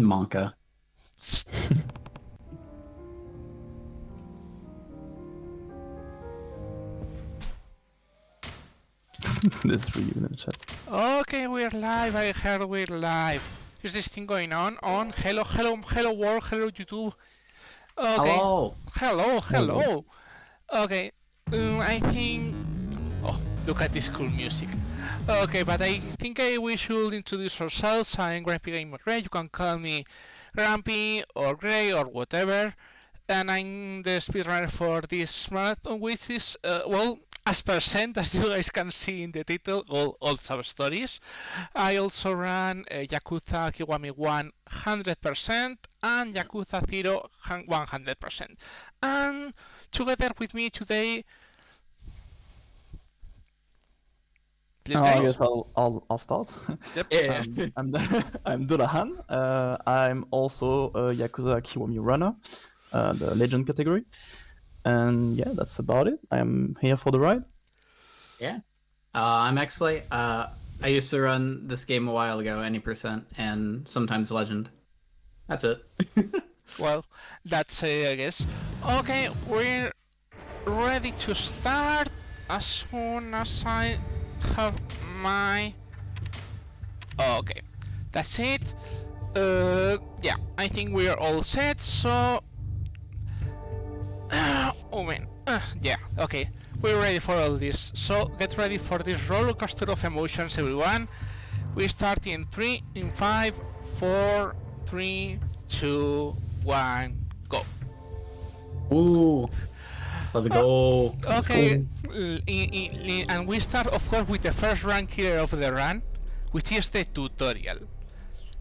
Monka. This is really in the chat. Okay, we're live. I heard we're live. Is this thing going on? Hello, hello, hello world, hello YouTube. Okay. Hello. Hello. Okay. I think. Oh, look at this cool music. Okay, but I think we should introduce ourselves. I'm Grumpygamergray. You can call me Grumpy or Gray or whatever. And I'm the speedrunner for this marathon, which is well, as percent, as you guys can see in the title, all sub stories. I also ran Yakuza Kiwami 100% and Yakuza 0 100%. And together with me today, please I guys. guess I'll start. Yep. Yeah. I'm Dolahan. I'm also a Yakuza Kiwami runner, the legend category. And yeah, that's about it. I'm here for the ride. Yeah. I'm XPlay. I used to run this game a while ago, any percent, and sometimes legend. That's it. Well, that's it, I guess. Okay, we're ready to start as soon as I have my... Okay, that's it. Yeah, I think we are all set, so... oh man, yeah, okay. We're ready for all this, so get ready for this roller coaster of emotions, everyone. We start in 5, 4, 3, 2, 1, go. Ooh. Let's go. Okay, and we start of course with the first run killer of the run, which is the tutorial.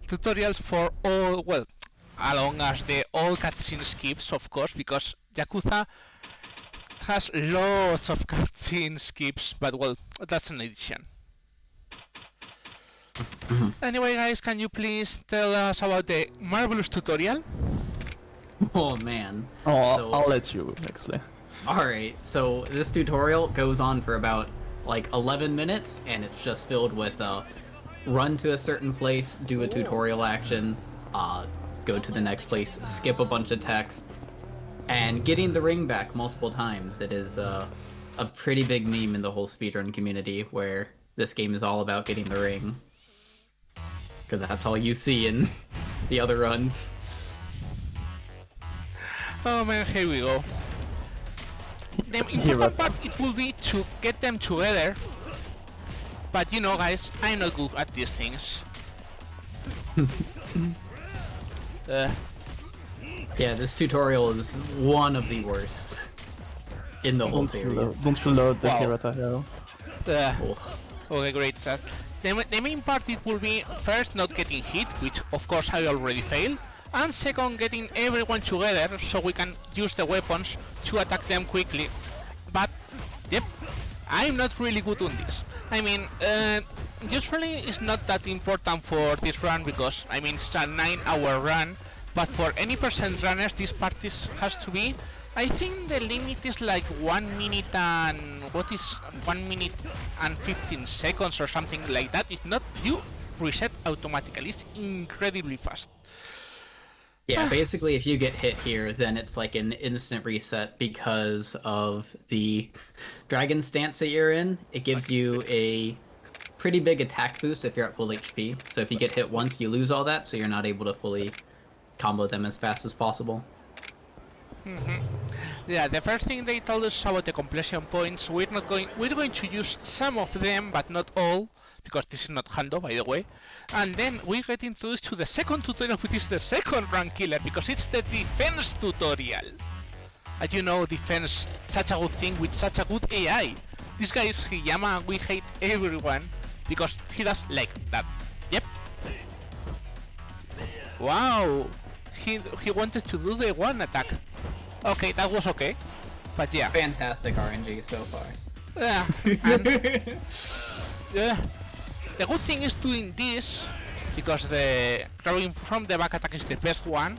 Tutorials for all, well, along as the all cutscene skips, of course, because Yakuza has lots of cutscene skips, but well, that's an addition. Anyway, guys, can you please tell us about the marvelous tutorial? Oh man. Oh, So- I'll let you explain. Alright, so this tutorial goes on for about like 11 minutes, and it's just filled with run to a certain place, do a tutorial action, go to the next place, skip a bunch of text, and getting the ring back multiple times. It is a pretty big meme in the whole speedrun community, where this game is all about getting the ring. Because that's all you see in the other runs. Oh man, here we go. The important part it will be to get them together. But you know guys, I'm not good at these things. Yeah, this tutorial is one of the worst in the whole series. Don't you load the Wow. Hirata hero? Oh. Okay, great, sir. The main part it will be first not getting hit, which of course I already failed, and second getting everyone together so we can use the weapons to attack them quickly. But yep, I'm not really good on this. I mean, usually it's not that important for this run because I mean it's a 9-hour run, but for any percent runners this part has to be. I think the limit is like 1 minute and 1 minute and 15 seconds or something like that. It's not, you reset automatically. It's incredibly fast. Yeah, basically if you get hit here, then it's like an instant reset because of the dragon stance that you're in. It gives you a pretty big attack boost if you're at full HP. So if you get hit once, you lose all that, so you're not able to fully combo them as fast as possible. Yeah, the first thing they told us about the completion points, we're going to use some of them, but not all, because this is not Hando, by the way. And then we get introduced to the second tutorial, which is the second rank killer, because it's the defense tutorial. As you know, defense, such a good thing with such a good AI. This guy is Hiyama, and we hate everyone, because he does like that. Yep. Wow. He wanted to do the one attack. Okay, that was okay. But yeah. Fantastic RNG so far. Yeah. And, yeah. The good thing is doing this, because the throwing from the back attack is the best one.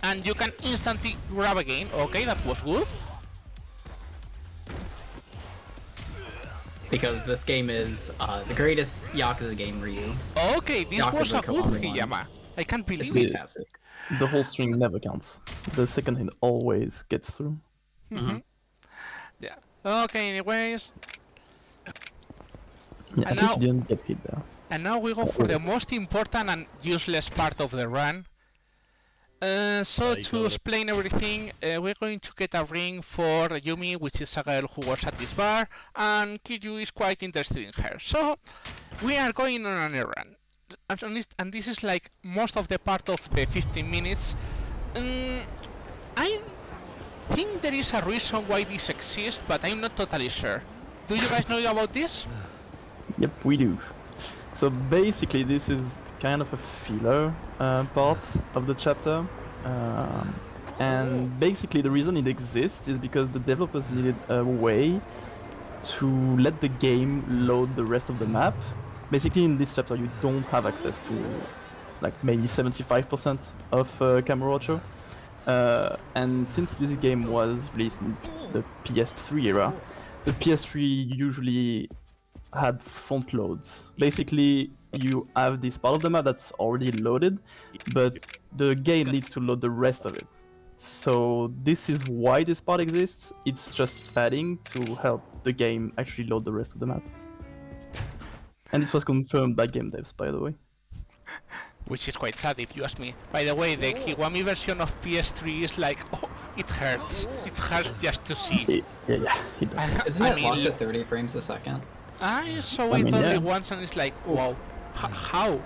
And you can instantly grab again. Okay, that was good. because this game is the greatest Yakuza game, Ryu. Okay, this was a Yakuza good Kiwami one. Hiyama. I can't It's believe it. fantastic. The whole string never counts. The second hit always gets through. Yeah. Okay, anyways. Yeah, And at least now- you didn't get hit there. And now we go for the most important and useless part of the run. So to explain everything, we're going to get a ring for Yumi, which is a girl who works at this bar, and Kiryu is quite interested in her. So we are going on an errand. And this is like most of the part of the 15 minutes. I think there is a reason why this exists, but I'm not totally sure. Do you guys know about this? Yep, we do. So basically, this is kind of a filler part of the chapter. And basically, the reason it exists is because the developers needed a way to let the game load the rest of the map. Basically, in this chapter, you don't have access to like maybe 75% of Kamurocho. And since this game was released in the PS3 era, the PS3 usually had front loads. Basically, you have this part of the map that's already loaded, but the game needs to load the rest of it. So this is why this part exists. It's just padding to help the game actually load the rest of the map. And this was confirmed by game devs, by the way. Which is quite sad if you ask me. By the way, the Kiwami version of PS3 is like, oh, it hurts. It hurts just to see. Yeah, it does. Isn't I it mean, locked to 30 frames a second? I saw I it mean, only yeah. once and it's like, wow, how?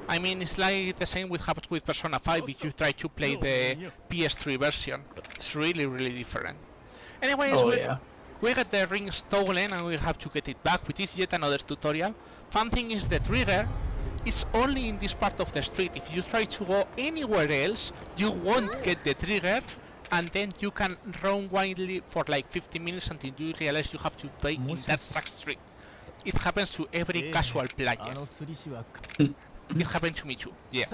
I mean, it's like the same with happens with Persona 5 if you try to play the PS3 version. It's really, really different. Anyways, Oh yeah. we got the ring stolen and we have to get it back, which is yet another tutorial. Fun thing is the trigger is only in this part of the street. If you try to go anywhere else, you won't get the trigger, and then you can roam wildly for like 50 minutes until you realize you have to play in that exact street. It happens to every casual player. It happened to me too, yeah.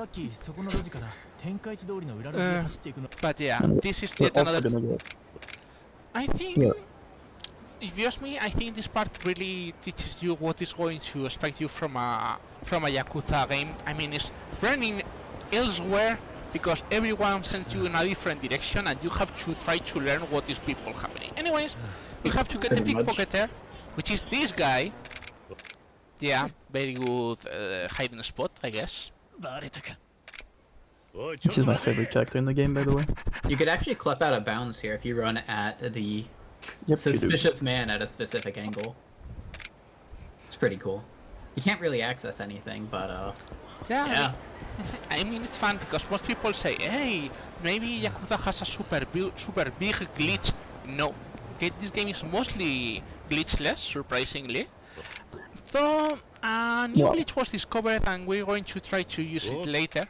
But yeah, this is We're yet also another... gonna get. I think... Yeah. If you ask me, I think this part really teaches you what is going to expect you from a Yakuza game. I mean, it's running elsewhere because everyone sends you in a different direction and you have to try to learn what is people happening. Anyways, we have to get the Pretty much. pickpocketer, which is this guy. Yeah, very good hiding spot, I guess. This is my favorite character in the game, by the way. You could actually clip out of bounds here if you run at the Yep, you do. suspicious man at a specific angle. It's pretty cool. You can't really access anything, but yeah. I mean, it's fun because most people say, hey, maybe Yakuza has a super big glitch. No, this game is mostly glitchless, surprisingly. So, a new Wow. glitch was discovered and we're going to try to use it later.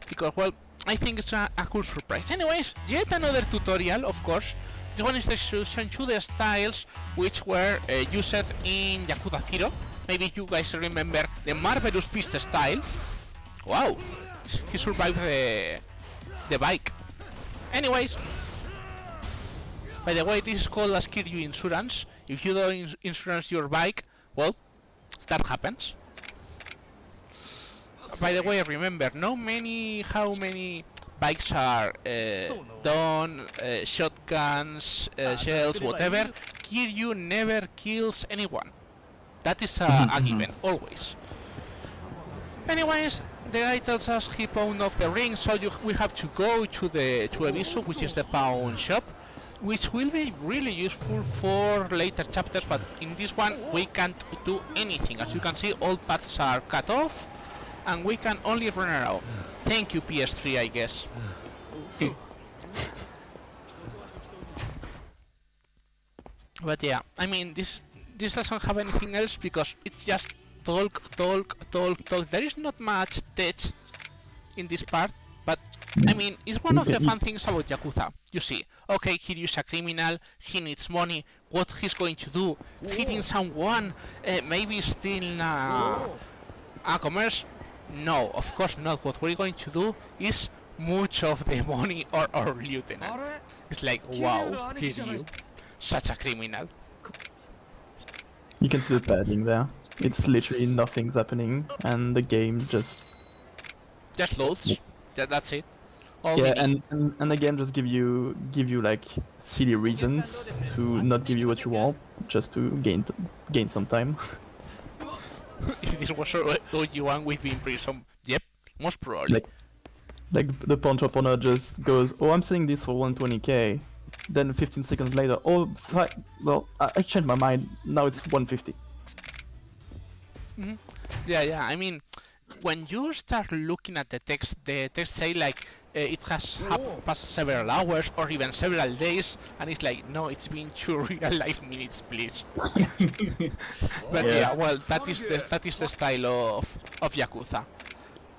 Because, well, I think it's a cool surprise. Anyways, yet another tutorial, of course. This one is the solution to the styles which were used in Yakuza 0. Maybe you guys remember the Marvelous Beast style. Wow, he survived the bike. Anyways, by the way, this is called as Kiryu insurance. If you don't insurance your bike, well, that happens. By the way, remember, how many bikes are done, shotguns, shells, whatever. Kiryu never kills anyone. That is a given, always. Anyways, the guy tells us he pawned off the ring, so we have to go to Ebisu, which is the pawn shop, which will be really useful for later chapters, but in this one we can't do anything. As you can see, all paths are cut off, and we can only run around. Thank you, PS3, I guess. But yeah, I mean, this doesn't have anything else because it's just talk. There is not much text in this part, but I mean, it's one of the fun things about Yakuza. You see, okay, Kiryu's a criminal, he needs money, what he's going to do? Hitting someone, maybe stealing a commerce? No, of course not. What we're going to do is much of the money or our lieutenant. It's like, wow, Kiryu, such a criminal. You can see the padding there. It's literally nothing's happening, and the game just loads. That's it. All yeah, we need. and the game just give you like silly reasons to not give you what you want, just to gain some time. If this was all you want, we've been in prison. Yep, most probably. Like the punch opponent just goes, "Oh, I'm selling this for 120k." Then 15 seconds later, "Oh, well, I changed my mind. Now it's 150." Yeah. I mean, when you start looking at the text say like it has passed several hours or even several days, and it's like, no, it's been 2 real life minutes, please. But yeah, well, that is the style of Yakuza.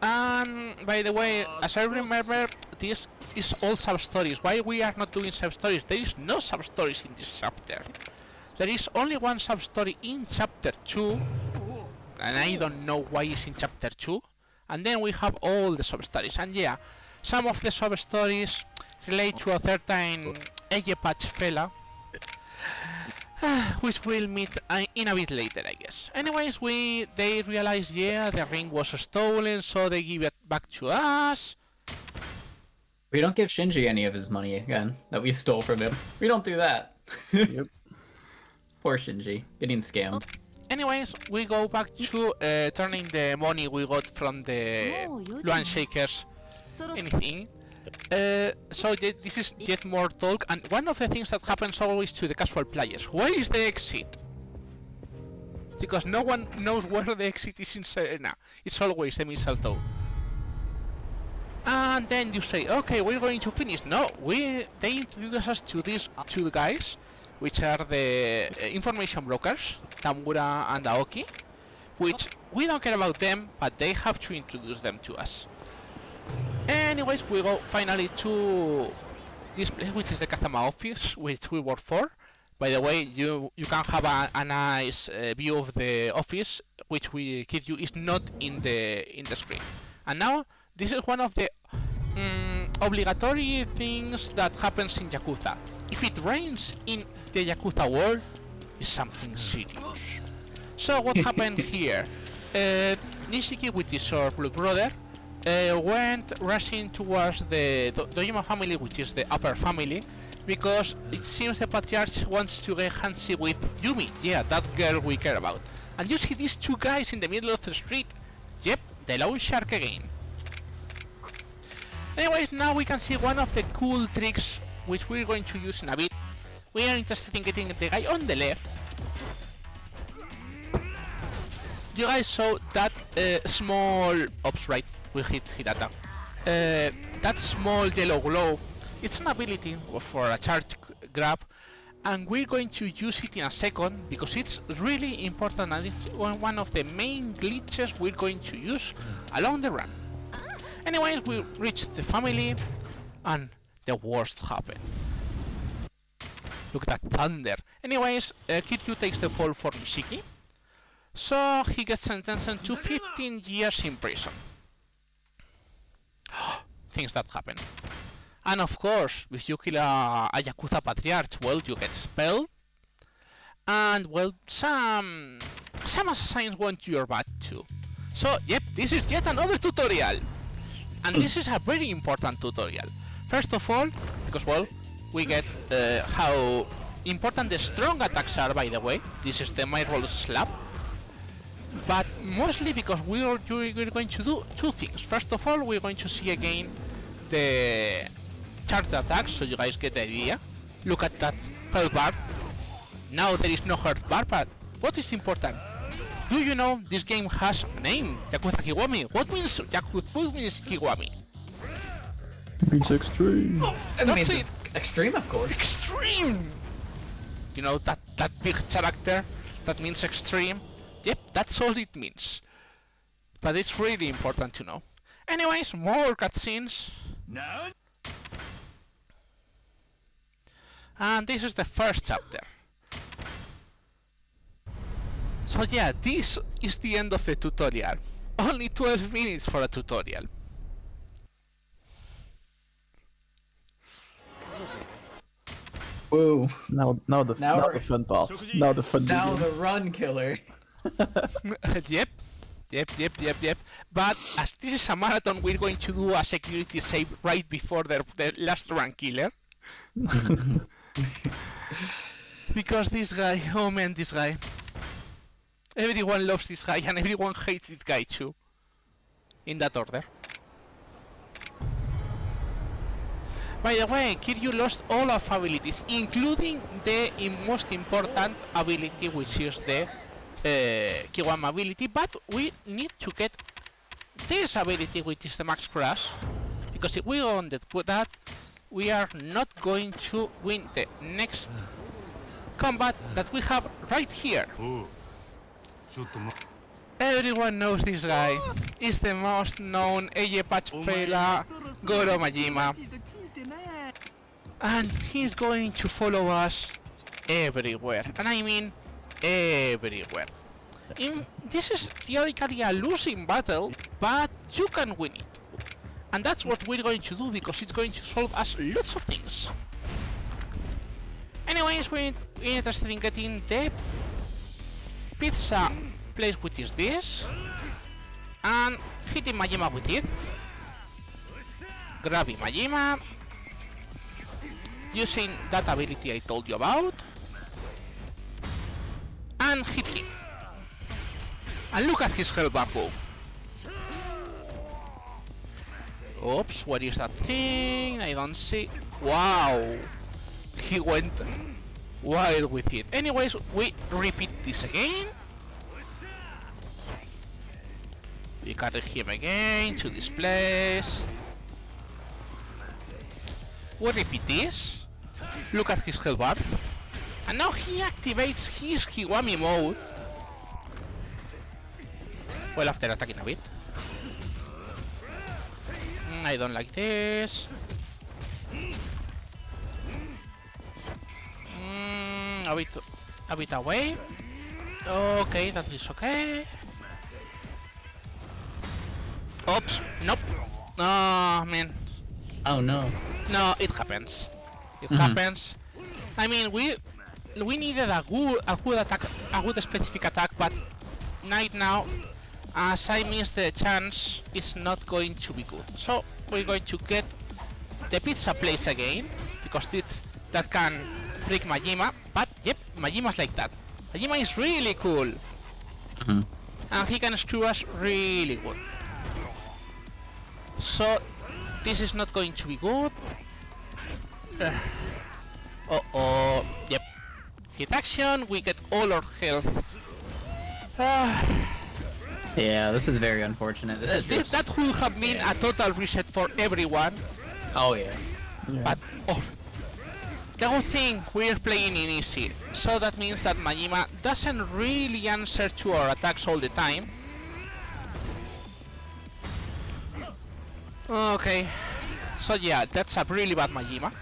And by the way, as I remember, this is all sub-stories. Why we are not doing sub-stories? There is no sub-stories in this chapter. There is only one sub-story in chapter 2, and I don't know why it's in chapter 2. And then we have all the sub-stories. And yeah, some of the sub-stories relate to a certain eye patch fella, which we'll meet in a bit later, I guess. Anyways, they realize, yeah, the ring was stolen, so they give it back to us. We don't give Shinji any of his money again that we stole from him. We don't do that. Yep. Poor Shinji, getting scammed. Anyways, we go back to turning the money we got from the Luan Shakers anything. So this is yet more talk, and one of the things that happens always to the casual players: where is the exit? Because no one knows where the exit is in Serena. It's always the mistletoe. And then you say, okay, we're going to finish. No, they introduce us to these two guys, which are the information brokers, Tamura and Aoki, which we don't care about them, but they have to introduce them to us. Anyways, we go finally to this place, which is the Kazama office, which we work for. By the way, you can have a nice view of the office, which we give you is not in the screen. And now, this is one of the obligatory things that happens in Yakuza. If it rains in the Yakuza world, it's something serious. So what happened here? Nishiki, which is our blood brother, went rushing towards the Dojima family, which is the upper family, because it seems the patriarch wants to get handsy with Yumi, yeah, that girl we care about. And you see these two guys in the middle of the street. Yep, the loan shark again. Anyways, now we can see one of the cool tricks which we're going to use in a bit. We are interested in getting the guy on the left. You guys saw that small... Oops, right, we hit Hirata. That small yellow glow, it's an ability for a charge grab, and we're going to use it in a second because it's really important and it's one of the main glitches we're going to use along the run. Anyways, we reached the family and the worst happened. Look at that thunder. Anyways, Kiryu takes the fall for Nishiki, so he gets sentenced to 15 years in prison. Things that happen. And of course, if you kill a Yakuza patriarch, well, you get expelled. And well, some assassins want your butt too. So, yep, this is yet another tutorial. And this is a very important tutorial. First of all, because well, we get how important the strong attacks are, by the way. This is the my roll slap. But mostly because we're going to do two things. First of all, we're going to see again the charged attacks, so you guys get the idea. Look at that health bar. Now there is no health bar, but what is important? Do you know this game has a name? Yakuza Kiwami. What means Kiwami? It means extreme. It means it's extreme, of course. Extreme! You know, that big character that means extreme? Yep, that's all it means. But it's really important to know. Anyways, more cutscenes. No. And this is the first chapter. So yeah, this is the end of the tutorial. Only 12 minutes for a tutorial. Woo. Now the fun part. Now the fun Now begins. the run killer. Yep. But as this is a marathon, we're going to do a security save right before the last run killer. Because this guy, oh man, this guy. Everyone loves this guy and everyone hates this guy too. In that order. By the way, Kiryu lost all of abilities, including the most important ability, which is the Kiwami ability, but we need to get this ability, which is the Max Crash, because if we don't put that, we are not going to win the next combat that we have right here. Everyone knows this guy. He's the most known AJ patch failure, Goro Majima. And he's going to follow us everywhere. And I mean everywhere. This is theoretically a losing battle, but you can win it. And that's what we're going to do, because it's going to solve us lots of things. Anyways, we're interested in getting the pizza place, which is this, and hitting Majima with it. Grabbing Majima, using that ability I told you about, and hit him. And look at his health bamboo. Oops, what is that thing? I don't see. Wow, he went wild with it. Anyways, we repeat this again. We carry him again to this place. We repeat this. Look at his health bar. And now he activates his Kiwami mode. Well, after attacking a bit. I don't like this. A bit away. Okay, that is okay. Oops, nope. Oh man. Oh no. No, it happens. It happens. I mean, we needed a good attack, a good specific attack, but right now, as I missed the chance, it's not going to be good. So we're going to get the pizza place again, because that can break Majima. But yep, Majima's like that. Majima is really cool, and he can screw us really good. So this is not going to be good. Yep. Hit action, we get all our health. Yeah, this is very unfortunate. That would have been a total reset for everyone. Oh yeah. But the whole thing, we're playing in easy, so that means that Majima doesn't really answer to our attacks all the time. Okay, so yeah, that's a really bad Majima,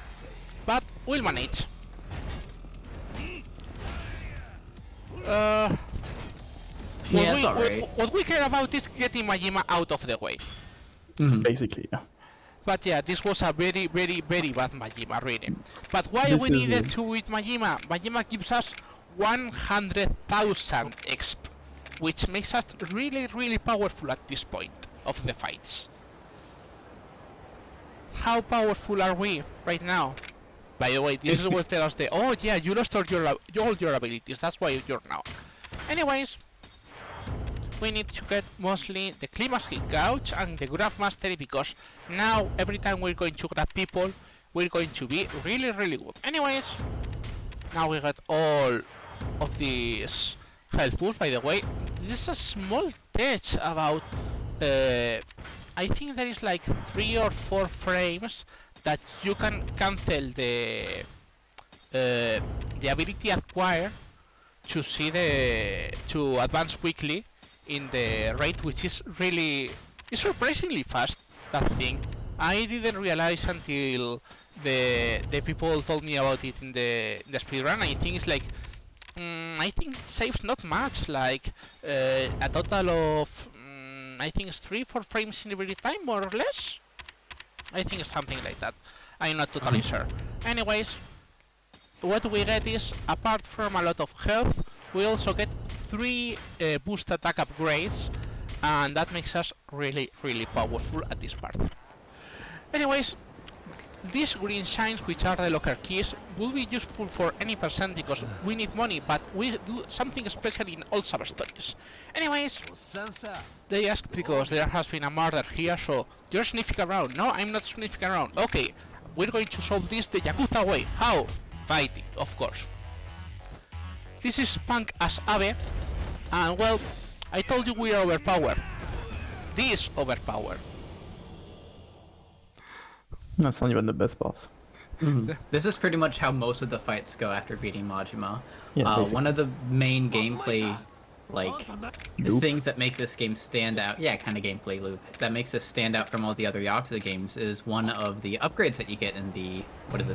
but we'll manage. What we care about is getting Majima out of the way. Basically, yeah. But yeah, this was a very, very, very bad Majima, really. But why we needed to with Majima? Majima gives us 100,000 exp, which makes us really, really powerful at this point of the fights. How powerful are we right now? By the way, this is what tells us the oh yeah, you lost all your abilities, that's why you're now. Anyways, we need to get mostly the Climax Hit Gouge and the Grab Mastery, because now every time we're going to grab people, we're going to be really, really good. Anyways, now we got all of these health boosts. By the way, there's a small touch about I think there is like 3 or 4 frames that you can cancel the ability acquire to see to advance quickly in the rate, which is really surprisingly fast. That thing I didn't realize until the people told me about it in the speedrun. I think it's like I think it saves not much, like a total of I think it's 3-4 frames in every time, more or less. I think it's something like that. I'm not totally sure. Anyways, what we get is, apart from a lot of health, we also get 3 boost attack upgrades, and that makes us really powerful at this part. Anyways, these green shines, which are the locker keys, will be useful for any percent because we need money, but we do something special in all sub-stories. Anyways, they asked because there has been a murder here, so you're sniffing around. No, I'm not sniffing around. Okay, we're going to solve this the Yakuza way. How? Fight it, of course. This is Punk as Abe, and well, I told you we are overpowered. This overpowered. That's not even the best part. This is pretty much how most of the fights go after beating Majima. Yeah, one of the main gameplay Loop. things that make this game stand out, kind of gameplay loop, that makes this stand out from all the other Yakuza games is one of the upgrades that you get in the,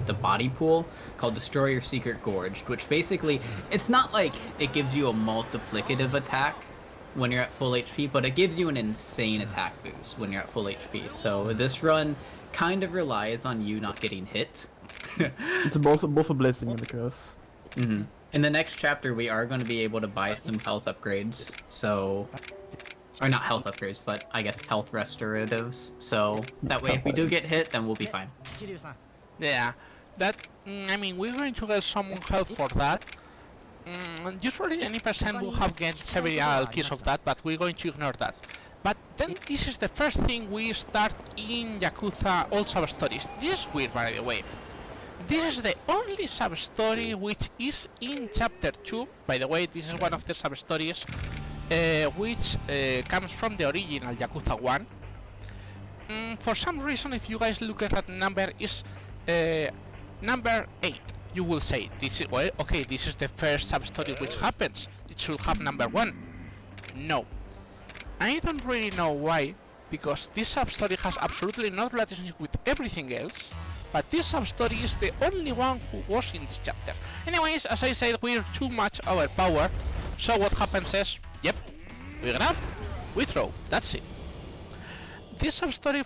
the body pool, called Destroy Your Secret Gorge, which basically, it's not like it gives you a multiplicative attack when you're at full HP, but it gives you an insane attack boost when you're at full HP. So this run kind of relies on you not getting hit. It's both a blessing and a curse. In the next chapter, we are going to be able to buy some health upgrades, so... Or not health upgrades, but I guess health restoratives, so that way if we do get hit, then we'll be fine. Yeah, that, I mean, we're going to get some health for that. Usually any percent will have gained several keys of that, but we're going to ignore that. But then this is the first thing we start in Yakuza all sub-stories. This is weird, by the way. This is the only sub-story which is in chapter 2. By the way, this is one of the sub-stories which comes from the original Yakuza 1. For some reason, if you guys look at that number, is number 8. You will say, this is, well, okay, this is the first sub-story which happens. It should have number 1. No. I don't really know why, because this sub-story has absolutely no relationship with everything else, but this sub-story is the only one who was in this chapter. Anyways, as I said, we're too much overpowered, so what happens is, yep, we grab, we throw, that's it. This sub-story,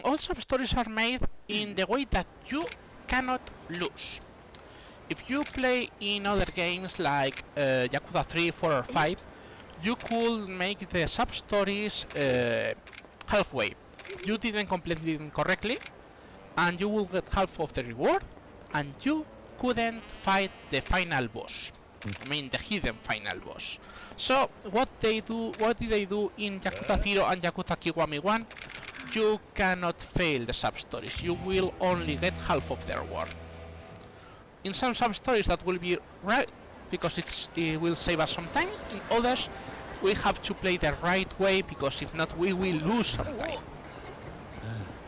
all sub-stories are made in the way that you cannot lose. If you play in other games like Yakuza 3, 4 or 5, you could make the sub-stories halfway. You didn't complete them correctly, and you will get half of the reward, and you couldn't fight the final boss. I mean the hidden final boss. So what did they do in Yakuza 0 and Yakuza Kiwami 1? You cannot fail the sub-stories. You will only get half of the reward. In some sub-stories that will be right, because it will save us some time. In others, we have to play the right way, because if not, we will lose some time.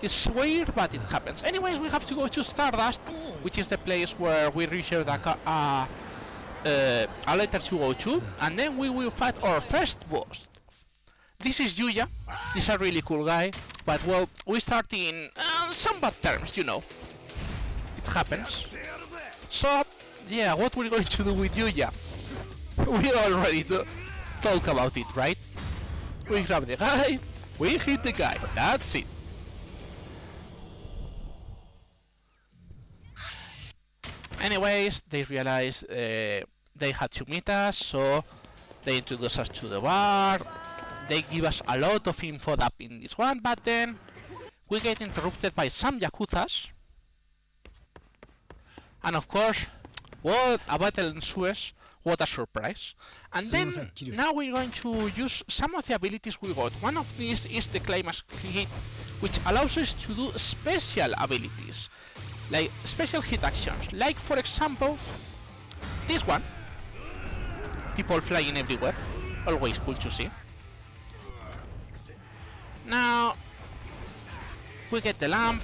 It's weird, but it happens. Anyways, we have to go to Stardust, which is the place where we reserved a letter to go to, and then we will fight our first boss. This is Yuya. He's a really cool guy, but well, we start in some bad terms, you know. It happens. So, yeah, what we're going to do with Yuya? We already talk about it, right? We grab the guy, we hit the guy, that's it. Anyways, they realized they had to meet us, so they introduced us to the bar. They give us a lot of info up in this one, but then we get interrupted by some Yakuzas. And of course, what a battle ensues, what a surprise. And then, now we're going to use some of the abilities we got. One of these is the Climax Hit, which allows us to do special abilities, like special hit actions, like for example, this one. People flying everywhere, always cool to see. Now, we get the lamp,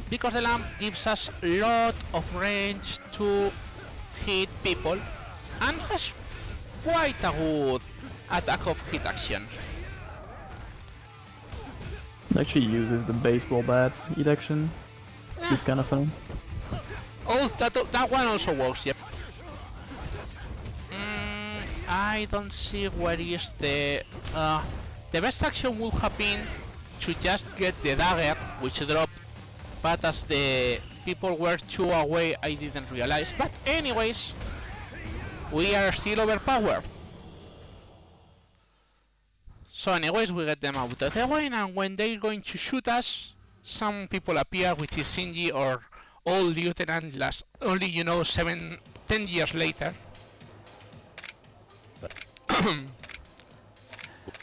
because the lamp gives us a lot of range to hit people, and has quite a good attack of hit action. It actually uses the baseball bat hit action. Yeah. It's kind of fun. Oh, that one also works, yep. I don't see where is the best action would have been to just get the dagger, which dropped, but as the people were too away, I didn't realize. But anyways, we are still overpowered. So anyways, we get them out of the way, and when they're going to shoot us, some people appear, which is Shinji or old lieutenant, last only 10 years later.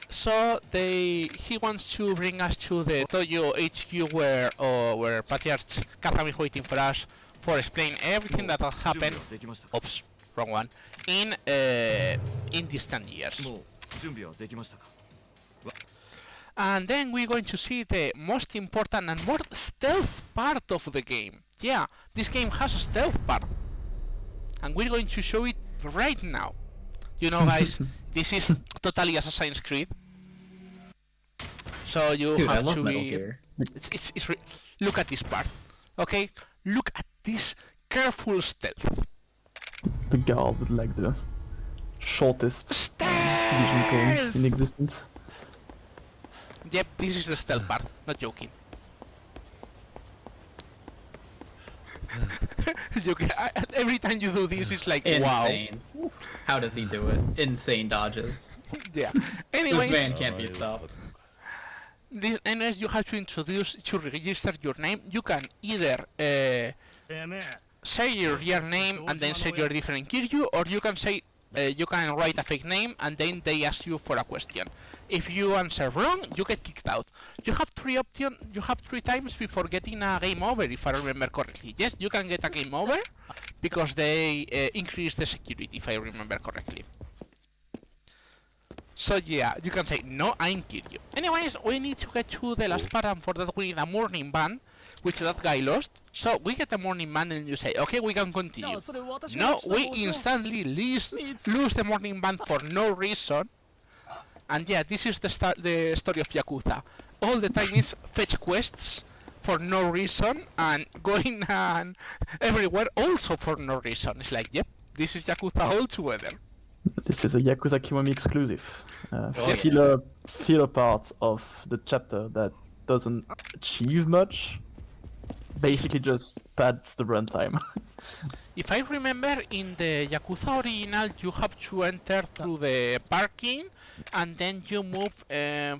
So he wants to bring us to the Toyo HQ where Patriarch Kazami is waiting for us for explaining everything that has happened. Oops, wrong one. In these 10 years. And then we're going to see the most important and more stealth part of the game. Yeah, this game has a stealth part. And we're going to show it right now. You know, guys, this is totally Assassin's Creed. So you Dude, have I love to Metal be... Gear. Look at this part. Okay? Look at this careful stealth. The guard with like the shortest vision cones in existence. Yep, this is the stealth part. Not joking. Every time you do this, it's like, Insane. wow. How does he do it? Insane dodges. Yeah. This Anyways, man can't be stopped. As you have to register your name, you can either say your real name and then say your different Kiryu, or you can say you can write a fake name and then they ask you for a question. If you answer wrong, you get kicked out. You have three times before getting a game over, if I remember correctly. Yes, you can get a game over because they increase the security, if I remember correctly. So yeah, you can say, no, I'm Kiryu. Anyways, we need to get to the last part, and for that we need a morning ban, which that guy lost. So we get a morning ban and you say, okay, we can continue. No, we instantly lose the morning ban for no reason. And yeah, this is the story of Yakuza. All the time is fetch quests for no reason and going everywhere also for no reason. It's like, yep, this is Yakuza altogether. This is a Yakuza Kiwami exclusive. Filler part of the chapter that doesn't achieve much. Basically just pads the runtime. If I remember, in the Yakuza original, you have to enter through the parking and then you move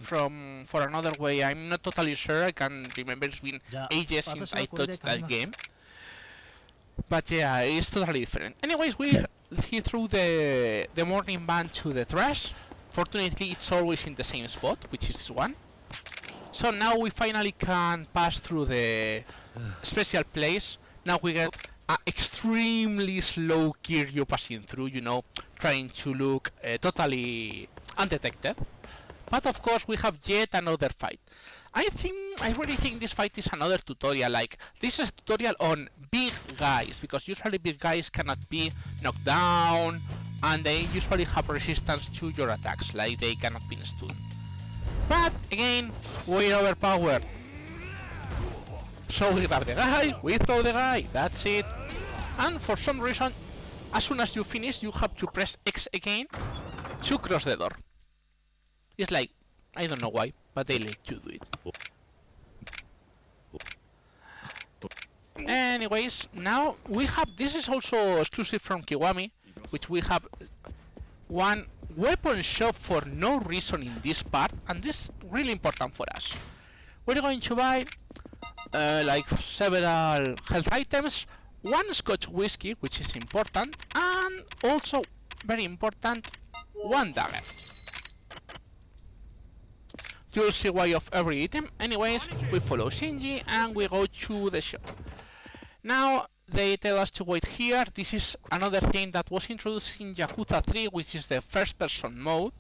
for another way. I'm not totally sure, I can't remember, it's been ages since I touched that game. But yeah, it's totally different. Anyways, he threw the morning ban to the trash. Fortunately, it's always in the same spot, which is this one. So now we finally can pass through the special place. Now we get an extremely slow Kiryu passing through, trying to look totally undetected. But of course we have yet another fight. I really think this fight is another tutorial, like this is a tutorial on big guys, because usually big guys cannot be knocked down and they usually have resistance to your attacks, like they cannot be stunned. But again, we're overpowered. So we grab the guy, we throw the guy, that's it. And for some reason, as soon as you finish, you have to press X again to cross the door. It's like, I don't know why, but they let you do it. Anyways, now we have, this is also exclusive from Kiwami, which we have one weapon shop for no reason in this part, and this is really important for us. We're going to buy like several health items, one Scotch whiskey, which is important, and also very important, one dagger. You'll see why of every item. Anyways, we follow Shinji and we go to the shop. Now they tell us to wait here. This is another thing that was introduced in Yakuza 3, which is the first person mode,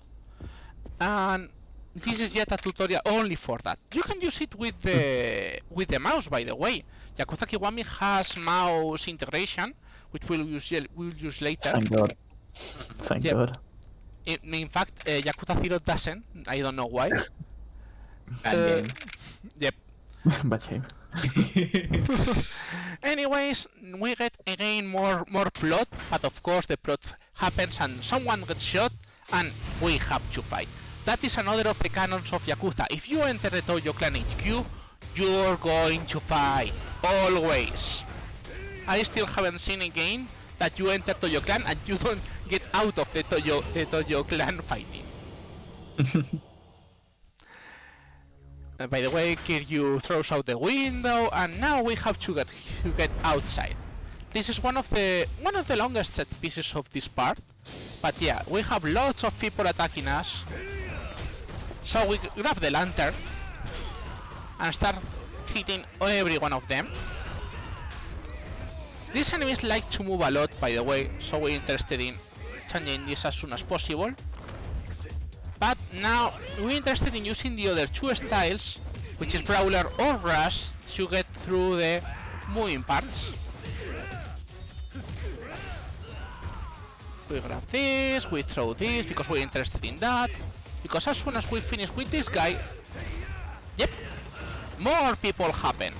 and this is yet a tutorial only for that. You can use it with the mouse, by the way. Yakuza Kiwami has mouse integration, which we'll use later. Thank God. Thank God. In fact, Yakuza 0 doesn't. I don't know why. Bad game. Yep. Bad game. Anyways, we get again more plot, but of course the plot happens and someone gets shot and we have to fight. That is another of the canons of Yakuza. If you enter the Toyo Clan HQ, you're going to fight. Always. I still haven't seen a game that you enter Toyo Clan and you don't get out of the Toyo Clan fighting. By the way, Kiryu throws out the window, and now we have to get outside. This is one of the longest set pieces of this part, but yeah, we have lots of people attacking us. So we grab the lantern and start hitting every one of them. These enemies like to move a lot, by the way, so we're interested in changing this as soon as possible. But now we're interested in using the other two styles, which is Brawler or Rush, to get through the moving parts. We grab this, we throw this because we're interested in that. Because as soon as we finish with this guy, yep, more people happen.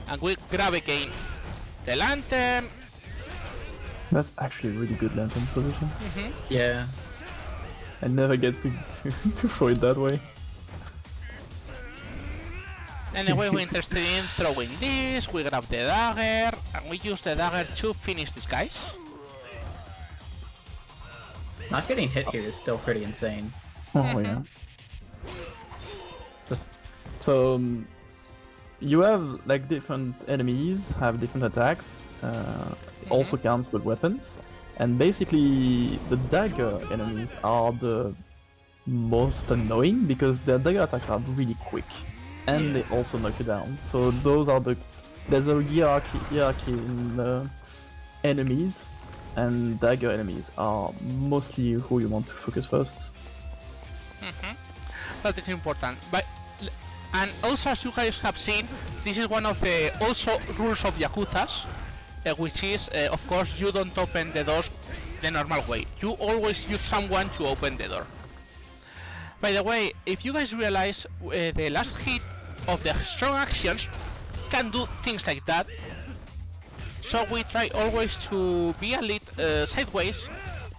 And we grab again the lantern. That's actually a really good lantern position. Yeah. I never get to throw it that way. Anyway, we're interested in throwing this, we grab the dagger, and we use the dagger to finish these guys. Not getting hit here is still pretty insane. Oh yeah. Just So you have like different enemies have different attacks. Also counts with weapons, and basically the dagger enemies are the most annoying because their dagger attacks are really quick, and they also knock you down. So those are there's a hierarchy in the enemies, and dagger enemies are mostly who you want to focus first. That is important. But and also, as you guys have seen, this is one of the also rules of Yakuzas, which is, of course, you don't open the doors the normal way. You always use someone to open the door. By the way, if you guys realize, the last hit of the strong actions can do things like that. So we try always to be a little sideways,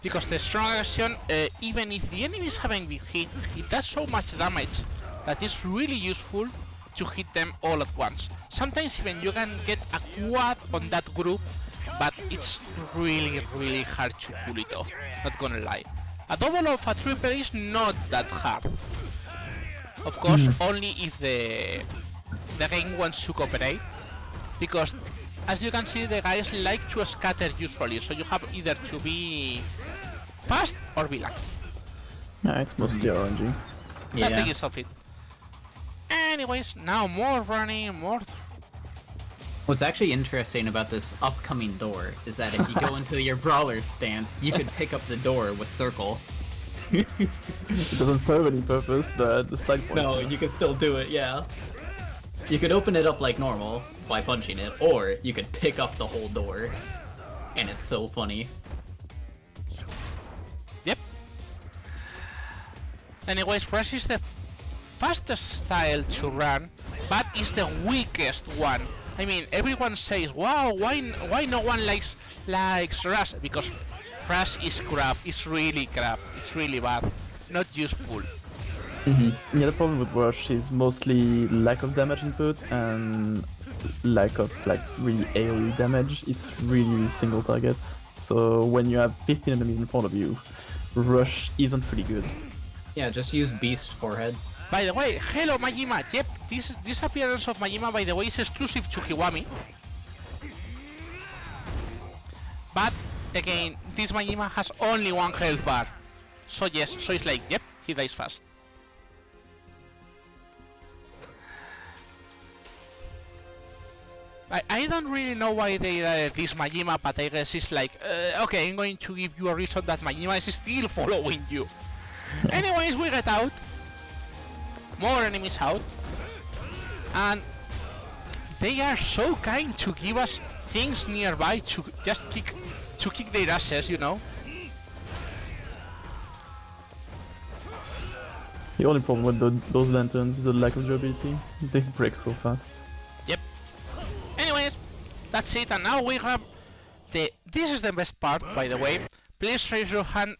because the strong action, even if the enemies haven't been hit, it does so much damage that is really useful to hit them all at once. Sometimes even you can get a quad on that group, but it's really hard to pull it off, not gonna lie. A double or a triple is not that hard. Of course, only if the game wants to cooperate, because as you can see, the guys like to scatter usually, so you have either to be fast or be lucky. Yeah, it's mostly RNG. That's the gist of it. Anyways, now more running, more... What's actually interesting about this upcoming door is that if you go into your brawler's stance, you could pick up the door with circle. It doesn't serve any purpose, but the style point. No, you can still do it, yeah. You could open it up like normal by punching it, or you could pick up the whole door. And it's so funny. Yep. Anyways, Rush is the fastest style to run, but it's the weakest one. I mean, everyone says, wow, why no one likes Rush? Because Rush is crap, it's really crap, it's really bad, not useful. Yeah, the problem with Rush is mostly lack of damage input and lack of like really AoE damage. It's really single targets. So when you have 15 enemies in front of you, Rush isn't really good. Yeah, just use Beast Forehead. By the way, hello Majima. Yep, this appearance of Majima, by the way, is exclusive to Kiwami. But again, this Majima has only one health bar. So yes, so it's like, yep, he dies fast. I don't really know why they added this Majima, but I guess it's like, okay, I'm going to give you a reason that Majima is still following you. Anyways, we get out. More enemies out. And they are so kind to give us things nearby to just kick their asses, you know. The only problem with those lanterns is the lack of durability. They break so fast. Yep. Anyways, that's it, and now we have this is the best part, by the way. Please raise your hand,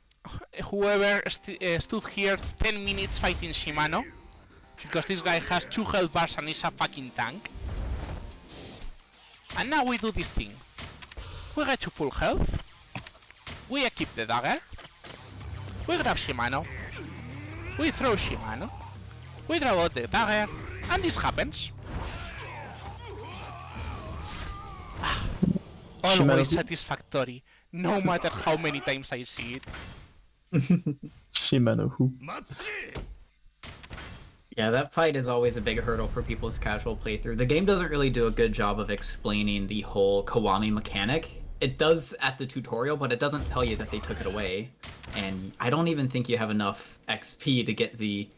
whoever stood here 10 minutes fighting Shimano, because this guy has 2 health bars and is a fucking tank. And now we do this thing. We get to full health. We equip the dagger. We grab Shimano. We throw Shimano. We draw out the dagger. And this happens. Always satisfactory, no matter how many times I see it. Shimano who? Yeah, that fight is always a big hurdle for people's casual playthrough. The game doesn't really do a good job of explaining the whole Kiwami mechanic. It does at the tutorial, but it doesn't tell you that they took it away. And I don't even think you have enough XP to get the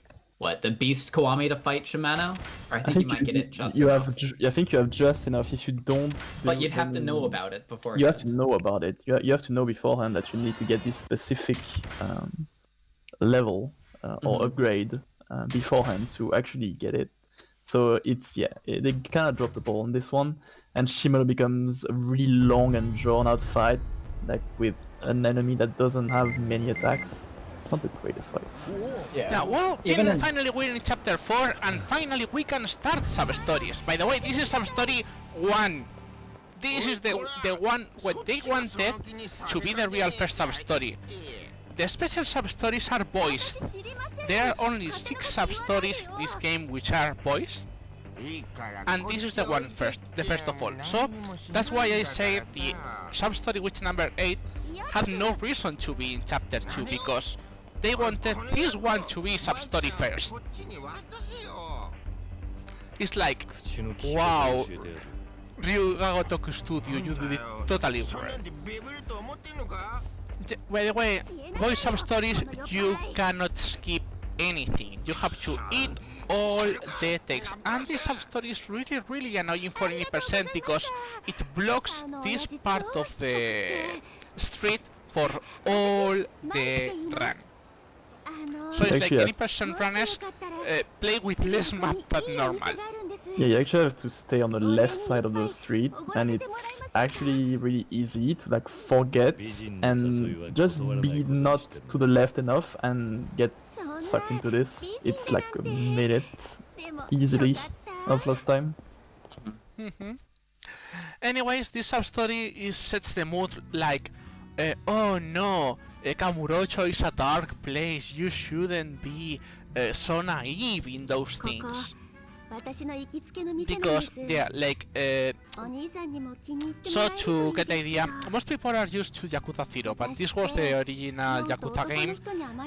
beast Kiwami to fight Shimano? Or I think you might get it just enough. I think you have just enough. If you don't... But you'd have to know about it before. You have to know about it. You have to know beforehand that you need to get this specific level or upgrade beforehand to actually get it. So it's, they kind of dropped the ball on this one. And Shimano becomes a really long and drawn out fight, like with an enemy that doesn't have many attacks. It's not the greatest fight. Yeah, well, finally we're in chapter 4, and finally we can start sub-stories. By the way, this is sub-story 1. This is the one what they wanted to be the real first sub-story. The special sub-stories are voiced. There are only 6 sub-stories in this game which are voiced. And this is the first of all. So, that's why I say the sub-story which number 8 had no reason to be in chapter 2, because they wanted this one to be sub-story first. It's like, wow, Ryuga Gotoku Studio, you did it totally right. By the way, voice sub-stories, you cannot skip anything. You have to eat all the text. And this sub-story is really annoying for any percent, because it blocks this part of the street for all the run. So it's like any person runners play with less map than normal. Yeah, you actually have to stay on the left side of the street, and it's actually really easy to like forget and just be not to the left enough and get sucked into this. It's like a minute easily of lost time. Anyways, this sub-story sets the mood like, oh no, Kamurocho is a dark place, you shouldn't be so naive in those things. Because, yeah, like, so to get the idea, most people are used to Yakuza 0, but this was the original Yakuza game,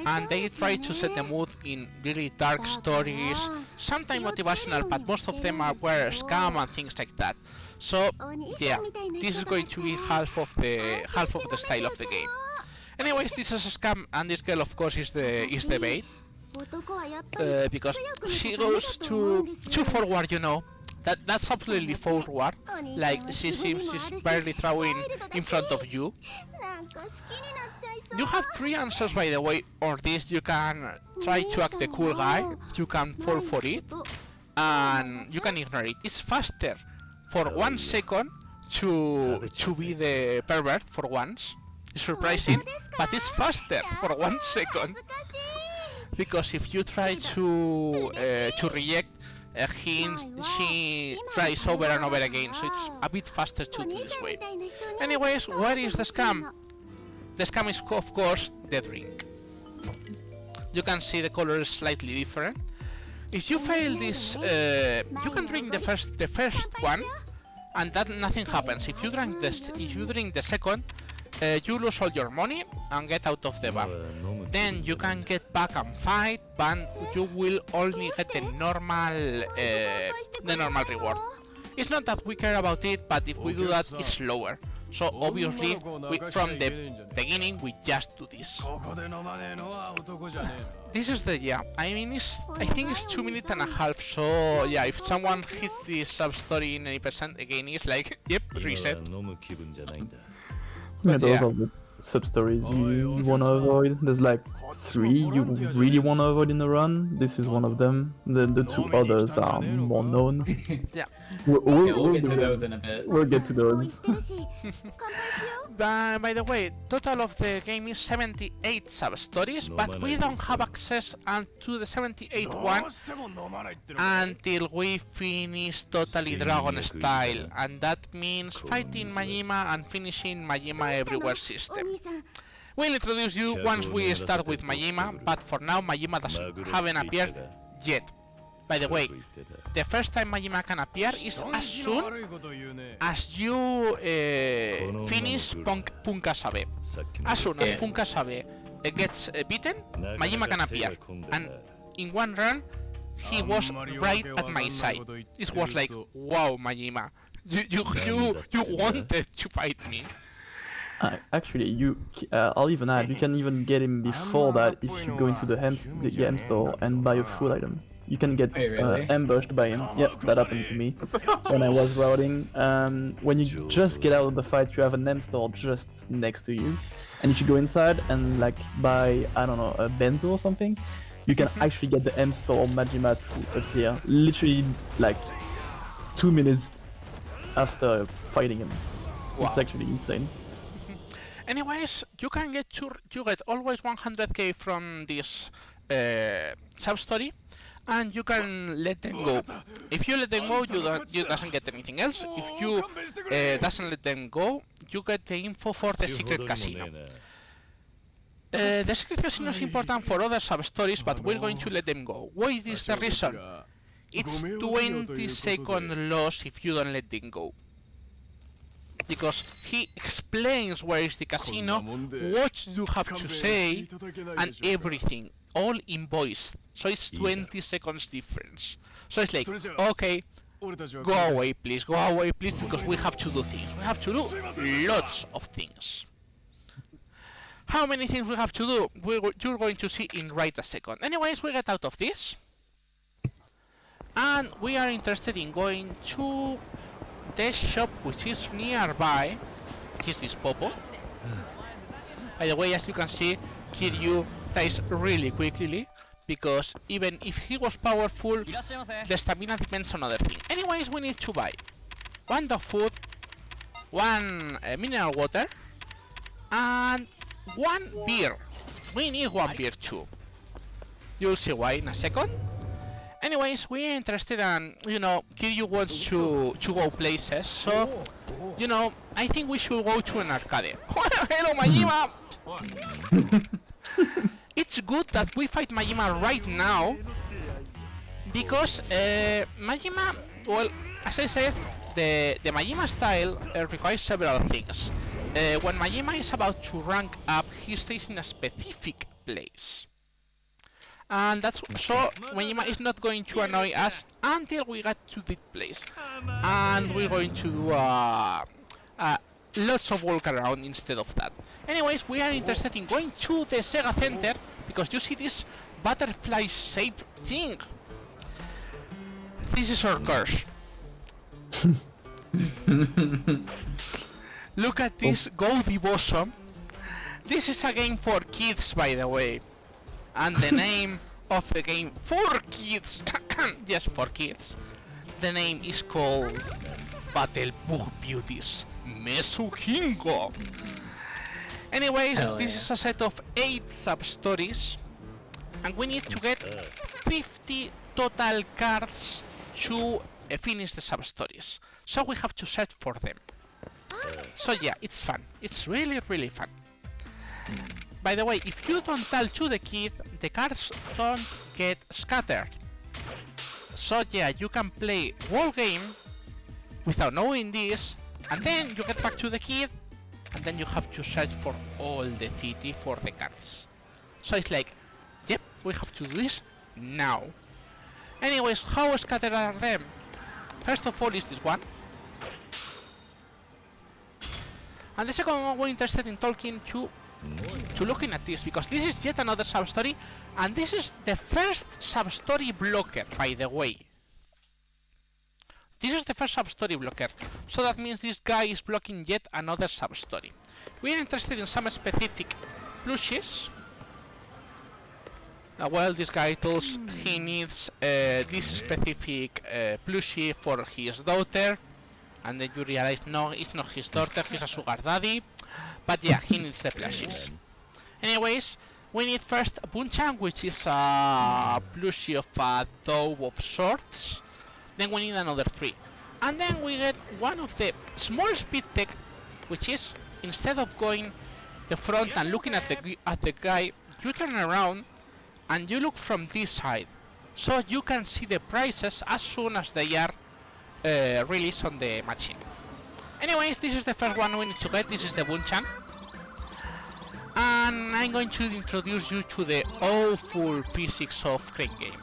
and they tried to set the mood in really dark stories, sometimes motivational, but most of them were scam and things like that. So, yeah, this is going to be half of the style of the game. Anyways, this is a scam, and this girl, of course, is the bait. Because she goes too forward, you know. That's absolutely forward. Like, she seems she's barely throwing in front of you. You have 3 answers, by the way, or this. You can try to act the cool guy, you can fall for it, and you can ignore it. It's faster for 1 second to be the pervert for once. It's surprising, but it's faster for 1 second. Because if you try to reject she tries over and over again, so it's a bit faster to do this way. Anyways, what is the scam? The scam is, of course, the drink. You can see the color is slightly different. If you fail this, you can drink the first one, and that nothing happens. If you drink the second, you lose all your money and get out of the bar. Then you can get back and fight, but you will only get the normal reward. It's not that we care about it, but if we do that, it's slower. So obviously, from the beginning, we just do this. This is the I mean, I think it's 2.5 minutes. So yeah, if someone hits this sub-story in any percent again, it's like, yep, reset. Yeah, those are good. sub-stories you want to avoid. There's like 3 you really want to avoid in a run. This is one of them. The 2 others are more known. Yeah. We'll get to those in a bit. We'll get to those. By the way, total of the game is 78 sub-stories, but we don't have access to the 78th one until we finish totally Dragon style, and that means fighting Majima and finishing Majima Everywhere system. We'll introduce you once we start with Majima, but for now Majima haven't appeared yet. By the way, the first time Majima can appear is as soon as you finish Punkasabe. As soon as Punkasabe gets beaten, Majima can appear. And in one run, he was right at my side. It was like, wow, Majima, you wanted to fight me. Actually, I'll even add, you can even get him before that if you go into the game store and buy a food item. You can get ambushed by him. Yep, that happened to me when I was routing. When you just get out of the fight, you have an M store just next to you. And if you go inside and like buy, I don't know, a bento or something, you can actually get the M store Majima to appear literally like 2 minutes after fighting him. Wow. It's actually insane. Anyways, you can get you get always 100k from this sub-story, and you can let them go. If you let them go, you doesn't get anything else. If you doesn't let them go, you get the info for the secret casino. The secret casino is important for other sub-stories, but we're going to let them go. What is the reason? It's 20-second loss if you don't let them go. Because he explains where is the casino, what you have to say, and everything, all in voice. So it's 20 seconds difference. So it's like, okay, go away please, because we have to do things. We have to do lots of things. How many things we have to do, you're going to see in right a second. Anyways, we get out of this. And we are interested in going to the shop which is nearby, which is this Popo. By the way, as you can see, Kiryu dies really quickly, because even if he was powerful, the stamina depends on other things. Anyways, we need to buy 1 dog food, 1 mineral water, and 1 beer. We need 1 beer too. You'll see why in a second. Anyways, we're interested in, Kiryu wants to go places, so, I think we should go to an arcade. Hello, Majima! It's good that we fight Majima right now, because Majima, well, as I said, the Majima style requires several things. When Majima is about to rank up, he stays in a specific place. And that's so Majima is not going to annoy us until we get to this place, and we're going to do lots of walk around instead of that. Anyways, we are interested in going to the Sega Center, because you see this butterfly shaped thing. This is our curse. Look at this Goldie Bosom. This is a game for kids, by the way. And the name of the game for kids, yes, for kids, the name is called Battle Book Beauties Mesuhingo. Anyways, this is a set of 8 sub-stories, and we need to get 50 total cards to finish the sub-stories. So we have to search for them. So yeah, it's fun. It's really, really fun. By the way, if you don't tell to the kid, the cards don't get scattered. So yeah, you can play whole game without knowing this, and then you get back to the kid, and then you have to search for all the city for the cards. So it's like, yep, we have to do this now. Anyways, how scattered are them? First of all is this one. And the second one, we're interested in talking to looking at this, because this is yet another sub-story, and this is the first sub-story blocker, by the way. This is the first sub-story blocker, so that means this guy is blocking yet another sub-story. we're interested in some specific plushies. Well, this guy tells he needs this specific plushie for his daughter, and then you realize no, it's not his daughter, he's a sugar daddy, but yeah, he needs the plushies. Anyways, we need first Bunchan, which is a plushie of a dove of sorts. Then we need another 3. And then we get one of the small speed tech, which is, instead of going the front and looking at the guy, you turn around and you look from this side, so you can see the prices as soon as they are released on the machine. Anyways, this is the first one we need to get. This is the Bunchan. And I'm going to introduce you to the awful physics of crane game.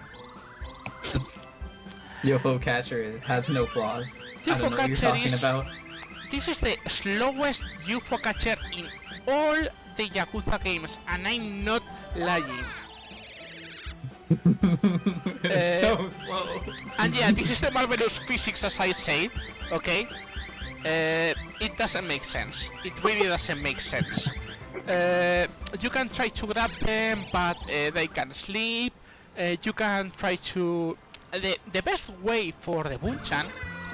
UFO catcher has no flaws. I don't know what you're talking about. This is the slowest UFO catcher in all the Yakuza games, and I'm not lying. It's so slow. And yeah, this is the marvelous physics, as I said. Okay, it doesn't make sense. It really doesn't make sense. You can try to grab them, but they can sleep. You can try to... The best way for the Bunchan,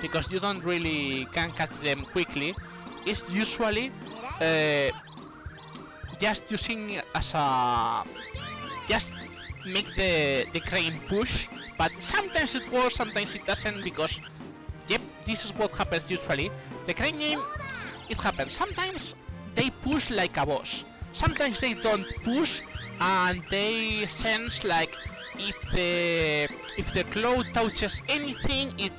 because you don't really can catch them quickly, is usually just using it as a... just make the crane push, but sometimes it works, sometimes it doesn't, because yep, this is what happens usually. The crane game, it happens. Sometimes they push like a boss. Sometimes they don't push, and they sense like if the claw touches anything, it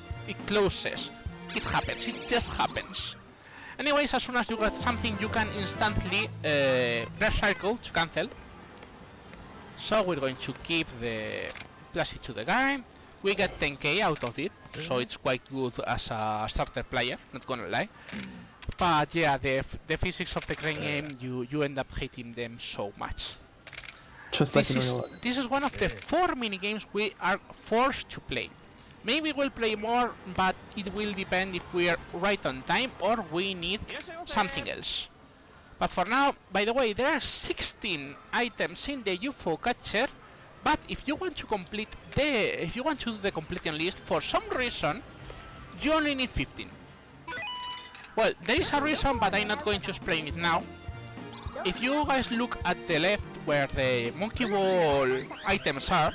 closes. It happens. It just happens. Anyways, as soon as you got something, you can instantly press circle to cancel. So we're going to keep the plushie to the guy. We get 10k out of it, so it's quite good as a starter player, not gonna lie. But yeah, the physics of the crane game, you end up hating them so much. Just like in real life. This is one of the 4 mini games we are forced to play. Maybe we'll play more, but it will depend if we are right on time or we need something else. But for now, by the way, there are 16 items in the UFO catcher, but if you want to do the completion list, for some reason, you only need 15. Well, there is a reason, but I'm not going to explain it now. If you guys look at the left where the monkey ball items are,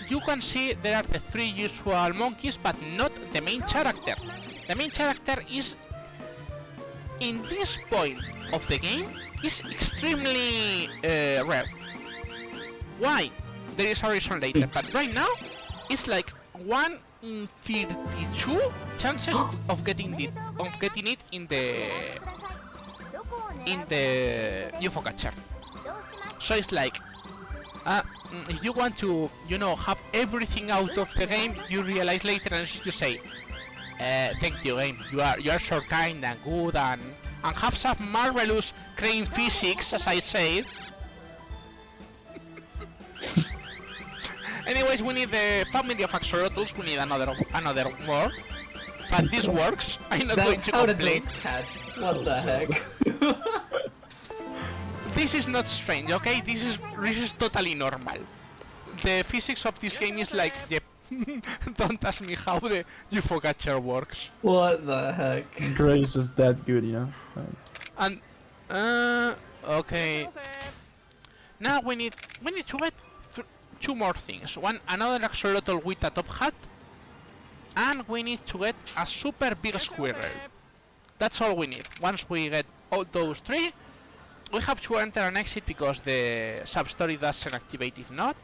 you can see there are the 3 usual monkeys, but not the main character. The main character is, in this point of the game, is extremely rare. Why? There is a reason later, but right now it's like 1 in 32 chances of getting it in the UFO catcher. So it's like if you want to, you know, have everything out of the game, you realize later and you say, thank you game, you are so kind and good and have some marvelous crane physics, as I said. Anyways, we need the family of axolotls, we need another more. But this works. I'm not going to complain. Catch? What the heck? This is not strange, okay? This is totally normal. The physics of this game is like, yep. Don't ask me how the UFO catcher works. What the heck? Gray is just that good, you know? And okay. Now we need to get 2 more things. Another axolotl with a top hat, and we need to get a super big squirrel. That's all we need. Once we get all those 3, we have to enter and exit because the sub-story doesn't activate if not.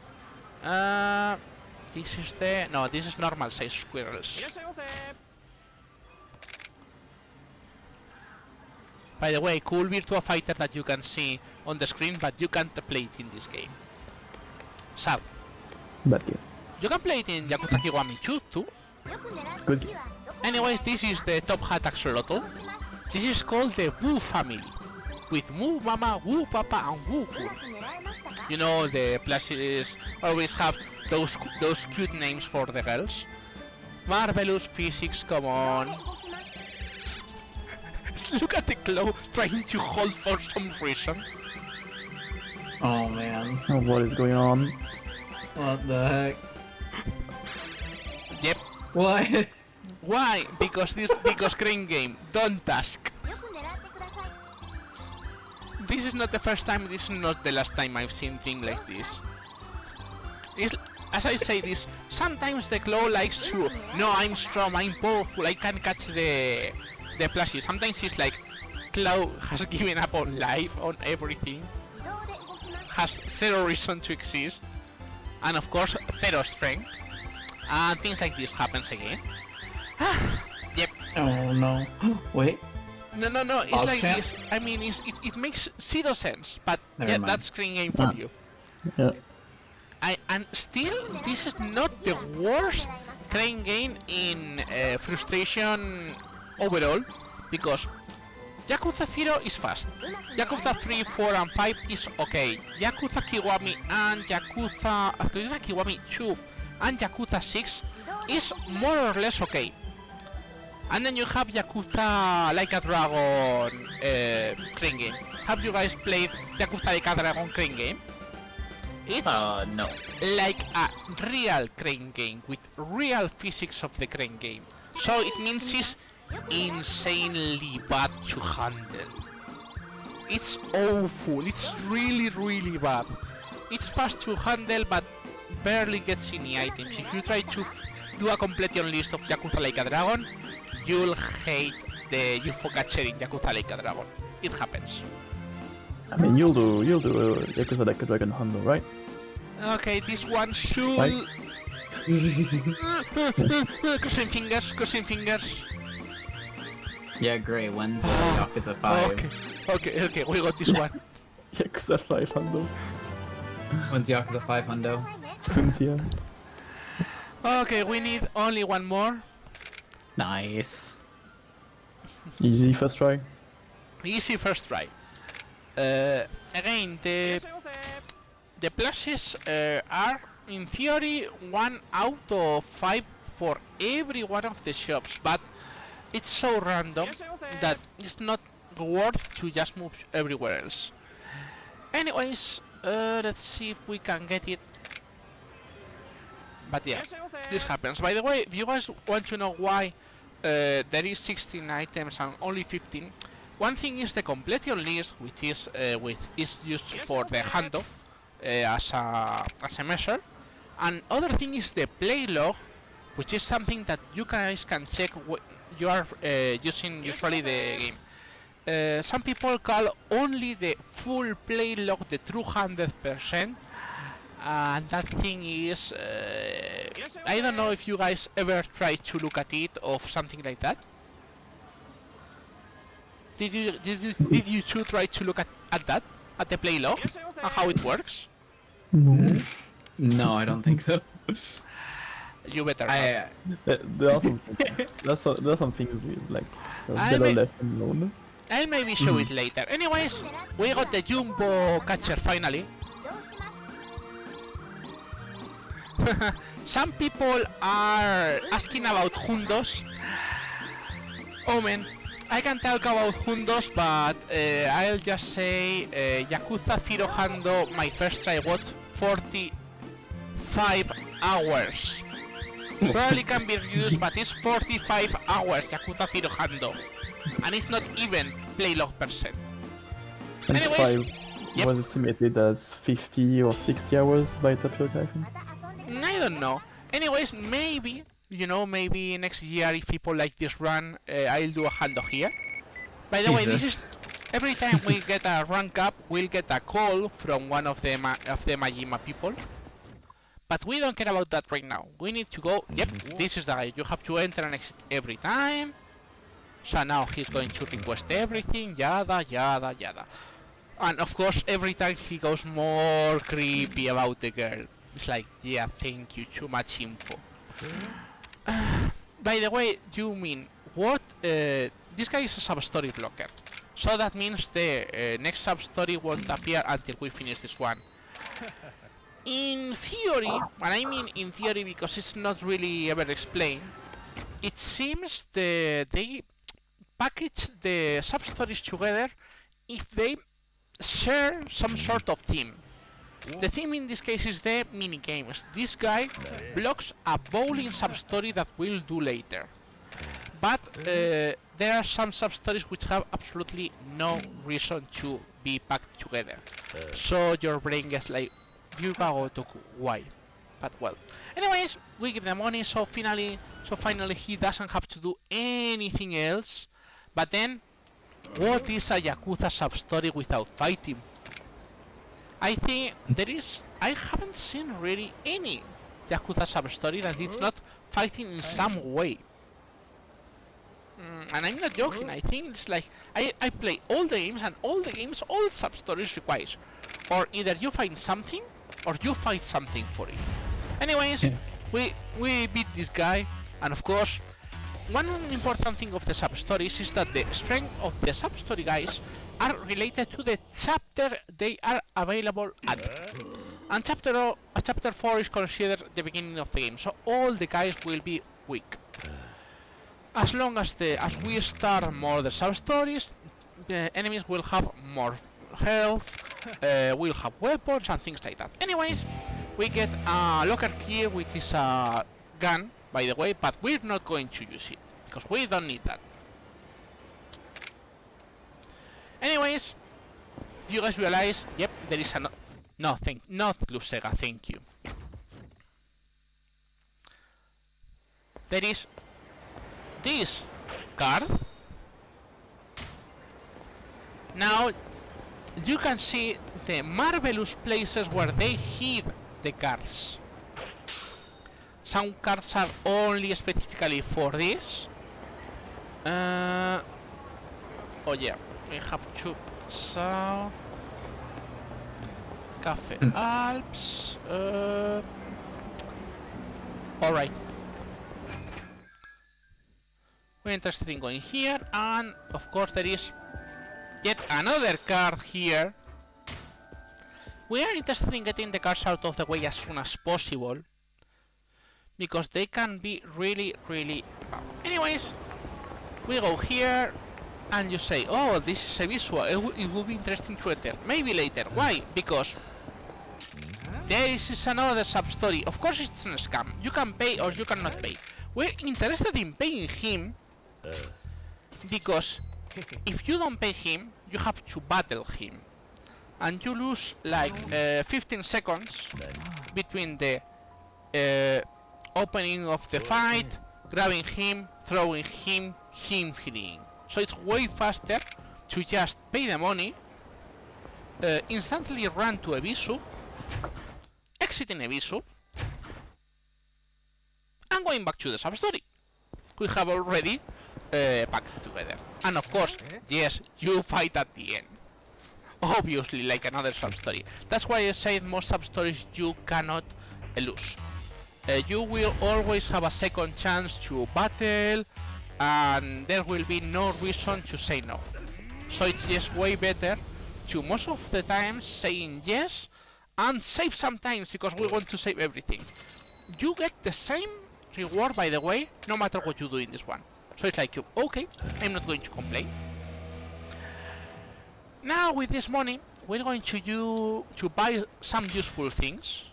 This is normal size squirrels. By the way, cool Virtua Fighter that you can see on the screen, but you can't play it in this game. Sad. Bad game. You can play it in Yakuza Kiwami too. Good game. Anyways, this is the top hat axolotl. This is called the Woo family, with Moo Mama, Woo Papa, and Woo Kun. You know, the plushies always have those cute names for the girls. Marvelous physics, come on. Look at the claw trying to hold for some reason. Oh man. Oh, what is going on? What the heck? Yep. What? Why? Because Crane Game. Don't ask. This is not the first time, this is not the last time I've seen things like this. It's, as I say this, sometimes the claw likes to, no, I'm strong, I'm powerful, I can catch the plushie. Sometimes it's like, claw has given up on life, on everything. Has zero reason to exist. And of course, zero strength. And things like this happens again. Yep. Oh no. Wait. No, it's Pause like chat? this. I mean, it makes zero sense, but Never yeah, mind. that's Crane Game for you. Yeah. And still, this is not the worst Crane Game in frustration overall, because Yakuza 0 is fast, Yakuza 3, 4 and 5 is okay, Yakuza Kiwami and Yakuza Kiwami 2 and Yakuza 6 is more or less okay. And then you have Yakuza Like a Dragon Crane Game. Have you guys played Yakuza Like a Dragon Crane Game? It's No. like a real crane game with real physics of the crane game. So it means it's insanely bad to handle. It's awful, it's really bad. It's fast to handle but barely gets any items. If you try to do a completion list of Yakuza Like a Dragon, you'll hate the UFO catcher in Yakuza Like a Dragon. It happens. I mean, you'll do Yakuza Like a Dragon handle, right? Okay, this one should... Right. crossing fingers. Yeah, Gray, when's Yakuza 5? Okay, we got this one. Yakuza 5 handle. When's Yakuza 5 hundo? Soon here. Okay, we need only one more. Nice. Easy first try. Easy first try. Again, the plushes are, in theory, 1 out of 5 for every one of the shops, but it's so random that it's not worth to just move everywhere else. Anyways, let's see if we can get it. But yeah, this happens. By the way, if you guys want to know why there is 16 items and only 15, one thing is the completion list, which is used for the hando as a measure, and other thing is the play log, which is something that you guys can check when you are using usually the game. Some people call only the full play log the true 100%, and that thing is I don't know if you guys ever tried to look at it or something like that. Did you two try to look at that, at the play log and how it works? No. No, I don't think so. You better not. There are some things. There are some things with like that are less known. I'll maybe show it later. Anyways, we got the jumbo catcher finally. Some people are asking about hundos. Oh man, I can talk about hundos, but I'll just say Yakuza 0 Hando, my first try was 45 hours. Probably can be reduced, but it's 45 hours Yakuza 0 Hando. And it's not even play log %. And Anyways, 5 yep. was estimated as 50 or 60 hours by Tapioca, I think. I don't know. Anyways, maybe, maybe next year if people like this run, I'll do a hando here. By the way, this is every time we get a rank up, we'll get a call from one of the Majima people. But we don't care about that right now. We need to go. Yep, this is the guy. You have to enter and exit every time. So now he's going to request everything, yada yada yada. And of course, every time he goes more creepy about the girl. It's like, yeah, thank you, too much info. By the way, you mean what? This guy is a sub-story blocker. So that means the next sub-story won't appear until we finish this one. In theory, and I mean in theory because it's not really ever explained, it seems they package the sub-stories together if they share some sort of theme. The theme in this case is the minigames. This guy blocks a bowling sub-story that we'll do later. But there are some sub-stories which have absolutely no reason to be packed together. So your brain gets like, why? But well. Anyways, we give the money, so finally he doesn't have to do anything else. But then, what is a Yakuza sub-story without fighting? I think I haven't seen really any Yakuza sub-story that is not fighting in some way. And I'm not joking, I think it's like, I play all the games, and all sub-stories requires, or either you find something, or you fight something for it. Anyways, we beat this guy, and of course, one important thing of the sub-stories is that the strength of the sub-story guys are related to the chapter they are available at. And chapter 4 is considered the beginning of the game, so all the guys will be weak. As long as we start more the sub-stories, the enemies will have more health, will have weapons and things like that. Anyways, we get a locker key, which is a gun, by the way, but we're not going to use it, because we don't need that. Anyways, you guys realize, yep, there is a not Lusega, thank you. There is this card. Now you can see the marvelous places where they hid the cards. Some cards are only specifically for this. Oh yeah, we have to. So Cafe Alps. Alright. We're interested in going here, and of course there is yet another card here. We are interested in getting the cards out of the way as soon as possible, because they can be really bad. Anyways, we go here, and you say, oh, this is a visual, it will be interesting to enter. Maybe later. Why? Because there is another sub-story. Of course it's a scam. You can pay or you cannot pay. We're interested in paying him, because if you don't pay him, you have to battle him. And you lose like 15 seconds between the opening of the fight, grabbing him, throwing him, fleeing. So it's way faster to just pay the money, instantly run to Ebisu, exit in Ebisu, and going back to the sub-story. We have already packed together. And of course, yes, you fight at the end. Obviously, like another sub-story. That's why I say most sub-stories you cannot lose. You will always have a second chance to battle, and there will be no reason to say no. So it's just way better to most of the times saying yes and save sometimes, because we want to save everything. You get the same reward, by the way, no matter what you do in this one. So it's like, okay, I'm not going to complain. Now with this money, we're going to buy some useful things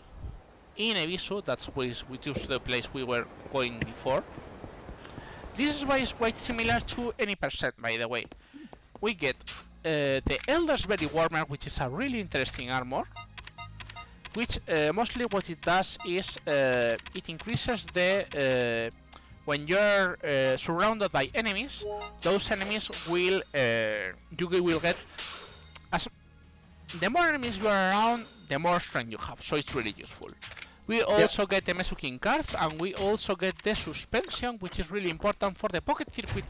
in Ebisu. That's which is the place we were going before. This is why it's quite similar to any percent, by the way. We get the Elder's Berry Warmer, which is a really interesting armor, which mostly what it does is it increases the when you're surrounded by enemies, those enemies will you will get, as the more enemies you are around, the more strength you have. So it's really useful. We also get the Mesukin cards, and we also get the Suspension, which is really important for the Pocket Circuit,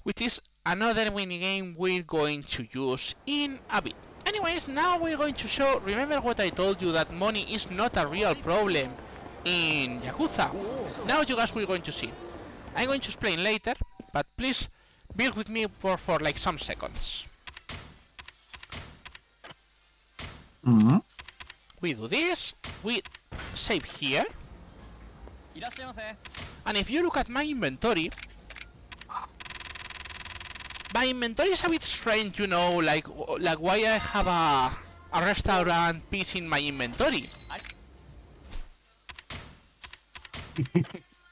which is another minigame we're going to use in a bit. Anyways, now we're going to show, remember what I told you, that money is not a real problem in Yakuza. Now you guys we're going to see. I'm going to explain later, but please bear with me for like some seconds. We do this, we save here, and if you look at my inventory, my inventory is a bit strange, you know, like why I have a restaurant piece in my inventory.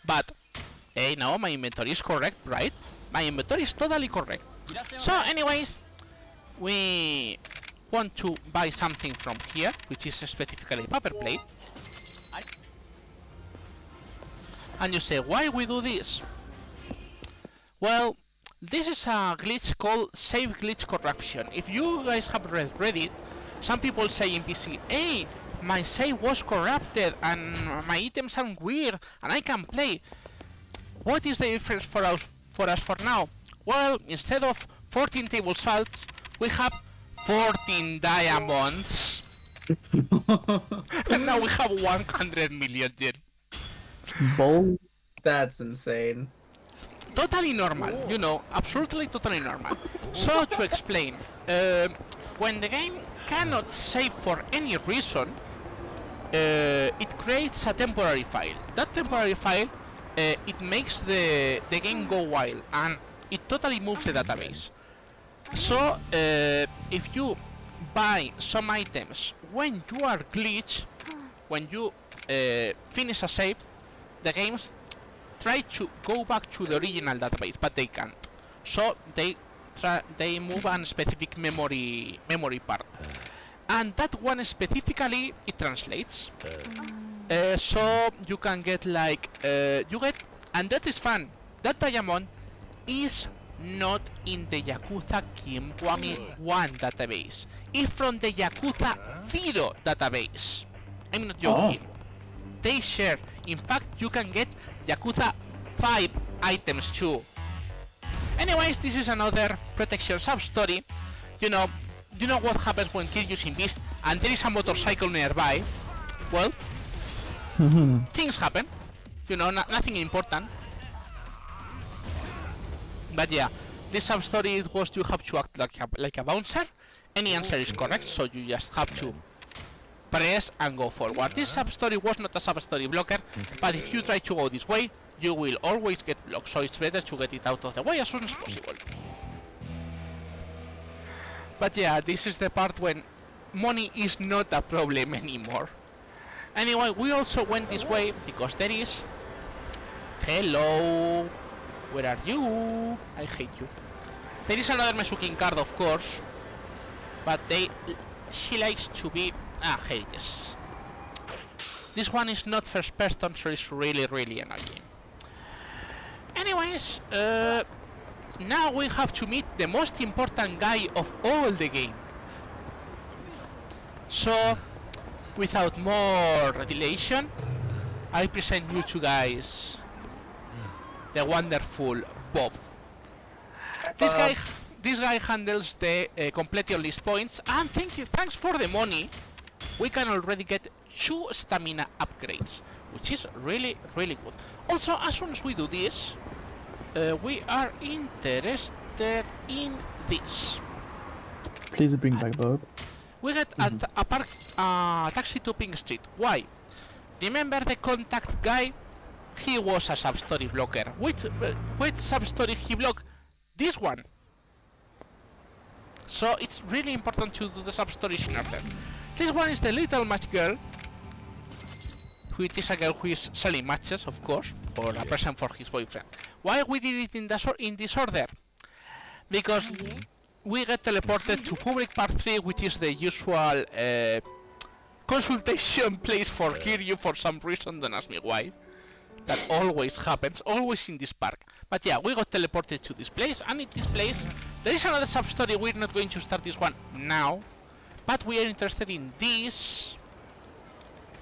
But, hey, no, my inventory is correct, right? My inventory is totally correct. So, anyways, we want to buy something from here, which is specifically paper plate. And you say, why we do this? Well, this is a glitch called save glitch corruption. If you guys have read Reddit, some people say in PC, hey, my save was corrupted and my items are weird and I can play. What is the difference for us for now? Well, instead of 14 table salts, we have 14 diamonds. And now we have 100 million yen. Ball. That's insane. Totally normal, you know, absolutely totally normal. So to explain, when the game cannot save for any reason, it creates a temporary file. That temporary file, it makes the game go wild and it totally moves the database. So if you buy some items when you are glitched, when you finish a save, the games try to go back to the original database, but they can't. So they move a specific memory part, and that one specifically it translates. So you can get like you get, and that is fun. That diamond is not in the Yakuza Kiwami 1 database. It's from the Yakuza 0 database. I'm not joking. Oh. They share. In fact, you can get Yakuza 5 items too. Anyways, this is another protection sub-story. You know what happens when Kiryu's in Beast and there is a motorcycle nearby? Well, things happen. You know, nothing important. But yeah, this sub-story was you have to act like a bouncer. Any answer is correct, so you just have to press and go forward. This sub-story was not a sub-story blocker, but if you try to go this way, you will always get blocked, so it's better to get it out of the way as soon as possible. But yeah, this is the part when money is not a problem anymore. Anyway, we also went this way because there is... Hello! Where are you? I hate you. There is another Mesukin card, of course, but she likes to be... Ah, here it is. This one is not first person, so it's really annoying. Anyways, now we have to meet the most important guy of all the game. So, without more dilation, I present you to guys the wonderful Bob. This guy handles the completion list points, and thanks for the money, we can already get 2 stamina upgrades, which is really good. Also, as soon as we do this, we are interested in this. Please bring back Bob. We get a taxi to Pink Street. Why? Remember the contact guy? He was a sub-story blocker. Which sub-story he blocked? This one. So it's really important to do the sub-stories in order. This one is the Little Match Girl, which is a girl who is selling matches, of course, or a present for his boyfriend. Why we did it in this order? Because we get teleported to Public Part 3, which is the usual consultation place for Kiryu for some reason, don't ask me why. That always happens, always in this park. But yeah, we got teleported to this place, and in this place, there is another sub-story. We're not going to start this one now, but we are interested in this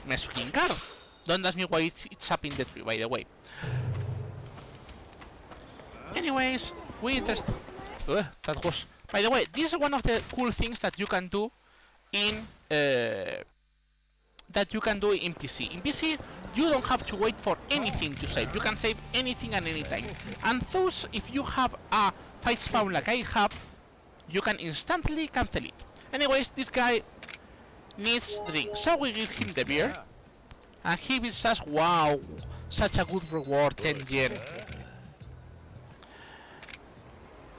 Mesukin card. Don't ask me why it's up in the tree, by the way. Anyways, we interested... that was... By the way, this is one of the cool things that you can do in... in PC. In PC, you don't have to wait for anything to save. You can save anything at any time. And thus, if you have a fight spawn like I have, you can instantly cancel it. Anyways, this guy needs drink, so we give him the beer. And he says, wow, such a good reward, 10 yen.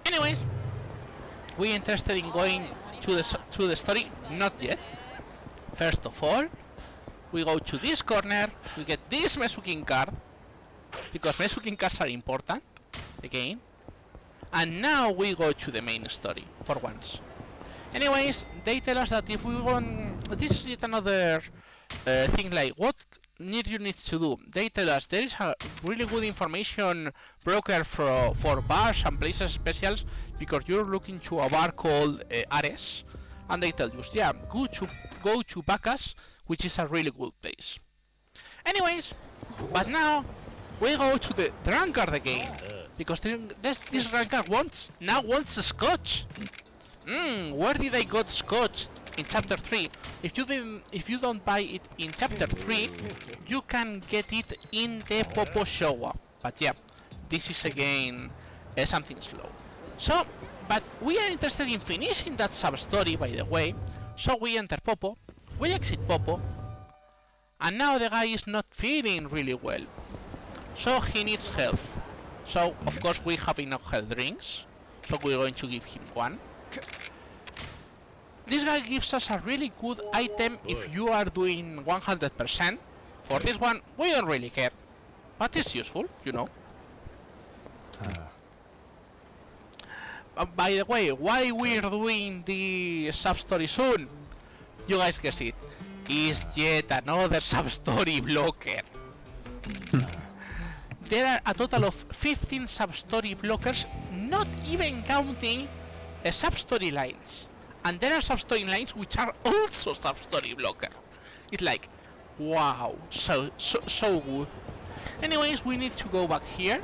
Anyways, we interested in going to the story? Not yet. First of all, we go to this corner, we get this Mesukin card, because Mesukin cards are important, again. And now we go to the main story, for once. Anyways, they tell us that if we want... This is yet another thing, like, what you need to do. They tell us there is a really good information broker for bars and places specials, because you're looking to a bar called Ares. And they tell you, yeah, go to Bacchus, which is a really good place. Anyways, but now we go to the drunkard again, because this drunkard wants scotch. Where did I got scotch? In chapter 3. If you don't buy it in chapter 3, you can get it in the Popo Showa. But yeah, this is again something slow. So, but we are interested in finishing that sub-story, by the way. So we enter Popo, we exit Popo, and now the guy is not feeling really well. So he needs health. So of course we have enough health drinks, so we're going to give him one. This guy gives us a really good item if you are doing 100%. For this one, we don't really care, but it's useful, you know. By the way, why we're doing the sub-story soon? You guys guess it. Is yet another sub-story blocker. There are a total of 15 sub-story blockers, not even counting sub-story lines. And there are sub-story lines which are also sub-story blocker. It's like, wow, so good. Anyways, we need to go back here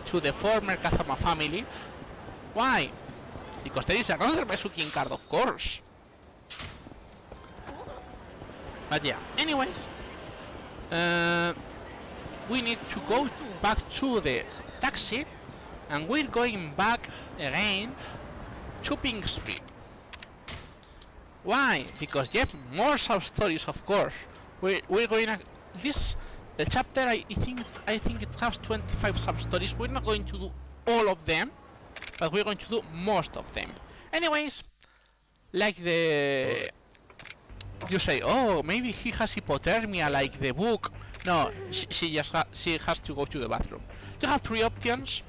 to the former Kazama family. Why? Because there is another Mesukin card, of course. But yeah, anyways, we need to go back to the taxi, and we're going back again to Pink Street. Why? Because yep, more sub-stories, of course. We're going to... This chapter, I think it has 25 sub-stories. We're not going to do all of them, but we're going to do most of them. Anyways, like the... You say, oh, maybe he has hypothermia like the book. No, she has to go to the bathroom. You have 3 options.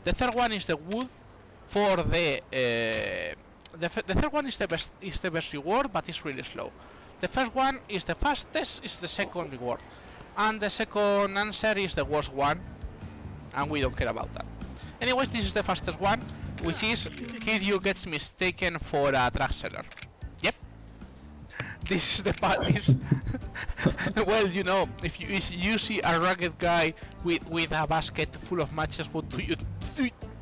The third one is the wood for the third one is the best reward, but it's really slow. The first one is the fastest, is the second reward. And the second answer is the worst one, and we don't care about that. Anyways, this is the fastest one, which is Kiryu gets mistaken for a drug seller. Yep. This is the part. Well, you know, if you see a rugged guy with a basket full of matches, what do?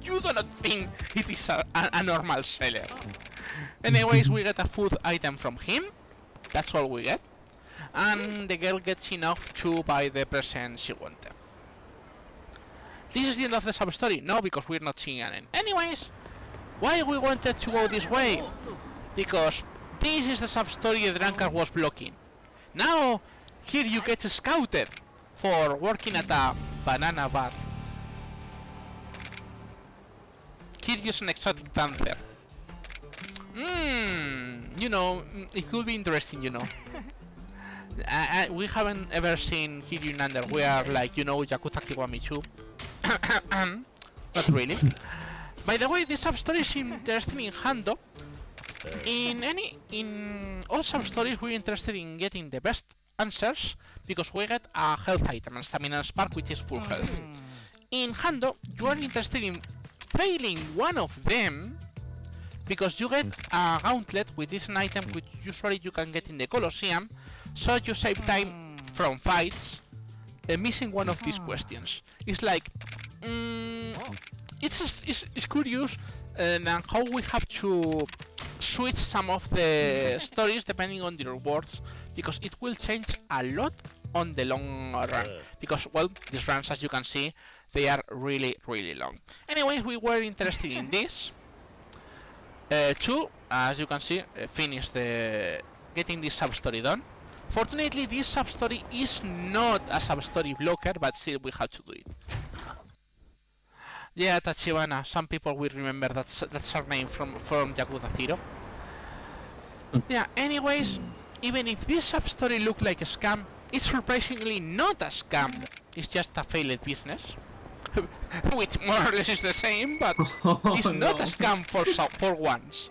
You do not think it is a normal seller. Anyways, we get a food item from him. That's all we get. And the girl gets enough to buy the present she wanted. This is the end of the sub-story. No, because we're not seeing any. Anyways, why we wanted to go this way? Because this is the sub-story the drunkard was blocking. Now, here you get scouted for working at a banana bar. Kiryu's an exotic dancer. You know, it could be interesting, you know. We haven't ever seen Kiryu in underwear like, you know, Yakuza Kiwami 2. Not really. By the way, this sub-story is interesting in Hando. In all sub-stories, we're interested in getting the best answers because we get a health item and stamina spark, which is full health. In Hando, you are interested in failing one of them because you get a gauntlet, which is an item which usually you can get in the Colosseum, so you save time from fights missing one of these questions. It's like it's curious and how we have to switch some of the stories depending on the rewards, because it will change a lot on the long run, because well, these runs, as you can see, they are really long. Anyways, we were interested in this to, as you can see, finish getting this sub-story done. Fortunately, this sub-story is not a sub-story blocker, but still we have to do it. Yeah, Tachibana. Some people will remember that's her name from Yakuza 0. Yeah, anyways, even if this sub-story looked like a scam, it's surprisingly not a scam. It's just a failed business. Which more or less is the same, but it's not a scam for once.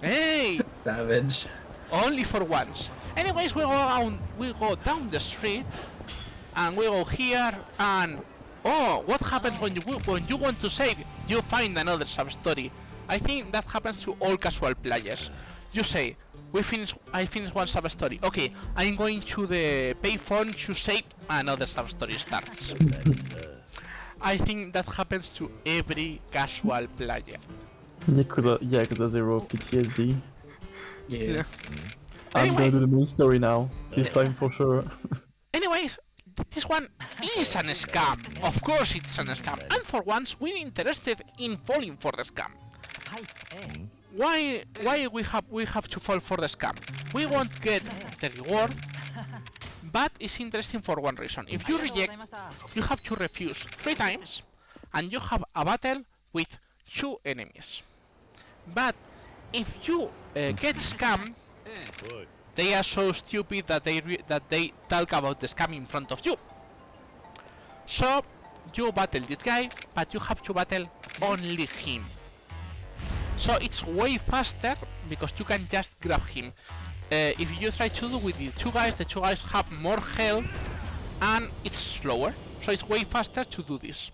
Hey! Savage. Only for once. Anyways, we go down the street, and we go here, and oh, what happens when you want to save? You find another sub-story. I think that happens to all casual players. You say, I finished one sub-story. Okay, I'm going to the payphone to save. Another sub-story starts. I think that happens to every casual player. Yakuza 0 PTSD. Yeah. I'm gonna do the main story now. This time for sure. Anyways, this one is an scam. Of course it's an scam. And for once, we're interested in falling for the scam. Why we have to fall for the scam? We won't get the reward, but it's interesting for one reason. If you reject, you have to refuse 3 times, and you have a battle with 2 enemies. But if you get scammed, they are so stupid that they talk about the scam in front of you. So you battle this guy, but you have to battle only him. So it's way faster because you can just grab him. If you try to do with the 2 guys have more health and it's slower. So it's way faster to do this.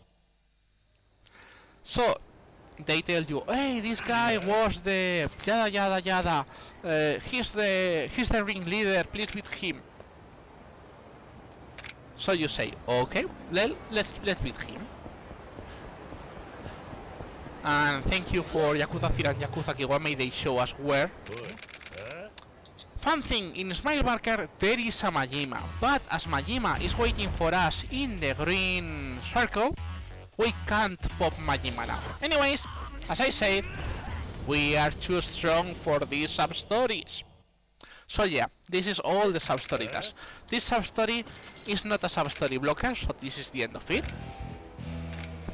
So they tell you, hey, this guy was the yada yada yada. He's the ringleader. Please beat him. So you say, okay, let's beat him. And thank you for Yakuza 0 and Yakuza Kiwami, they show us where. Fun thing, in Smile Barker there is a Majima, but as Majima is waiting for us in the green circle, we can't pop Majima now. Anyways, as I said, we are too strong for these sub-stories. So yeah, this is all the sub-story does. This sub-story is not a sub-story blocker, so this is the end of it.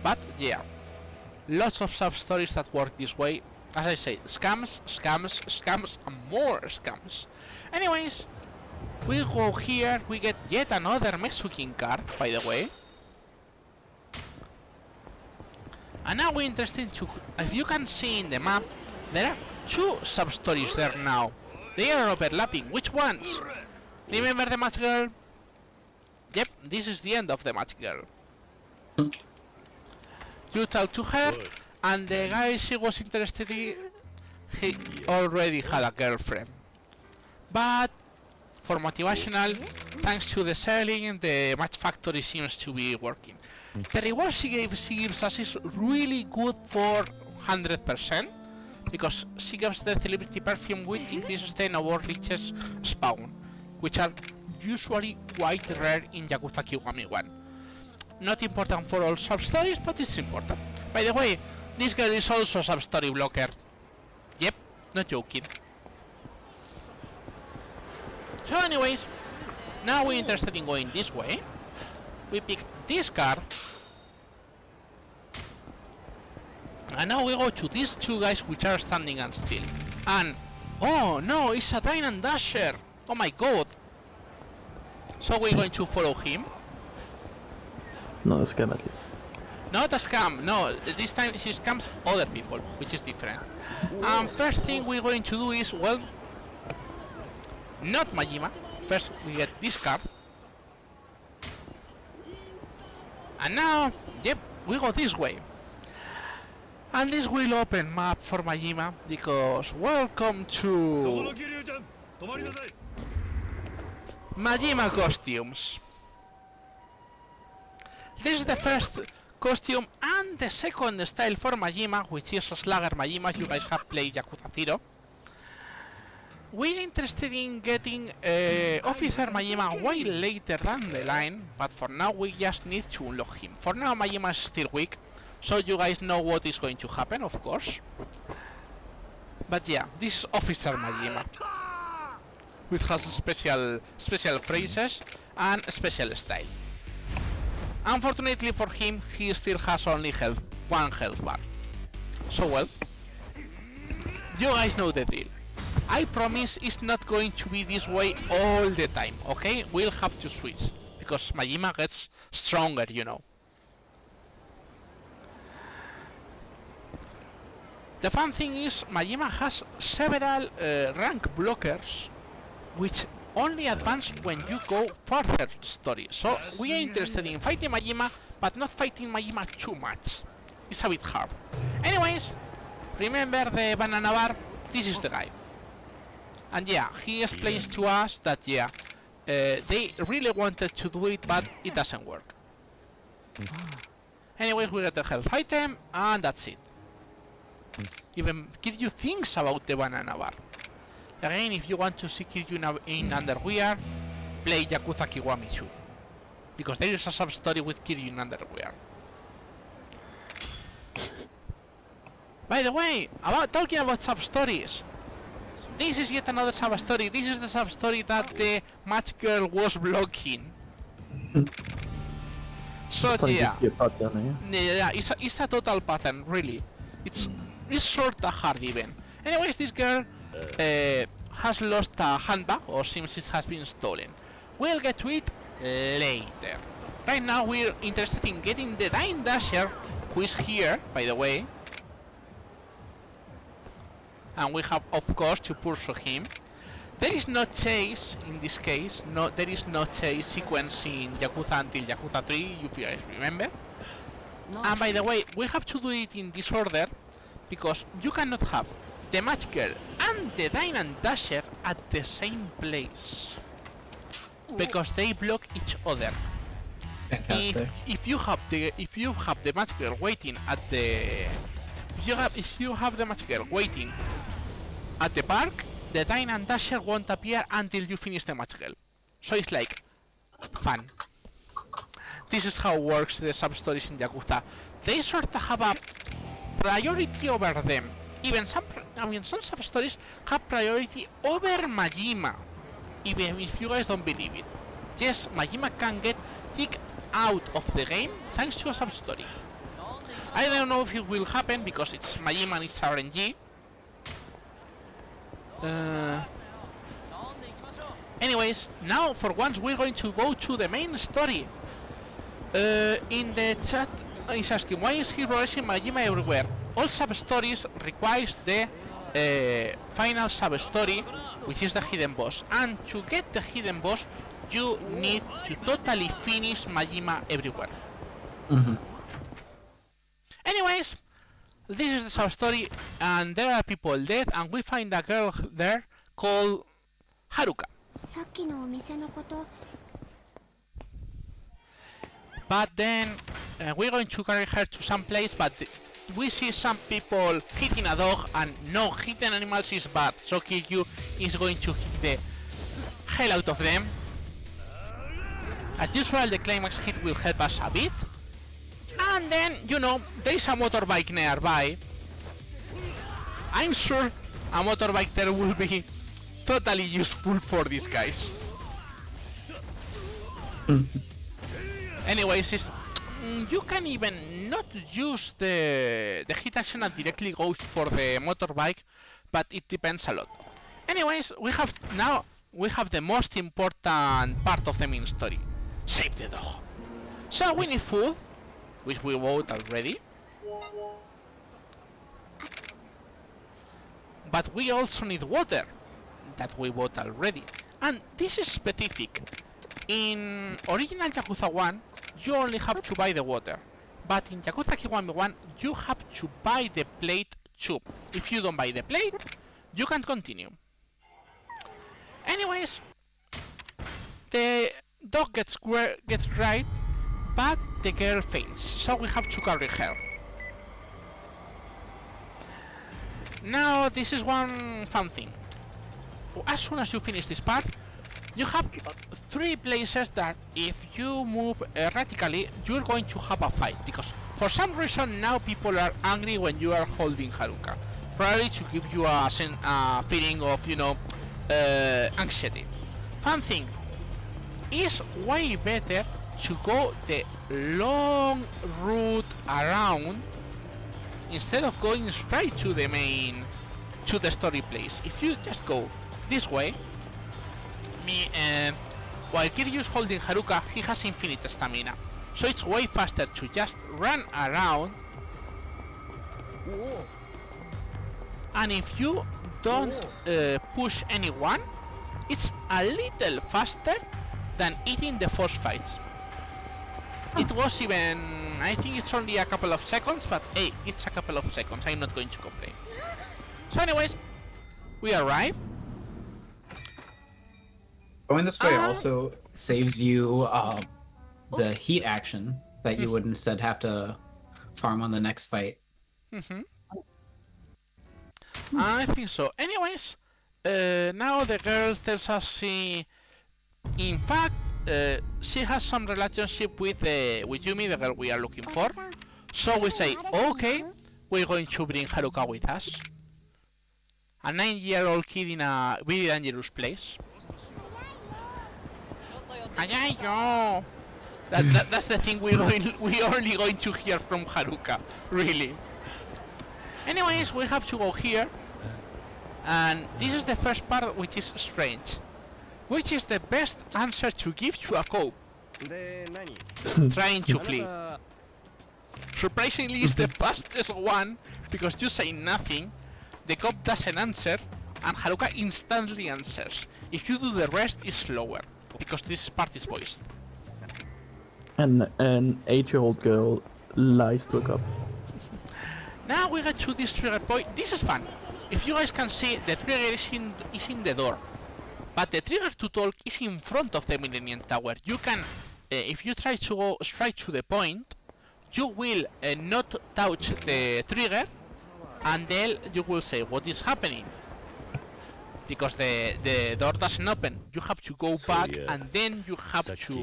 But yeah. Lots of sub-stories that work this way. As I say, scams, scams, scams, and more scams. Anyways, we go here, we get yet another Mexican card, by the way. And now we're interested to... If you can see in the map, there are 2 sub-stories there now. They are overlapping. Which ones? Remember the Match Girl? Yep, this is the end of the Match Girl. You talk to her, and the guy she was interested in, he already had a girlfriend. But for motivational, thanks to the selling, the match factory seems to be working. The reward she gives us is really good for 100%, because she gives the celebrity perfume with increases the award reaches spawn, which are usually quite rare in Yakuza Kiwami 1. Not important for all sub-stories, but it's important. By the way, this girl is also a sub-story blocker. Yep, not joking. So anyways, now we're interested in going this way. We pick this card. And now we go to these 2 guys which are standing and still. And, oh no, it's a Dine and Dasher! Oh my god! So we're going to follow him. Not a scam at least. Not a scam, no, this time she scams other people, which is different. First thing we're going to do is, well, not Majima. First we get this card. And now, yep, we go this way. And this will open map for Majima, because welcome to Majima costumes. This is the first costume and the second style for Majima, which is Slugger Majima. You guys have played Yakuza 0. We're interested in getting Officer Majima way later down the line, but for now we just need to unlock him. For now Majima is still weak, so you guys know what is going to happen, of course. But yeah, this is Officer Majima, which has special phrases and special style. Unfortunately for him, he still has only one health bar. So well, you guys know the drill. I promise it's not going to be this way all the time, okay? We'll have to switch, because Majima gets stronger, you know. The fun thing is, Majima has several rank blockers, which only advance when you go further story. So we are interested in fighting Majima, but not fighting Majima too much. It's a bit hard. Anyways, remember the banana bar? This is the guy. And yeah, he explains to us that yeah, they really wanted to do it, but it doesn't work. Anyways, we get the health item, and that's it. Even give you things about the banana bar. Again, if you want to see Kiryu in underwear, play Yakuza Kiwami 2. Because there is a sub-story with Kiryu in underwear. By the way, talking about sub-stories, this is yet another sub-story. This is the sub-story that the match girl was blocking. So yeah, it's a total pattern, really. It's sorta hard even. Anyways, this girl has lost a handbag, or seems it has been stolen. We'll get to it later. Right now we're interested in getting the Dying Dasher, who is here, by the way. And we have, of course, to pursue him. There is no chase in this case. No, there is no chase sequence in Yakuza until Yakuza 3, if you guys remember. And by the way, we have to do it in this order, because you cannot have the match girl and the Dying Dasher at the same place, because they block each other. Fantastic. If you have the match girl waiting at the if you have the match girl waiting at the park, the Dying Dasher won't appear until you finish the match girl. So it's like fun. This is how works the sub-stories in Yakuza. They sort of have a priority over them. Even some sub-stories have priority over Majima. Even if you guys don't believe it. Yes, Majima can get kicked out of the game thanks to a sub-story. I don't know if it will happen because it's Majima and it's RNG. Anyways, now for once we're going to go to the main story. In the chat is asking, why is he releasing Majima everywhere? All sub-stories requires the final sub-story, which is the hidden boss. And to get the hidden boss, you need to totally finish Majima everywhere. Anyways, this is the sub-story, and there are people dead, and we find a girl there called Haruka. But then we're going to carry her to some place, but we see some people hitting a dog, and no, hitting animals is bad, so Kiryu is going to hit the hell out of them. As usual, the climax hit will help us a bit. And then, you know, there is a motorbike nearby. I'm sure a motorbike there will be totally useful for these guys. Anyways, you can even not use the hit action and directly go for the motorbike, but it depends a lot. Anyways, we have the most important part of the main story. Save the dog. So we need food, which we bought already. But we also need water, that we bought already. And this is specific. In original Yakuza 1, you only have to buy the water. But in Yakuza Kiwami 1, you have to buy the plate too. If you don't buy the plate, you can't continue. Anyways, the dog gets right, but the girl faints, so we have to carry her. Now, this is one fun thing. As soon as you finish this part, you have 3 places that if you move erratically, you're going to have a fight, because for some reason now people are angry when you are holding Haruka. Probably to give you a feeling of, you know, anxiety. Fun thing, it's way better to go the long route around instead of going straight to the main, to the story place. If you just go this way, while Kiryu's holding Haruka, he has infinite stamina, so it's way faster to just run around. And if you don't push anyone, it's a little faster than eating the force fights. It was even, I think it's only a couple of seconds, but hey, it's a couple of seconds, I'm not going to complain. So anyways, we arrive. Going this way also saves you the heat action that you would instead have to farm on the next fight. I think so. Anyways, now the girl tells us she, in fact, she has some relationship with Yumi, the girl we are looking for. So we say, okay, we're going to bring Haruka with us. A 9-year-old kid in a very dangerous place. That's the thing we're only going to hear from Haruka, really. Anyways, we have to go here. And this is the first part, which is strange. Which is the best answer to give to a cop trying to flee? Surprisingly, it's the fastest one, because you say nothing, the cop doesn't answer, and Haruka instantly answers. If you do the rest, it's slower, because this part is voiced. And an 8-year-old girl lies to a cop. Now we get to this trigger point. This is fun. If you guys can see, the trigger is in the door, but the trigger to talk is in front of the Millennium Tower. You can, if you try to go straight to the point, you will not touch the trigger, and then you will say what is happening, because the door doesn't open. You have to go back, and then you have to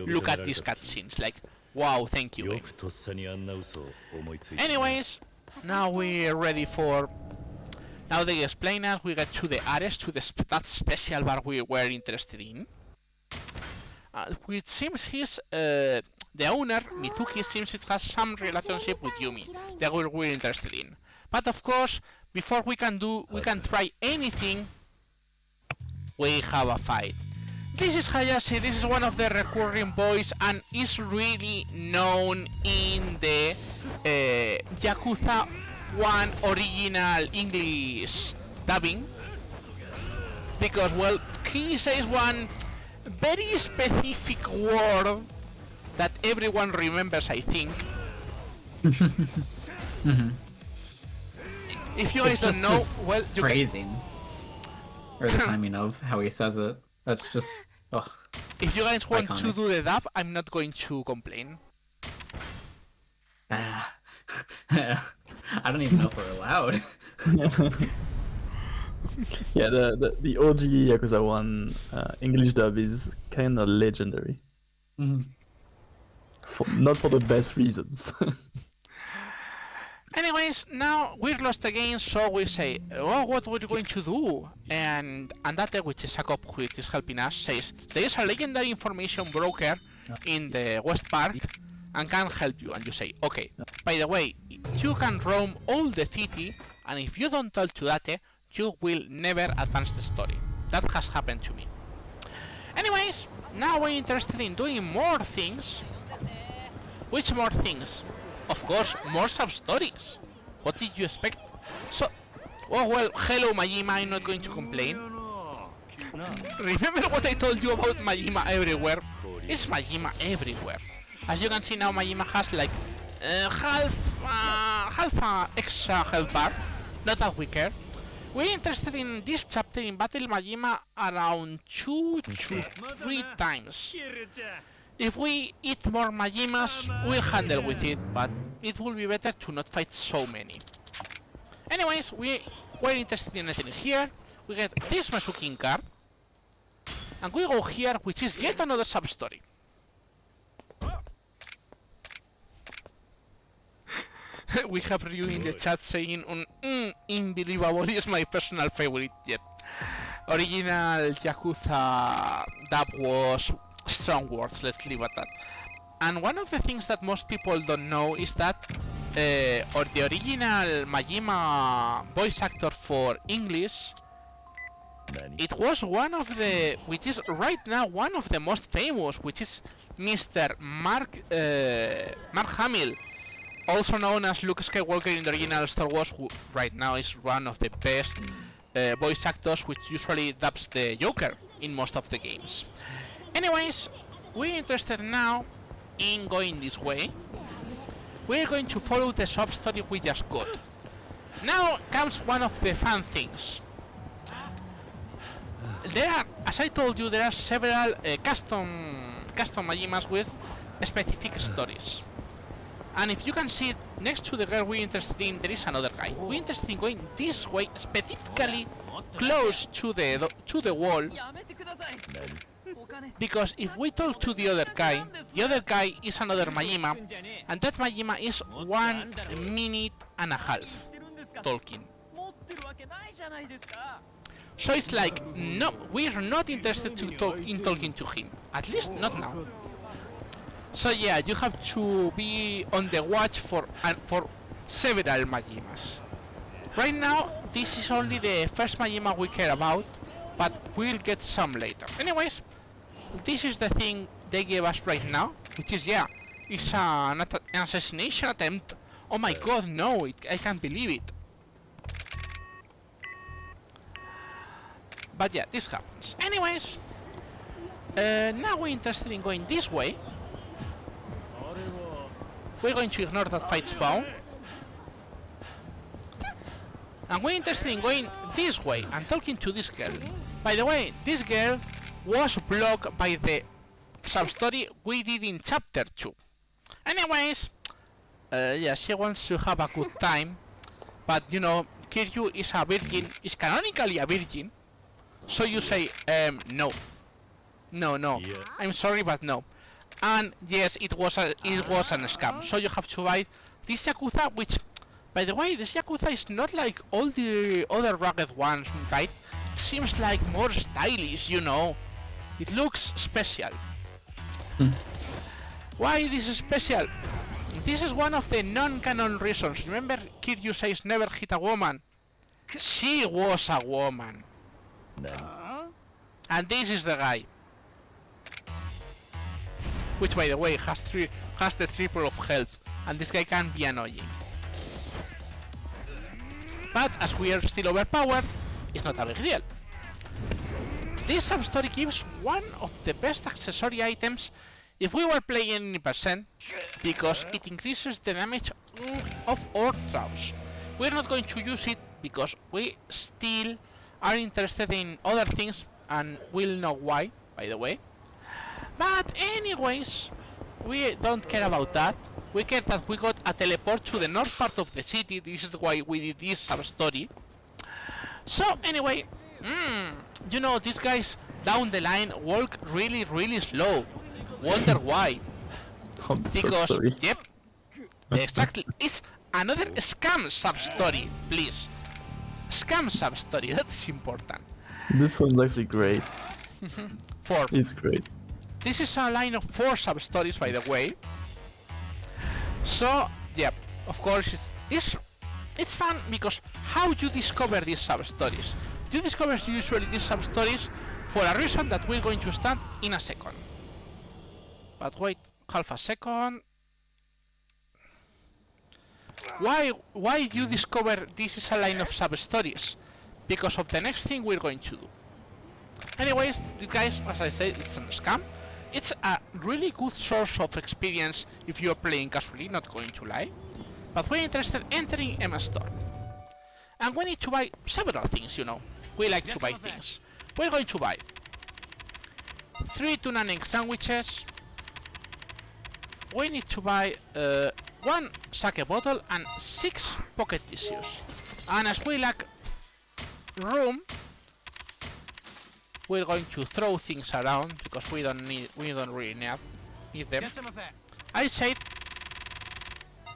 look at these cutscenes. Like, wow, thank you. Anyways, now we're ready for. Now they explain us, we get to the Ares, to that special bar we were interested in. Which seems he's, the owner, Mitsuki, seems it has some relationship with Yumi, that we're interested in. But of course, before we can try anything, we have a fight. This is Hayashi, this is one of the recurring boys, and is really known in the Yakuza 1 original English dubbing, because, well, he says one very specific word that everyone remembers, I think. If you guys don't know, well, you phrasing or the timing of how he says it. That's just. Oh, if you guys want iconic. to do the dub, I'm not going to complain. I don't even know if we're allowed. Yeah, the OG Yakuza 1 English dub is kind of legendary. Not for the best reasons. Anyways, now we're lost again, so we say, oh, what we're going to do? And Andate, which is a cop who is helping us, says, there is a legendary information broker in the West Park and can help you. And you say, okay, by the way, you can roam all the city, and if you don't tell to Date, you will never advance the story. That has happened to me. Anyways, now we're interested in doing more things. Which more things? Of course, more sub-stories. What did you expect? So, oh well, hello Majima, I'm not going to complain. Remember what I told you about Majima everywhere? It's Majima everywhere. As you can see now, Majima has like half extra health bar. Not that we care. We're interested in this chapter in Battle Majima around 2 to 3 times. If we eat more Majimas, we'll handle with it, but it will be better to not fight so many. Anyways, we're interested in anything here. We get this Masukin card, and we go here, which is yet another sub-story. We have Ryu in the chat saying, unbelievable, is my personal favorite yet. Original Yakuza dub was strong words, let's leave at that. And one of the things that most people don't know is that or the original Majima voice actor for English, it was one of the, which is right now one of the most famous, which is Mr. Mark Hamill, also known as Luke Skywalker in the original Star Wars, who right now is one of the best voice actors, which usually dubs the Joker in most of the games. Anyways, we're interested now in going this way. We're going to follow the sub-story we just got. Now comes one of the fun things. There are, as I told you, there are several custom Majimas with specific stories. And if you can see it, next to the girl we're interested in, there is another guy. We're interested in going this way, specifically close to the wall. Because if we talk to the other guy is another Majima, and that Majima is 1 minute and a half talking. So it's like, no, we're not interested in talking to him, at least not now. So yeah, you have to be on the watch for several Majimas. Right now, this is only the first Majima we care about, but we'll get some later. Anyways, this is the thing they gave us right now, which is, yeah, it's an assassination attempt. Oh my god, no, I can't believe it. But yeah, this happens. Anyways, now we're interested in going this way. We're going to ignore that fight spawn. And we're interested in going this way and talking to this girl. By the way, this girl was blocked by the sub-story we did in chapter 2. Anyways, yeah, she wants to have a good time. But you know, Kiryu is a virgin, is canonically a virgin. So you say, no. No. Yeah. I'm sorry, but no. And yes, it was an scam. So you have to buy this Yakuza, which, by the way, this Yakuza is not like all the other rugged ones, right? It seems like more stylish, you know. It looks special. Why this is special? This is one of the non-canon reasons. Remember, Kiryu says never hit a woman. She was a woman. And this is the guy. Which, by the way, has the triple of health, and this guy can be annoying. But as we are still overpowered, it's not a big deal. This sub-story gives one of the best accessory items if we were playing in percent, because it increases the damage of our throws. We're not going to use it because we still are interested in other things, and we'll know why, by the way. But anyways, we don't care about that. We care that we got a teleport to the north part of the city. This is why we did this sub-story. So anyway, you know, these guys down the line walk really slow. Wonder why? Because, yep, exactly. It's another scam sub-story, please. Scam sub-story, that's important. This one's actually great. 4. It's great. This is a line of 4 sub-stories, by the way. So, yeah, of course, it's fun because how you discover these sub-stories? You discover usually these sub-stories for a reason that we're going to start in a second. But wait, half a second. Why you discover this is a line of sub-stories? Because of the next thing we're going to do. Anyways, these guys, as I said, it's a scam. It's a really good source of experience if you're playing casually, not going to lie. But we're interested in entering Emma Store. And we need to buy several things, you know. We like to buy things. We're going to buy 3 tuna egg sandwiches. We need to buy 1 sake bottle and 6 pocket tissues. And as we lack room, we're going to throw things around because we don't really need them. I said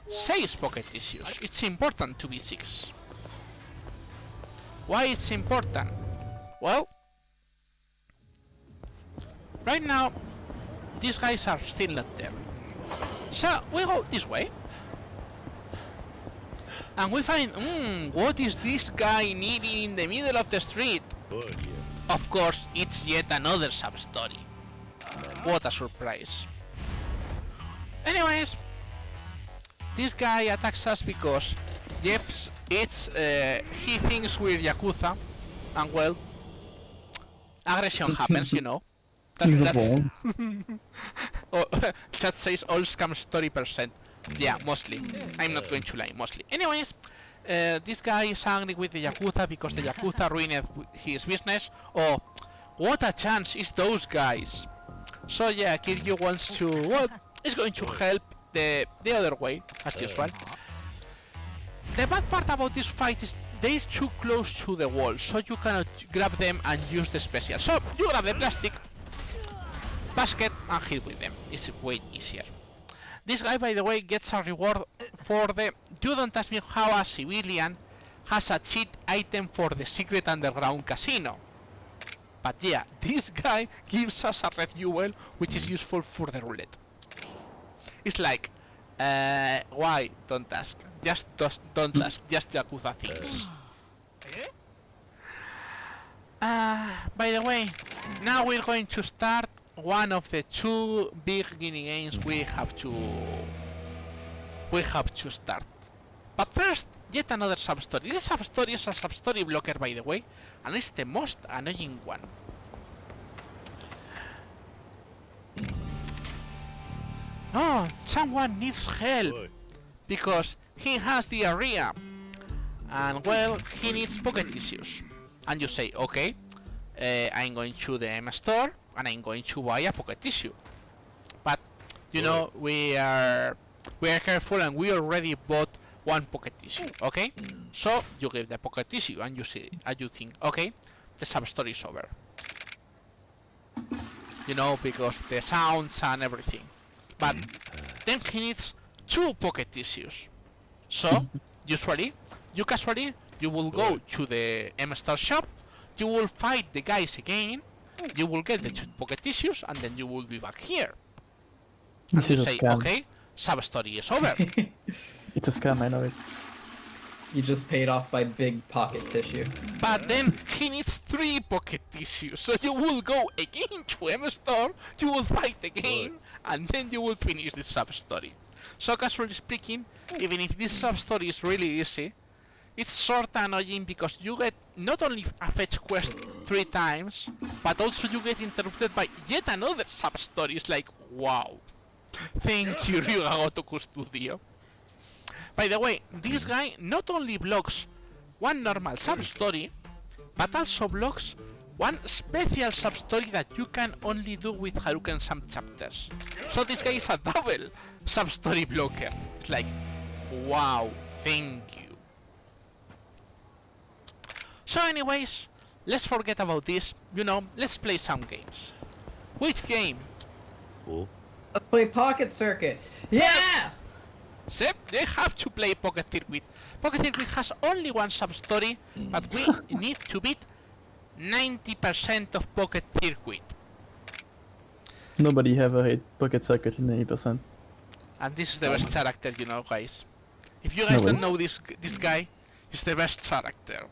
6 pocket tissues. It's important to be 6. Why it's important? Well, right now these guys are still not there. So we go this way. And we find, what is this guy needing in the middle of the street? Of course, it's yet another sub-story. What a surprise. Anyways, this guy attacks us because, he thinks we're Yakuza, and well, aggression happens, you know. Oh, that says all scam story %. Yeah, mostly. I'm not going to lie, mostly. Anyways, this guy is angry with the Yakuza because the Yakuza ruined his business. Oh, what a chance is those guys. So yeah, Kiryu wants to, well, is going to help the other way, as usual. The bad part about this fight is they're too close to the wall, so you cannot grab them and use the special. So you grab the plastic basket and hit with them. It's way easier. This guy, by the way, gets a reward for the "You don't ask me how a civilian has a cheat item for the secret underground casino." But yeah, this guy gives us a red jewel, which is useful for the roulette. It's like, why? Don't ask. Don't ask. Just Yakuza things. By the way, now we're going to start one of the two big mini games we have to start. But first, yet another sub-story. This sub-story is a sub-story blocker, by the way, and it's the most annoying one. Oh, someone needs help because he has diarrhea, and well, he needs pocket tissues. And you say, okay, I'm going to the M store and I'm going to buy a pocket tissue. But you know, we are careful and we already bought one pocket tissue, okay? So you give the pocket tissue and you see, and you think, okay, the sub-story is over. You know, because the sounds and everything. But then he needs 2 pocket tissues. So usually, you will go to the M store shop, you will fight the guys again, you will get the 2 pocket tissues, and then you will be back here. And This you is a say, scam. okay, sub-story is over. It's a scam, I know it. You just paid off by big pocket tissue. But then he needs 3 pocket tissues, so you will go again to M store, you will fight again, and then you will finish the sub-story. So casually speaking, even if this sub-story is really easy, it's sort of annoying because you get not only a fetch quest 3 times, but also you get interrupted by yet another sub-story. It's like, wow. Thank you, Ryugagotoku Studio. By the way, this guy not only blocks one normal sub-story, but also blocks one special sub-story that you can only do with Haruken some chapters. So this guy is a double sub-story blocker. It's like, wow, thank you. So anyways, let's forget about this, you know, let's play some games. Which game? Let's play Pocket Circuit. Yeah! Sep, they have to play Pocket Circuit. Pocket Circuit has only one sub-story, but we need to beat 90% of Pocket Circuit. Nobody ever hit Pocket Circuit in 80%. And this is the best character, you know, guys. If you guys don't know this guy, he's the best character.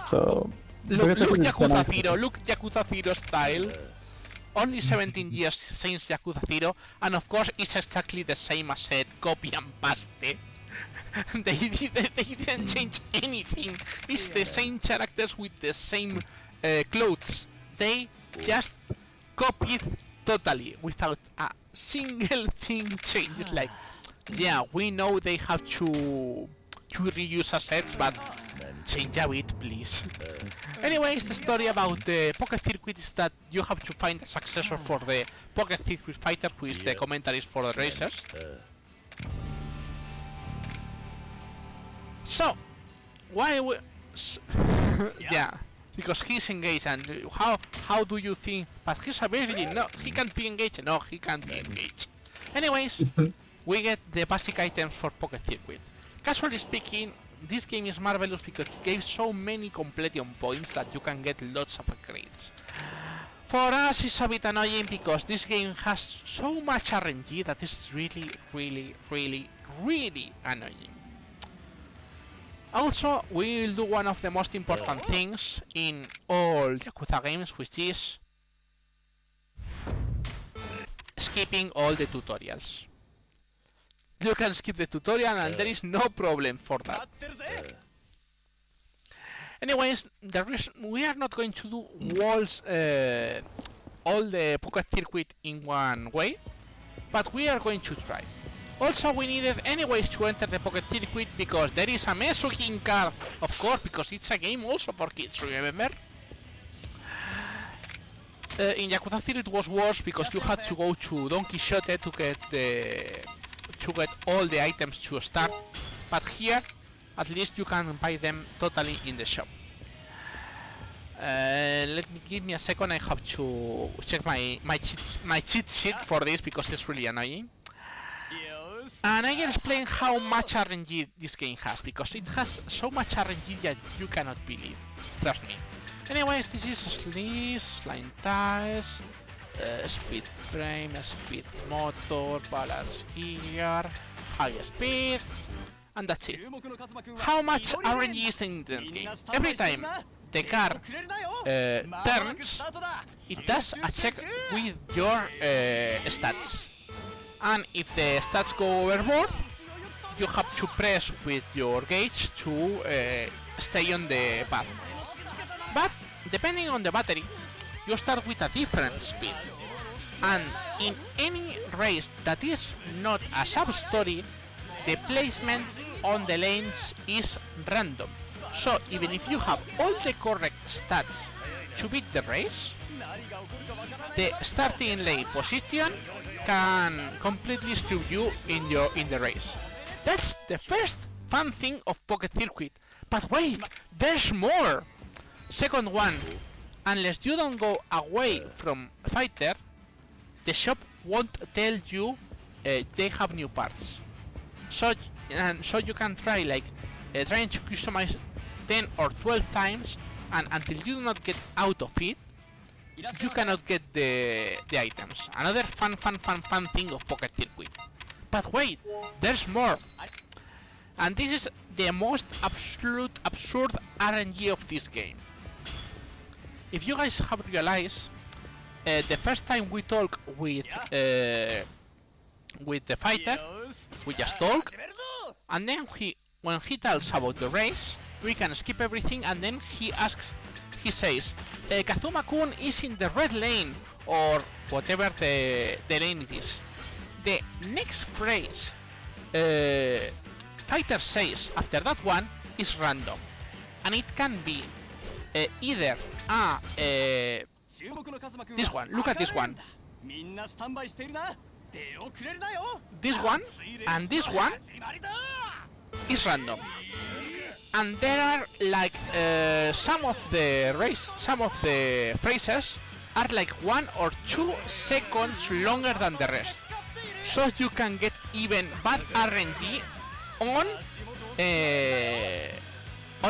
So, Look Pocket Circuit is Yakuza kinda- 0, look Yakuza 0 style. Only 17 years since Yakuza 0, and of course it's exactly the same as said, copy and paste. They didn't change anything. It's the same characters with the same clothes. They just copied totally without a single thing changed. It's like, yeah, we know they have to reuse assets, but change a bit, please. Anyways, the story about the Pocket Circuit is that you have to find a successor for the Pocket Circuit Fighter, who is the commentaries for the racers. So, why we... yeah, because he's engaged, and how do you think... But he's a virgin, no, he can't be engaged, no, he can't be engaged. Anyways, we get the basic items for Pocket Circuit. Casually speaking, this game is marvelous because it gives so many completion points that you can get lots of upgrades. For us, it's a bit annoying because this game has so much RNG that is really, really, really, really annoying. Also, we'll do one of the most important things in all Yakuza games, which is skipping all the tutorials. You can skip the tutorial and there is no problem for that. Anyways, the reason we are not going to do walls, all the pocket circuit in one way, but we are going to try. Also, we needed anyways to enter the pocket circuit because there is a Mesuhin card, of course, because it's a game also for kids, remember? In Yakuza 3 it was worse because you had to go to Don Quixote to get all the items to start, but here at least you can buy them totally in the shop. Give me a second, I have to check my cheat sheet for this because it's really annoying. And I can explain how much RNG this game has, because it has so much RNG that you cannot believe. Trust me. Anyways, this is Slice, Line Ties, Speed Frame, Speed Motor, Balance Gear, High Speed, and that's it. How much RNG is in the game? Every time the car turns, it does a check with your stats. And if the stats go overboard, you have to press with your gauge to stay on the path. But depending on the battery, you start with a different speed. And in any race that is not a sub-story, the placement on the lanes is random. So even if you have all the correct stats to beat the race, the starting lane position can completely screw you in the race. That's the first fun thing of Pocket Circuit. But wait, there's more! Second one, unless you don't go away from Fighter, the shop won't tell you they have new parts. So you can try like trying to customize 10 or 12 times, and until you do not get out of it, you cannot get the items. Another fun thing of Pocket Circuit. But wait, there's more! And this is the most absurd RNG of this game. If you guys have realized, the first time we talk with the fighter, we just talk, and then when he tells about the race, we can skip everything, and then he says, Kazuma-kun is in the red lane, or whatever the lane it is. The next phrase fighter says after that one is random, and it can be either this one, look at this one, this one, and this one is random. And there are like some of the phrases are like 1 or 2 seconds longer than the rest. So you can get even bad RNG on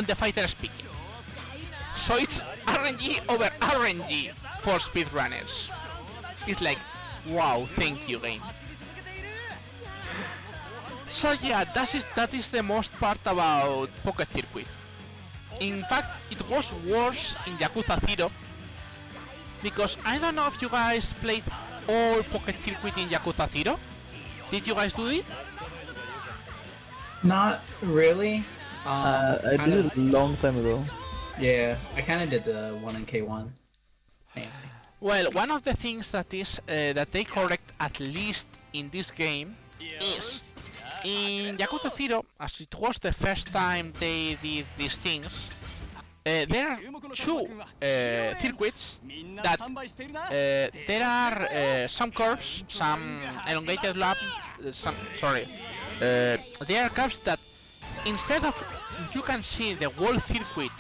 the fighter speaking. So it's RNG over RNG for speedrunners. It's like, wow, thank you game. So yeah, that is the most part about Pocket Circuit. In fact, it was worse in Yakuza 0, because I don't know if you guys played all Pocket Circuit in Yakuza 0. Did you guys do it? Not really. I did it a long time ago. Yeah, I kind of did the one in K1. Mainly. Well, one of the things that is that they correct at least in this game is in Yakuza 0, as it was the first time they did these things, there are 2 circuits that there are some curves, some elongated laps, there are curves that instead of you can see the whole circuit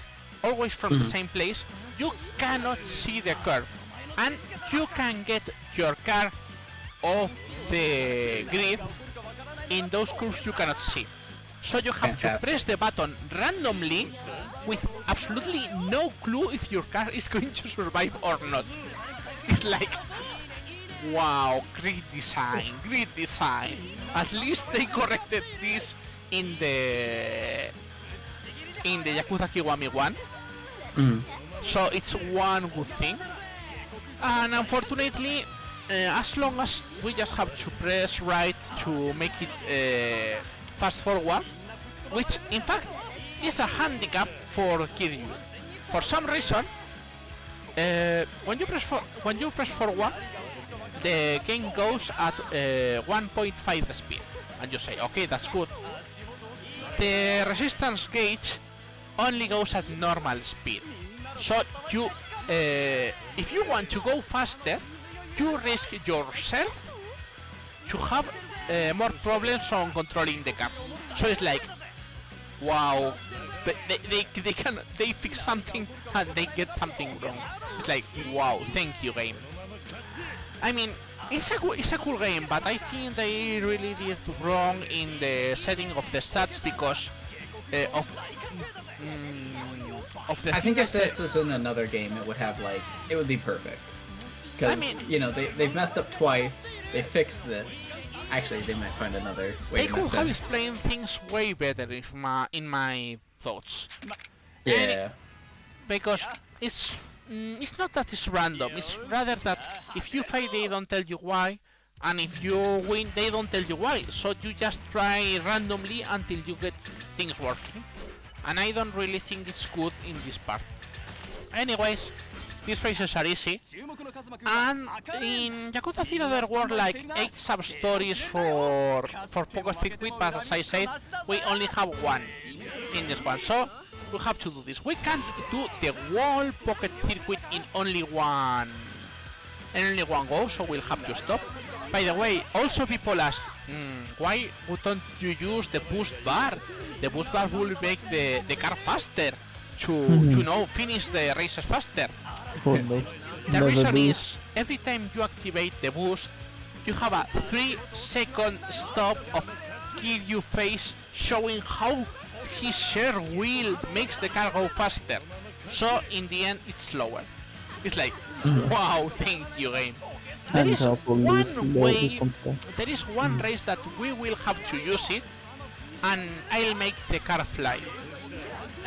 always from the same place, you cannot see the curve, and you can get your car off the grid in those curves you cannot see. So you have to press the button randomly with absolutely no clue if your car is going to survive or not. It's like, wow, great design, great design. At least they corrected this in the Yakuza Kiwami 1. So it's one good thing. And unfortunately, as long as we just have to press right to make it fast forward, which in fact is a handicap for Kiryu. For some reason, when you press forward, the game goes at 1.5 speed, and you say, okay, that's good. The resistance gauge only goes at normal speed, so you, if you want to go faster, you risk yourself to have more problems on controlling the car. So it's like, wow, they fix something and they get something wrong. It's like, wow, thank you, game. I mean, it's a cool game, but I think they really did wrong in the setting of the stats because of the. I think if this was in another game, it would be perfect. Because, I mean, you know, they've messed up twice, they fixed it. Actually, they might find another way they to could mess have up. explained things way better in my thoughts. Yeah. Because it's not that it's random, it's rather that if you fail they don't tell you why, and if you win they don't tell you why, so you just try randomly until you get things working, and I don't really think it's good in this part. Anyways, these races are easy, and in Yakuza 0 there were like 8 sub-stories for Pocket Circuit, but as I said, we only have one in this one, so we have to do this. We can't do the whole Pocket Circuit in only one go, so we'll have to stop. By the way, also people ask, why don't you use the boost bar? The boost bar will make the car faster to finish the races faster. Oh, no. The reason is, every time you activate the boost, you have a 3-second stop of Kiryu face showing how his share wheel makes the car go faster. So in the end it's slower. It's like, wow, thank you, game. There is one race that we will have to use it, and I'll make the car fly.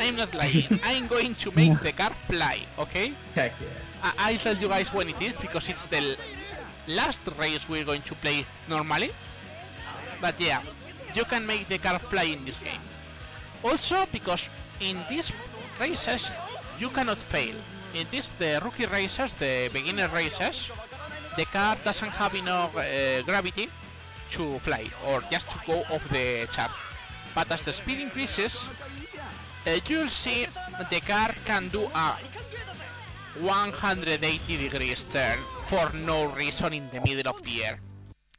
I'm not lying, I'm going to make the car fly, okay? Heck yeah. I'll tell you guys when it is, because it's the last race we're going to play normally. But yeah, you can make the car fly in this game. Also, because in these races, you cannot fail. In the rookie races, the beginner races, the car doesn't have enough gravity to fly, or just to go off the chart. But as the speed increases, you'll see the car can do a 180 degrees turn for no reason in the middle of the air.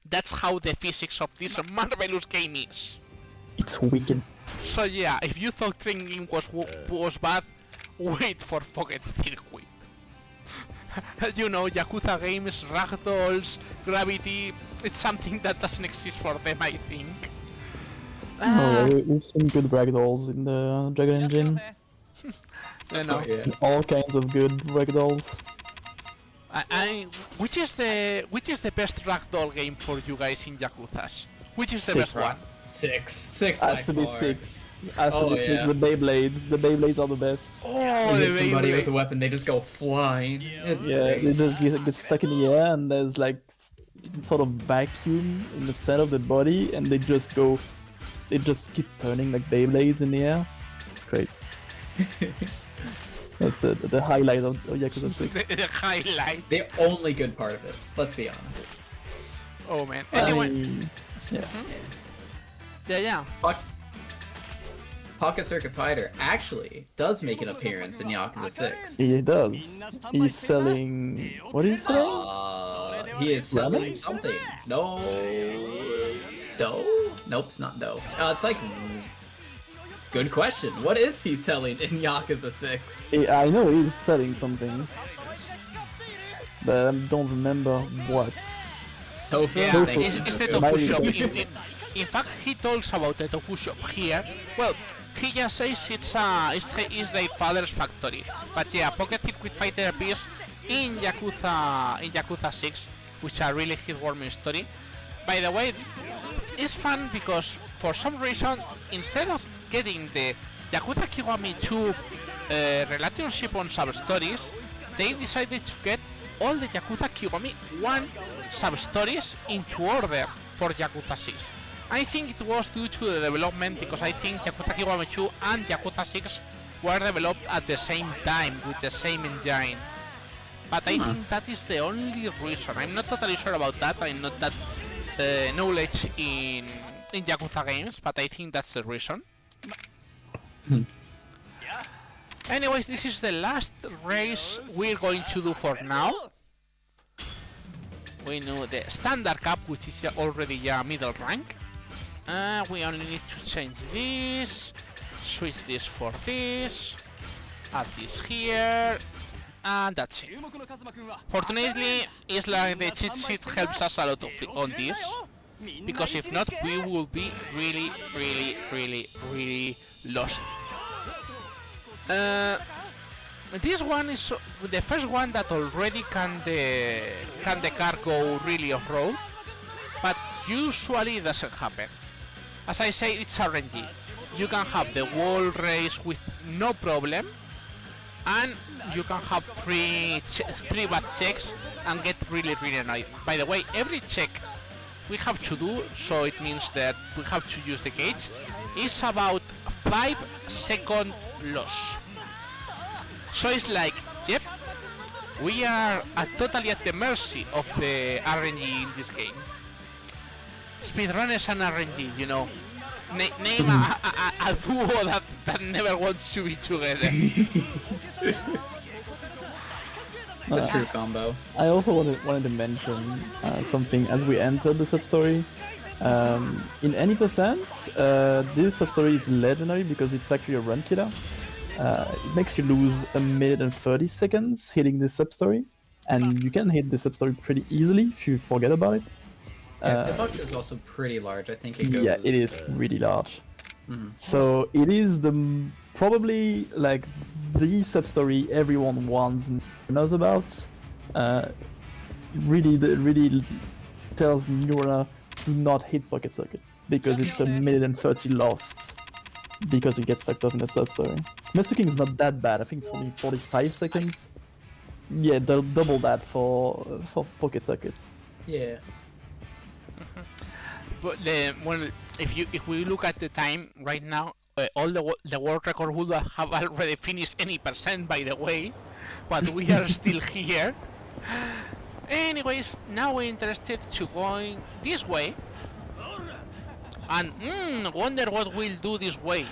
That's how the physics of this marvelous game is. It's wicked. So yeah, if you thought Train was bad, wait for Pocket Circuit. You know, Yakuza games, ragdolls, gravity, it's something that doesn't exist for them, I think. We've seen good ragdolls in the Dragon Engine. You know. Yeah. All kinds of good ragdolls. Which is the best ragdoll game for you guys in Yakuzas? Which is the 6. best one? 6 Has to be far. 6. Has to Oh, be 6. yeah. The Beyblades are the best. Oh, You the hit somebody with a Beyblade. weapon, they just go flying. It's Yeah, great. they just get stuck in the air, and there's like sort of vacuum in the center of the body, and they just keep turning like Beyblades in the air. It's great. That's the highlight of Yakuza 6. The highlight. The only good part of it, let's be honest. Oh man. Anyway, Yeah. yeah. Pocket Circuit Fighter actually does make an appearance in Yakuza 6. He does. He's selling. What is he selling? He is selling Ramen? something. No. Dough? Nope, it's not dough. It's like. Good question. What is he selling in Yakuza 6? I know he's selling something, but I don't remember what. Tofu? Yeah, Thank you, it's the Tofu. tofu shop. In fact, he talks about the tofu shop here. Well, he just says it's their father's factory. But yeah, Pocket Circuit Fighter appears in Yakuza 6, which are really heartwarming story. By the way, it's fun because for some reason, instead of getting the Yakuza Kiwami 2 relationship on sub-stories, they decided to get all the Yakuza Kiwami 1 sub-stories into order for Yakuza 6. I think it was due to the development, because I think Yakuza Kiwami 2 and Yakuza 6 were developed at the same time with the same engine. But I think that is the only reason. I'm not totally sure about that. I'm not that knowledge in Yakuza games, but I think that's the reason. Anyways, this is the last race we're going to do for now. We know the standard cup, which is already a middle rank. We only need to change this, switch this for this, add this here, and that's it. Fortunately, it's like the cheat sheet helps us a lot on this, because if not, we will be really lost. This one is the first one that already can the car go really off-road, but usually it doesn't happen. As I say, it's RNG. You can have the wall race with no problem, and you can have three bad checks and get really annoyed. By the way, every check we have to do, so it means that we have to use the gauge, is about 5-second loss. So it's like, yep, we are totally at the mercy of the RNG in this game. Speedrunners and RNG, you know. Name a duo that never wants to be together. The true combo. I also wanted to mention something as we enter the sub-story. In any percent, this sub-story is legendary because it's actually a run killer. It makes you lose 1 minute and 30 seconds hitting this sub-story, and you can hit this sub-story pretty easily if you forget about it. Yeah, the budget is also pretty large. I think it goes. Yeah, it is really large. So it is probably like the sub-story everyone knows about. Really tells new runner do not hit Pocket Circuit because it's 1 minute and 30 lost because you get sucked up in the sub-story. Mesuking is not that bad. I think it's only 45 seconds. Yeah, they'll double that for Pocket Circuit. Yeah. But if we look at the time right now, all the world record would have already finished any percent, by the way, but we are still here. Anyways, now we're interested to going this way, and wonder what we'll do this way.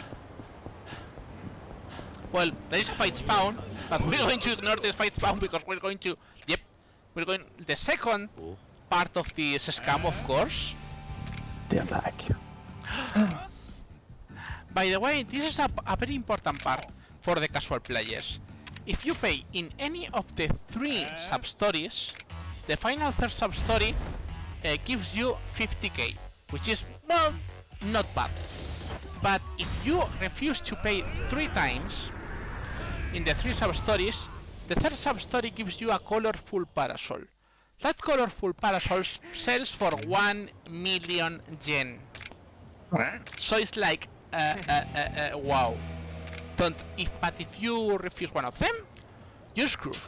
Well, there is a fight spawn, but we're going to ignore this fight spawn because we're going the second part of this scam, of course. They're back. By the way, this is a very important part for the casual players. If you pay in any of the 3 sub-stories, the final third sub-story gives you 50k, which is, well, not bad. But if you refuse to pay 3 times in the 3 sub-stories, the third sub-story gives you a colorful parasol. That colorful parasol sells for 1 million yen. So it's like, wow. But if you refuse one of them, you're screwed.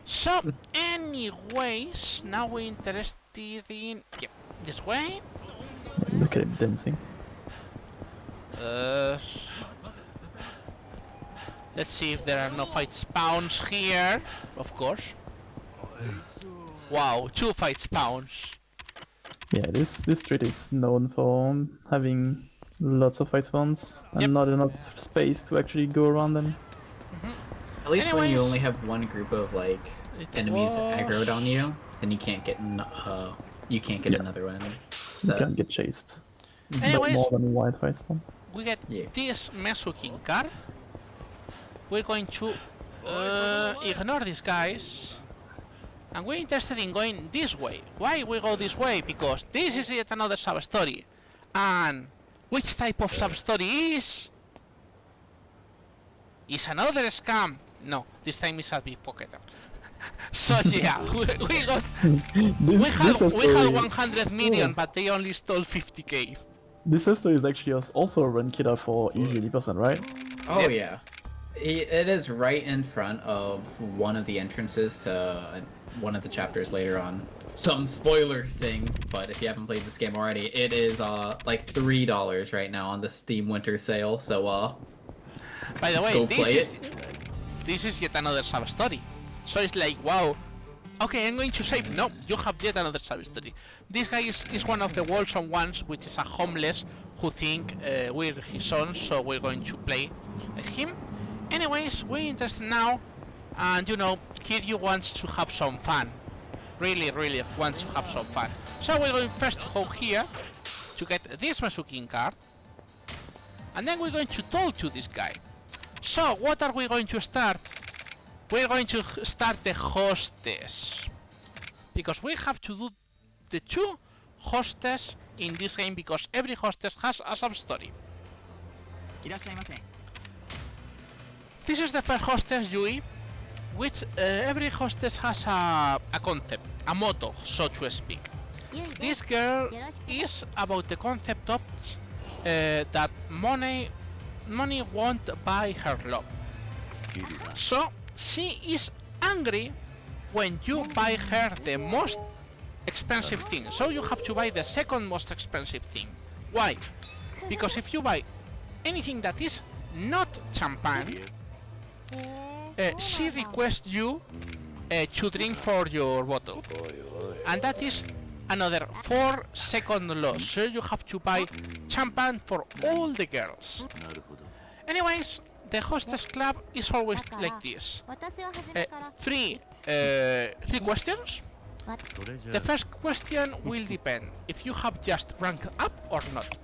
So, anyways, now we're interested in this way. Look at him dancing. Let's see if there are no fight spawns here. Of course. Wow, 2 fight spawns. Yeah, this street is known for having lots of fight spawns and not enough space to actually go around them. At least when you only have one group of like enemies aggroed on you, then you can't get another one. So. You can't get chased. Anyways, more than one fight spawn. We get this Mesuking car. We're going to ignore these guys. And we're interested in going this way. Why we go this way? Because this is yet another sub-story. And which type of sub-story is? Is another scam. No, this time it's a pickpocketer. So yeah, we got This we had story, 100 million, but they only stole 50k. this story is actually also a run killer for easy 80%, right? Oh Yep. yeah, it is right in front of one of the entrances to one of the chapters later on. Some spoiler thing, but if you haven't played this game already, it is like $3 right now on the Steam Winter Sale. So By the way, go play it. This is yet another sub story. So it's like, wow. Okay, I'm going to save. No, you have yet another sub story. This guy is one of the Wilson ones, which is a homeless who think we're his sons, so we're going to play like him. Anyways, we're interested now, and you know, Kiryu wants to have some fun. Really wants to have some fun. So we're going first to go here to get this Masukin card, and then we're going to talk to this guy. So what are we going to start? We're going to start the hostess, because we have to do the 2 hostess in this game, because every hostess has a sub story. This is the first hostess, Yui, which every hostess has a concept, a motto, so to speak. This girl is about the concept of that money won't buy her love. So she is angry when you buy her the most expensive thing. So you have to buy the second most expensive thing. Why? Because if you buy anything that is not champagne, she requests you to drink for your bottle, and that is another 4-second loss. So you have to buy champagne for all the girls. Anyways, the hostess club is always like this. 3 questions. The first question will depend if you have just ranked up or not.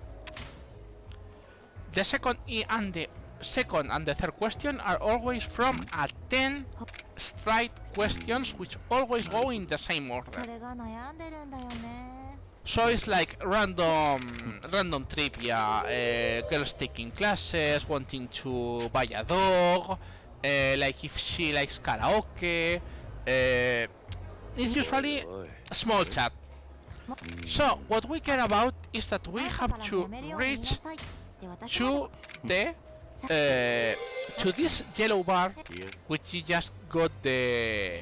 The second and the third question are always from a 10 straight questions, which always go in the same order. So it's like random trivia, girls taking classes, wanting to buy a dog, like if she likes karaoke. It's usually a small chat. So what we care about is that we have to reach to the to this yellow bar, which you just got the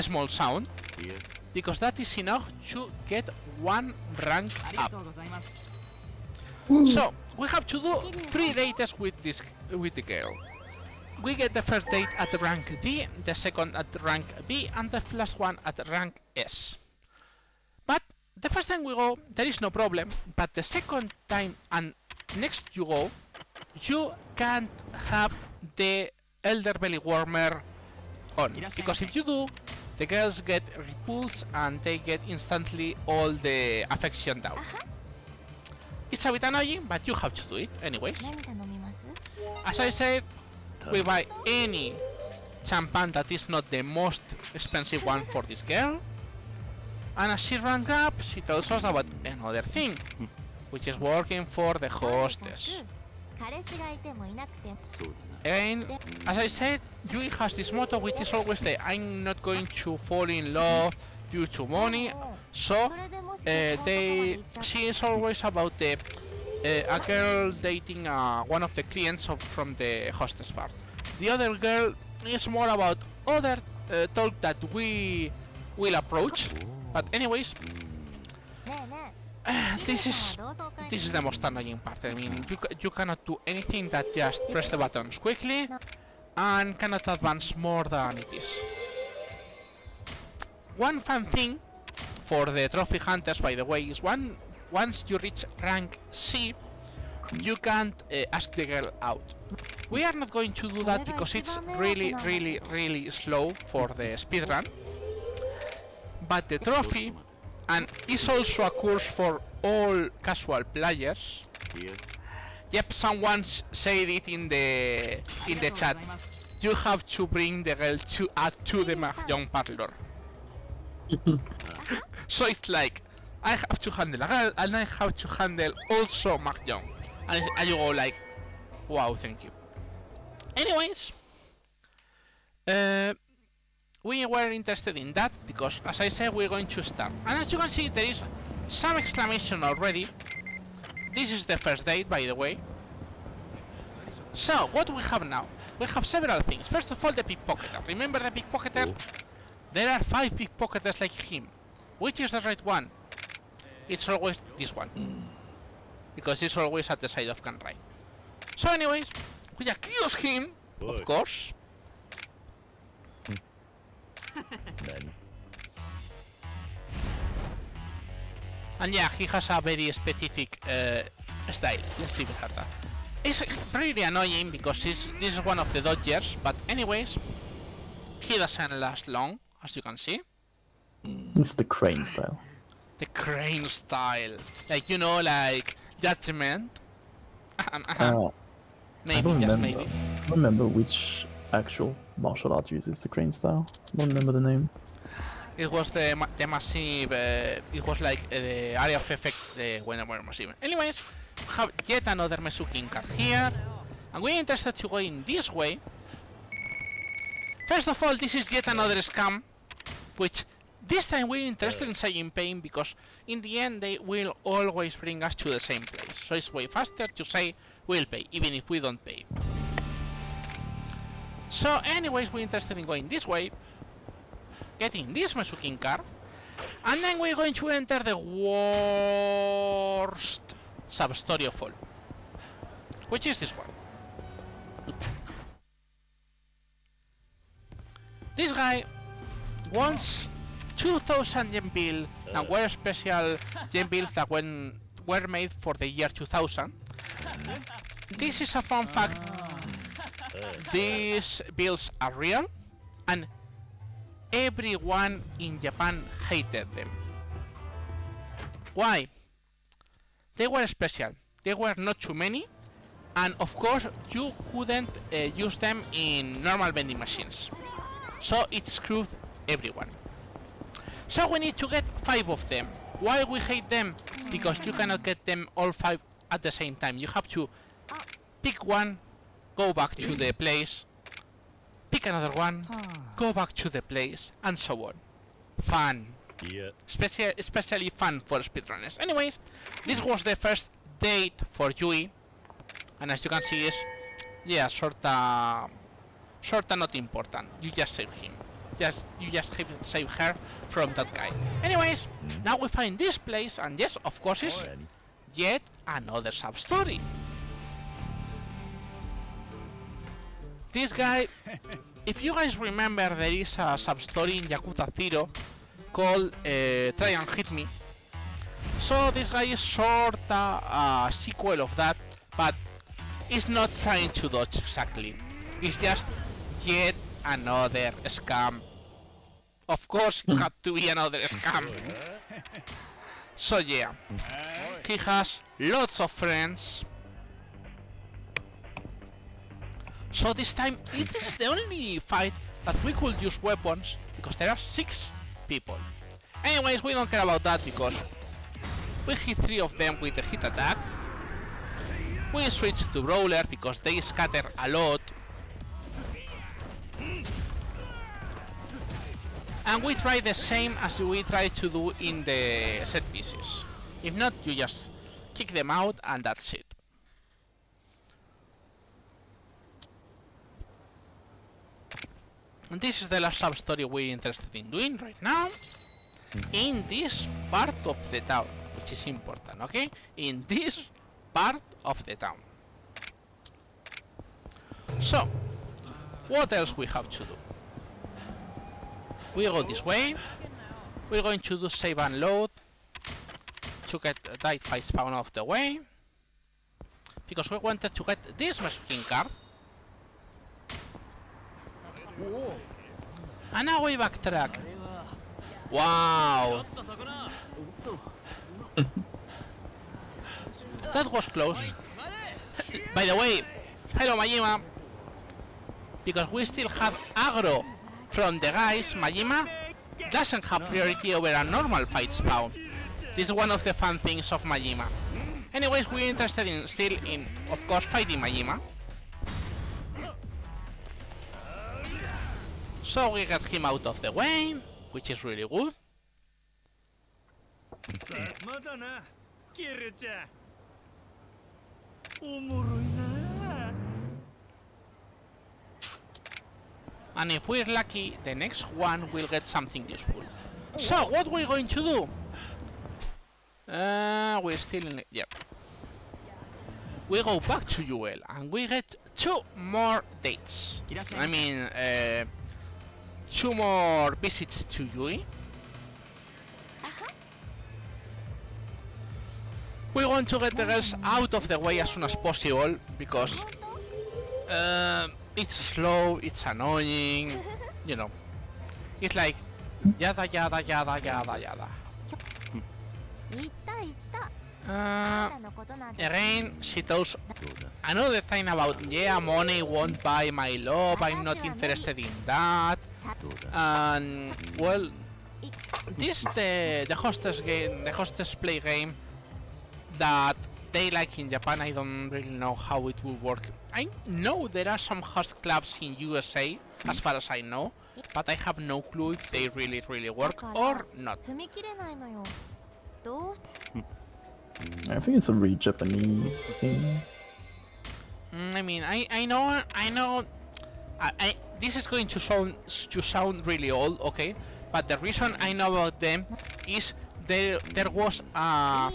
small sound, because that is enough to get 1 rank up. So we have to do 3 dates with the girl. We get the first date at rank D, the second at rank B, and the last one at rank S. But the first time we go, there is no problem, but the second time and next you go, you can't have the elder belly warmer on, because if you do, the girls get repulsed and they get instantly all the affection down. It's a bit annoying, but you have to do it anyways. As I said, we buy any champagne that is not the most expensive one for this girl, and as she ranks up, she tells us about another thing, which is working for the hostess. And as I said, Yui has this motto, which is always the I'm not going to fall in love due to money. So she is always about the a girl dating one of the clients from the hostess bar. The other girl is more about other talk that we will approach. But anyways, this is the most annoying part. I mean, you cannot do anything that just press the buttons quickly and cannot advance more than it is. One fun thing for the trophy hunters, by the way, is once you reach rank C, you can't ask the girl out. We are not going to do that because it's really slow for the speedrun. But the trophy, and it's also a course for all casual players. Yep, someone said it in the chat. You have to bring the girl to the mahjong parlor. So it's like, I have to handle a girl and I have to handle also mahjong. And you go like, wow, thank you. Anyways, we were interested in that because, as I said, we're going to start. And as you can see, there is some exclamation already. This is the first date, by the way. So, what do we have now? We have several things. First of all, the pickpocketer. Remember the pickpocketer? There are 5 pickpocketers like him. Which is the right one? It's always this one. Because it's always at the side of Kanrai. So anyways, we accuse him, of course. And yeah, he has a very specific style. Let's leave it at that. It's really annoying because this is one of the dodgers, but anyways, he doesn't last long, as you can see. It's the crane style. The crane style. Like, you know, like Judgment. Maybe, I don't just remember. maybe. I don't remember which actual martial art uses the crane style. I don't remember the name. It was the massive, it was like the area of effect when they were massive. Anyways, we have yet another Mesukin card here. And we're interested to go in this way. First of all, this is yet another scam, which this time we're interested in saying pain because in the end they will always bring us to the same place. So it's way faster to say we'll pay, even if we don't pay. So anyways, we're interested in going this way, getting this Mesukin card, and then we're going to enter the worst sub-story of all, which is this one. This guy wants 2000 gem bill and were special gem bills that were made for the year 2000. This is a fun fact. These bills are real and everyone in Japan hated them. Why? They were special. There were not too many, and of course you couldn't use them in normal vending machines. So it screwed everyone. So we need to get 5 of them. Why we hate them? Because you cannot get them all 5 at the same time. You have to pick one, go back to the place, pick another one, go back to the place, and so on. Fun. Yeah. Especially fun for speedrunners. Anyways, this was the first date for Yui, and as you can see, is sorta not important. You just save him. You just save her from that guy. Anyways, now we find this place, and yes, of course, it's yet another sub story. This guy, if you guys remember, there is a sub story in Yakuza 0 called Try and Hit Me. So this guy is sorta a sequel of that, but it's not trying to dodge exactly. It's just yet another scam. Of course, it had to be another scam. So yeah, he has lots of friends. So this time, this is the only fight that we could use weapons, because there are 6 people. Anyways, we don't care about that because we hit 3 of them with a hit attack. We switch to Brawler because they scatter a lot. And we try the same as we try to do in the set pieces. If not, you just kick them out and that's it. And this is the last sub-story we're interested in doing right now. In this part of the town, which is important, okay? In this part of the town. So, what else we have to do? We go this way. We're going to do save and load to get that 5 spawn off the way, because we wanted to get this Mesukin card. And now we backtrack. Wow! That was close. By the way, hello Majima. Because we still have aggro from the guys, Majima doesn't have priority over a normal fight spawn. This is one of the fun things of Majima. Anyways, we're interested in still in, of course, fighting Majima. So we get him out of the way, which is really good. And if we're lucky, the next one will get something useful. So, what we're going to do? We're still in... Yep. We go back to UL and we get 2 more dates. I mean, 2 more visits to Yui. We want to get the girls out of the way as soon as possible because it's slow, it's annoying, you know. It's like yada yada yada yada yada. Again, she tells another time about, yeah, money won't buy my love, I'm not interested in that. And well, this is the hostess game, the hostess play game that they like in Japan. I don't really know how it will work. I know there are some host clubs in USA, as far as I know, but I have no clue if they really work or not. I think it's a really Japanese thing. I mean, I know. This is going to sound really old, okay? But the reason I know about them is there was a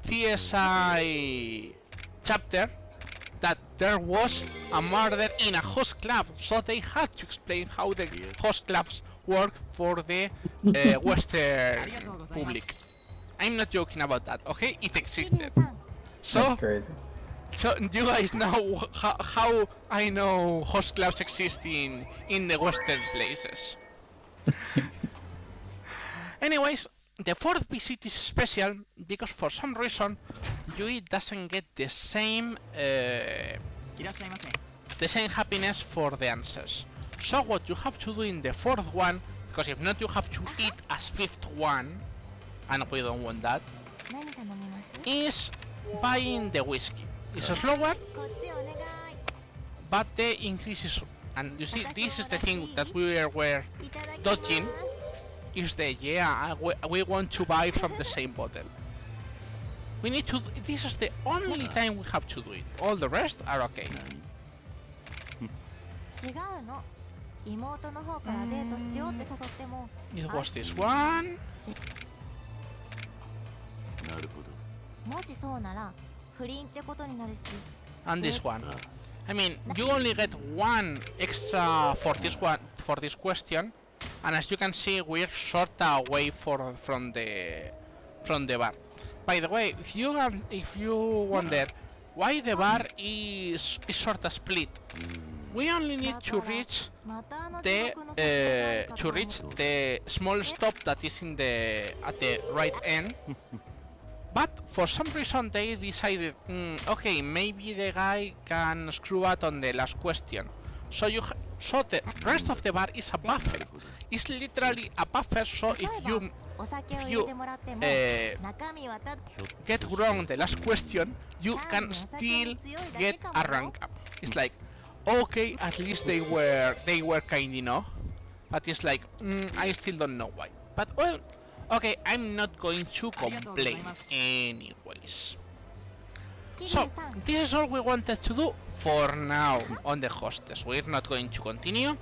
CSI chapter that there was a murder in a host club, so they had to explain how the host clubs work for the Western public. I'm not joking about that, okay? It existed. So, That's crazy. so you guys know how I know host clubs exist in the Western places. Anyways, the 4th visit is special because for some reason Yui doesn't get the same happiness for the answers. So what you have to do in the 4th one, because if not you have to eat as 5th one, and we don't want that, is buying the whiskey. It's slower, but the increase is, and you see this is the thing that we were dodging, is the, yeah, we want to buy from the same bottle. We need to, this is the only time we have to do it. All the rest are okay. It was this one. And this one. I mean, you only get 1 extra for this one, for this question, and as you can see, we're short away from the bar. By the way, if you wonder why the bar is sort of split, we only need to reach the small stop that is at the right end. But for some reason they decided, okay, maybe the guy can screw up on the last question. So the rest of the bar is a buffer. It's literally a buffer. So if you get wrong the last question, you can still get a rank up. It's like, okay, at least they were kind enough. But it's like, I still don't know why. But well. Okay, I'm not going to complain anyways. So, this is all we wanted to do for now on the hostess. We're not going to continue.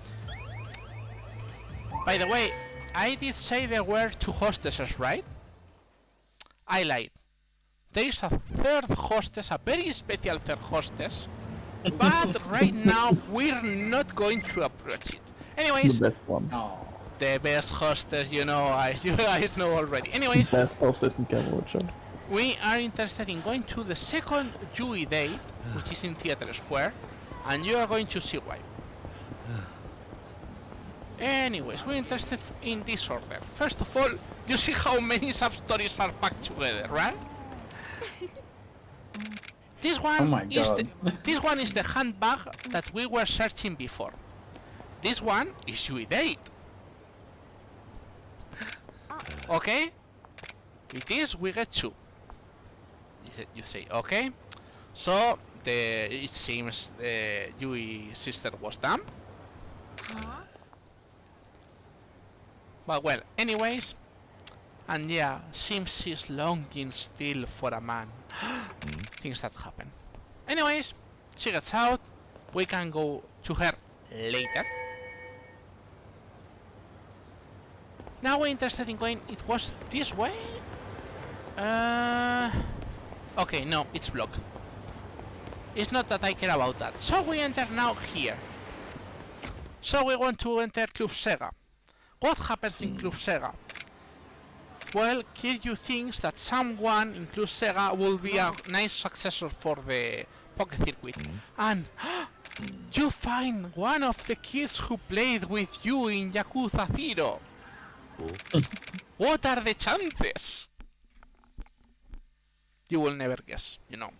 By the way, I did say there were 2 hostesses, right? I lied. There is a 3rd hostess, a very special 3rd hostess. But right now, we're not going to approach it. Anyways, The best one. Oh. the best hostess, you guys know already. Anyways, Best hostess in Kamurocho. we are interested in going to the 2nd Yui date, which is in Theater Square, and you are going to see why. Anyways, we're interested in this order. First of all, you see how many sub-stories are packed together, right? This one Oh my is God. this one is the handbag that we were searching before. This one is Yui date. Okay? It is, we get 2. You say, okay? So, it seems Yui's sister was dumb. But well, anyways, and yeah, seems she's longing still for a man. Things that happen. Anyways, she gets out. We can go to her later. Now we're interested in going. It was this way. Okay, no, it's blocked. It's not that I care about that. So we enter now here. So we want to enter Club Sega. What happens in Club Sega? Well, Kiryu thinks that someone in Club Sega will be a nice successor for the Pocket Circuit. And you find one of the kids who played with you in Yakuza 0. What are the chances? You will never guess, you know.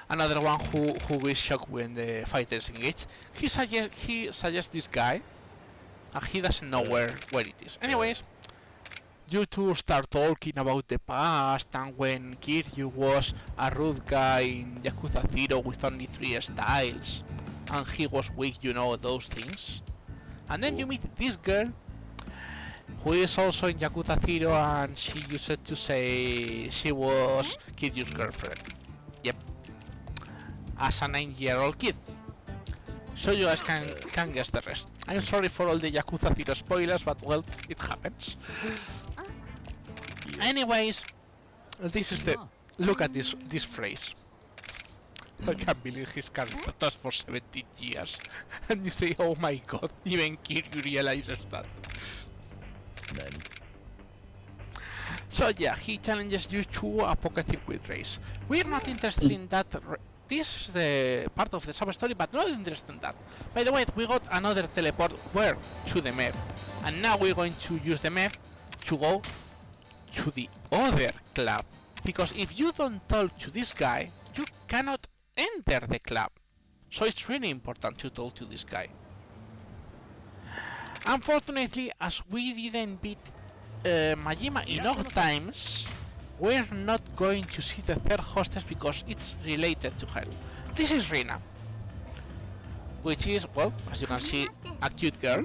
Another one who is shocked when the fighters engage. He suggests this guy, and he doesn't know where it is. Anyways, you two start talking about the past and when Kiryu was a rude guy in Yakuza 0 with only 3 styles, and he was weak, you know, those things. And then you meet this girl, who is also in Yakuza 0, and she used to say she was Kiryu's girlfriend. Yep. As a 9-year-old kid. So you guys can guess the rest. I'm sorry for all the Yakuza 0 spoilers, but well, it happens. Anyways, this is the... Look at this phrase. I can't believe his character does for 17 years. And you say, oh my god, even Kiryu realizes that. So yeah, he challenges you to a Pocket Circuit race. We're not interested in that. This is the part of the sub-story, but not interested in that. By the way, we got another teleport where? To the map. And now we're going to use the map to go to the other club. Because if you don't talk to this guy, you cannot enter the club. So it's really important to talk to this guy. Unfortunately, as we didn't beat Majima enough times, we're not going to see the third hostess because it's related to her. This is Rina, which is, well, as you can see, a cute girl.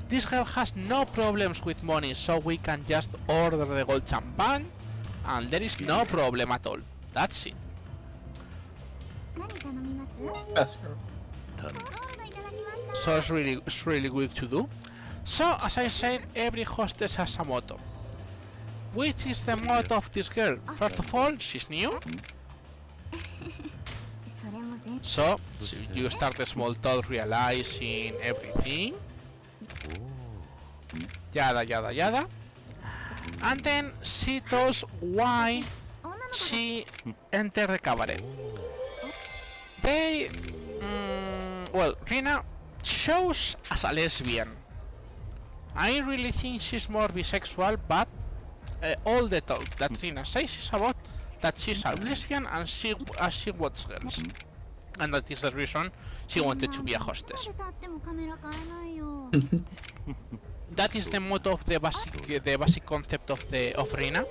This girl has no problems with money, so we can just order the gold champagne, and there is no problem at all. That's it. That's So it's really good to do. So as I said, every hostess has a motto. Which is the motto of this girl? First of all, she's new. So you start a small talk realizing everything. Yada yada yada. And then she tells why she entered the cabaret. They... well, Rina shows as a lesbian. I really think she's more bisexual, but all the talk that Rina says is about that she's a lesbian and she wants girls. And that is the reason she wanted to be a hostess. That is the motto of the basic concept of Rina.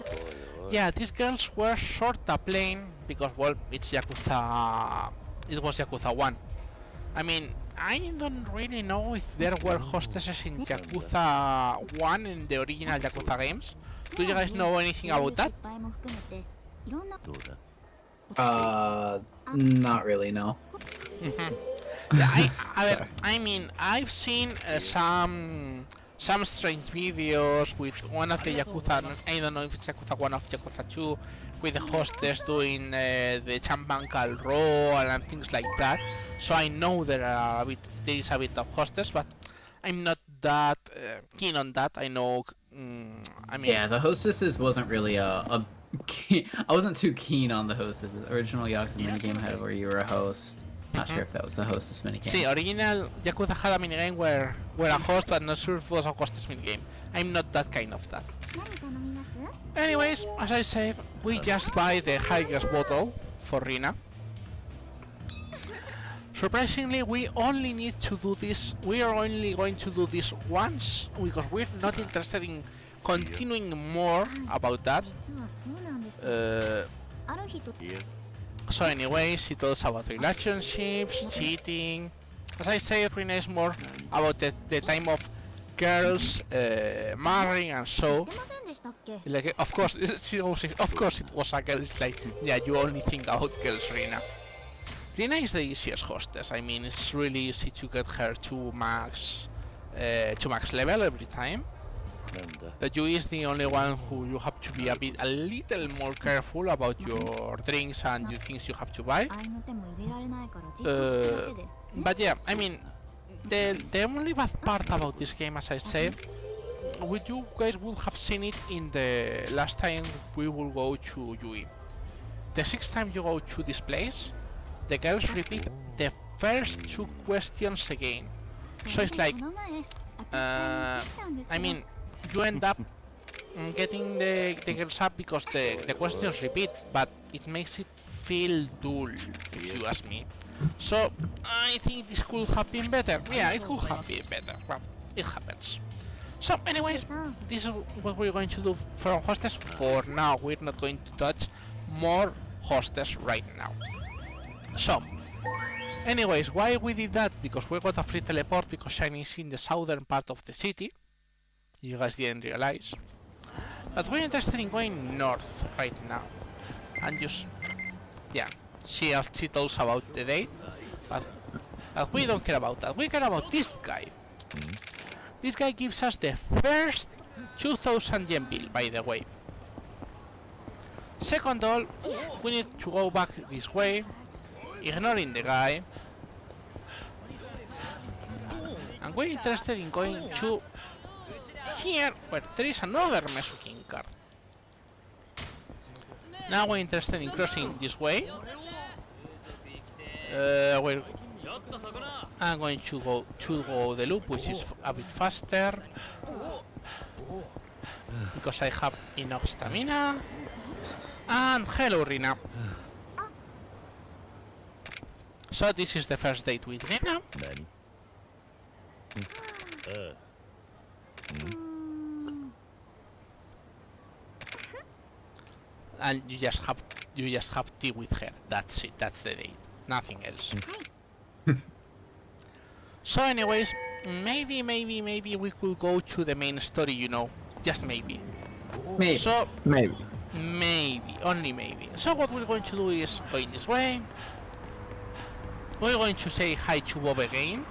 Yeah, these girls were sort of plain because, well, it's Yakuza. It was Yakuza 1. I mean, I don't really know if there were hostesses in Yakuza 1 in the original Yakuza games. Do you guys know anything about that? Not really, no. Yeah, I mean, I've seen some strange videos with one of the Yakuza, I don't know if it's Yakuza 1 or Yakuza 2, with the hostess doing the champagne roll and things like that. So I know there is a bit of hostess, but I'm not that keen on that. I know, I mean... Yeah, the hostesses wasn't really I wasn't too keen on the hostesses. Original Yakuza minigame had where you were a host. Not sure if that was the hostess minigame. See, original Yakuza had a minigame where a host, but not sure if it was a hostess minigame. I'm not that kind of that. Anyways, as I said, we just buy the highest bottle for Rina. Surprisingly, we only need to do this. We are only going to do this once because we're not interested in continuing more about that. So anyways, it talks about relationships, cheating. As I said, Rina is more about the time of girls marrying and so. Like, of course, she always says, of course it was a girl. It's like, yeah, you only think about girls, Rina. Rina is the easiest hostess. I mean, it's really easy to get her to max level every time. The Yui is the only one who you have to be a little more careful about your drinks and the things you have to buy. But yeah, I mean, the only bad part about this game, as I said, you guys would have seen it in the last time we will go to Yui. The 6th time you go to this place, the girls repeat the first 2 questions again. So it's like, I mean, you end up getting the girls up because the questions repeat, but it makes it feel dull, if you ask me. So, I think this could have been better. Yeah, it could have been better, but it happens. So, anyways, this is what we're going to do from hostess for now. We're not going to touch more hostess right now. So, anyways, why we did that? Because we got a free teleport because Shiny is in the southern part of the city. You guys didn't realize. But we're interested in going north right now. And just, yeah, she tells about the date. But we don't care about that. We care about this guy. This guy gives us the first 2000 yen bill, by the way. Second all, we need to go back this way, ignoring the guy. And we're interested in going to here, where there is another Mesukin card. Now we're interested in crossing this way. I'm going to go the loop, which is a bit faster, because I have enough stamina. And hello, Rina. So this is the first date with Rina. And you just have tea with her. That's it. That's the date. Nothing else. So, anyways, maybe we could go to the main story. You know, just maybe. Maybe. So Maybe. only maybe. So what we're going to do is go in this way. We're going to say hi to Bob again.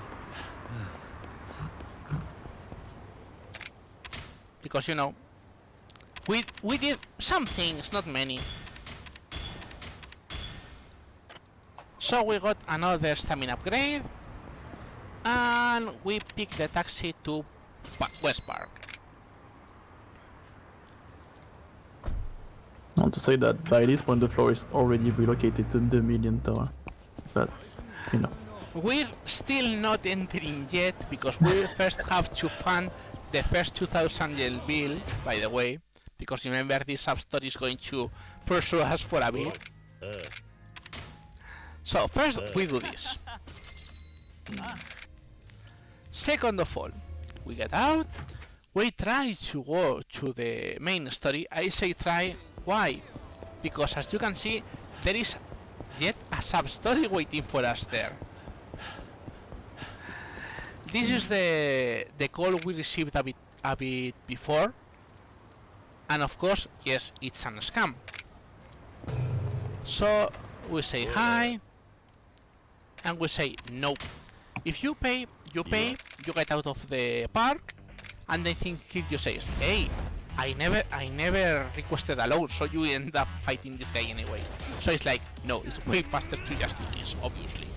Because, you know, we did some things, not many. So we got another stamina upgrade. And we picked the taxi to West Park. I want to say that by this point the floor is already relocated to the Million Tower. But, you know. We're still not entering yet because we first have to fund the first 2000 yen bill, by the way. Because remember, this sub-story is going to pursue us for a bit. So first we do this. Second of all, we get out. We try to go to the main story. I say try, why? Because as you can see, there is yet a sub-story waiting for us there. This is the call we received a bit before. And of course, yes, it's a scam. So we say hi, and we say no. If you pay, you get out of the park, and I think you says, hey, I never requested a loan, so you end up fighting this guy anyway. So it's like, no, it's way faster to just do this, obviously.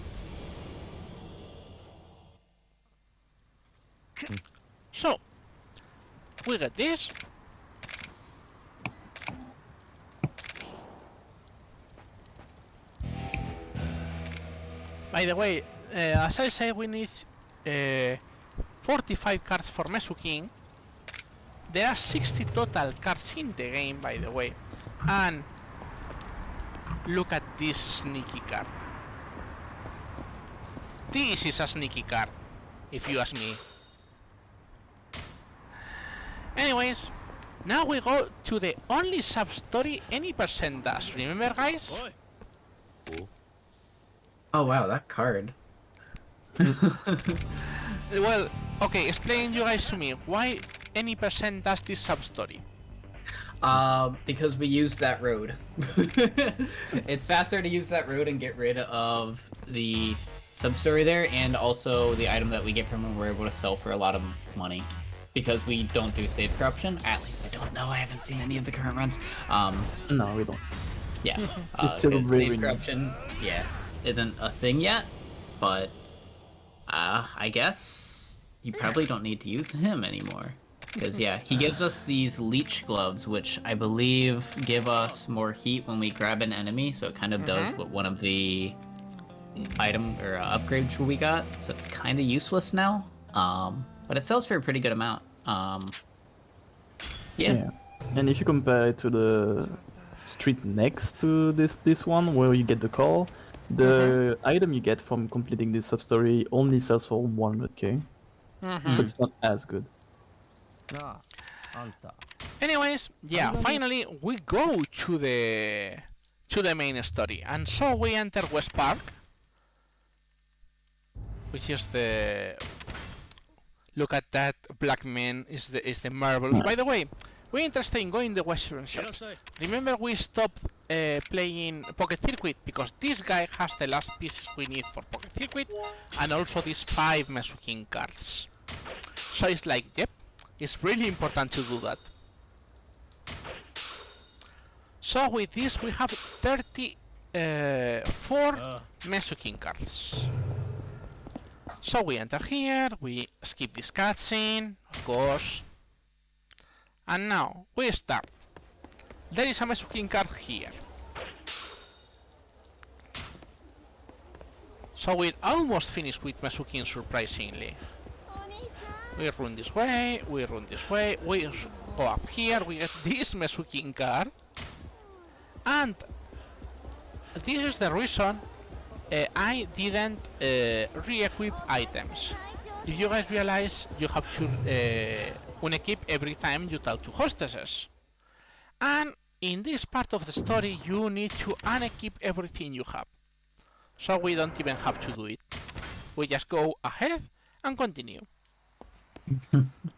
So we get this. By the way, as I said, we need 45 cards for Mesukin. There are 60 total cards in the game, by the way. And look at this sneaky card. This is a sneaky card, if you ask me. Anyways, now we go to the only sub-story any person does. Remember, guys? Oh wow, that card. Well, okay, explain you guys to me, why any percent does this sub-story? Because we used that road. It's faster to use that road and get rid of the sub-story there, and also the item that we get from him we're able to sell for a lot of money. Because we don't do save corruption. At least I don't know, I haven't seen any of the current runs. No, we don't. Yeah. It's still 'cause very save new. corruption, yeah, isn't a thing yet, but I guess you probably don't need to use him anymore. Because, yeah, he gives us these leech gloves, which I believe give us more heat when we grab an enemy, so it kind of does what one of the item or upgrades we got, so it's kind of useless now. But it sells for a pretty good amount. Yeah. And if you compare it to the street next to this one, where you get the call, the item you get from completing this sub-story only sells for 100k. So it's not as good. Anyways, yeah, finally we go to the main story, and so we enter West Park, which is the... Look at that black man, is the marbles. By the way, we're interested in going the Western shops. Remember we stopped playing Pocket Circuit because this guy has the last pieces we need for Pocket Circuit, and also these 5 Mesukin cards. So it's like, yep, it's really important to do that. So with this we have 34 Mesukin cards. So we enter here, we skip this cutscene, of course. And now, we start. There is a Mesukin card here. So we're almost finished with Mesukin, surprisingly. We run this way, we run this way, we go up here, we get this Mesukin card. And this is the reason I didn't re-equip items. If you guys realize, you have to unequip every time you talk to hostesses. And in this part of the story, you need to unequip everything you have. So we don't even have to do it. We just go ahead and continue.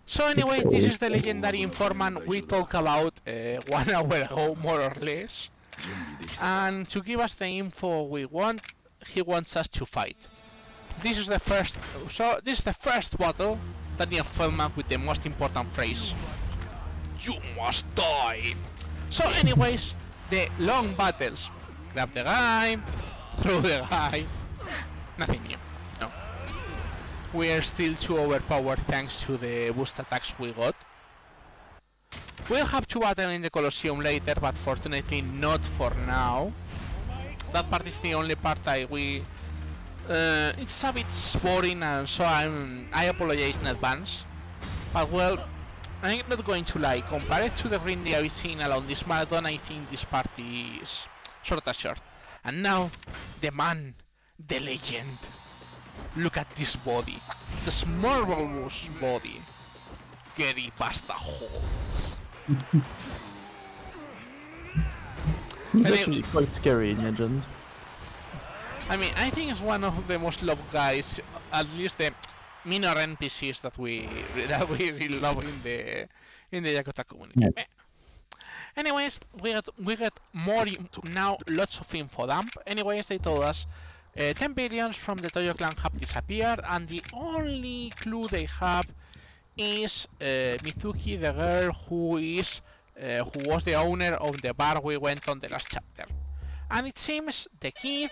So anyway, this is the legendary informant we talked about 1 hour ago, more or less. And to give us the info we want, he wants us to fight. This is the first battle, Daniel Feldman with the most important phrase: "You must die." So anyways, the long battles. Grab the guy, throw the guy. Nothing new, no. We are still too overpowered thanks to the boost attacks we got. We'll have to battle in the Colosseum later, but fortunately not for now. That part is the only part it's a bit boring, and so I apologize in advance. But well, I'm not going to lie, compared to the grindy I've seen along this marathon, I think this part is sorta short. And now, the man, the legend. Look at this body, this marvelous body. Gary Pasta Holmes. He's actually quite scary in Legend. I mean, I think it's one of the most loved guys, at least the minor NPCs that we really love in the Yakuza community. Yeah. Anyways, we get more now, lots of info dump. Anyways, they told us 10 billions from the Toyo clan have disappeared, and the only clue they have is Mizuki, the girl who was the owner of the bar we went on the last chapter. And it seems the kid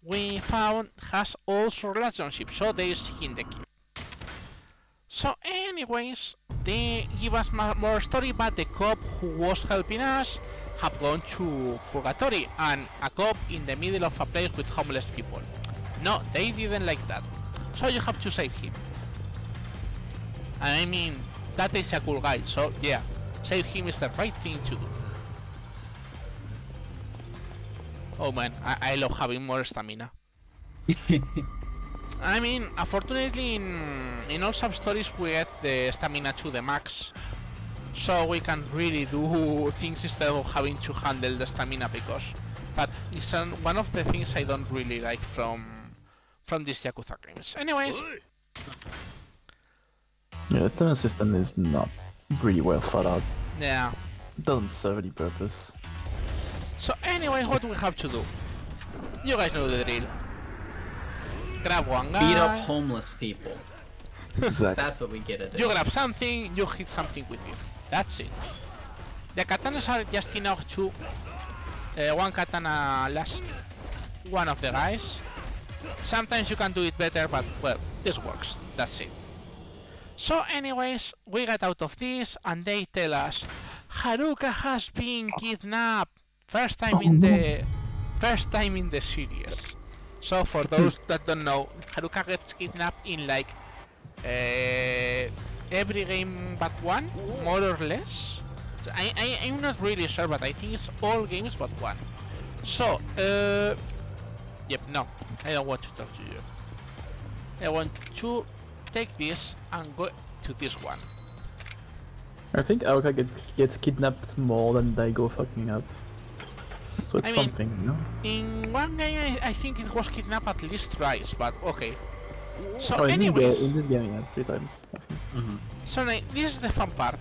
we found has also relationships, so they're seeking the kid. So anyways, they give us more story, but the cop who was helping us have gone to purgatory, and a cop in the middle of a place with homeless people. No, they didn't like that, so you have to save him. I mean, that is a cool guy, so yeah, save him is the right thing to do. Oh man, I love having more stamina. I mean, unfortunately in all sub-stories we get the stamina to the max, so we can really do things instead of having to handle the stamina, because but it's one of the things I don't really like from these Yakuza games. Anyways, Yeah, the stamina system is not really well thought out. yeah. It doesn't serve any purpose. So anyway, what do we have to do? You guys know the drill. Grab one guy. Beat up homeless people. Exactly. That's what we get to do. You grab something, you hit something with it. That's it. The katanas are just enough to one katana last one of the guys. Sometimes you can do it better, but well, this works. That's it. So anyways, we get out of this and they tell us Haruka has been kidnapped. First time in the series. So for those that don't know, Haruka gets kidnapped in like every game but one, more or less. I'm not really sure, but I think it's all games but one. So, yep, no, I don't want to talk to you. I want to take this and go to this one. I think Aoka gets kidnapped more than they go fucking up. So it's I mean, something, you know? In one game, I think it was kidnapped at least twice, but okay. So Oh, anyways, in this game, yeah, 3 times. so now, this is the fun part.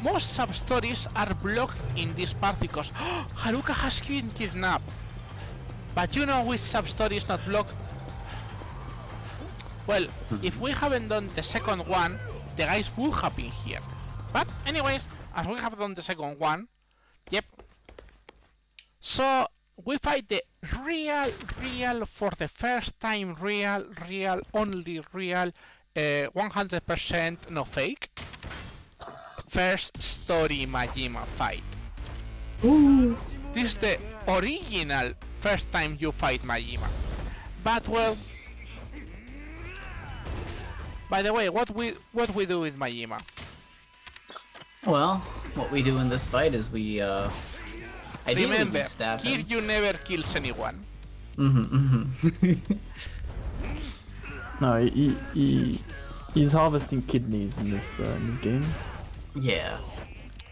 Most sub-stories are blocked in this part because Haruka has been kidnapped. But you know which sub-story is not blocked? Well, if we haven't done the second one, the guys would have been here. But anyways, as we have done the second one, yep. So we fight the real, for the first time, only real, 100% no fake, first story Majima fight. Ooh. This is the original first time you fight Majima. But well, by the way, what we do with Majima? Well, what we do in this fight is we ideally we Remember, stab him. Kiryu never kills anyone. No, he's harvesting kidneys in this game. Yeah,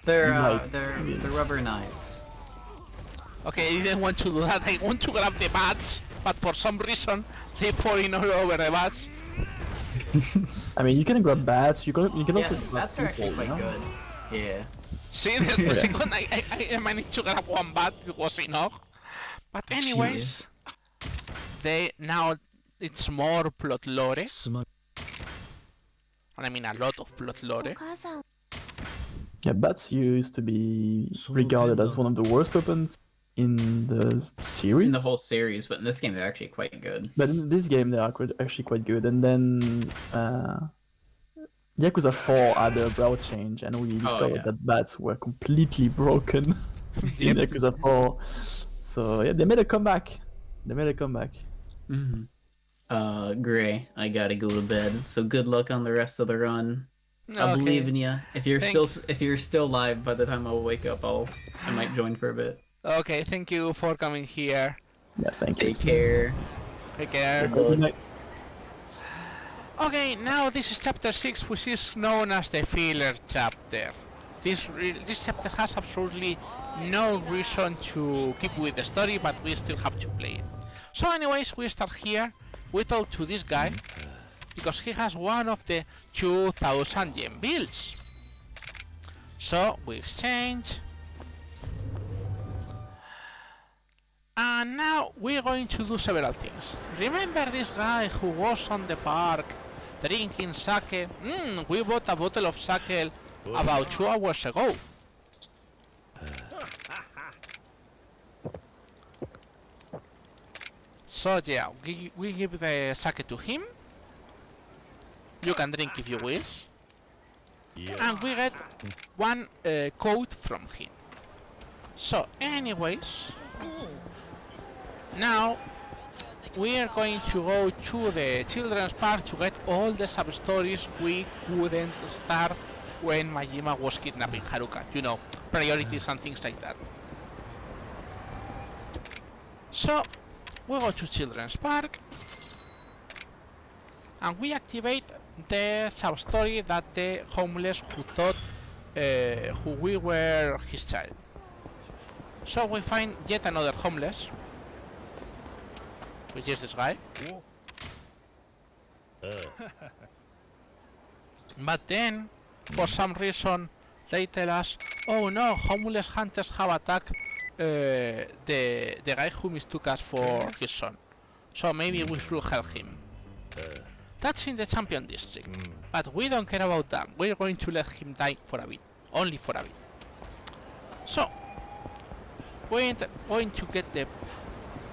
they're Like, they're rubber knives. Okay, I didn't want to do that. I want to grab the bats, but for some reason they falling all over the bats. I mean, you can grab bats. You can Yeah, also grab bats are actually people, quite you know? good. Yeah. See, the second I managed to grab one bat, it was enough. But anyways, now it's more plot lore. And I mean a lot of plot lore. Yeah, bats used to be regarded as one of the worst weapons in the series. In the whole series, but in this game they're actually quite good. But in this game, they are actually quite good. And then Yakuza 4 had a brow change, and we discovered that bats were completely broken in Yakuza 4. So yeah, they made a comeback. Gray, I gotta go to bed. So good luck on the rest of the run. I believe in you. If you're still live by the time I wake up, I might join for a bit. Okay, thank you for coming here. Yeah, thank you. Take care. Take care. Good night. Okay, now this is chapter 6, which is known as the filler chapter. This chapter has absolutely no reason to keep with the story, but we still have to play it. So anyways, we start here. We talk to this guy, because he has one of the 2000 yen bills. So we exchange. And now we're going to do several things. Remember this guy who was on the park drinking sake? We bought a bottle of sake about 2 hours ago. So yeah, we give the sake to him. You can drink if you wish. And we get one coat from him. So anyways, now we are going to go to the children's park to get all the sub-stories we couldn't start when Majima was kidnapping Haruka. You know, priorities and things like that. So we go to children's park and we activate the sub-story that the homeless who thought who we were his child. So we find yet another homeless, which is this guy. But then, for some reason, they tell us, oh no, homeless hunters have attacked the guy who mistook us for his son. So maybe we should help him. That's in the champion district, but we don't care about that. We're going to let him die for a bit, only for a bit. So, we're going to get the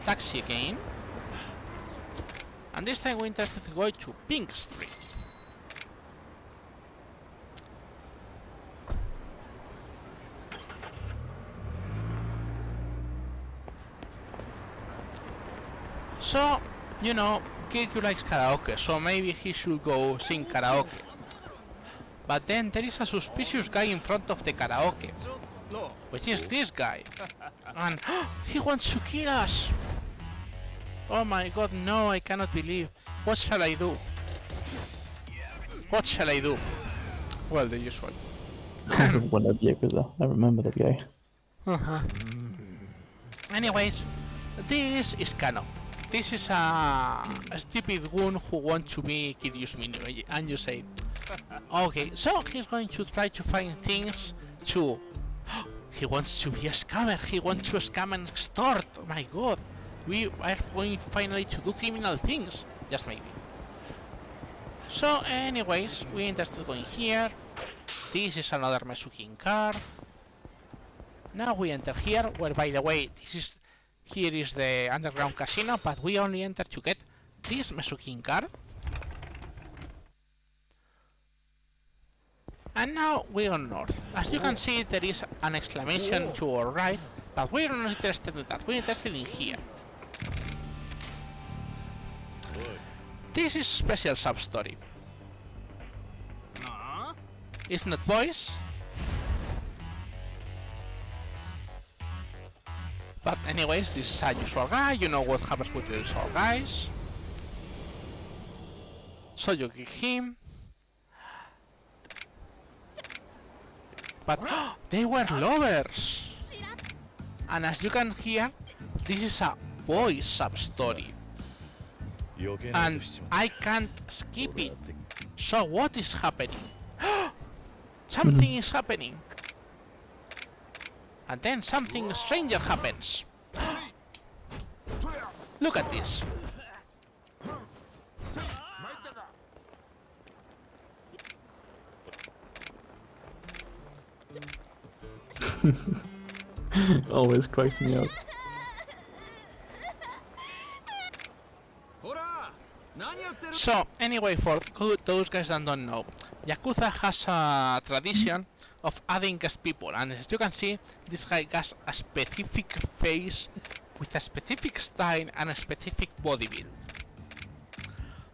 taxi again, and this time we're interested to go to Pink Street. So, you know, Kiryu likes karaoke, so maybe he should go sing karaoke. But then there is a suspicious guy in front of the karaoke, which is this guy. And he wants to kill us! Oh my god, no, I cannot believe. What shall I do? What shall I do? Well, the usual. I don't want to be Yakuza. I remember that guy. Anyways, this is Kano. This is a stupid goon who wants to be Kiryu's minion, and you say, okay, so he's going to try to find things to... He wants to be a scammer, he wants to scam and extort, oh my god. We are going finally to do criminal things, just maybe. So anyways, we interested going here. This is another Mesukin card. Now we enter here, where by the way, here is the underground casino, but we only enter to get this Mesukin card. And now we go north. As you can see, there is an exclamation to our right, but we're not interested in that, we're interested in here. This is special sub-story. It's not boys, but anyways, this is a usual guy, you know what happens with the usual guys. So you kick him. But they were lovers! And as you can hear, this is a boys sub-story. And I can't skip it. So what is happening? Something is happening. And then something stranger happens. Look at this. Always cracks me up. So, anyway, for those guys that don't know, Yakuza has a tradition of adding guest people, and as you can see, this guy has a specific face with a specific style and a specific body build.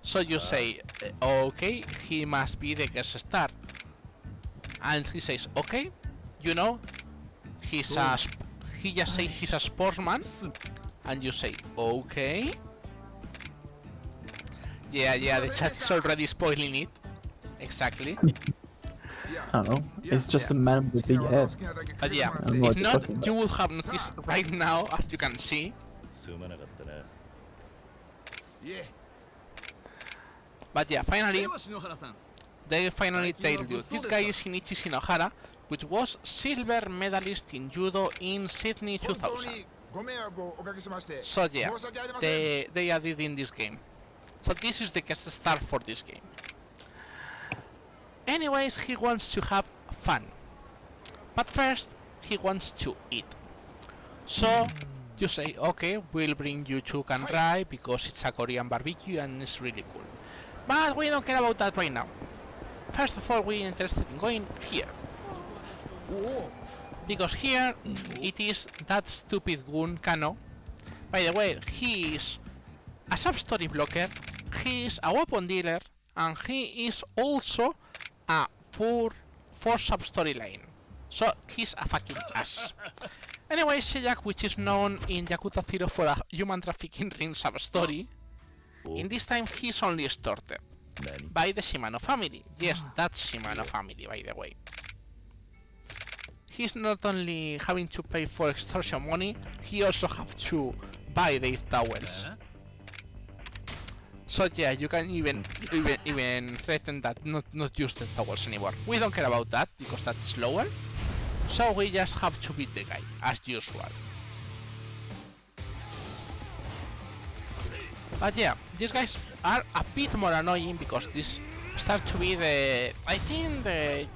So you say, okay, he must be the guest star, and he says, okay, you know, he just say he's a sportsman, and you say, okay. Yeah, the chat's already spoiling it. Exactly. I don't know. It's just a man with a big head. But yeah, if not, you will have noticed right now, as you can see. But yeah, finally, they finally tell you, this guy is Shinichi Shinohara, which was silver medalist in judo in Sydney 2000. So yeah, they added in this game. So this is the guest star for this game. Anyways, he wants to have fun. But first, he wants to eat. So you say, okay, we'll bring you to Kanrai because it's a Korean barbecue and it's really cool. But we don't care about that right now. First of all, we're interested in going here. Because here, it is that stupid goon Kano. By the way, he is a sub-story blocker, he is a weapon dealer, and he is also a for sub-story lane. So he's a fucking ass. Anyway, Sejak, which is known in Yakuza 0 for a human trafficking ring sub-story, in this time he's only extorted by the Shimano family. Yes, that's Shimano family, by the way. he's not only having to pay for extortion money, he also have to buy the towers. So yeah, you can even threaten that not use the towers anymore. We don't care about that because that's slower. So we just have to beat the guy as usual. But yeah, these guys are a bit more annoying because this starts to be I think the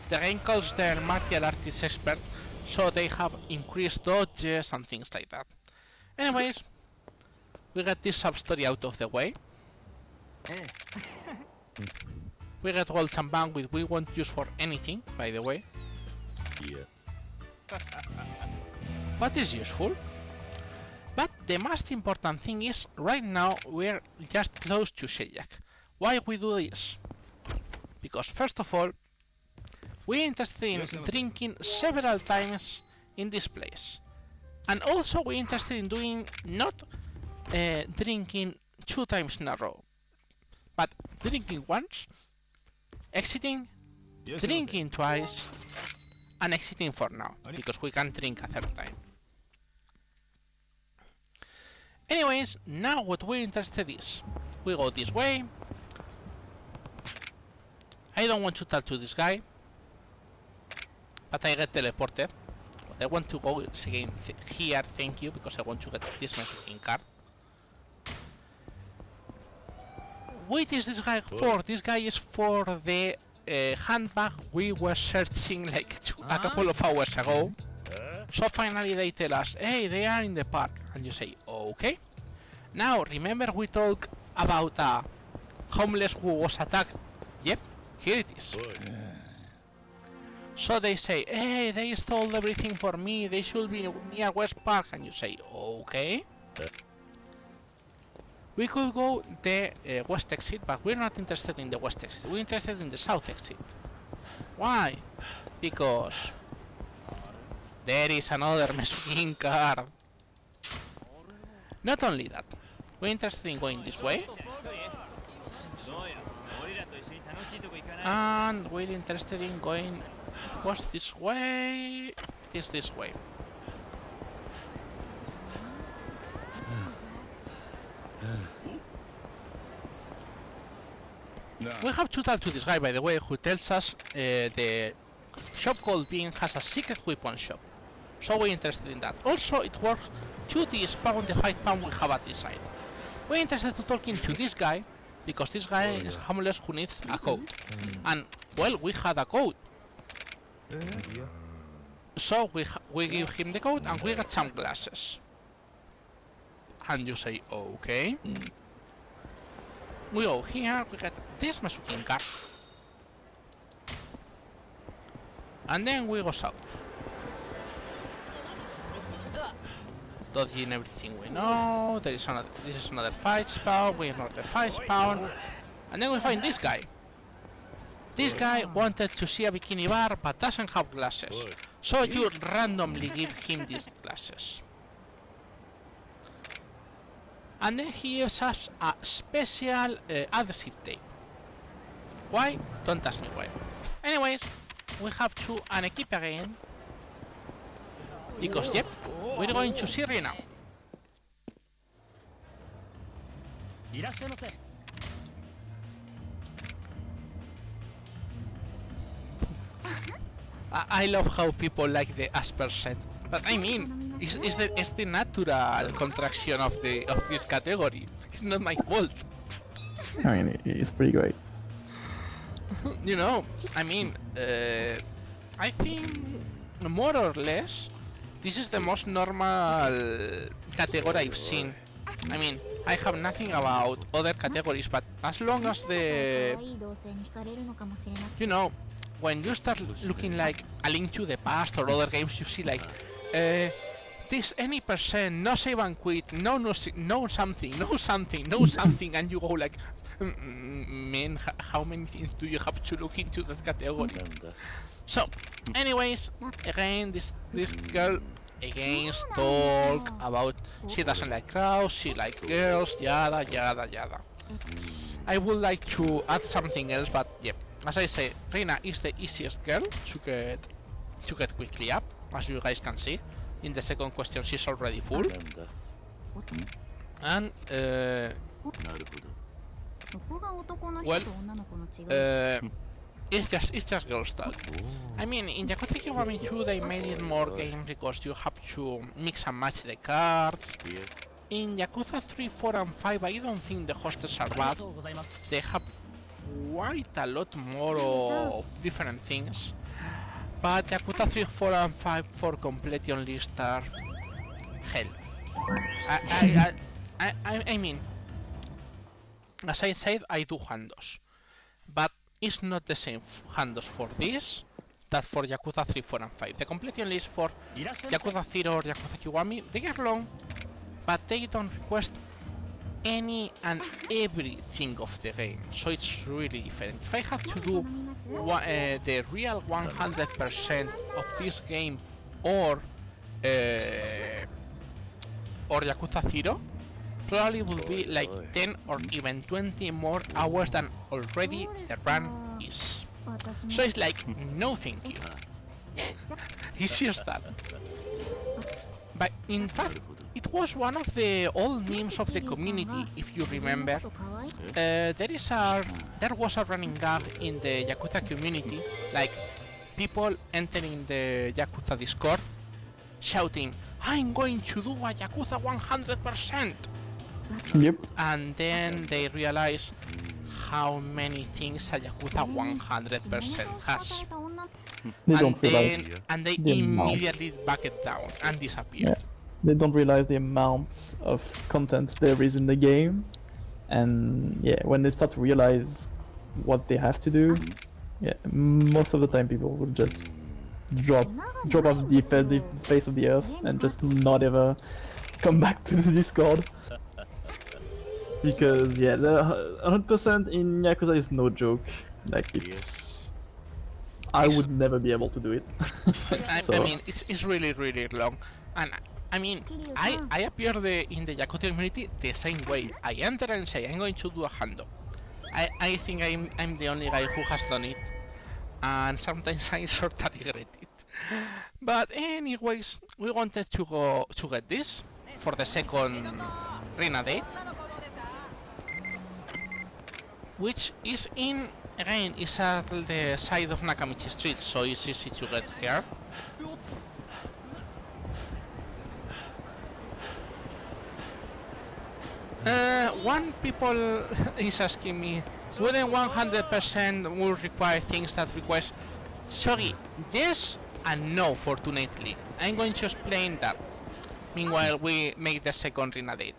game calls their martial arts expert, so they have increased dodges and things like that. Anyways, we get this sub-story out of the way. We get gold and bank which we won't use for anything, by the way. But it's useful. But the most important thing is, right now we're just close to Shellyak. Why we do this? Because first of all, we're interested in drinking several times in this place. And also we're interested in doing not drinking 2 times in a row, but drinking once, exiting, drinking twice, and exiting for now, because we can drink a 3rd time. Anyways, now what we're interested is, we go this way. I don't want to talk to this guy, but I get teleported. But I want to go again here, thank you, because I want to get this messaging card. What is this guy for? This guy is for the handbag we were searching like a couple of hours ago. So finally they tell us, hey, they are in the park. And you say, okay. Now, remember we talked about a homeless who was attacked? Yep, here it is. So they say, hey, they stole everything for me. They should be near West Park. And you say, okay. We could go the west exit, but we're not interested in the west exit. We're interested in the south exit. Why? Because there is another messaging card. Not only that, we're interested in going this way. And we're interested in going this way, this way. We have to talk to this guy, by the way, who tells us the shop called Bean has a secret weapon shop. So we're interested in that. Also, it works to despawn the 5 pound we have at this side. We're interested in talking to this guy, because this guy is homeless who needs a code. And, well, we had a code. So we give him the code and we get some glasses. And you say, okay. We go here, we get this messaging card. And then we go south. Dodging everything we know. This is another 5 spawn, we ignore the 5 spawn. And then we find this guy. This guy wanted to see a bikini bar but doesn't have glasses. So you randomly give him these glasses. And then he gives us a special adhesive tape. Why? Don't ask me why. Anyways, we have to unequip again. Because, yep, we're going to Syria now. I love how people like the aspercent, but I mean, it's the natural contraction of this category. It's not my fault. I mean, it's pretty great. You know, I mean, I think more or less this is the most normal category I've seen. I mean, I have nothing about other categories, but as long as you know, when you start looking like A Link to the Past or other games, you see like this any percent, no save and quit, no something, and you go like, man, how many things do you have to look into that category? So, anyways, again, this girl again talk about she doesn't like crowds, she likes girls, yada yada yada. I would like to add something else, but yep. As I say, Reina is the easiest girl to get to get quickly up, as you guys can see. In the second question, she's already full. And well, it's just girls talk. I mean, in Yakuza Kiwami 2 they made it more game because you have to mix and match the cards. In Yakuza 3, 4 and 5 I don't think the hostess are bad. They have quite a lot more of different things. But Yakuza 3, 4 and 5 for completion list are hell. I mean, as I said, I do handos, but it's not the same handos for this that for Yakuza 3, 4 and 5. The completion list for Yakuza 0 or Yakuza Kiwami, they are long, but they don't request any and everything of the game, so it's really different. If I had to do the real 100% of this game or Yakuza 0, probably would be like 10 or even 20 more hours than already the run is. So it's like, no thank you. It's just that. But in fact, it was one of the old memes of the community, if you remember. There was a running gag in the Yakuza community, like people entering the Yakuza Discord, shouting, "I'm going to do a Yakuza 100%!" Yep. And then they realize how many things a Yakuza 100% has. They don't realize and they the amount. immediately back it down and disappear. Yeah. They don't realize the amount of content there is in the game, and yeah, when they start to realize what they have to do, yeah, most of the time people will just drop off the face of the earth and just not ever come back to the Discord. Because yeah, the 100% in Yakuza is no joke. Like it's, I would never be able to do it. I mean, it's really long, and I mean, I appear in the Yakuza community the same way. I enter and say I'm going to do a hando. I think I'm the only guy who has done it, and sometimes I sort of regret it. But anyways, we wanted to go to get this for the second Rina date, which is again, is at the side of Nakamichi Street, so it's easy to get here. One people is asking me, wouldn't 100% will require things that request? Sorry, yes and no, fortunately. I'm going to explain that. Meanwhile, we make the second Rina date.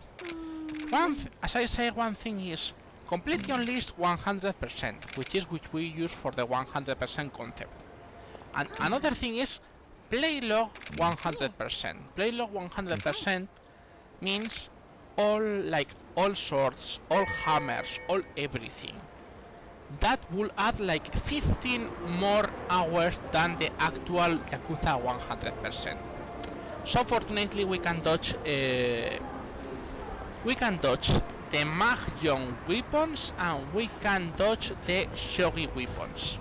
As I say, one thing is completion list 100%, which we use for the 100% concept. And another thing is play log 100%. Play log 100% means all swords, all hammers, all everything. That will add like 15 more hours than the actual Yakuza 100%. So fortunately we can dodge the Mahjong weapons and we can dodge the Shogi weapons.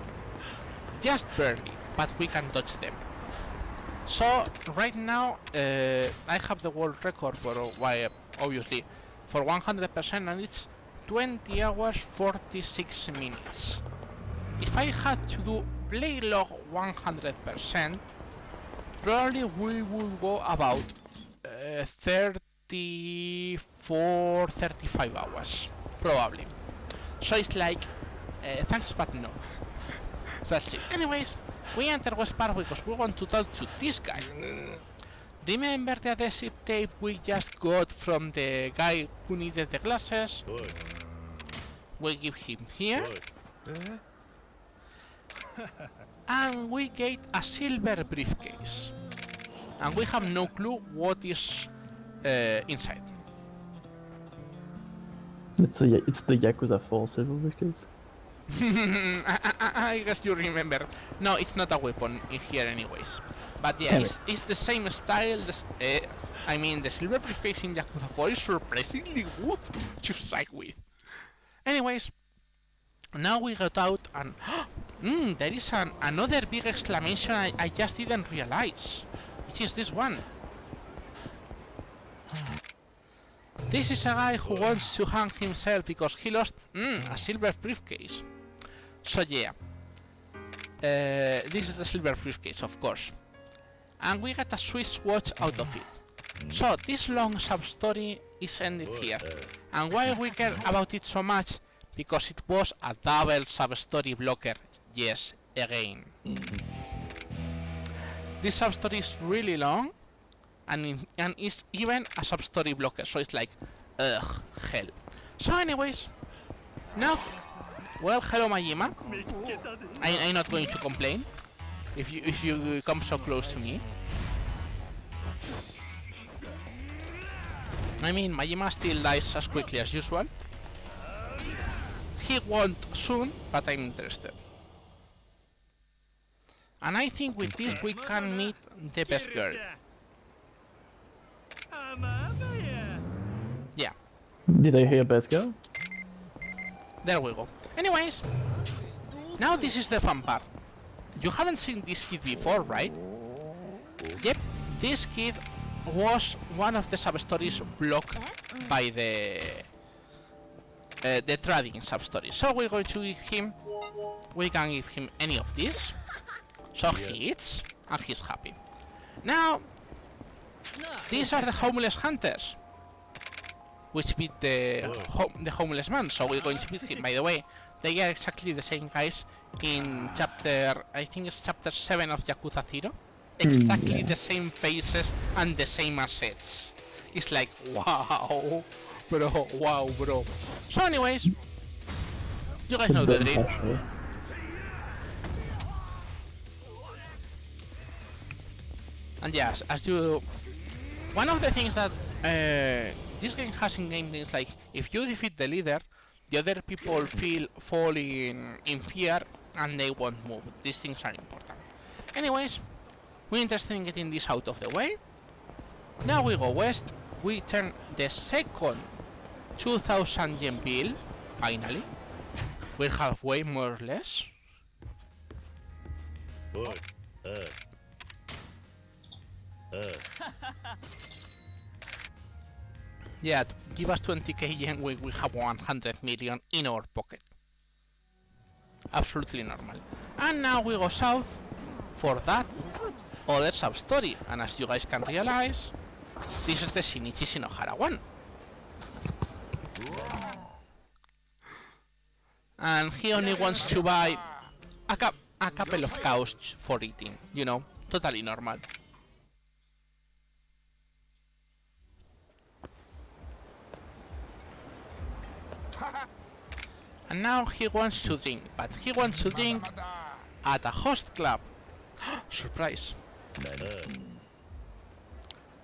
Just barely, but we can dodge them. So right now I have the world record for obviously for 100%, and it's 20 hours 46 minutes. If I had to do play log 100%, probably we will go about 34-35 hours, probably. So it's like thanks but no. That's it. Anyways, we enter West Park because we want to talk to this guy. Remember the adhesive tape we just got from the guy who needed the glasses? We give him here. And we get a silver briefcase. And we have no clue what is inside. It's the Yakuza 4 silver briefcase. I guess you remember. No, it's not a weapon in here anyways. But yeah, it's the same style. I mean, the silver briefcase in Yakuza 4 is surprisingly good to strike with. Anyways, now we got out and There is another big exclamation I just didn't realize. Which is this one. This is a guy who wants to hang himself because he lost a silver briefcase. So yeah. This is the silver briefcase, of course. And we get a Swiss watch out of it. So this long sub-story is ended here. And why we care about it so much? Because it was a double sub-story blocker. Yes, again. This sub-story is really long. And it's even a sub-story blocker. So it's like, ugh, hell. So anyways. Now, well, hello Majima. I'm not going to complain. If you come so close to me. I mean, Majima still dies as quickly as usual. He won't soon, but I'm interested. And I think with this we can meet the best girl. Yeah. Did I hear best girl? There we go. Anyways, now this is the fun part. You haven't seen this kid before, right? Yep, this kid was one of the sub-stories blocked by the trading sub-story. So we're going to give him, we can give him any of these. So he eats and he's happy. Now, these are the homeless hunters, which beat the homeless man. So we're going to beat him. By the way, they are exactly the same guys in chapter, I think it's chapter 7 of Yakuza 0. Exactly the same faces and the same assets. It's like, wow, bro. So anyways, you guys know the drill. And yes, as you... One of the things that this game has in game is like, if you defeat the leader, the other people fall in fear and they won't move. These things are important. Anyways, we're interested in getting this out of the way. Now we go west. We turn the second 2000 yen bill. Finally, we're halfway more or less. Yeah, give us 20k yen, we have 100 million in our pocket. Absolutely normal. And now we go south for that other sub-story. And as you guys can realize, this is the Shinichi Shinohara one. And he only wants to buy a couple of cows for eating, you know, totally normal. And now he wants to drink, but he wants to drink at a host club. Surprise.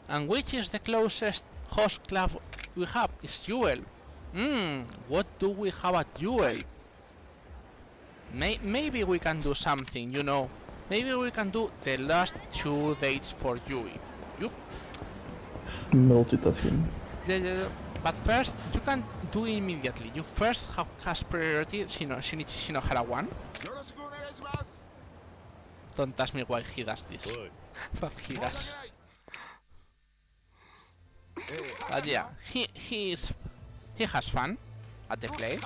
And which is the closest host club we have? It's Jewel. What do we have at Jewel? Maybe we can do something, you know. Maybe we can do the last 2 dates for Yui. Yup. Multitasking. Yeah. But first, you can do it immediately. You first have cast priority Shinichi Shinohara 1. Don't ask me why he does this. But he does. But yeah, he has fun at the place.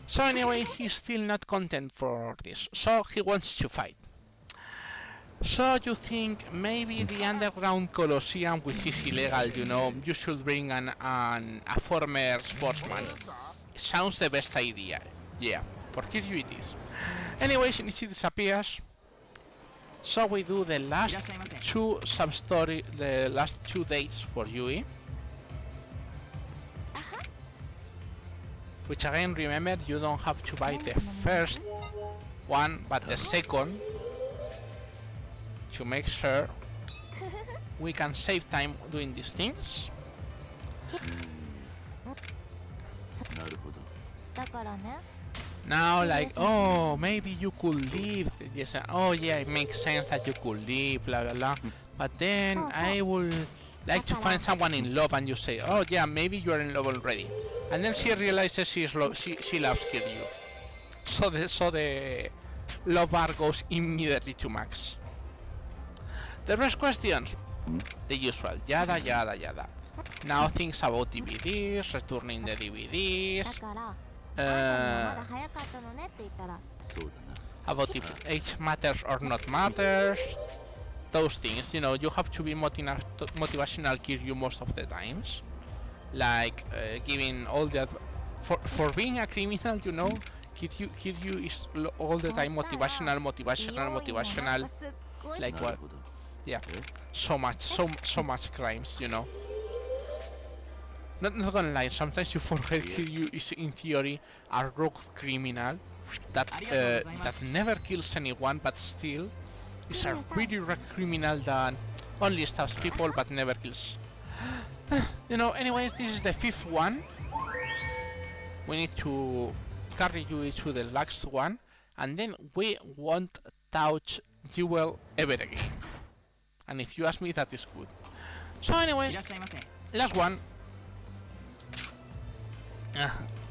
So anyway, he's still not content for this. So he wants to fight. So you think maybe the underground Colosseum, which is illegal, you know, you should bring a former sportsman. It sounds the best idea. Yeah, for Kiryu it is. Anyway, Shinichi disappears. So we do the last 2 sub-story, the last 2 dates for Yui. Which again, remember, you don't have to buy the first one, but the second. To make sure we can save time doing these things. Now, like, oh, maybe you could leave. Yes, oh yeah, it makes sense that you could leave, blah blah blah. But then I would like to find someone in love, and you say, oh yeah, maybe you are in love already. And then she realizes she loves Kiryu. so the love bar goes immediately to max. The rest questions, the usual, yada yada yada. Now things about DVDs, returning the DVDs, about if age matters or not matters, those things. You know, you have to be motivational Kiryu most of the times, like giving all that for being a criminal. You know, Kiryu is all the time motivational, like what? Yeah, so much crimes, you know. Not gonna lie, sometimes you forget Kiryu is in theory a rogue criminal that never kills anyone, but still is a pretty rogue criminal that only stabs people but never kills. You know, anyways, this is the 5th one. We need to carry you to the last one, and then we won't touch Jewel ever again. And if you ask me, that is good. So anyways, last one.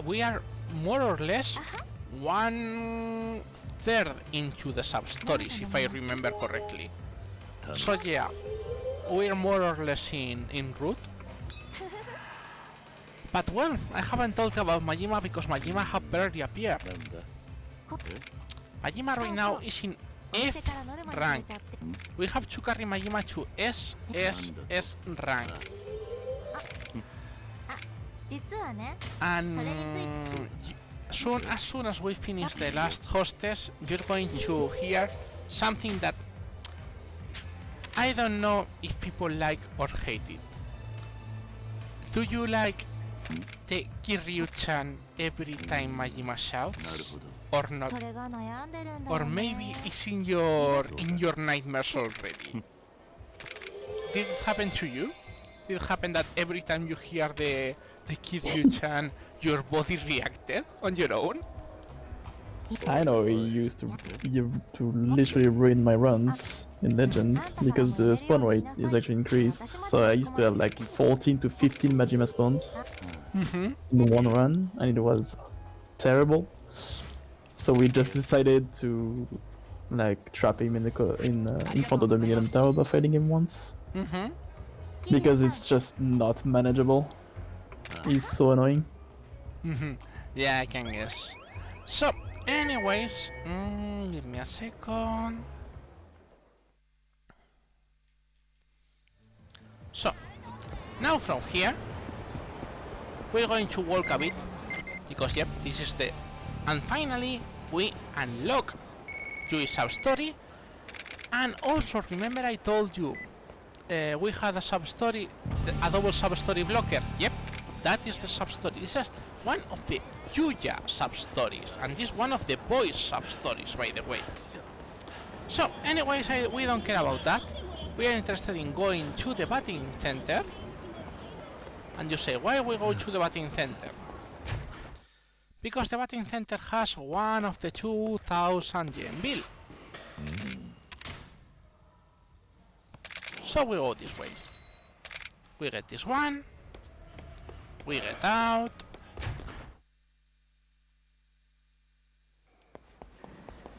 We are more or less 1/3 into the sub-stories, if I remember correctly. So yeah, we're more or less in route. But well, I haven't talked about Majima because Majima have barely appeared. Majima right now is in F rank. We have to carry Majima to SSS rank. And as soon as we finish the last hostess, you're going to hear something that I don't know if people like or hate it. Do you like the Kiryu-chan every time Majima shouts, or not? Or maybe it's in your nightmares already. Did it happen to you? Did it happen that every time you hear the Kiryu-chan, your body reacted on your own? I know he used to literally ruin my runs in Legends because the spawn rate is actually increased. So I used to have like 14 to 15 Majima spawns in one run, and it was terrible. So we just decided to like trap him in front of the Millennium Tower by fighting him once. Because it's just not manageable. He's so annoying. Yeah, I can guess. So, anyways, give me a second. So, now from here, we're going to walk a bit, because yep, this is the... And finally, we unlock Yui's sub-story. And also, remember I told you, we had a sub-story, a double sub-story blocker. Yep, that is the sub-story. This is one of the Yuya sub-stories, and this is one of the boys sub-stories, by the way. So, anyways, we don't care about that. We are interested in going to the batting center. And you say, why we go to the batting center? Because the batting center has one of the 2,000 yen bill. So we go this way. We get this one. We get out.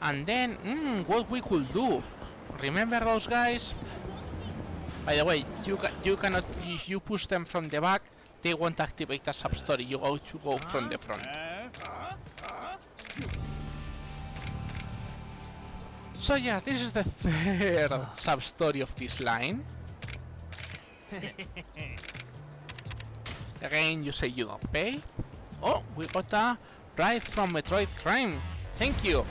And then, what we could do? Remember those guys? By the way, you cannot, if you push them from the back, they won't activate a sub-story. You go from the front. So yeah, this is the 3rd sub-story of this line. Again, you say you don't pay. Oh, we got a ride from Metroid Prime. Thank you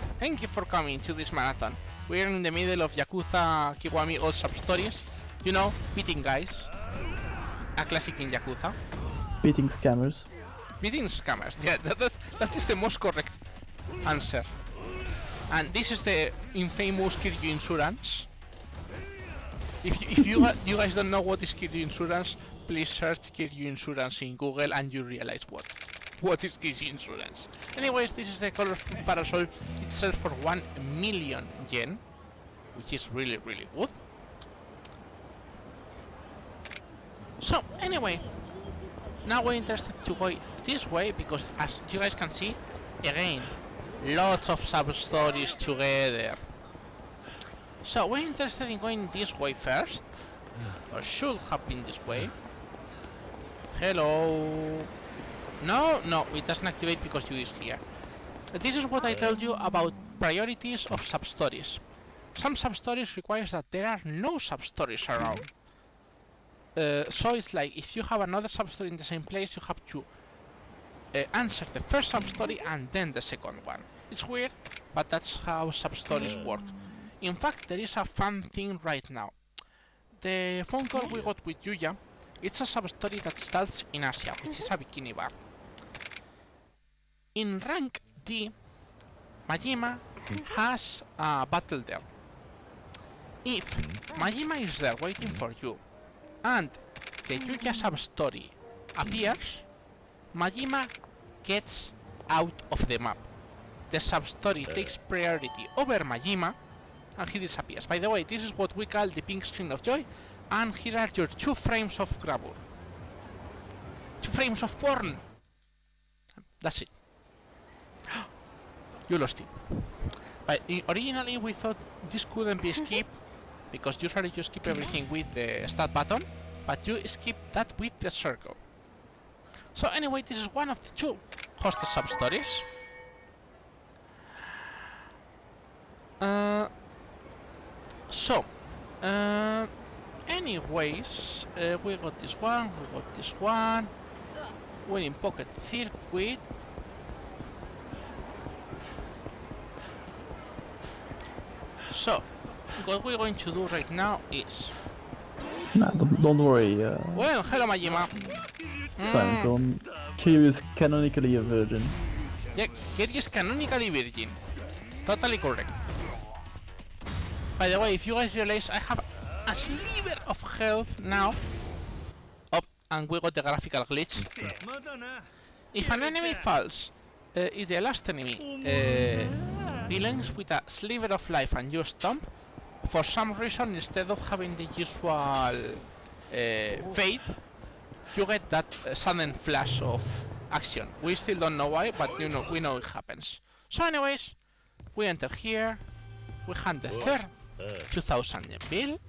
for coming to this marathon. We're in the middle of Yakuza Kiwami all sub-stories. You know, beating guys. A classic in Yakuza. Beating scammers. Beating scammers, yeah, that is the most correct answer. And this is the infamous Kiryu insurance. If you guys don't know what is Kiryu insurance, please search Kiryu insurance in Google and you realize what is Kiryu insurance. Anyways, this is the color parasol. It sells for 1 million yen, which is really good. So anyway, now we're interested to go this way because as you guys can see, again, lots of sub-stories together. So we're interested in going this way first, or should have been this way. Hello. No, it doesn't activate because you is here. This is what I told you about priorities of sub-stories. Some sub-stories requires that there are no sub-stories around. So it's like if you have another sub-story in the same place, you have to answer the first sub-story and then the second one. It's weird, but that's how sub-stories work. In fact, there is a fun thing right now. The phone call we got with Yuya, it's a sub-story that starts in Asia, which is a bikini bar. In rank D, Majima has a battle there. If Majima is there waiting for you, and the Yuya sub-story appears, Majima gets out of the map. The sub-story takes priority over Majima, and he disappears. By the way, this is what we call the pink screen of joy, and here are your 2 frames of grabber. 2 frames of porn! That's it. You lost it. But originally we thought this couldn't be skipped, because usually you skip everything with the start button, but you skip that with the circle. So anyway, this is one of the 2 hosted sub-stories. Anyways, we got this one, we're in Pocket Circuit. So, what we're going to do right now is... Nah, don't worry. Well, hello Majima. Fine, don't. Kiryu is canonically a virgin. Yeah, Kiryu is canonically virgin. Totally correct. By the way, if you guys realize, I have a sliver of health now. Oh, and we got the graphical glitch. If an enemy falls, if the last enemy belongs with a sliver of life and you stomp, for some reason, instead of having the usual fade, you get that sudden flash of action. We still don't know why, but you know, we know it happens. So anyways, we enter here, we hand the third 2000 yen bill.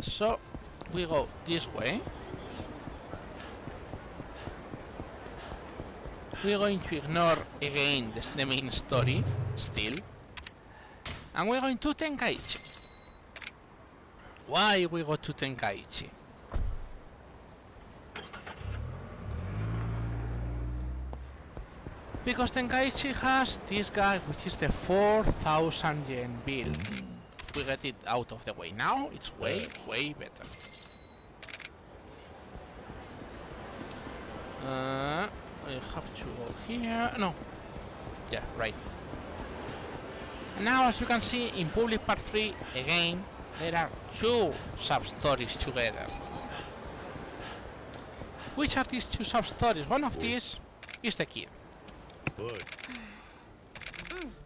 So we go this way. We're going to ignore again the main story still, and we're going to Tenkaichi. Why we go to Tenkaichi? Because Tenkaichi has this guy, which is the 4000 yen bill. If we get it out of the way now, it's way better. I have to go here. No. Yeah, right. And now, as you can see, in Public Part 3, again, there are 2 sub-stories together. Which are these 2 sub-stories? One of these is the kid.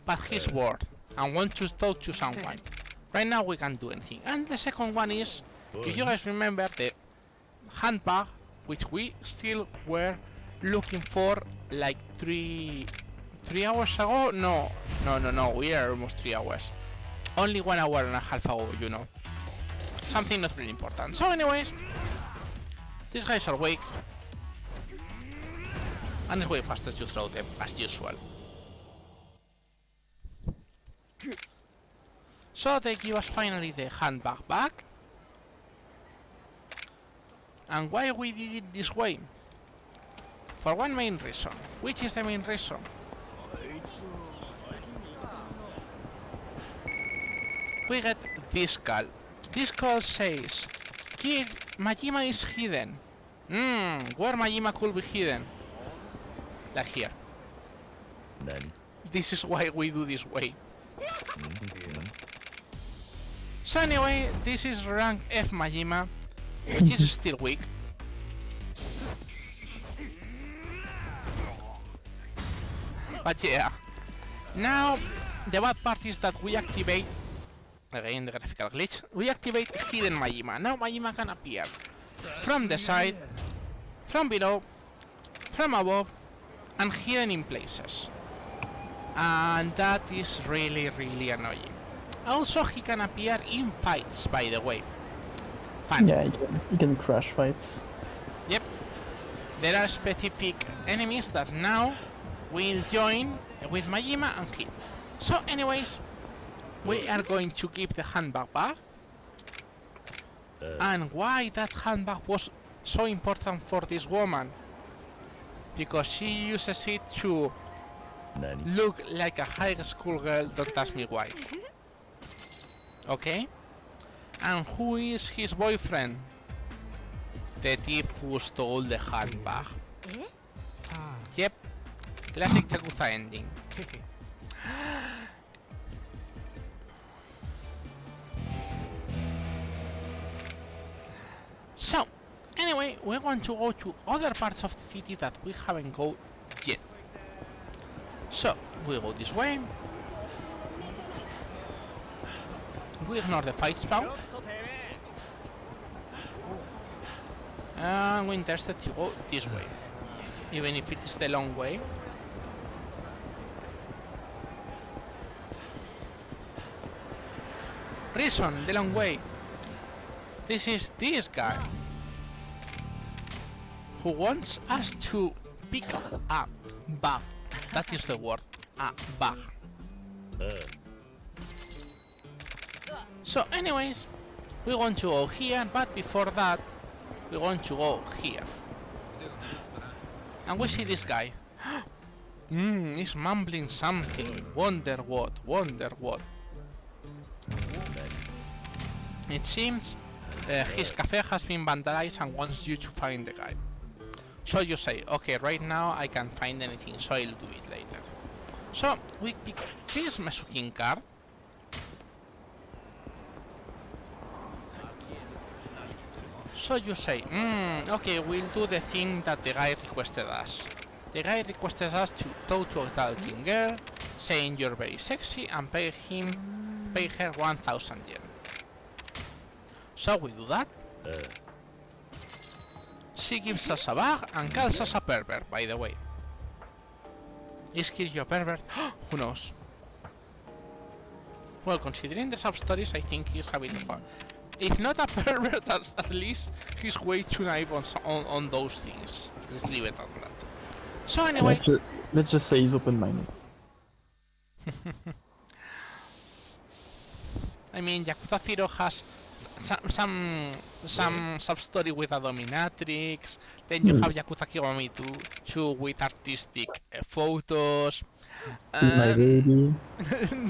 But he's bored and wants to talk to someone. Right now we can't do anything. And the second one is, if you guys remember, the handbag, which we still were looking for like 3 hours ago? No, we are almost 3 hours. Only 1 hour and a half ago, you know. Something not really important. So anyways, these guys are awake. And it's way faster to throw them, as usual. So they give us finally the handbag back. And why we did it this way? For one main reason. Which is the main reason? We get this call. This call says, Kid, Majima is hidden. Where Majima could be hidden? Like here. This is why we do this way. So anyway, this is rank F Majima, which is still weak. But yeah, now the bad part is that we activate again the graphical glitch, we activate Hidden Majima. Now Majima can appear from the side, from below, from above, and hidden in places. And that is really annoying. Also, he can appear in fights, by the way. Fun. Yeah, you can crash fights. Yep. There are specific enemies that now will join with Majima and him. So anyways, we are going to keep the handbag back. And why that handbag was so important for this woman? Because she uses it to look like a high school girl, don't ask me why. Okay? And who is his boyfriend? The thief who stole the handbag. Yep. Classic Yakuza ending. So, anyway, we want to go to other parts of the city that we haven't go yet. So, we go this way. We ignore the fight spawn. And we're interested to go this way. Even if it is the long way. Reason, the long way. This is this guy who wants us to pick up a bag. That is the word, a bag. So anyways, we want to go here, but before that, we want to go here. And we see this guy. He's mumbling something. Wonder what, wonder what. It seems his cafe has been vandalized and wants you to find the guy. So you say, okay, right now I can't find anything, so I'll do it later. So we pick this Mesukin card. So you say, okay, we'll do the thing that the guy requested us. The guy requested us to talk to a talking girl, saying you're very sexy, and pay her 1,000 yen. So we do that. She gives us a bag and calls us a pervert, by the way. Is Kiryu a pervert? Who knows? Well, considering the sub-stories, I think he's a bit of a... If not a pervert, at least he's way too naive on those things. Let's leave it at that. So anyway... Let's just say he's open-minded. I mean, Yakuza 0 has some sub-story with a dominatrix, then you have Yakuza Kiwami 2 with artistic photos. My baby.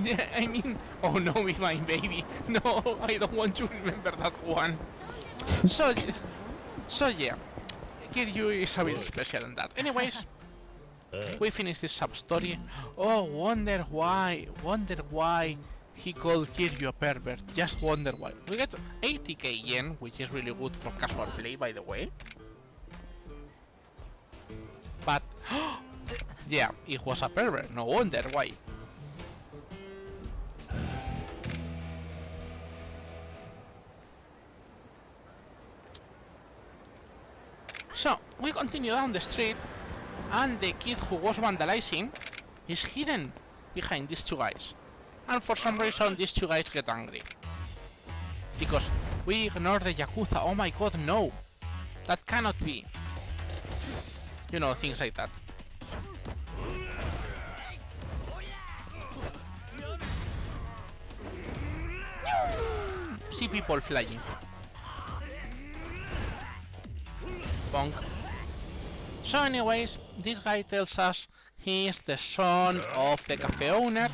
Yeah, I mean, oh no, Be My Baby. No, I don't want to remember that one. So yeah, Kiryu is a bit special in that. Anyways, we finish this sub-story. Oh, wonder why he called Kiryu a pervert. Just wonder why. We get 80k yen, which is really good for casual play, by the way. But yeah, it was a pervert. No wonder why. So we continue down the street, and the kid who was vandalizing is hidden behind these two guys. And for some reason, these two guys get angry. Because we ignore the Yakuza. Oh my god, no! That cannot be. You know, things like that. See people flying. Bonk. So anyways, this guy tells us he is the son of the cafe owner,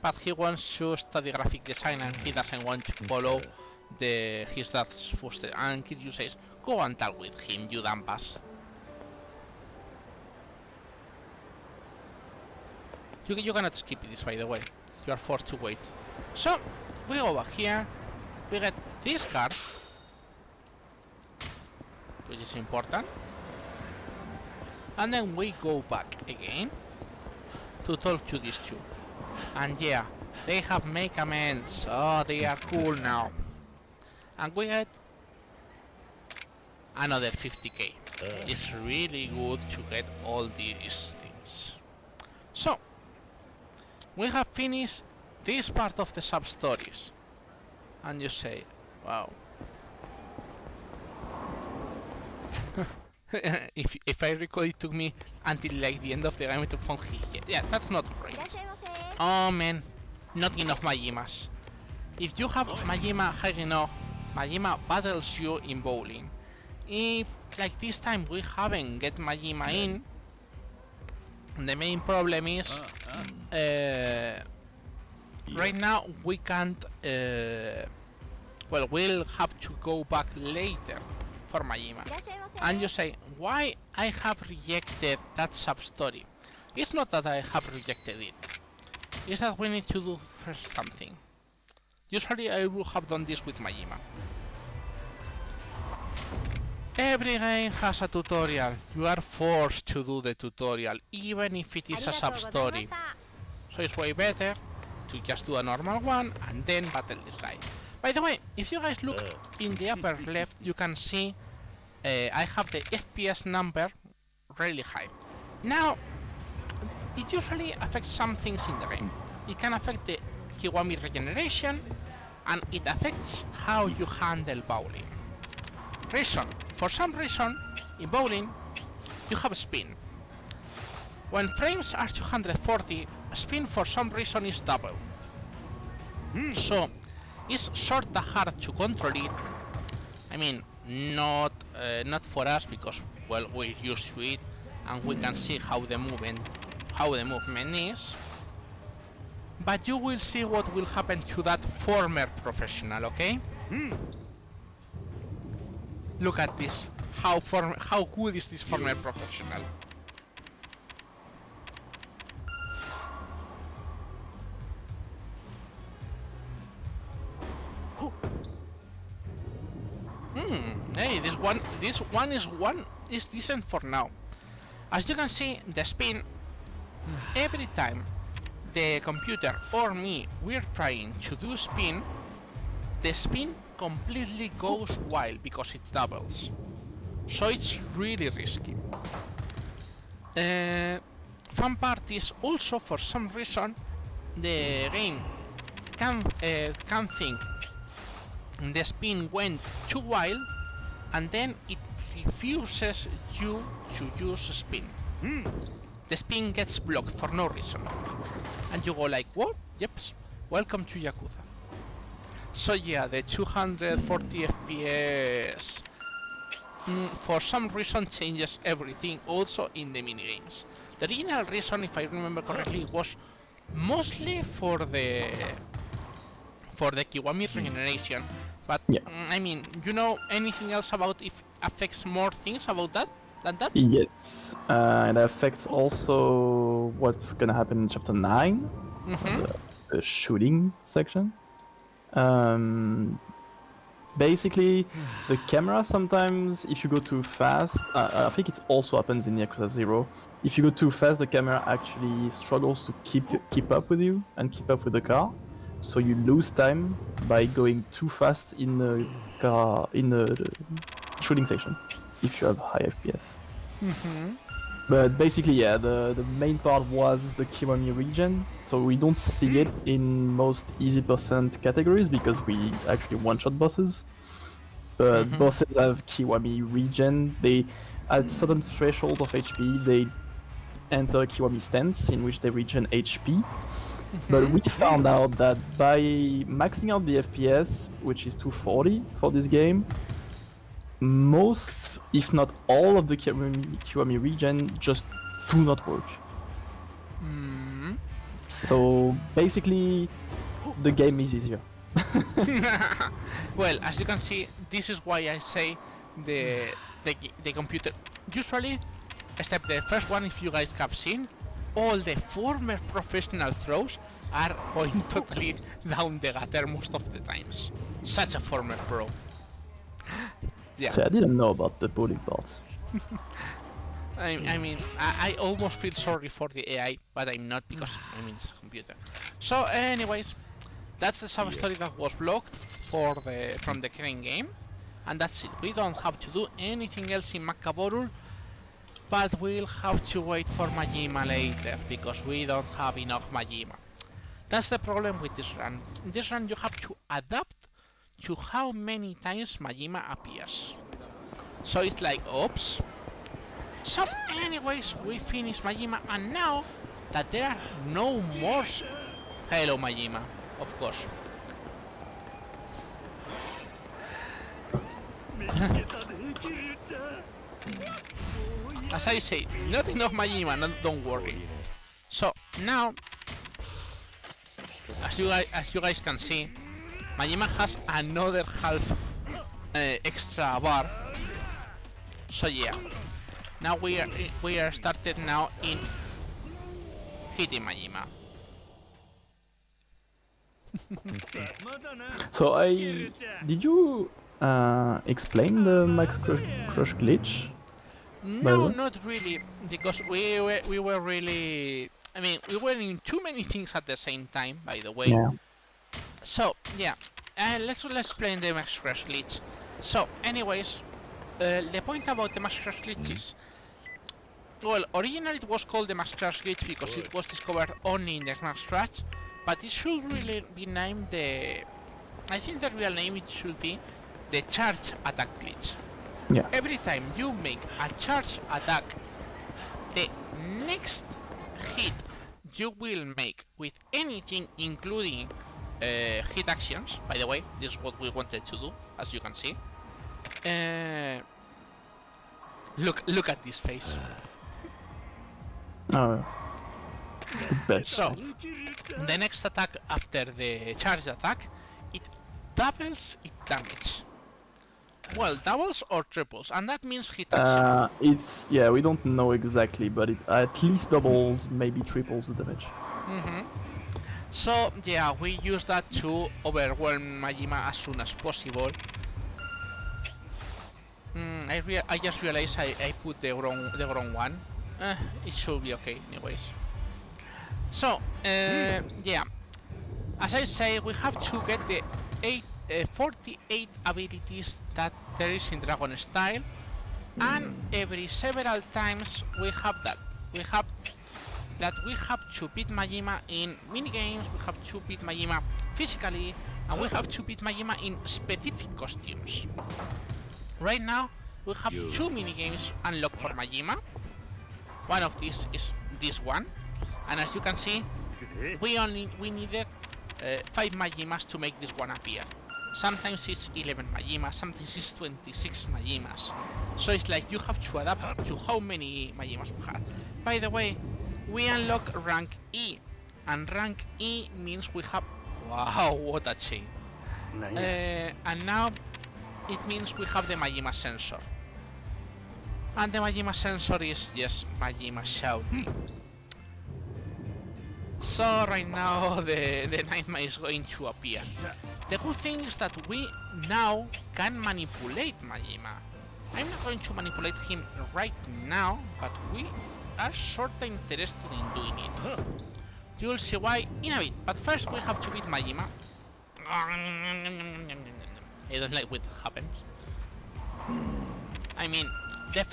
but he wants to study graphic design and he doesn't want to follow his dad's footsteps. And Kiryu says, go and talk with him, you dumb bass. You cannot skip this, by the way. You are forced to wait. So, we go back here. We get this card, which is important. And then we go back again to talk to these two. And yeah, They have make amends. Oh, they are cool now. And we get another 50k. It's really good to get all these things. So, we have finished this part of the sub-stories. And you say, wow. if I recall, it took me until like the end of the game to find yeah, that's not great. Oh man, not enough Majimas. If you have Majima high enough, Majima battles you in bowling. If like this time we haven't get Majima in, the main problem is right now we can't well, we'll have to go back later for Majima. And you say, why I have rejected that sub-story? It's not that I have rejected it. It's that we need to do first something. Usually I would have done this with Majima. Every game has a tutorial. You are forced to do the tutorial, even if it is a sub-story. So it's way better to just do a normal one and then battle this guy. By the way, if you guys look in the upper left, you can see I have the FPS number really high. Now, it usually affects some things in the game. It can affect the Kiwami regeneration, and it affects how you handle bowling. Reason. For some reason, in bowling, you have a spin. When frames are 240, spin for some reason is double. So, it's sorta hard to control it. I mean, not for us because well we're used to it and we can see how the movement is. But you will see what will happen to that former professional, okay? Look at this. How good is this former professional? Hey, this one is decent for now. As you can see, the spin, every time the computer or me we're trying to do spin, the spin completely goes wild because it doubles. So it's really risky. Fun part is also, for some reason, the game can think the spin went too wild, and then it refuses you to use spin. The spin gets blocked for no reason, and you go like, what? Yep, welcome to Yakuza. So yeah, the 240 FPS for some reason changes everything, also in the minigames. The original reason, if I remember correctly, was mostly for the Kiwami regeneration. But Yeah. I mean, you know anything else about if affects more things about that than that? Yes, it affects also what's gonna happen in chapter 9, the shooting section. Basically, the camera sometimes, if you go too fast, I think it also happens in Yakuza 0. If you go too fast, the camera actually struggles to keep up with you and keep up with the car. So you lose time by going too fast in the car, in the shooting section, if you have high FPS. But basically, yeah, the main part was the Kiwami region. So we don't see it in most easy percent categories because we actually one-shot bosses. But bosses have Kiwami region. They, at certain thresholds of HP, they enter Kiwami stance in which they regen HP. But we found out that by maxing out the FPS, which is 240 for this game, most, if not all, of the Kiwami region just do not work. So basically, the game is easier. Well, as you can see, this is why I say the computer. Usually, except the first one, if you guys have seen, all the former professional throws are going totally down the gutter most of the times. Such a former pro. Yeah. So I didn't know about the bowling part. I mean, I almost feel sorry for the AI, but I'm not because I mean it's a computer. So, anyways, that's the sub story that was blocked from the current game, and that's it. We don't have to do anything else in Macaboru, but we'll have to wait for Majima later because we don't have enough Majima. That's the problem with this run. In this run, you have to adapt to how many times Majima appears. So it's like, oops. So anyways, we finished Majima, and now that there are no more... Hello Majima, of course. As I say, not enough Majima, don't worry. So now, as you guys can see, Majima has another half extra bar. So yeah, now we are started now in hitting Majima. So did you explain the Max Crush glitch? No, not really, because we were really... I mean, we were in too many things at the same time, by the way. Yeah. So, yeah, let's explain the Max Crush glitch. So, anyways, the point about the Max Crush glitch is... Well, originally it was called the Max Crush glitch because it was discovered only in the Max Crush, but it should really be named the... I think the real name it should be the Charge Attack glitch. Yeah. Every time you make a charge attack, the next hit you will make with anything including hit actions, by the way, this is what we wanted to do, as you can see. Look at this face. Oh. Best. So, the next attack after the charge attack, it doubles its damage. Well, doubles or triples, and that means hit action. Yeah, we don't know exactly, but it at least doubles, maybe triples the damage. So yeah, we use that to overwhelm Majima as soon as possible. I just realized I put the wrong one. It should be okay anyways. So yeah, as I say, we have to get the 48 abilities that there is in Dragon Style, and every several times we have that. We have to beat Majima in minigames, we have to beat Majima physically, and we have to beat Majima in specific costumes. Right now, we have 2 minigames unlocked for Majima. One of these is this one, and as you can see, we needed 5 Majimas to make this one appear. Sometimes it's 11 Majimas, sometimes it's 26 Majimas. So it's like you have to adapt to how many Majimas we have. By the way, we unlock rank E, and rank E means we have... Wow, what a chain. And now it means we have the Majima sensor. And the Majima sensor is just Majima shouting. So right now the nightmare is going to appear. The good thing is that we now can manipulate Majima. I'm not going to manipulate him right now, but we are sorta interested in doing it. You'll see why in a bit, but first we have to beat Majima. I don't like what happens. I mean, the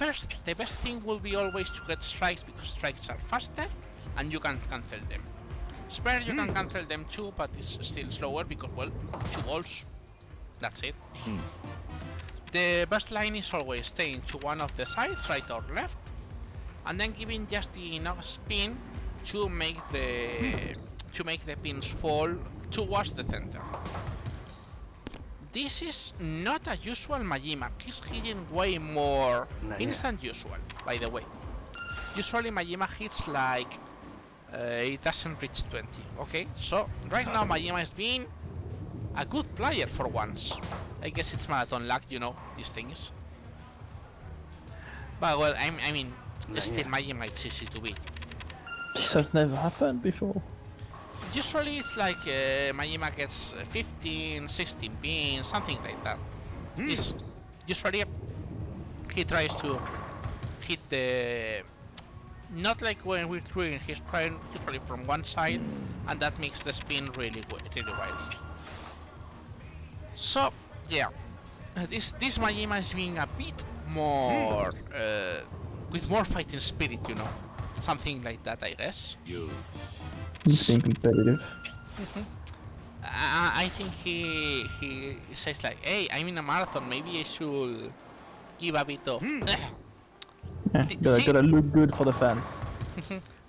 best thing will be always to get strikes, because strikes are faster and you can cancel them. Spare you can cancel them too, but it's still slower because, well, 2 balls. That's it. The best line is always staying to one of the sides, right or left, and then giving just enough spin to make the pins fall towards the center. This is not a usual Majima. He's hitting way more pins than usual, by the way. Usually Majima hits like it doesn't reach 20. Okay, so right now Majima is being a good player for once. I guess it's marathon luck, you know, these things. But well, I mean, still Majima is easy to beat. This has never happened before. Usually it's like Majima gets 15, 16 pins, something like that. It's usually he tries to hit the... Not like when we're throwing, he's trying usually from one side, and that makes the spin really wild. So, yeah. This Majima is being a bit more... with more fighting spirit, you know. Something like that, I guess. He's being competitive. I think he says like, hey, I'm in a marathon, maybe I should give a bit of... Yeah, gotta look good for the fans.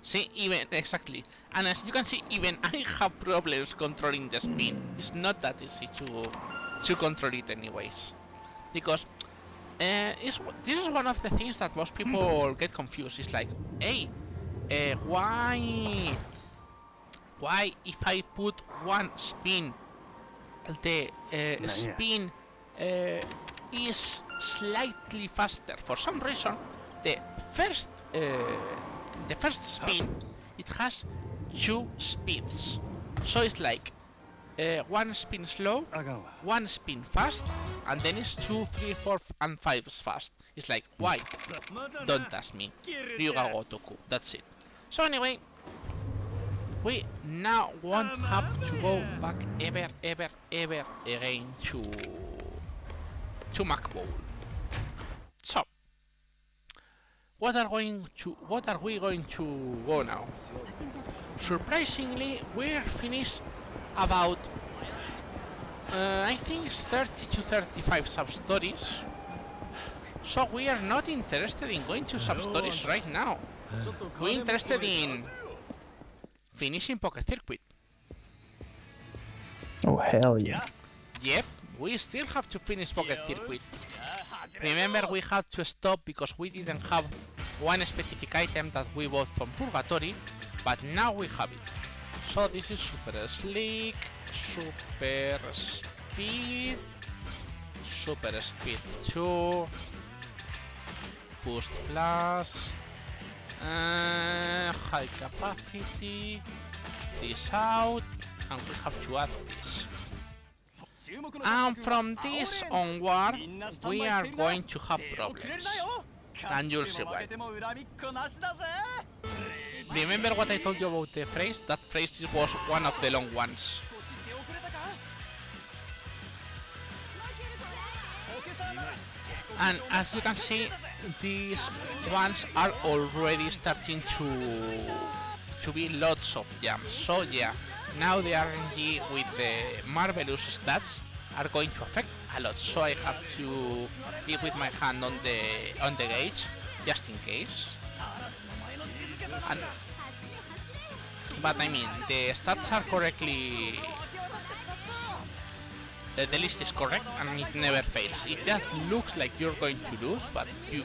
See, even exactly, and as you can see, even I have problems controlling the spin. It's not that easy to control it anyways, because this is one of the things that most people get confused. It's like, hey, why if I put one spin, the spin is slightly faster for some reason. The first spin, it has 2 speeds, so it's like one spin slow, one spin fast, and then it's 2, 3, 4, and 5 is fast. It's like, why? Don't ask me. Ryuga Gotoku. That's it. So anyway, we now won't have to go back ever again to Mac Bowl. So, what are we going to go now? Surprisingly, we're finished about I think it's 30 to 35 sub-stories. So we are not interested in going to sub-stories right now. We're interested in finishing Pocket Circuit. Oh hell yeah. Yep, we still have to finish Pocket Circuit. Remember, we had to stop because we didn't have one specific item that we bought from Purgatory, but now we have it. So this is Super Slick, Super Speed, Super Speed 2, Boost Plus, High Capacity, this out, and we have to add this. And from this onward, we are going to have problems. And you'll see why. Remember what I told you about the phrase? That phrase was one of the long ones. And as you can see, these ones are already starting to be lots of jumps. So yeah, now the RNG with the marvelous stats are going to affect a lot. So I have to be with my hand on the gauge, just in case. But I mean, the stats are correctly... The list is correct and it never fails. It just looks like you're going to lose, but you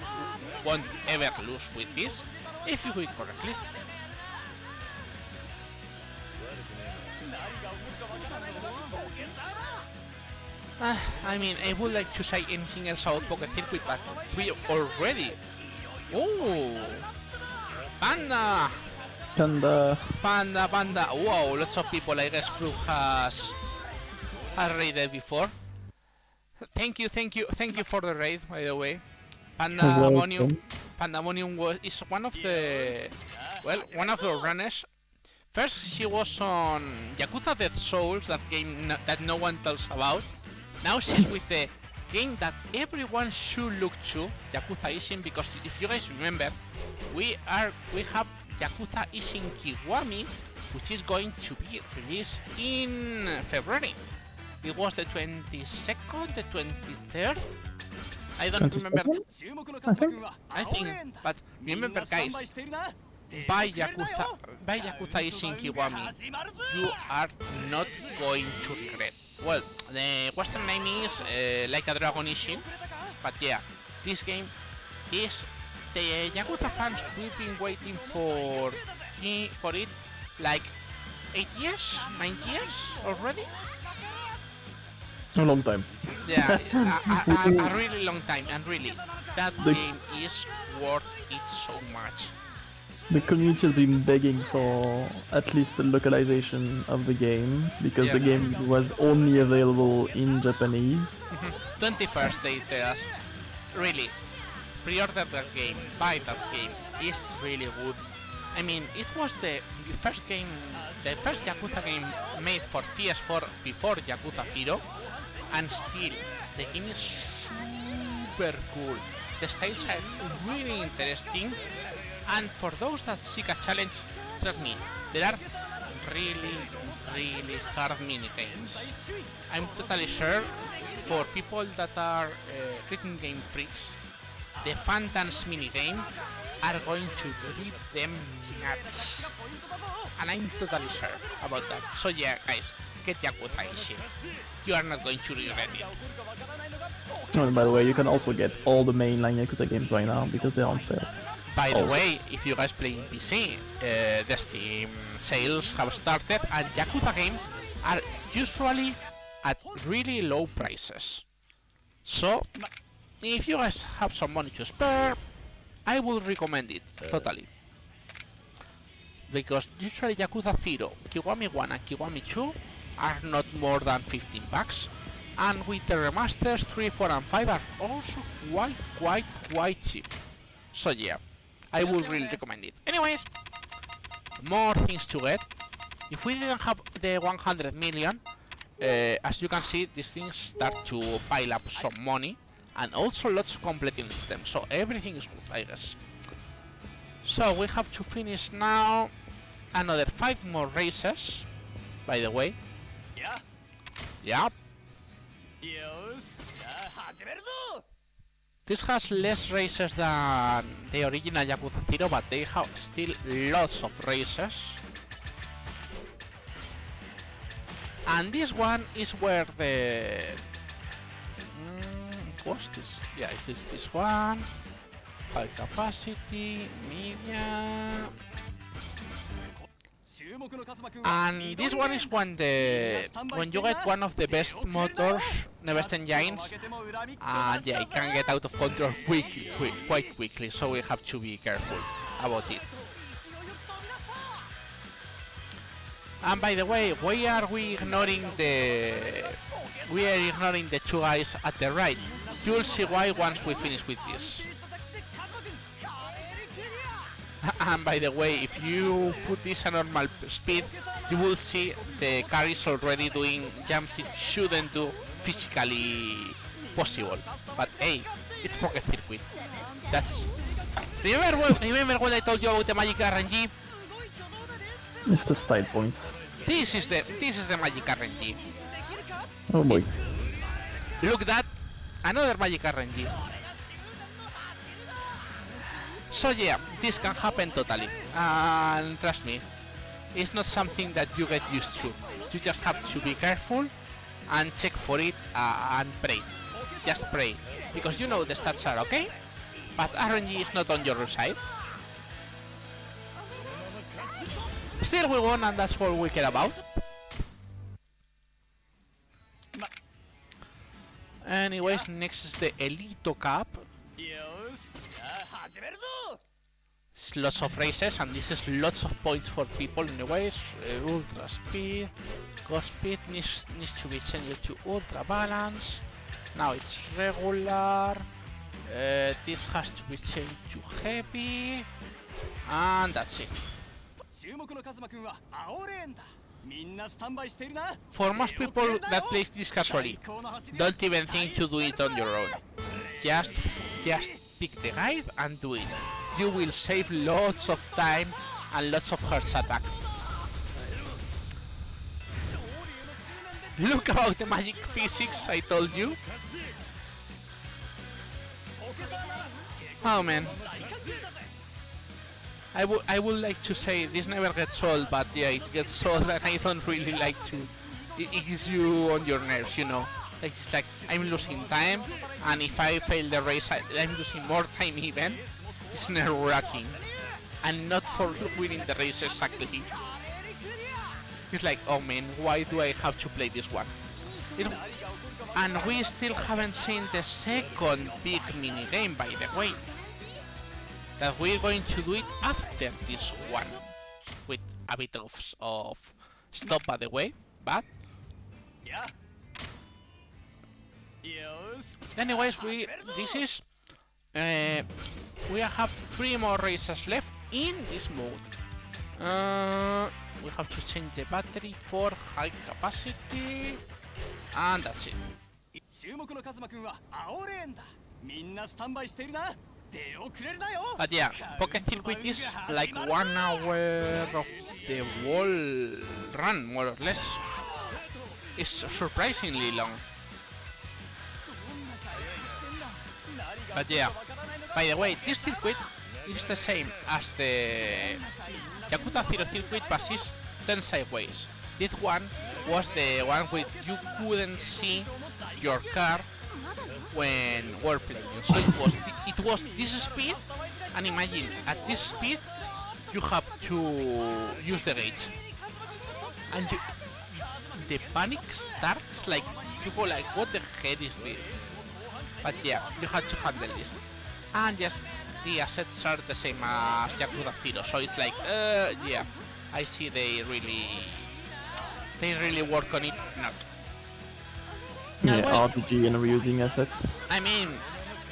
won't ever lose with this if you do it correctly. I mean, I would like to say anything else about Pocket Circuit, but we already... Oh! Panda! Panda! Wow, lots of people, I guess, who has raided before. Thank you for the raid, by the way. Pandemonium is one of the... Well, one of the runners. First, she was on Yakuza Dead Souls, that game that no one tells about. Now she's with the game that everyone should look to, Yakuza Ishin, because if you guys remember, we have Yakuza Ishin Kiwami, which is going to be released in February. It was the 22nd, the 23rd? I don't remember. I think, but remember guys, buy Yakuza Ishin Kiwami. You are not going to regret. Well, the Western name is Like a Dragon Ishin, but yeah, this game is the Yakuza fans. We've been waiting for it like 8 years, 9 years already. A long time. Yeah, a really long time, and really, that game is worth it so much. The community has been begging for at least a localization of the game, because the game was only available in Japanese. 21st they tell us. Really. pre-order that game, buy that game. It's really good. I mean, it was the first game, the first Yakuza game made for PS4 before Yakuza 0, and still, the game is super cool. The styles are really interesting, and for those that seek a challenge, trust me, there are really hard mini-games. I'm totally sure for people that are rhythm game freaks, the Fan Dance mini-game are going to drive them nuts. And I'm totally sure about that. So yeah, guys, get Yakuza easy. You are not going to regret it. Oh, and by the way, you can also get all the mainline Yakuza games right now because they're on sale. By the way, if you guys play in PC, the Steam sales have started and Yakuza games are usually at really low prices. So, if you guys have some money to spare, I would recommend it, totally. Because usually Yakuza 0, Kiwami 1 and Kiwami 2 are not more than 15 bucks. And with the remasters 3, 4 and 5 are also quite cheap. So yeah, I would really recommend it. Anyways, more things to get. If we didn't have the 100 million, as you can see, these things start to pile up some money. And also lots of completing systems, so everything is good, I guess. So we have to finish now another 5 more races, by the way. Yeah. This has less races than the original Yakuza 0, but they have still lots of races. And this one is where the... what's this? Yeah, it's this one. High capacity, media. And this one is when you get one of the best motors, the best engines, and yeah, it can get out of control quite quickly, so we have to be careful about it. And by the way, why are we ignoring the two guys at the right? You'll see why once we finish with this. And by the way, if you put this at normal speed, you will see the car is already doing jumps it shouldn't do physically possible. But hey, it's Pocket Circuit. That's... Remember when I told you about the magic RNG? It's the side points. This is the magic RNG. Oh boy. Look at that, another magic RNG. So yeah, this can happen totally, and trust me, it's not something that you get used to. You just have to be careful and check for it and pray. Just pray, because you know the stats are okay, but RNG is not on your side. Still we won, and that's all we care about. Anyways, next is the Elito Cup. It's lots of races, and this is lots of points for people. Anyways, ultra speed, ghost speed needs to be changed to ultra balance. Now it's regular. This has to be changed to heavy, and that's it. For most people that plays this casually, don't even think to do it on your own. Just pick the guide and do it. You will save lots of time and lots of heart attack. Look about the magic physics I told you. Oh man. I would like to say this never gets old, but yeah, it gets old and I don't really like to. It gets you on your nerves, you know. It's like I'm losing time, and if I fail the race, I'm losing more time even. It's nerve-wracking, and not for winning the race exactly. It's like, oh man, why do I have to play this one? And we still haven't seen the second big mini game, by the way. That we're going to do it after this one, with a bit of stop by the way, but anyways, this is we have 3 more races left in this mode. We have to change the battery for high capacity, and that's it. 注目のカズマくんは青レーンだ。みんなスタンバイしているな。出遅れるなよ。 But yeah, Pocket Circuit is like 1 hour of the whole run, more or less. It's surprisingly long. But yeah, by the way, this circuit is the same as the Yakuza 0 circuit, but it's 10 sideways. This one was the one where you couldn't see your car when we're playing. So it was this speed, and imagine at this speed you have to use the gauge, and the panic starts, like you go like, what the heck is this? But yeah, you have to handle this, and yes, the assets are the same as Yakuza 0, so it's like, yeah, I see they really work on it. Not. Yeah, Well, RPG and reusing assets. I mean,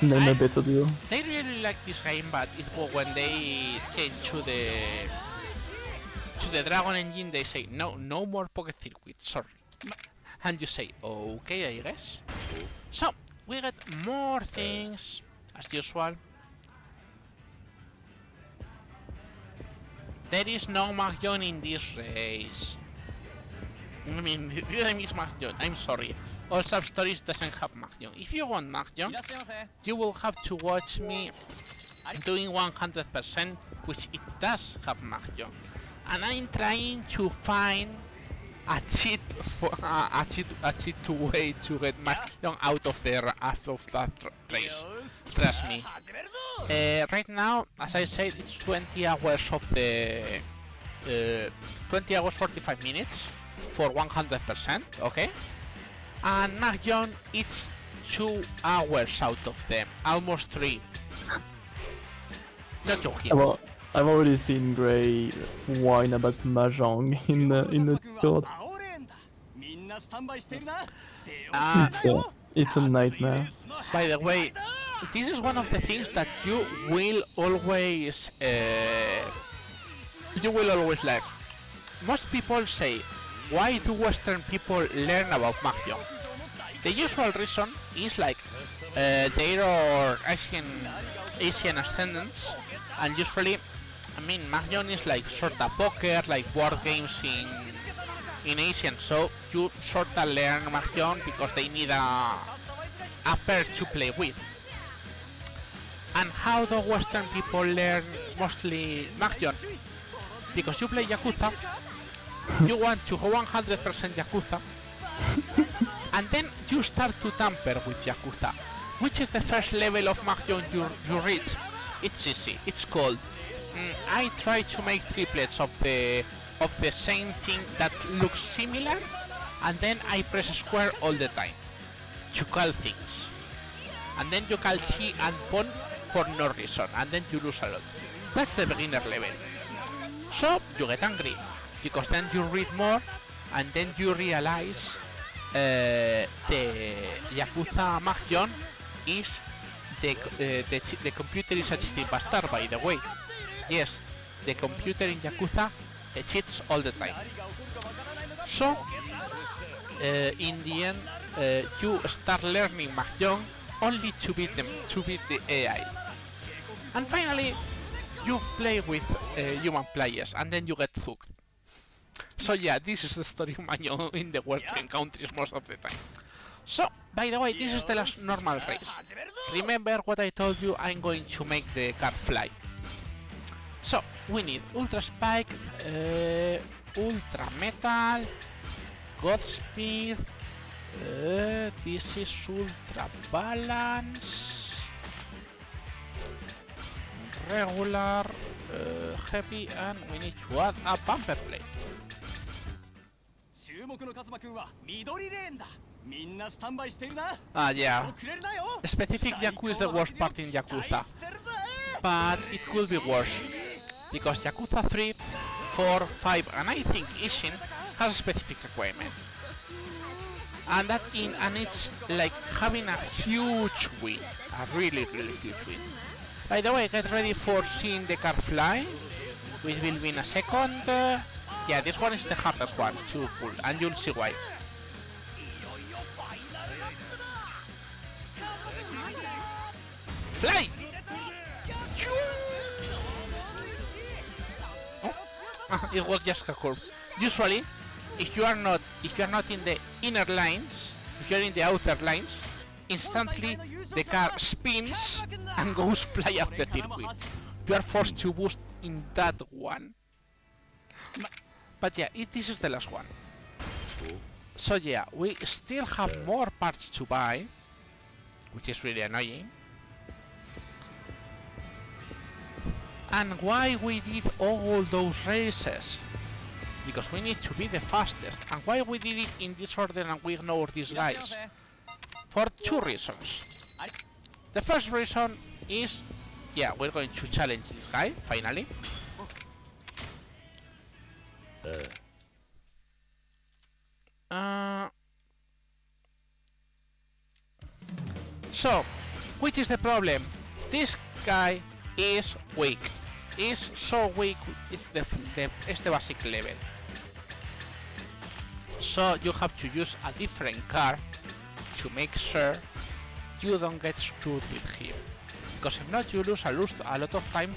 Name a better duo. they really like this game, but it was when they changed to the Dragon engine, they say no more Pocket Circuit, sorry. And you say, okay, I guess. So we get more things as usual. There is no Mahjong in this race. I mean, I miss Mahjong, I'm sorry. All Sub Stories doesn't have Mahjong. If you want Mahjong, you will have to watch me doing 100%, which it does have Mahjong. And I'm trying to find a cheat way to get Mahjong out of that race. Trust me. Right now, as I said, it's 20 hours of the 20 hours 45 minutes for 100%, okay? And Mahjong, it's 2 hours out of them, almost 3. Not joking. I've already seen Gray whine about Mahjong in the Discord. It's a nightmare. By the way, this is one of the things that you will always like. Most people say, why do Western people learn about Mahjong? The usual reason is like they are Asian ascendants, and usually, I mean, Mahjong is like sorta poker, like board games in Asian, so you sorta learn Mahjong because they need a pair to play with. And how do Western people learn mostly Mahjong? Because you play Yakuza, you want to go 100% Yakuza, and then you start to tamper with Yakuza. Which is the first level of Mahjong you reach? It's easy, it's called I try to make triplets of the same thing that looks similar, and then I press square all the time to call things. And then you call chi and pon for no reason, and then you lose a lot. That's the beginner level. So you get angry, because then you read more, and then you realize the Yakuza Mahjong is the computer is a cheating bastard, by the way. Yes, the computer in Yakuza cheats all the time. So in the end, you start learning Mahjong only to beat the AI. And finally, you play with human players, and then you get hooked. So yeah, this is the story of Mahjong in the Western countries most of the time. So, by the way, this is the last normal race. Remember what I told you, I'm going to make the car fly. So, we need Ultra Spike, Ultra Metal, Godspeed, this is Ultra Balance, Regular, Heavy, and we need to add a Bumper Plate. Yeah. Specific Yakuza is the worst part in Yakuza. But it could be worse. Because Yakuza 3, 4, 5, and I think Ishin has a specific requirement, and it's like having a huge win, a really huge win. By the way, get ready for seeing the car fly, which will be in a second. Yeah, this one is the hardest one to pull, and you'll see why. Fly! Oh, it was just a curve. Usually, if you are not in the inner lines, if you are in the outer lines, instantly the car spins and goes fly off the circuit. You are forced to boost in that one. But yeah, this is the last one. So yeah, we still have more parts to buy, which is really annoying. And why we did all those races? Because we need to be the fastest. And why we did it in this order and we ignore these guys? For two reasons. The first reason is, yeah, we're going to challenge this guy, finally. So, which is the problem? This guy is weak. Is so weak. It's the basic level. So you have to use a different car to make sure you don't get screwed with him. Because if not, you lose a lot of time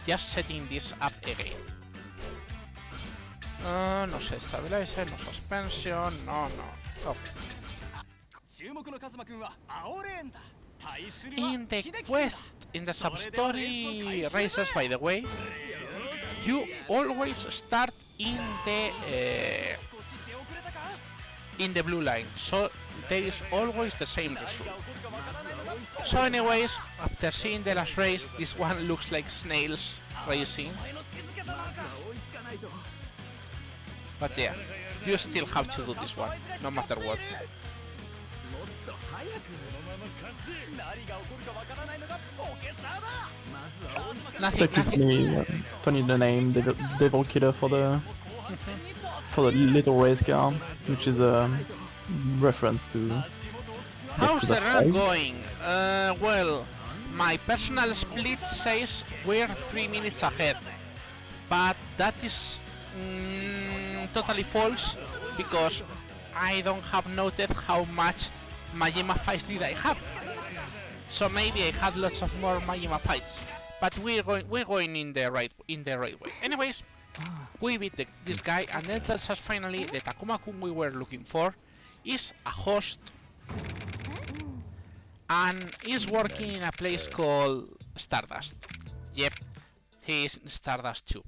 just setting this up again. No sé, stabilizer, no suspension, no. Oh. In the quest, in the sub-story races, by the way, you always start in the blue line, so there is always the same result. So anyways, after seeing the last race, this one looks like snails racing. But yeah, you still have to do this one, no matter what. Nothing. Funny the name, Devil Killer for the little race car, which is a reference to. How's the run going? Well, my personal split says we're 3 minutes ahead, but that is totally false because I don't have noted how much Majima fights did I have. So maybe I had lots of more Majima fights, but we're going in the right way. Anyways, we beat this guy, and then tells us finally the Takuma-kun we were looking for is a host and is working in a place called Stardust. Yep, he is in Stardust too.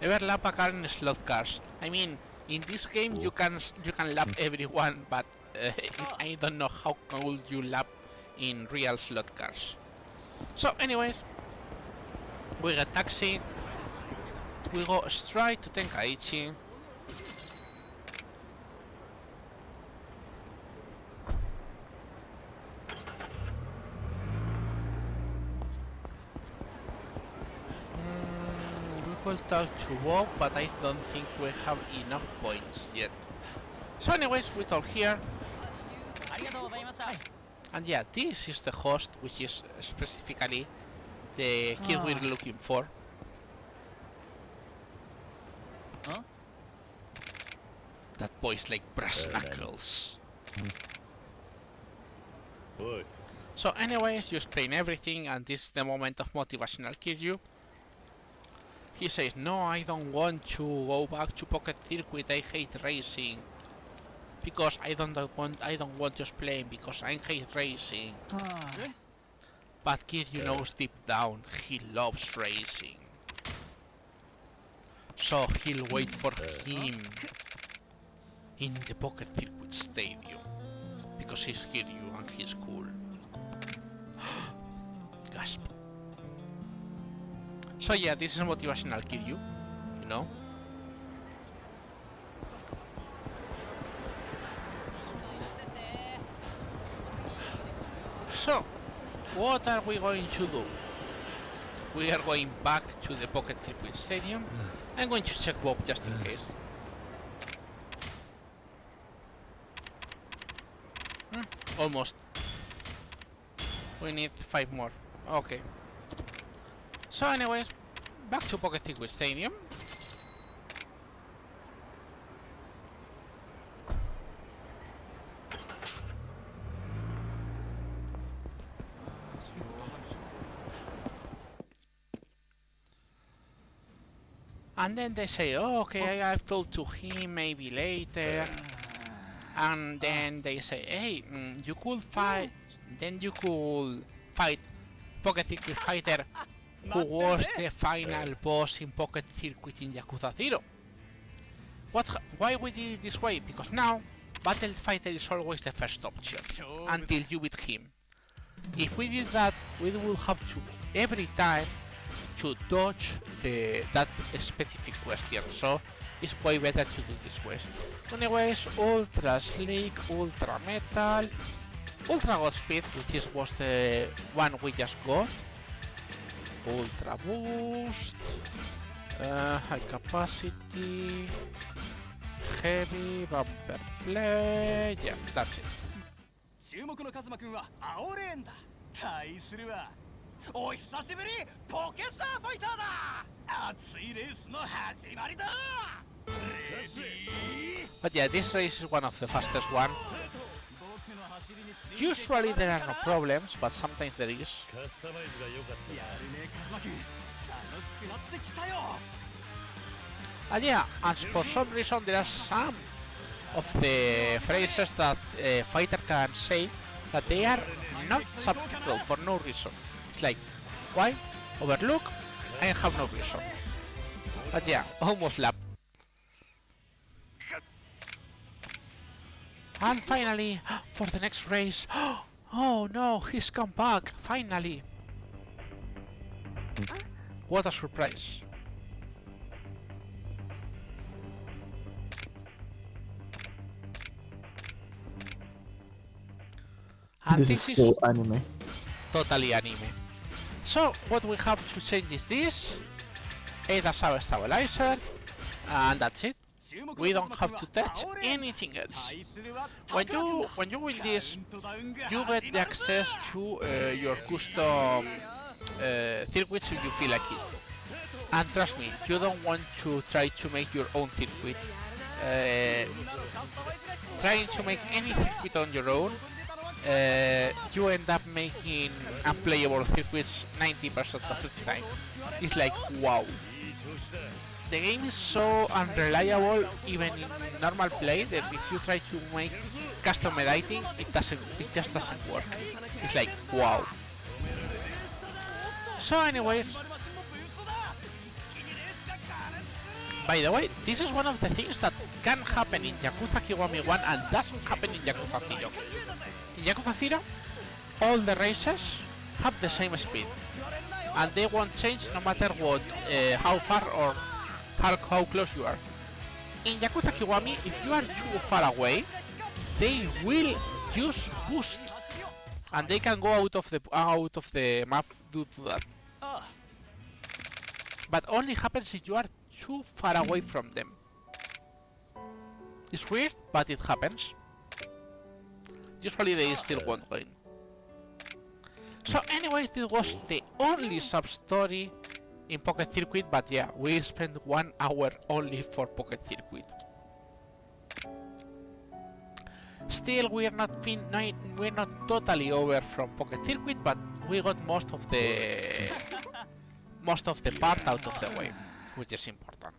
Ever lap a car in slot cars? I mean, in this game you can lap everyone, but I don't know how could you lap in real slot cars. So anyways, we get taxi, we go straight to Tenkaichi. We will talk to Bob, but I don't think we have enough points yet. So anyways, we talk here. And yeah, this is the host, which is specifically the kid we're looking for. That boy's like brass knuckles. So anyways, you explain everything, and this is the moment of motivational Kiryu. He says, no, I don't want to go back to Pocket Circuit, I hate racing. Because I don't want to explain, because I hate racing. But Kiryu knows deep down, he loves racing. So he'll wait for him in the Pocket Circuit Stadium. Because he's Kiryu and he's cool. Gasp. So yeah, this is motivational Kiryu, you know. So, what are we going to do? we are going back to the Pocket Circuit Stadium. I'm going to check Bob just in case. Almost. We need 5 more. Okay. So anyways, back to Pocket Circuit Stadium. And then they say, oh, okay, I've told to him, maybe later. And then they say, hey, you could fight. Then you could fight Pocket Circuit Fighter, who was the final boss in Pocket Circuit in Yakuza 0. Why we did it this way? Because now Battle Fighter is always the first option until you beat him. If we did that, we will have to every time to dodge that specific question, so it's way better to do this way. Anyways, Ultra Slick, Ultra Metal, Ultra God Speed, which was the one we just got, Ultra Boost, High Capacity, Heavy, Bumper Play, yeah, that's it. 注目のカズマくんは青レーンだ。対するはお久しぶりポケスターファイターだ。熱いレースの始まりだ。 But yeah, this race is one of the fastest one. Usually there are no problems, but sometimes there is. やるねカズマくん。楽しくなってきたよ。 And yeah, and for some reason there are some of the phrases that a fighter can say that they are not subtitled for no reason. It's like, why? Overlook? I have no reason. But yeah, almost lap. And finally, for the next race, oh no, he's come back, finally. What a surprise. And This is so anime. totally anime. So what we have to change is this, ADAS our stabilizer, and that's it. We don't have to touch anything else. When you win this, you get the access to your custom circuits if you feel like it. And trust me, you don't want to try to make your own circuit. Trying to make any circuit on your own, you end up making unplayable circuits 90% of the time. It's like, wow. The game is so unreliable even in normal play that if you try to make custom editing, it just doesn't work. It's like, wow. So anyways, by the way, this is one of the things that can happen in Yakuza Kiwami 1 and doesn't happen in Yakuza 0. In Yakuza 0, all the races have the same speed, and they won't change no matter what, how far or how close you are. In Yakuza Kiwami, if you are too far away, they will use boost, and they can go out of the map due to that. But only happens if you are too far away from them. It's weird, but it happens. Usually they still won't win. So anyways, this was the only sub-story in Pocket Circuit, but yeah, we spent 1 hour only for Pocket Circuit. Still, we're not totally over from Pocket Circuit, but we got most of the part out of the way, which is important.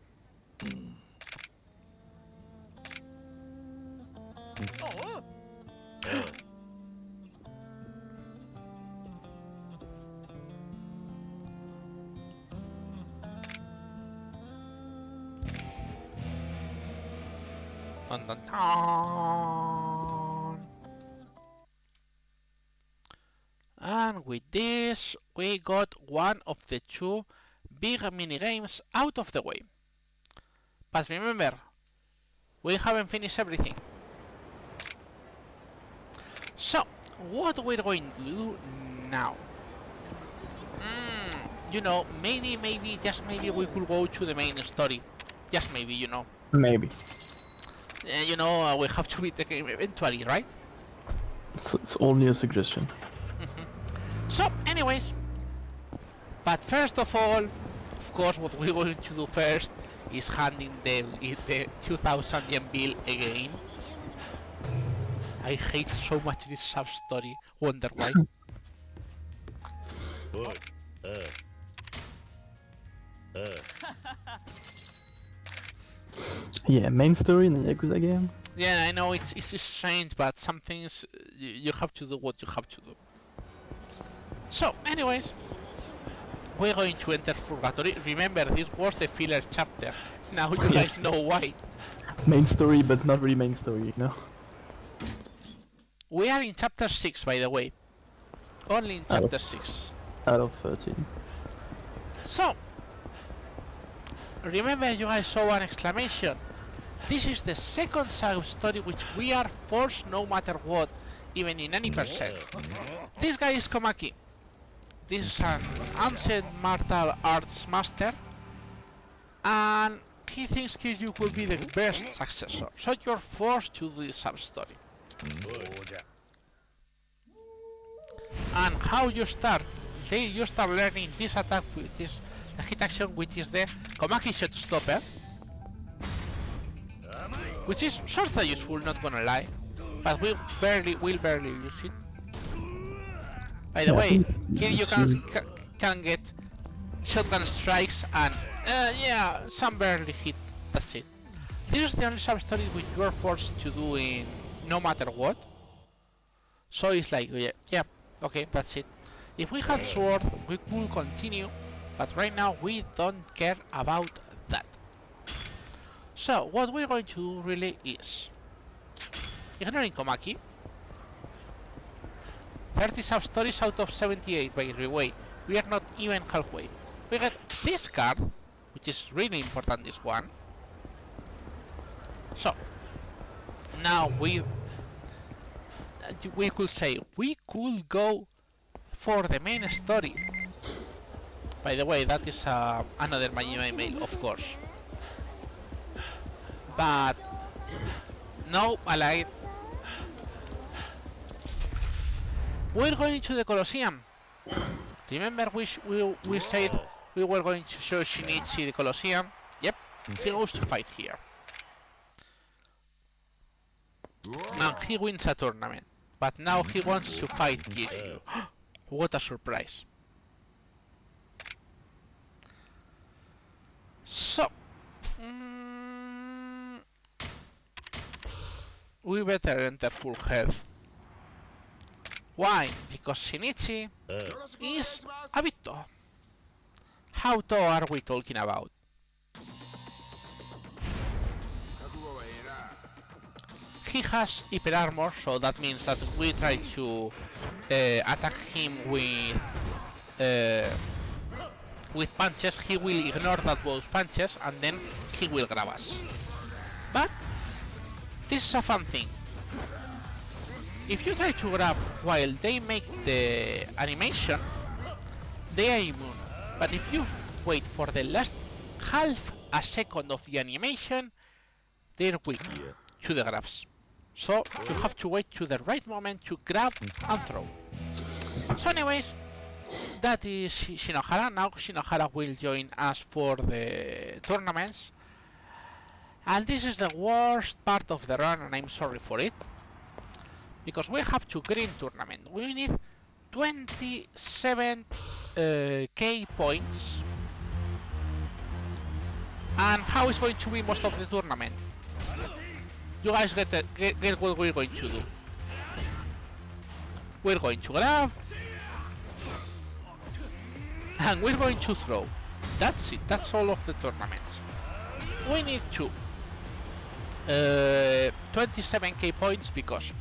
Dun, dun, dun. And with this, we got one of the 2 big minigames out of the way. But remember, we haven't finished everything. So, what we're going to do now? you know, maybe, just maybe we could go to the main story. Just maybe, you know. Maybe. You know, we have to beat the game eventually, right? It's only a suggestion. So, anyways, but first of all, of course, what we're going to do first is handing the 2000 yen bill again. I hate so much this sub-story. Wonder why. Yeah, main story in the Yakuza game. Yeah, I know it's strange, but some things you have to do what you have to do. So, anyways, we're going to enter Purgatory. Remember, this was the filler chapter. Now you guys know why. Main story, but not really main story, you know. We are in chapter 6, by the way. Only in chapter 6. Out of 13. So, remember you guys saw an exclamation. This is the second sub-story which we are forced no matter what, even in any percent. This guy is Komaki. This is an ancient martial arts master, and he thinks Kiryu will be the best successor, so you're forced to do this sub-story. And how you start? You start learning this attack with this hit action, which is the Komaki Shot Stopper, which is sort of useful, not gonna lie, but we'll barely use it. By the way, here you can get shotgun strikes and yeah, some barely hit. That's it. This is the only sub-story which you are forced to do in no matter what. So it's like, yeah, okay, that's it. If we had sword, we could continue, but right now we don't care about that. So what we're going to do really is ignoring Komaki. 30 sub-stories out of 78, by the way. We are not even halfway. We get this card, which is really important, this one. So, now we could say, we could go for the main story. By the way, that is another Majima email, of course. But, no, I lied. We're going to the Colosseum. Remember we said we were going to show Shinichi the Colosseum? Yep, he goes to fight here. And he wins a tournament. But now he wants to fight Kiryu. What a surprise. So... we better enter full health. Why? Because Shinichi is a bit tall. How tall are we talking about? He has hyper armor, so that means that we try to attack him with punches. He will ignore those punches and then he will grab us. But this is a fun thing. If you try to grab while they make the animation, they are immune. But if you wait for the last half a second of the animation, they're weak to the grabs. So you have to wait to the right moment to grab and throw. So anyways, that is Shinohara. Now Shinohara will join us for the tournaments. And this is the worst part of the run, and I'm sorry for it. Because we have to green tournament. We need 27k points. And how is going to be most of the tournament? You guys get what we're going to do. We're going to grab. And we're going to throw. That's it. That's all of the tournaments. We need to 27k points because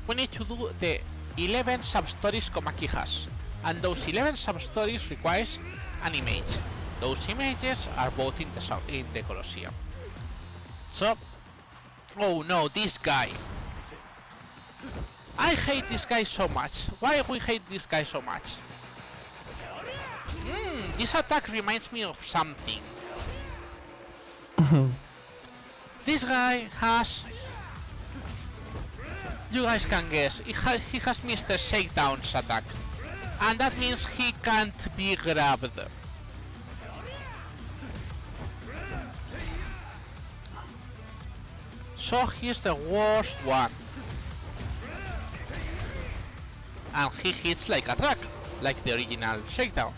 we need to do the 11 sub-stories Komaki has. And those 11 sub-stories requires an image. Those images are both in the Colosseum. So, oh no, this guy. I hate this guy so much. Why we hate this guy so much? this attack reminds me of something. This guy has... You guys can guess. He has Mr. Shakedown's attack. And that means he can't be grabbed. So he's the worst one. And he hits like a truck, like the original Shakedown.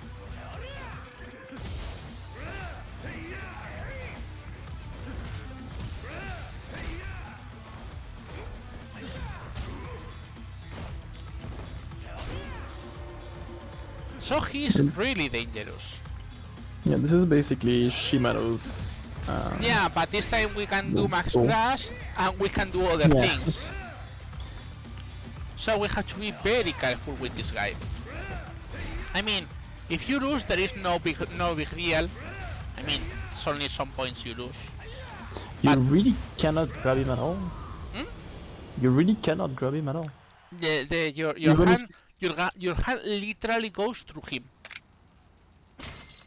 So he's really dangerous. Yeah, this is basically Shimaru's. Yeah, but this time we can do max crash and we can do other things. So we have to be very careful with this guy. I mean, if you lose, there is no big deal. I mean, it's only some points you lose. You But really cannot grab him at all. Hmm? You really cannot grab him at all. your hand literally goes through him.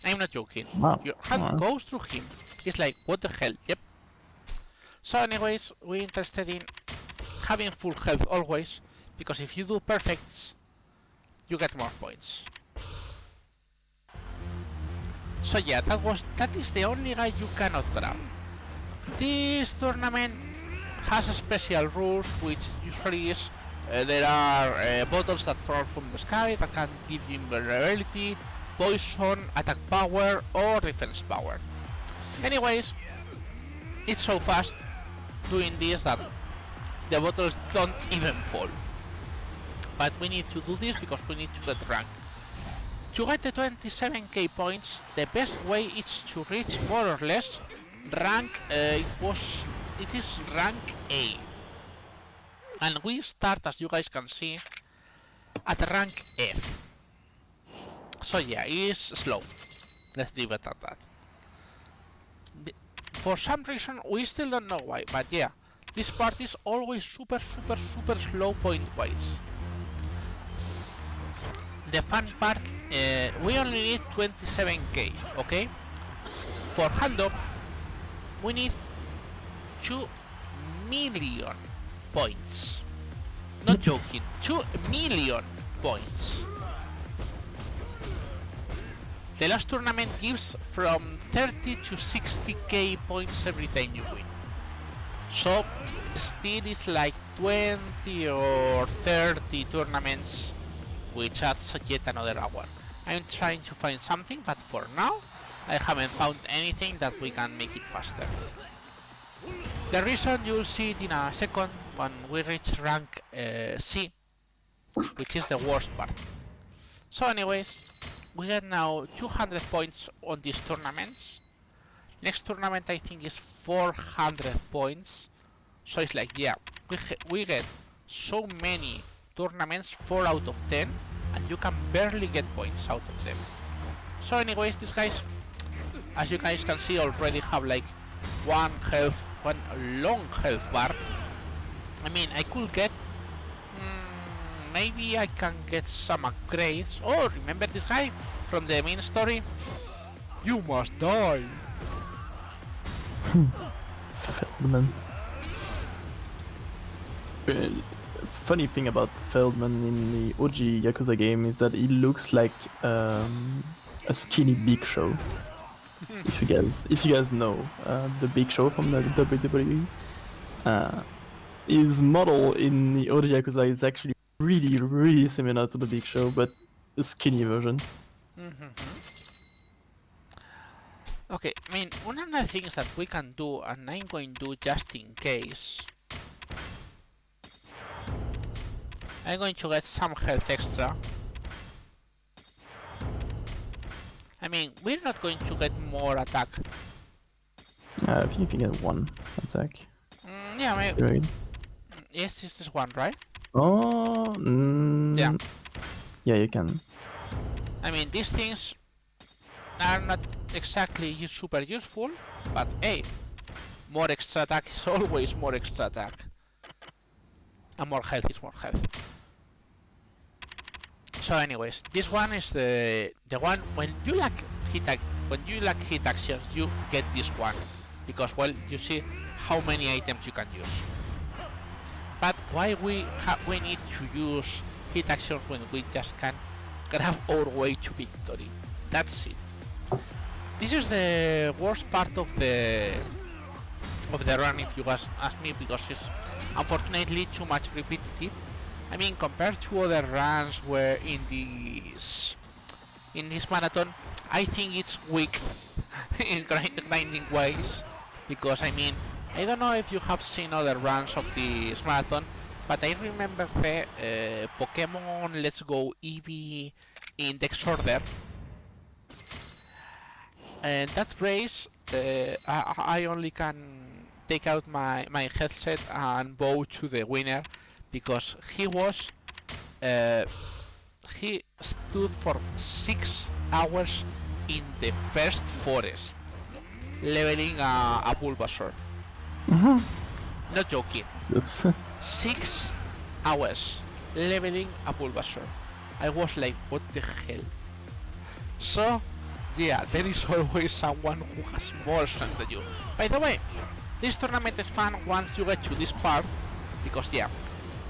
I'm not joking. Wow. Your hand goes through him. It's like, what the hell? Yep. So anyways, we're interested in having full health always, because if you do perfects, you get more points. So yeah, that is the only guy you cannot grab. This tournament has special rules, which usually is there are bottles that fall from the sky that can give you invulnerability, poison, attack power, or defense power. Anyways, it's so fast doing this that the bottles don't even fall. But we need to do this because we need to get rank. To get the 27k points, the best way is to reach more or less rank, it is rank A. And we start, as you guys can see, at rank F. So yeah, it's slow. Let's leave it at that. For some reason, we still don't know why, but yeah, this part is always super slow point-wise. The fun part, we only need 27k, okay? For hand up, we need 2 million points. Not joking, 2 million points. The last tournament gives from 30 to 60k points every time you win. So still it's like 20 or 30 tournaments, which adds yet another hour. I'm trying to find something, but for now I haven't found anything that we can make it faster. The reason you'll see it in a second when we reach rank C, which is the worst part. So anyways, we get now 200 points on these tournaments. Next tournament I think is 400 points. So it's like, yeah, we get so many tournaments, 4 out of 10, and you can barely get points out of them. So anyways, these guys, as you guys can see, already have like one long health bar. I mean, I could get maybe I can get some upgrades. Oh, remember this guy from the main story? You must die. Feldman. Funny thing about Feldman in the OG Yakuza game is that he looks like a skinny Big Show. if you guys know the Big Show from the WWE, his model in the OG Yakuza is actually really similar to the Big Show, but a skinny version. Okay, I mean, one of the things that we can do, and I'm going to do just in case, I'm going to get some health extra. I mean, we're not going to get more attack. I think you can get 1 attack. Yeah, maybe. Right. Yes, this is 1, right? Oh, Yeah. Yeah, you can. I mean, these things are not exactly super useful, but hey, more extra attack is always more extra attack. And more health is more health. So anyways, this one is the one when you when you like hit actions, you get this one because well, you see how many items you can use. But why we need to use hit actions when we just can grab our way to victory? That's it. This is the worst part of the run, if you guys ask me, because it's unfortunately too much repetitive. I mean, compared to other runs where in this marathon, I think it's weak in grinding ways, because I mean, I don't know if you have seen other runs of this marathon, but I remember the Pokemon Let's Go Eevee index order. And that race, I only can take out my headset and bow to the winner, because he stood for 6 hours in the first forest, leveling a Bulbasaur. Not joking. Yes. 6 hours leveling a Bulbasaur. I was like, what the hell? So, yeah, there is always someone who has more strength than you. By the way, this tournament is fun once you get to this part, because yeah,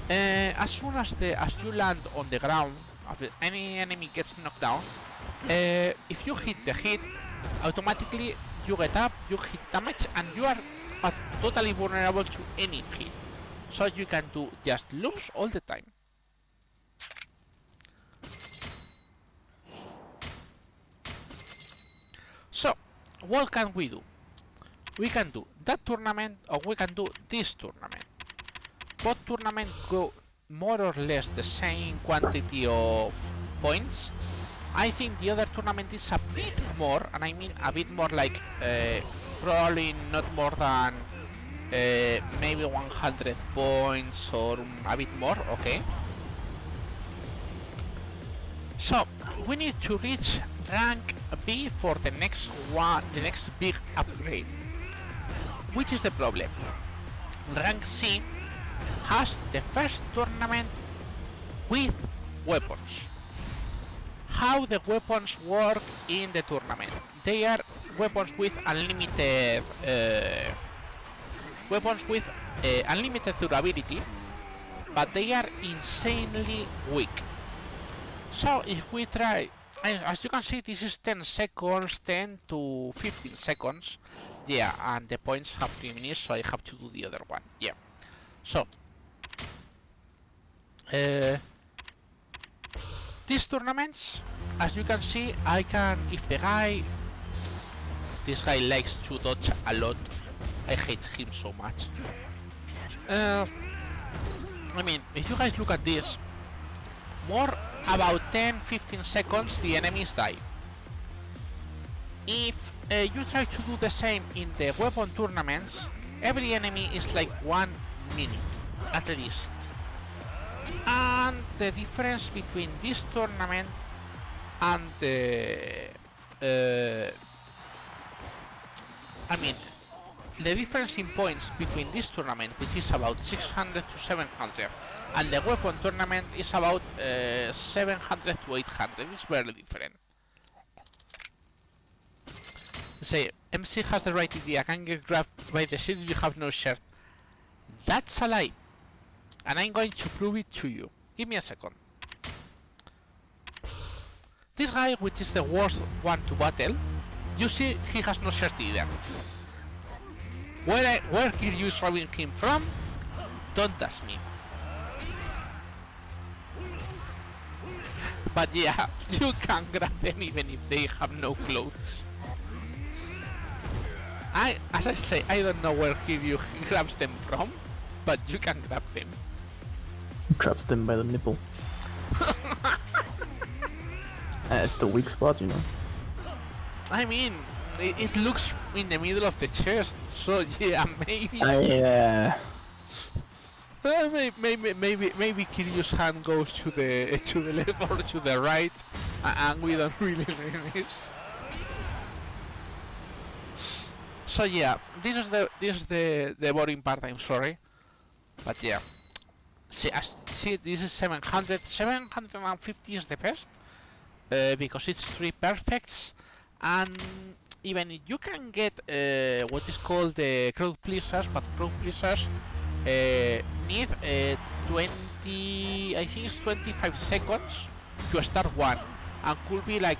as soon as you land on the ground, if any enemy gets knocked down, if you hit the hit, automatically you get up, you hit damage, and you are totally vulnerable to any hit. So you can do just loops all the time. So, what can we do? We can do that tournament, or we can do this tournament. Both tournaments go more or less the same quantity of points. I think the other tournament is a bit more, and I mean a bit more, like probably not more than maybe 100 points or a bit more, okay? So, we need to reach rank B for the next big upgrade. Which is the problem? Rank C has the first tournament with weapons. How the weapons work in the tournament? They are weapons with unlimited durability, but they are insanely weak. So if we try, as you can see, this is 10 seconds, 10 to 15 seconds. Yeah, and the points have diminished, so I have to do the other one. Yeah. So, these tournaments, as you can see, I can, if this guy likes to dodge a lot. I hate him so much. I mean, if you guys look at this, more about 10-15 seconds the enemies die. If you try to do the same in the weapon tournaments, every enemy is like 1 minute at least. And the difference between this tournament and the the difference in points between this tournament, which is about 600 to 700, and the weapon tournament is about 700 to 800. It's very different. Say, MC has the right idea. Can get grabbed by the seat if you have no shirt. That's a lie. And I'm going to prove it to you. Give me a second. This guy, which is the worst one to battle, you see he has no shirt either. Where Kiryu is robbing him from? Don't ask me. But yeah, you can grab them even if they have no clothes. As I say, I don't know where Kiryu grabs them from, but you can grab them. Grabs them by the nipple. It's the weak spot, you know. I mean, it looks in the middle of the chest, so yeah, maybe. Yeah. Maybe Kiryu's hand goes to the left or to the right, and we don't really notice. So yeah, this is the boring part. I'm sorry, but yeah. See, this is 700. 750 is the best because it's 3 perfects, and even if you can get what is called the crowd pleasers, but crowd pleasers need 20, I think it's 25 seconds to start one, and could be like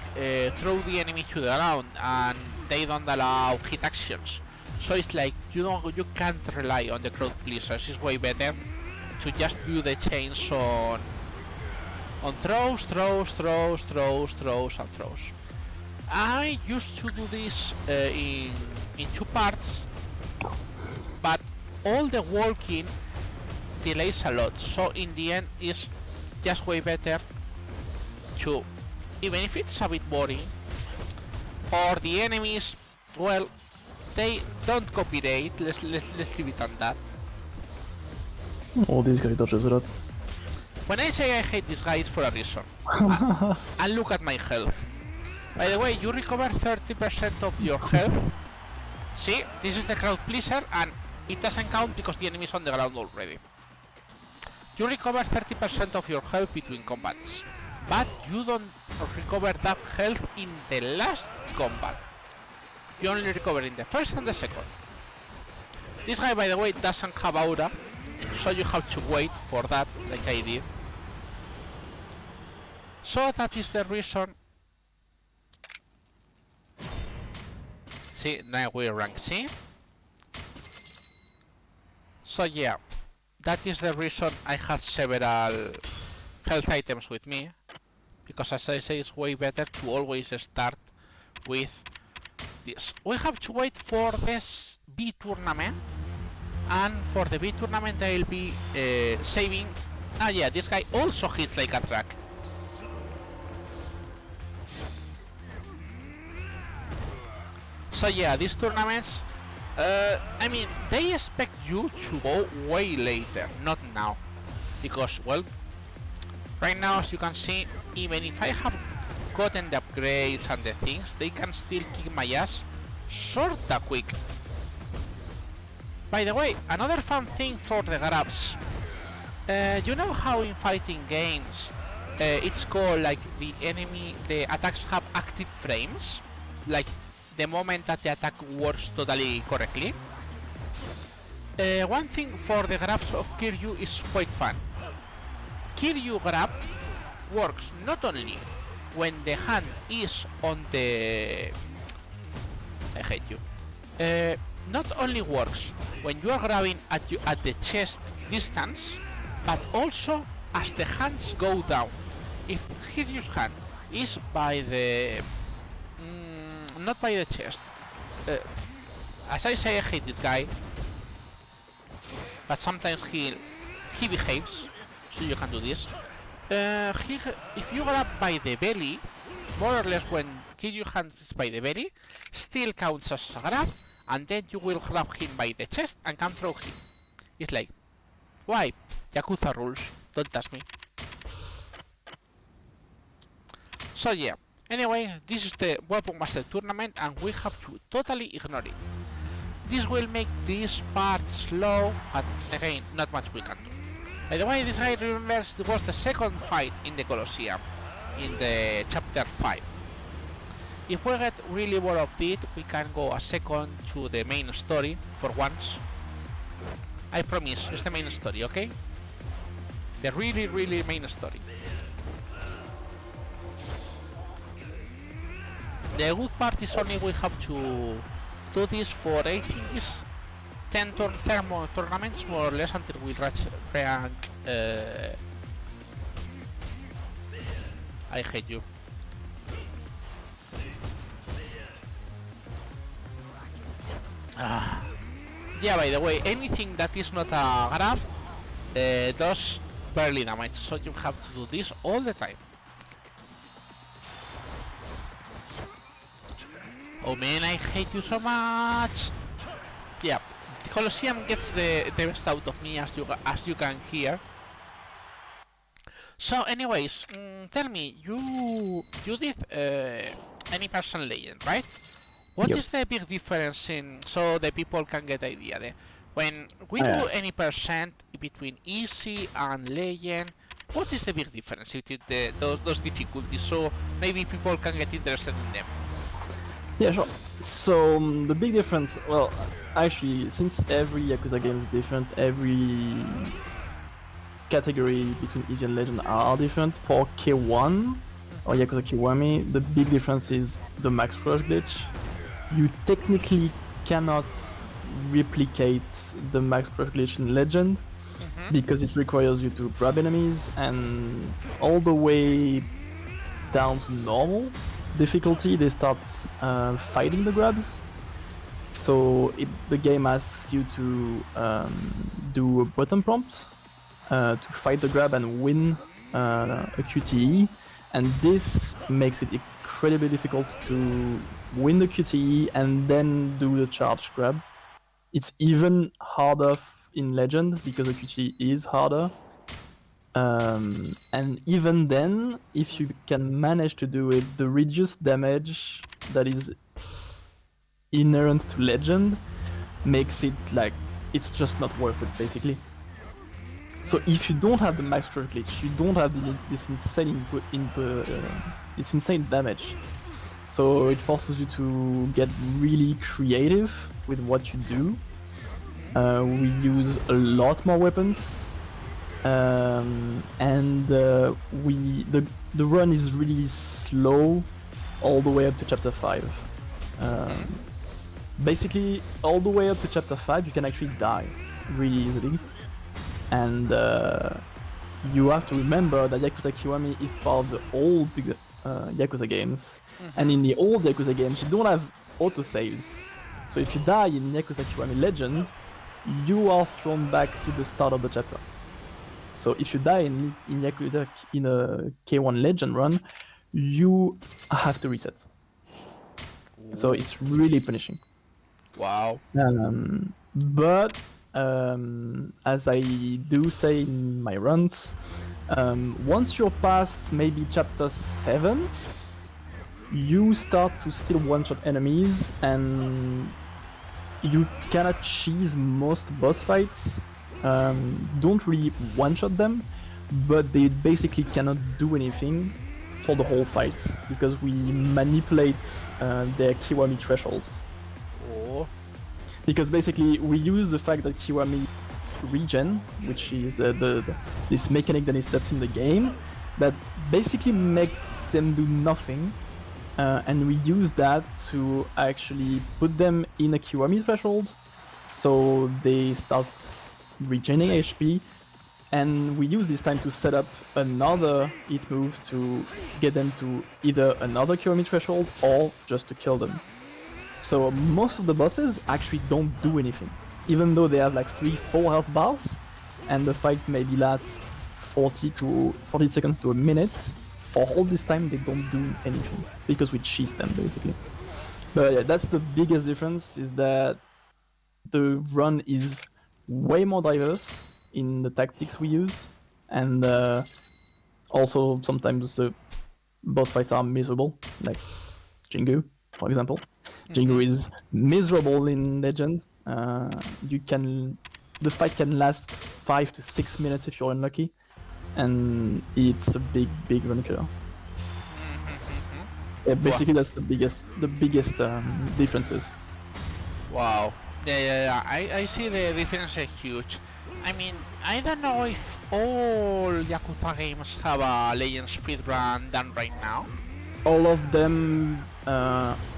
throw the enemy to the ground, and they don't allow hit actions. So it's like you can't rely on the crowd pleasers. It's way better to just do the chains on throws, and throws. I used to do this in 2 parts, but all the walking delays a lot, so in the end it's just way better to, even if it's a bit boring, or the enemies, well, they don't copy-rate, let's leave it on that. Oh, this guy dodges a lot. When I say I hate this guy, it's for a reason. And look at my health. By the way, you recover 30% of your health. See, this is the crowd pleaser, and it doesn't count because the enemy is on the ground already. You recover 30% of your health between combats, but you don't recover that health in the last combat. You only recover in the first and the second. This guy, by the way, doesn't have aura, so you have to wait for that, like I did. So that is the reason. See, now we're rank C. So yeah, that is the reason I had several health items with me, because as I say, it's way better to always start with this. We have to wait for this B tournament, and for the B tournament I'll be saving. Ah yeah, this guy also hits like a truck. So yeah, these tournaments, I mean, they expect you to go way later, not now. Because, well, right now, as you can see, even if I have gotten the upgrades and the things, they can still kick my ass sorta quick. By the way, another fun thing for the grabs. You know how in fighting games, it's called like the attacks have active frames? Like, the moment that the attack works totally correctly. One thing for the grabs of Kiryu is quite fun. Kiryu grab works not only when the hand is on the... I hate you. Not only works when you are grabbing at the chest distance, but also as the hands go down. If Kiryu's hand is by the... not by the chest. As I say, I hate this guy, but sometimes he behaves, so you can do this. If you grab by the belly, more or less when Kiryu hands is by the belly, still counts as a grab, and then you will grab him by the chest and can throw him. It's like, why? Yakuza rules, don't touch me. So yeah. Anyway, this is the Weapon Master Tournament, and we have to totally ignore it. This will make this part slow, but again, not much we can do. By the way, this guy, remembers, it was the second fight in the Colosseum, in the chapter 5. If we get really bored of it, we can go a second to the main story, for once. I promise, it's the main story, okay? The really main story. The good part is only we have to do this for, I think it's 10 tournaments more or less until we reach rank... I hate you. Yeah, by the way, anything that is not a grab does barely damage, so you have to do this all the time. Oh man, I hate you so much! Yeah, the Colosseum gets the best out of me, as you can hear. So anyways, tell me, you did any person legend, right? What is the big difference in, so the people can get idea there? When we do any percent between easy and legend, what is the big difference between those difficulties, so maybe people can get interested in them? Yeah, sure. So the big difference, well, actually, since every Yakuza game is different, every category between Easy and Legend are different. For K1 or Yakuza Kiwami, the big difference is the max rush glitch. You technically cannot replicate the max rush glitch in Legend because it requires you to grab enemies, and all the way down to normal difficulty they start fighting the grabs. So the game asks you to do a button prompt to fight the grab and win a QTE, and this makes it incredibly difficult to win the QTE and then do the charge grab. It's even harder in Legend because the QTE is harder. And even then, if you can manage to do it, the reduced damage that is inherent to Legend makes it like it's just not worth it, basically. So if you don't have the max rush glitch, you don't have this insane it's insane damage. So it forces you to get really creative with what you do. We use a lot more weapons. And the run is really slow all the way up to chapter 5. Basically, all the way up to chapter 5, you can actually die really easily. And you have to remember that Yakuza Kiwami is part of the old Yakuza games. And in the old Yakuza games, you don't have autosaves. So if you die in Yakuza Kiwami Legend, you are thrown back to the start of the chapter. So if you die in Yakuza in a K1 Legend run, you have to reset. So it's really punishing. Wow. But as I do say in my runs, once you're past maybe chapter 7, you start to still one-shot enemies, and you can cheese most boss fights. Don't really one-shot them, but they basically cannot do anything for the whole fight because we manipulate their Kiwami thresholds. Oh. Because basically we use the fact that Kiwami regen, which is this mechanic that's in the game, that basically makes them do nothing, and we use that to actually put them in a Kiwami threshold, so they start regening HP, and we use this time to set up another hit move to get them to either another Kiwami threshold or just to kill them. So most of the bosses actually don't do anything, even though they have like 3-4 health bars, and the fight maybe lasts 40 seconds to a minute. For all this time they don't do anything because we cheese them basically. But yeah, that's the biggest difference, is that the run is way more diverse in the tactics we use, and also sometimes the boss fights are miserable, like Jingu, for example. Jingu is miserable in Legend. The fight can last 5 to 6 minutes if you're unlucky, and it's a big run killer. Yeah, basically that's the biggest differences. Wow. Yeah. I see the difference is huge. I mean, I don't know if all Yakuza games have a Legend speedrun done right now. All of them,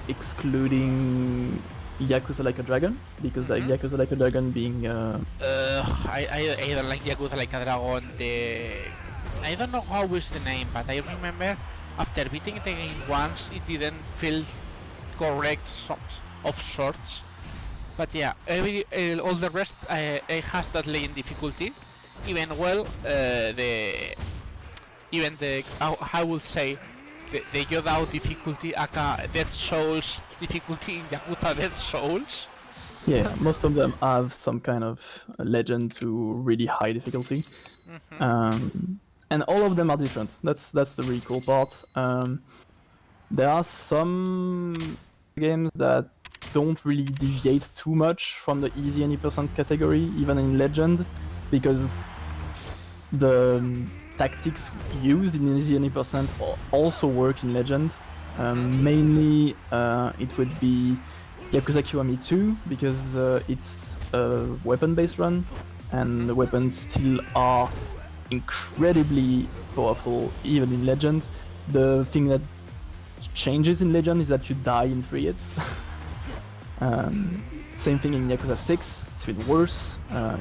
excluding Yakuza Like a Dragon, because like Yakuza Like a Dragon being I don't like Yakuza Like a Dragon. I don't know how is the name, but I remember after beating the game once, it didn't feel correct of sorts. But yeah, all the rest it has that Legend difficulty. Even I would say the Yoda difficulty, aka Dead Souls difficulty in Yakuza Dead Souls. Yeah, most of them have some kind of Legend to really high difficulty. And all of them are different. That's the really cool part. There are some games that don't really deviate too much from the easy any % category, even in Legend, because the tactics used in easy any % also work in Legend. Mainly, it would be Yakuza Kiwami 2 because it's a weapon-based run, and the weapons still are incredibly powerful, even in Legend. The thing that changes in Legend is that you die in 3 hits. Same thing in Yakuza 6, it's even worse.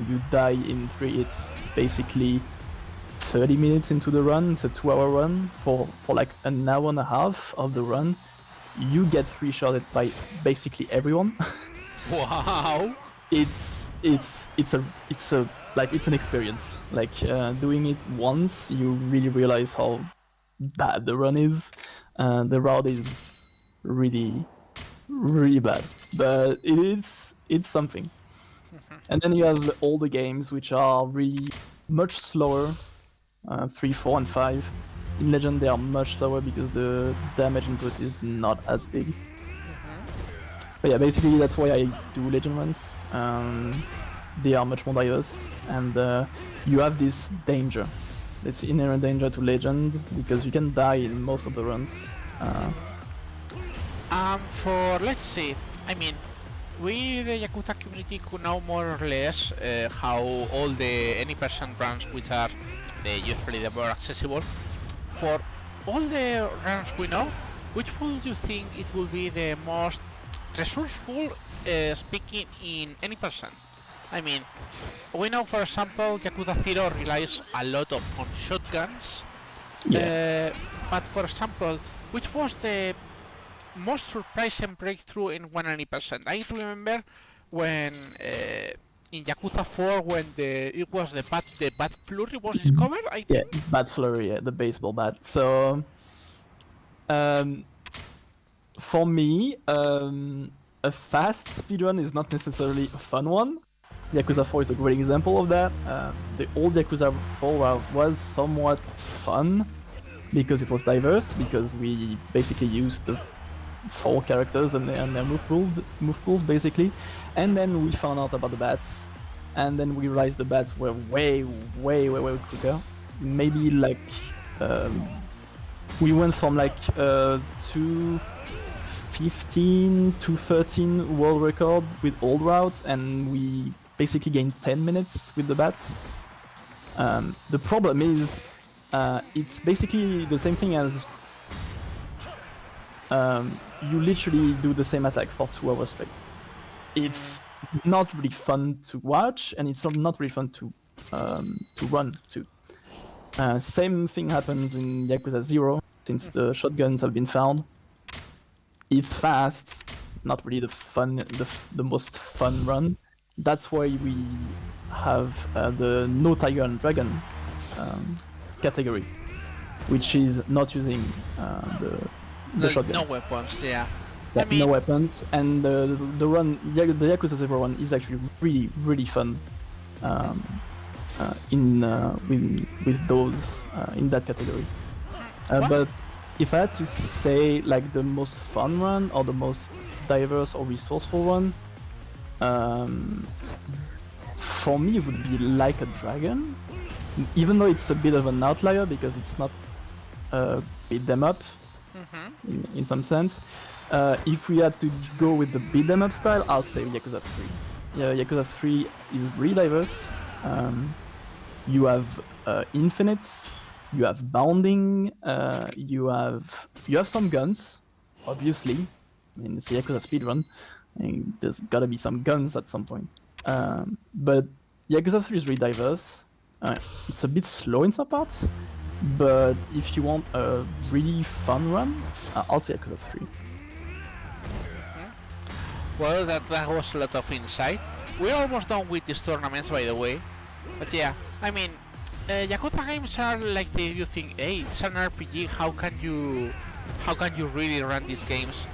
You die in 3 hits basically 30 minutes into the run. It's a 2-hour run. For like an hour and a half of the run, you get 3-shotted by basically everyone. Wow. It's an experience. Like doing it once, you really realize how bad the run is. The route is really bad, but it's something. And then you have all the games which are really much slower. 3, 4, and 5. In Legend they are much slower because the damage input is not as big. But yeah, basically that's why I do Legend runs. They are much more diverse, and you have this danger. It's inherent danger to Legend because you can die in most of the runs. For let's see, I mean, we the Yakuza community could know more or less how all the any person runs, which are usually the more accessible. For all the runs we know, which would you think it will be the most resourceful, speaking in any person? I mean, we know, for example, Yakuza 0 relies a lot on shotguns. Yeah. But for example, which was the most surprising breakthrough in 100%? I remember when in Yakuza 4 when it was the bat flurry was discovered. I Yeah, think. Bat Flurry, yeah, the baseball bat. So, for me, a fast speedrun is not necessarily a fun one. Yakuza 4 is a great example of that. The old Yakuza 4 was somewhat fun because it was diverse, because we basically used the 4 characters and their move pools basically. And then we found out about the bats, and then we realized the bats were way quicker. Maybe like we went from like 2:15 to 13 world record with old routes, and we basically gained 10 minutes with the bats. The problem is it's basically the same thing as you literally do the same attack for 2 hours straight. It's not really fun to watch, and it's not really fun to run too. Same thing happens in Yakuza 0, since the shotguns have been found. It's fast, not really the most fun run. That's why we have the no tiger and dragon category, which is not using the shotguns. No weapons, yeah. Yeah, I mean, no weapons, and the run, the Yakuza 0 run is actually really fun. With those in that category. But if I had to say like the most fun run or the most diverse or resourceful run, for me it would be Like a Dragon, even though it's a bit of an outlier because it's not beat them up in some sense. If we had to go with the beat them up style, I'll say Yakuza 3. Yeah, Yakuza 3 is really diverse. You have infinites, you have bounding, you have some guns, obviously. I mean, it's a Yakuza speedrun, and there's gotta be some guns at some point. But Yakuza 3 is really diverse. It's a bit slow in some parts, but if you want a really fun run, I'll say Yakuza 3. well, that was a lot of insight. We're almost done with these tournaments, by the way. But yeah, I mean, Yakuza games are like you think, hey, it's an RPG. How can you really run these games?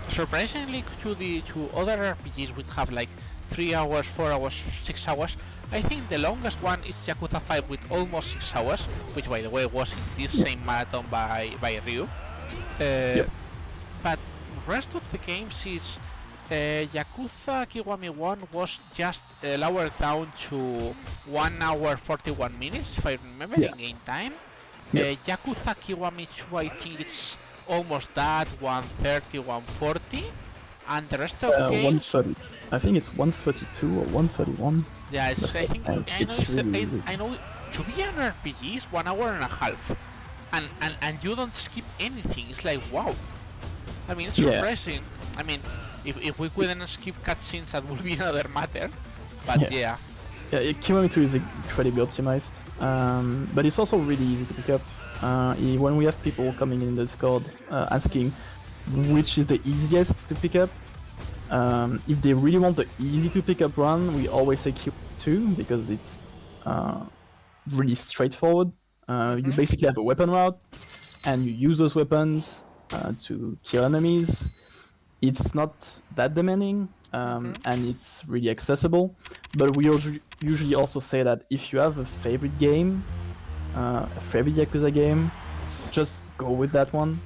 Surprisingly, to other RPGs would have like 3 hours, 4 hours, 6 hours. I think the longest one is Yakuza 5 with almost 6 hours, which by the way was in this same marathon by Ryu. Yep. But rest of the games is Yakuza Kiwami 1 was just lowered down to 1 hour 41 minutes, if I remember, in game time. Yep. Yakuza Kiwami 2, I think it's almost that, 130, 140, and the rest of games. 130. I think it's 132 or 131. Yeah, it's, I think I know It's really, I know to be an RPG is 1 hour and a half, and you don't skip anything. It's like wow. I mean, it's Yeah. surprising. I mean, if we couldn't skip cutscenes, that would be another matter. But yeah. Yeah, Kiwami 2 is incredibly optimized, but it's also really easy to pick up. When we have people coming in the Discord asking which is the easiest to pick up, if they really want the easy to pick up run, we always say Kiwami 2 because it's really straightforward. You basically have a weapon route, and you use those weapons to kill enemies. It's not that demanding, and it's really accessible. But we usually also say that if you have a favorite game, a favorite Yakuza game, just go with that one.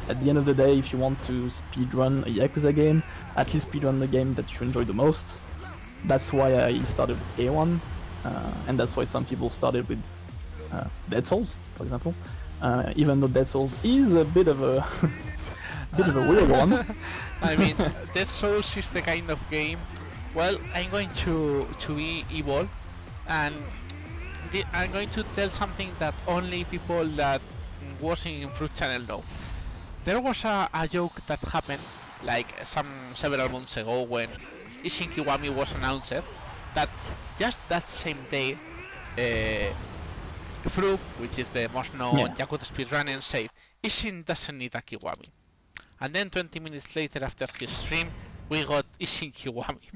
At the end of the day, if you want to speedrun a Yakuza game, at least speedrun the game that you enjoy the most. That's why I started with A1, and that's why some people started with Dead Souls, for example. Even though Dead Souls is a bit of a weird one. I mean, Dead Souls is the kind of game. Well, I'm going to be evil, and I'm going to tell something that only people that watching in Fruit Channel know. There was a joke that happened like several months ago when Ishin Kiwami was announced that just that same day Fruit, which is the most known Yakuza speedrunner, said Ishin doesn't need a Kiwami. And then 20 minutes later after his stream, we got Ishin Kiwami.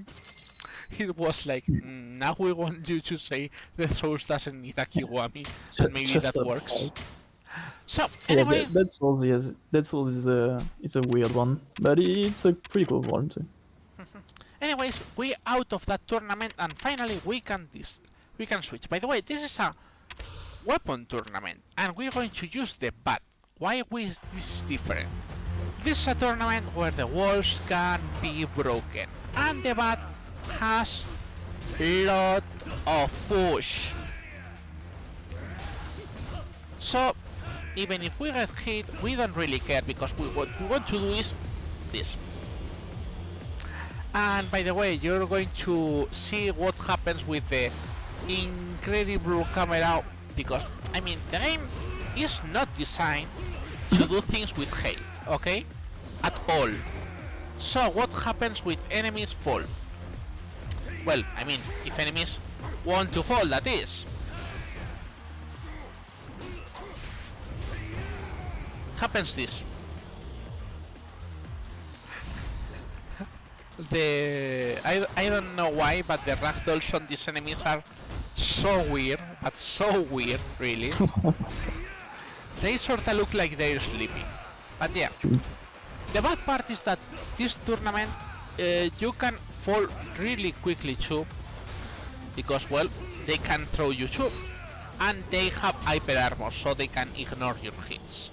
It was like, now we want you to say the Souls doesn't need a Kiwami, and maybe that works. So, anyway... Yeah, Dead Souls is a weird one, but it's a pretty cool one too. Anyways, we're out of that tournament, and finally we can switch. By the way, this is a weapon tournament, and we're going to use the bat. Why this is different? This is a tournament where the walls can be broken, and the bat has a lot of push. So, even if we get hit, we don't really care, because what we want to do is this. And by the way, you're going to see what happens with the incredible camera, because, I mean, the game is not designed to do things with hate, okay? At all. So what happens with enemies fall? Well, I mean, if enemies want to fall, that is. Happens this. I don't know why, but the ragdolls on these enemies are so weird, but so weird, really. They sorta look like they're sleeping. But yeah. The bad part is that this tournament, you can fall really quickly too, because, well, they can throw you too, and they have hyper armor, so they can ignore your hits.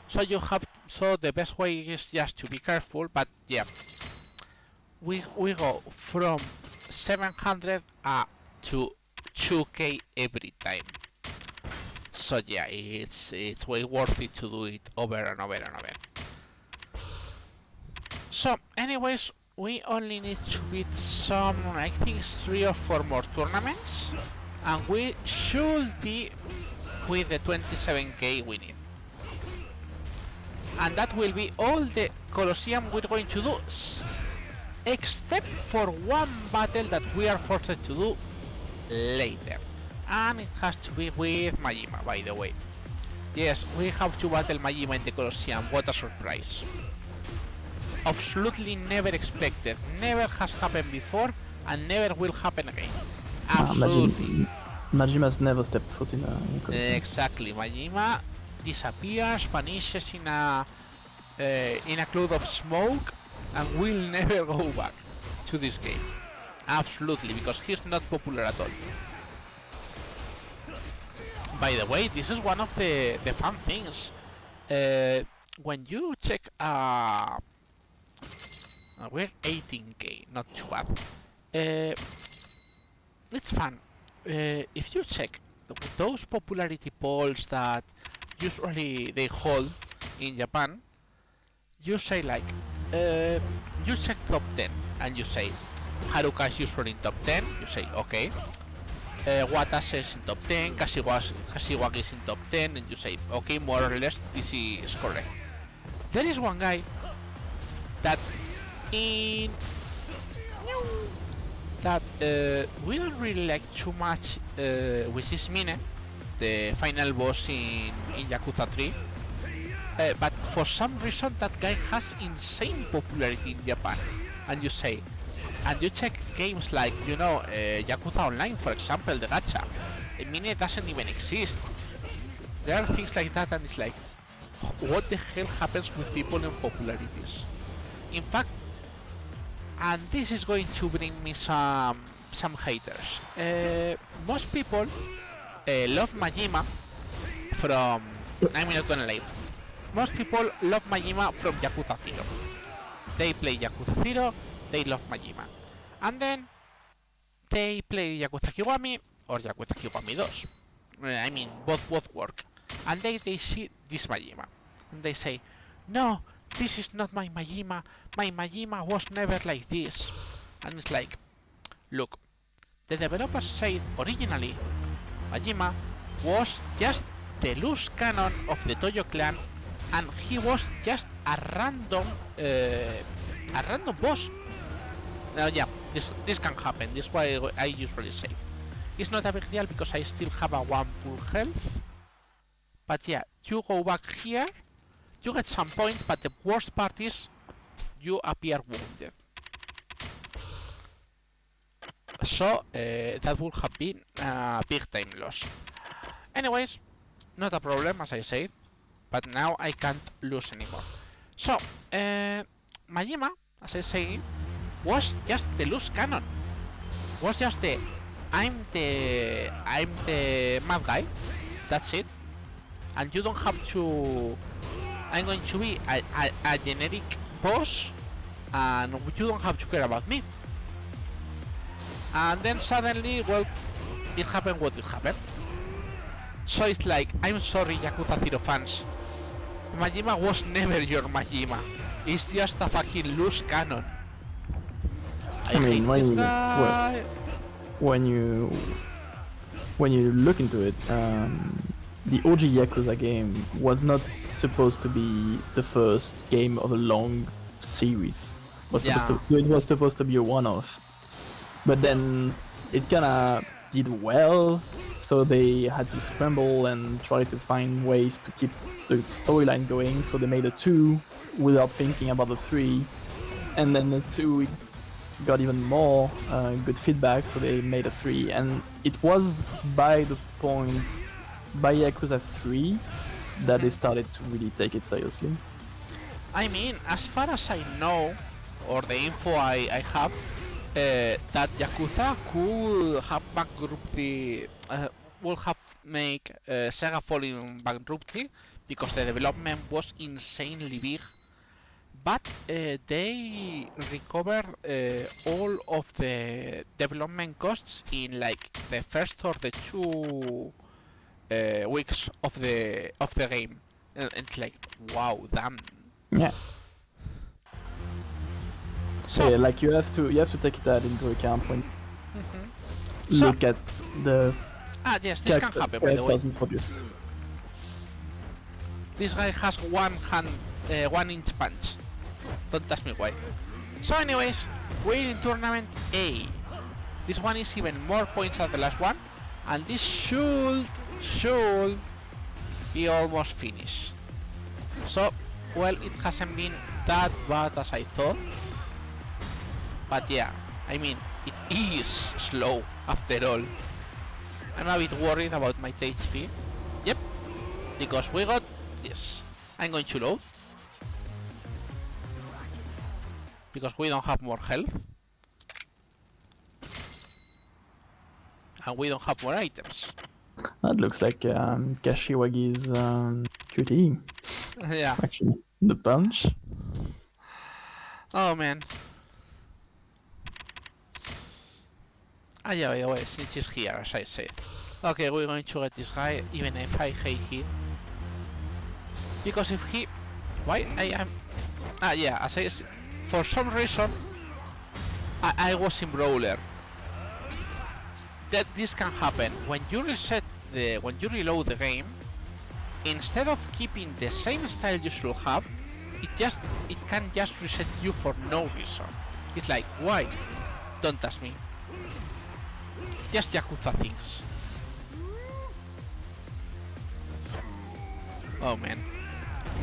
So the best way is just to be careful, but yeah. We go from 700 to 2k every time. So yeah, it's way worth it to do it over and over and over. So anyways, we only need to beat some, I think 3 or 4 more tournaments, and we should be with the 27k we need. And that will be all the Colosseum we're going to do, except for one battle that we are forced to do later. And it has to be with Majima, by the way. Yes, we have to battle Majima in the Colosseum, what a surprise. Absolutely never expected, never has happened before, and never will happen again. Absolutely. Majima's never stepped foot in a Colosseum. Exactly, Majima disappears, vanishes in a cloud of smoke, and will never go back to this game. Absolutely, because he's not popular at all. By the way, this is one of the fun things. When you check, we're 18k, not too bad. It's fun. If you check those popularity polls that usually they hold, in Japan, you say like, you check top 10 and you say Haruka is usually in top 10, you say okay. Watase is in top 10, Kashiwagi is in top 10, and you say okay, more or less this is correct. There is one guy that we don't really like too much, which is Mine, the final boss in Yakuza 3. But for some reason that guy has insane popularity in Japan. And you say, and you check games like, you know, Yakuza Online, for example, the gacha. Mine doesn't even exist. There are things like that, and it's like, what the hell happens with people in popularities? In fact, and this is going to bring me some haters. Most people love Majima from, I'm not gonna lie, most people love Majima from Yakuza 0. They play Yakuza 0, they love Majima. And then they play Yakuza Kiwami or Yakuza Kiwami 2. I mean, both work. And they see this Majima. And they say, no, this is not my Majima. My Majima was never like this. And it's like, look, the developers said originally Majima was just the loose cannon of the Toyo clan, and he was just a random boss. Now, yeah, this can happen. This is why I usually say it's not a big deal because I still have a 1 full health. But yeah, you go back here, you get some points, but the worst part is you appear wounded. So that would have been a big time loss. Anyways, not a problem, as I said, but now I can't lose anymore. So Majima, as I say, was just the loose cannon. Was just the I'm the mad guy. That's it. And you don't have to. I'm going to be a generic boss, and you don't have to care about me. And then suddenly, well, it happened what it happened. So it's like, I'm sorry, Yakuza 0 fans. Majima was never your Majima. It's just a fucking loose cannon. I mean, when you look into it, the OG Yakuza game was not supposed to be the first game of a long series. It was supposed to be a one-off. But then it kinda did well, so they had to scramble and try to find ways to keep the storyline going, so they made a 2 without thinking about the 3. And then the 2 got even more good feedback, so they made a 3. And it was by Yakuza 3 that they started to really take it seriously. I mean, as far as I know, or the info I have, that Yakuza could have bankruptcy, will have make Sega fall in bankruptcy because the development was insanely big. But they recovered all of the development costs in like the first or the 2 weeks of the game. It's like, wow, damn. Yeah. So, yeah, like you have to take that into account when look at the yes, this can happen, by the way. Introduced. This guy has 1 inch punch. Don't ask me why. So anyways, we're in tournament A. This one is even more points than the last one, and this should be almost finished. So, well, it hasn't been that bad as I thought. But yeah, I mean, it is slow after all. I'm a bit worried about my HP. Yep, because we got this. I'm going to load, because we don't have more health. And we don't have more items. That looks like Kashiwagi's QTE. Yeah. Actually, the punch. Oh man. Yeah, by the way, since he's here, as I said. Okay, we're going to get this guy, even if I hate him. Because if he... Why I am... Ah, yeah, as I... For some reason, I was in Brawler. That this can happen. When you when you reload the game, instead of keeping the same style you should have, it can just reset you for no reason. It's like, why? Don't ask me. Just Yakuza things. Oh man.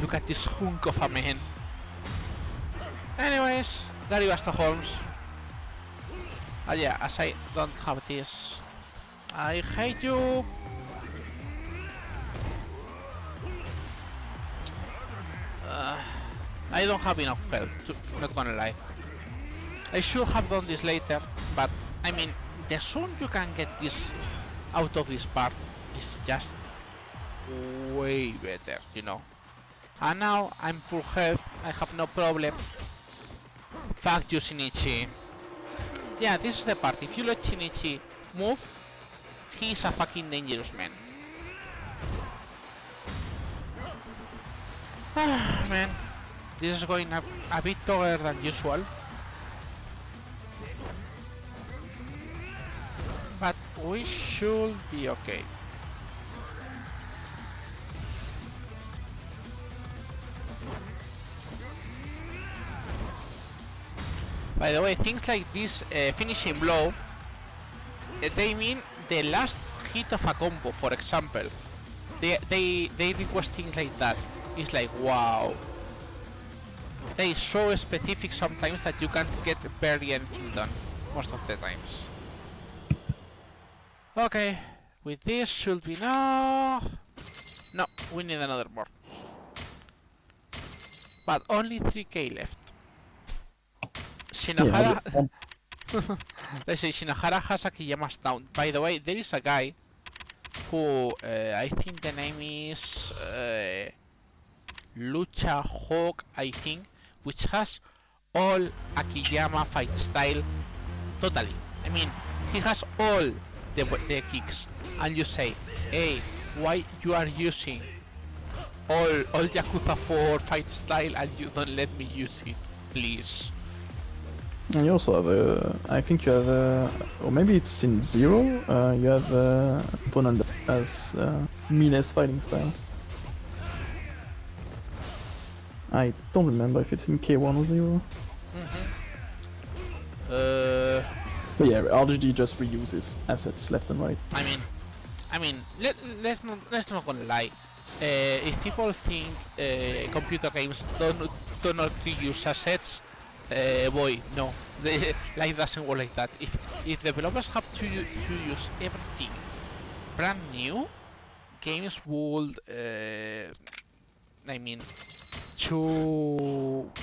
Look at this hunk of a man. Anyways, Gary Basta Holmes. Yeah, as I don't have this. I hate you. I don't have enough health, not gonna lie. I should have done this later, but I mean, the sooner you can get this out of this part is just way better, you know. And now I'm full health, I have no problem. Fuck you, Shinichi. Yeah, this is the part. If you let Shinichi move, he's a fucking dangerous man. Ah, man. This is going a bit taller than usual. But we should be okay. By the way, things like this finishing blow, they mean the last hit of a combo, for example. They request things like that. It's like, wow. They so specific sometimes that you can't get barely anything done, most of the times. Okay, with this should be no, we need another more. But only 3k left. Shinohara, let's say Shinohara has a Kiyama's down. By the way, there is a guy who I think the name is Lucha Hawk, I think, which has all Akiyama fight style totally. I mean, he has all the kicks, and you say, hey, why you are using all Yakuza 4 fight style and you don't let me use it, please? And you also have I think you have or maybe it's in Zero, you have opponent that has meanest fighting style. I don't remember if it's in K1 or Zero. But yeah, RGD just reuses assets left and right. I mean, let's not gonna lie. If people think computer games do not reuse assets, boy, no, life doesn't work like that. If developers have to use everything brand new, games would, I mean,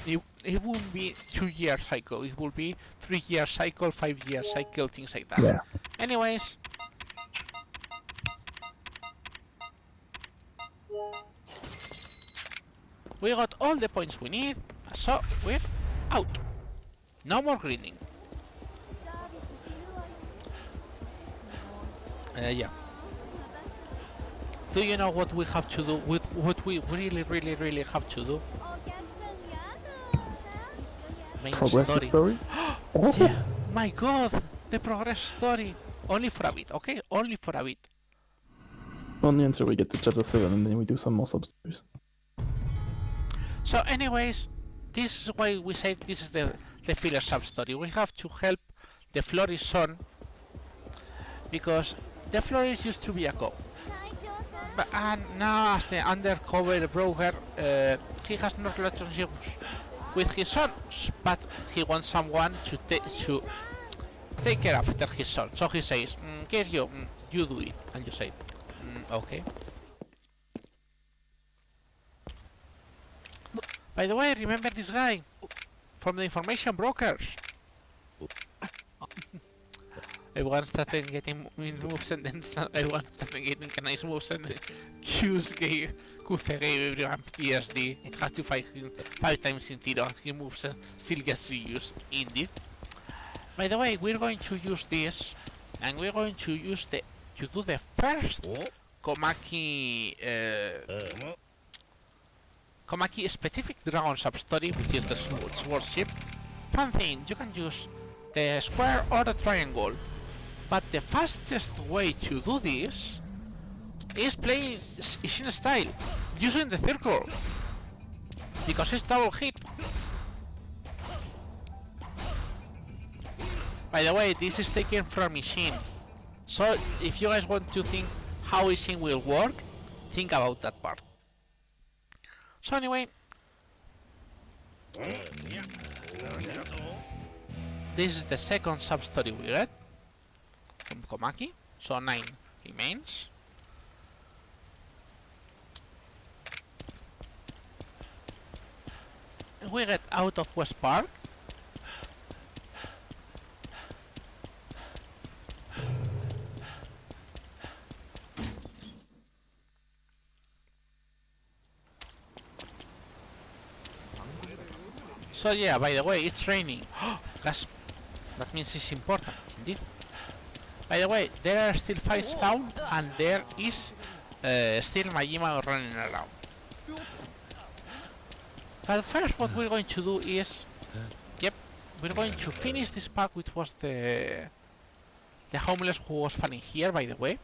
it won't be 2-year cycle. It will be 3-year cycle, 5-year cycle, things like that. Yeah. Anyways. We got all the points we need, so we're out. No more grinding. Yeah. Do you know what we have to do? With what we really have to do? Main Progress the story? Oh. Yeah. My god, the progress story. Only for a bit, okay? Only for a bit. Only until we get to chapter 7 and then we do some more sub-stories. So anyways, this is why we say this is the filler sub-story. We have to help the Floris son, because the Floris used to be a cop. But now as the undercover broker, he has no relationships with his sons, but he wants someone to take care after his son. So he says, Kirio, you do it. And you say, okay. By the way, remember this guy from the information brokers? Everyone started getting moves and then everyone started getting nice moves and Q's gave everyone PSD. Had to fight him 5 times in Tiro. He moves still gets reused indeed. By the way, we're going to use this and we're going to use to do the first Komaki Komaki specific dragon sub-story, which is the sword ship. Fun thing, you can use the square or the triangle, but the fastest way to do this is playing in style, using the circle, because it's double hit. By the way, this is taken from Machine, so if you guys want to think how Machine will work, think about that part. So anyway, this is the second sub-story we get from Komaki, so 9 remains. We get out of West Park. So yeah, by the way, it's raining. Gasp. That means it's important, indeed. By the way, there are still fights found, and there is still Majima running around. But first, what we're going to do is, we're going to finish this part, which was the homeless who was falling here, by the way.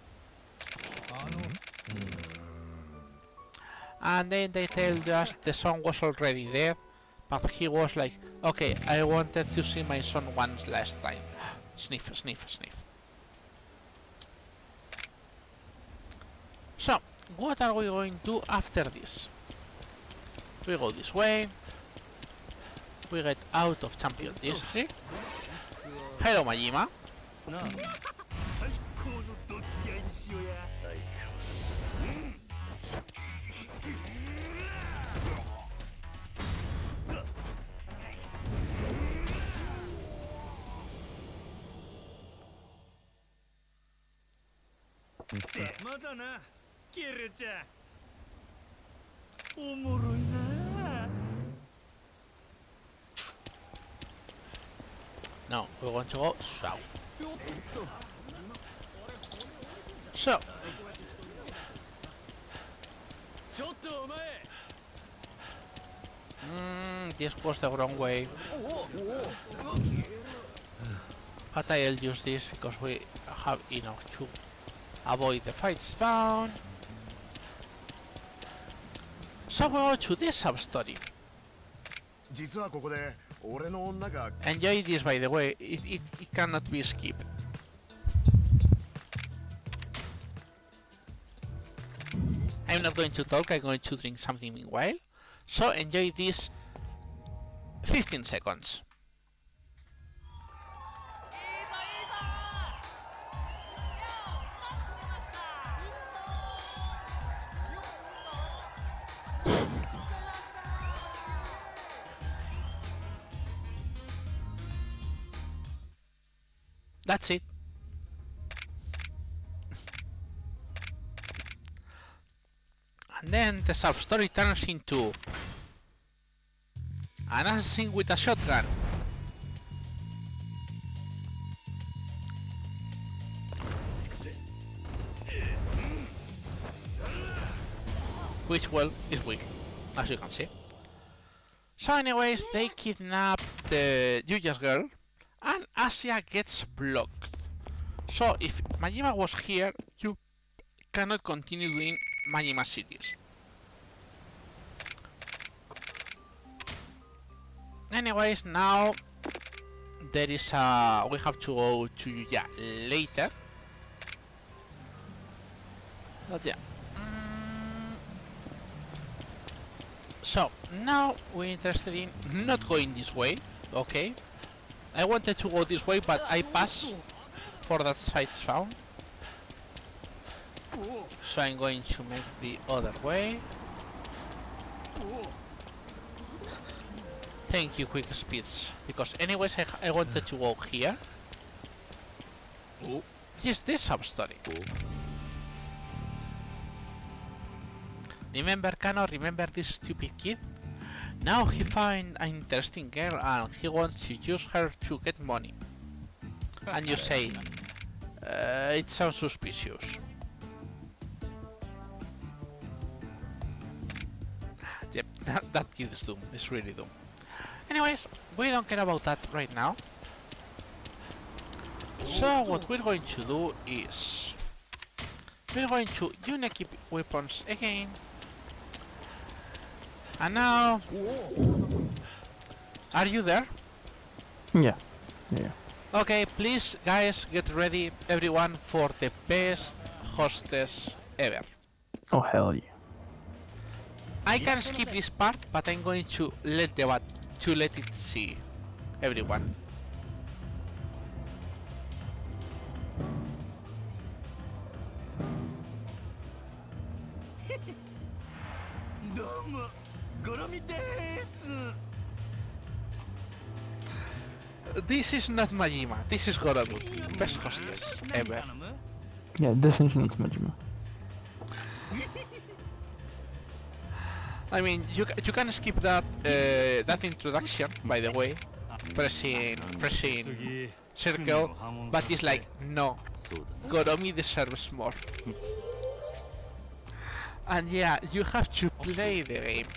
And then they told us the son was already there, but he was like, okay, I wanted to see my son once last time. Sniff, sniff, sniff. So, what are we going to do after this? We go this way. We get out of Champion District. Hello, Majima. まだな、キルちゃん。おもろいな。No, we want to go south. So, this was the wrong way. But I'll use this because we have enough to avoid the fight spawn. So we go to this sub-story. Enjoy this, by the way, it cannot be skipped. I'm not going to talk, I'm going to drink something meanwhile. So enjoy this 15 seconds. That's it. And then the sub-story turns into an assassin with a shotgun. Which, well, is weak, as you can see. So anyways, they kidnap the Yuya's girl, and Asia gets blocked. So if Majima was here, you cannot continue doing Majima series. Anyways, now there is we have to go to Yuya later. But yeah. So now we're interested in not going this way, okay? I wanted to go this way, but I passed for that side found. So I'm going to make the other way. Thank you, quick speeds, because anyways I wanted to go here. Yes, this sub-story. Remember Kano, remember this stupid kid? Now he finds an interesting girl and he wants to use her to get money. And you say, it sounds suspicious. Yep, that kid is dumb. It's really dumb. Anyways, we don't care about that right now. So what we're going to do is we're going to unequip weapons again. And now, are you there? Yeah. Okay, please guys, get ready everyone for the best hostess ever. Oh hell yeah. I can skip this part, but I'm going to let it see everyone. どうもゴロミです。 This is not Majima, this is Goromi, best hostess ever. Yeah, definitely not Majima. I mean, you can skip that that introduction, by the way, pressing circle, but it's like, no, Goromi deserves more. And yeah, you have to play the game.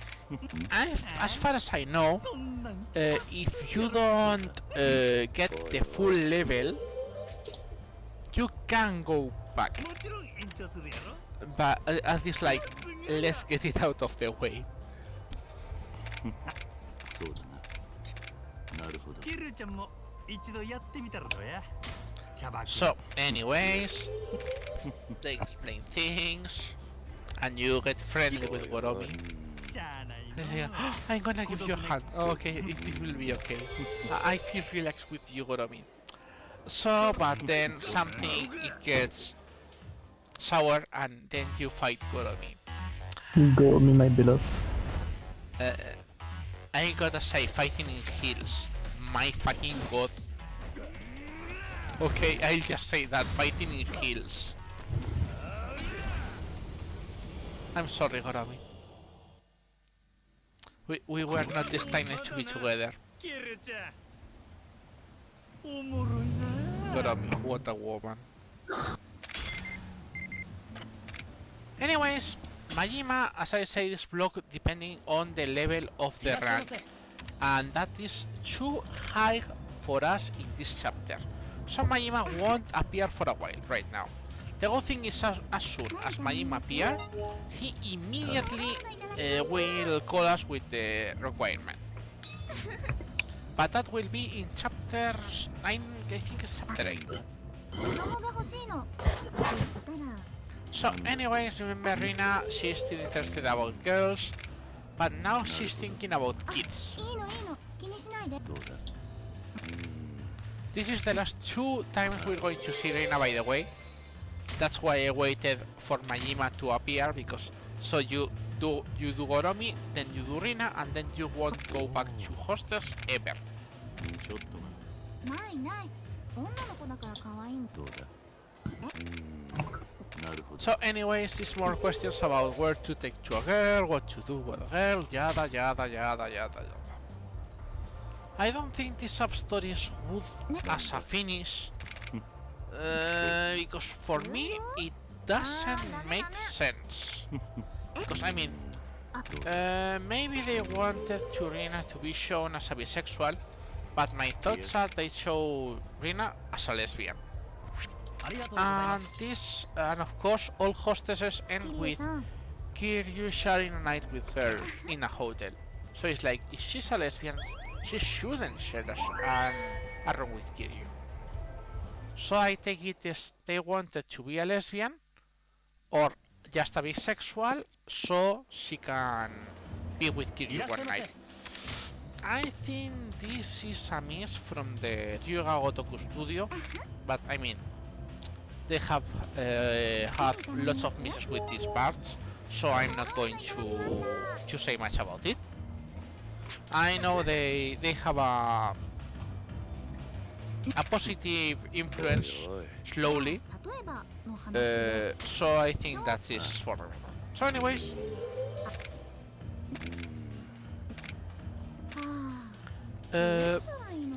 As far as I know, if you don't get the full level, you can go back. But at least, like, let's get it out of the way. So, anyways, they explain things, and you get friendly with Goromi. I'm gonna give you a hand. Oh, okay, it will be okay. I feel relaxed with you, Goromi. So, but then something, it gets sour, and then you fight Goromi. Go me, my beloved. I gotta say, fighting in heels, my fucking god. Okay, I'll just say that, fighting in heels. I'm sorry, Goromi. We were not destined to be together. Goromi, what a woman. Anyways, Majima, as I say, is blocked depending on the level of the rank, and that is too high for us in this chapter. So Majima won't appear for a while right now. The whole thing is as soon as Majima appears, he immediately will call us with the requirement. But that will be in chapter 9, I think it's chapter 8. So anyways, remember Rina, she's still interested about girls, but now she's thinking about kids. This is the last 2 times we're going to see Rina, by the way. That's why I waited for Majima to appear, because so you do Goromi, then you do Rina, and then you won't go back to hostess ever. So anyways, it's more questions about where to take to a girl, what to do with a girl, yada yada yada yada yada. I don't think this sub-story is good as a finish, because for me it doesn't make sense. Because I mean, maybe they wanted to Rina to be shown as a bisexual, but my thoughts are they show Rina as a lesbian. And of course all hostesses end with Kiryu sharing a night with her in a hotel. So it's like, if she's a lesbian, she shouldn't share a room with Kiryu. So I take it as they wanted to be a lesbian or just a bisexual, so she can be with Kiryu one night. I think this is a miss from the Ryuga Gotoku studio, but I mean, they have had lots of misses with these parts, so I'm not going to say much about it. I know they have a positive influence slowly, so I think that is for the better. So anyways,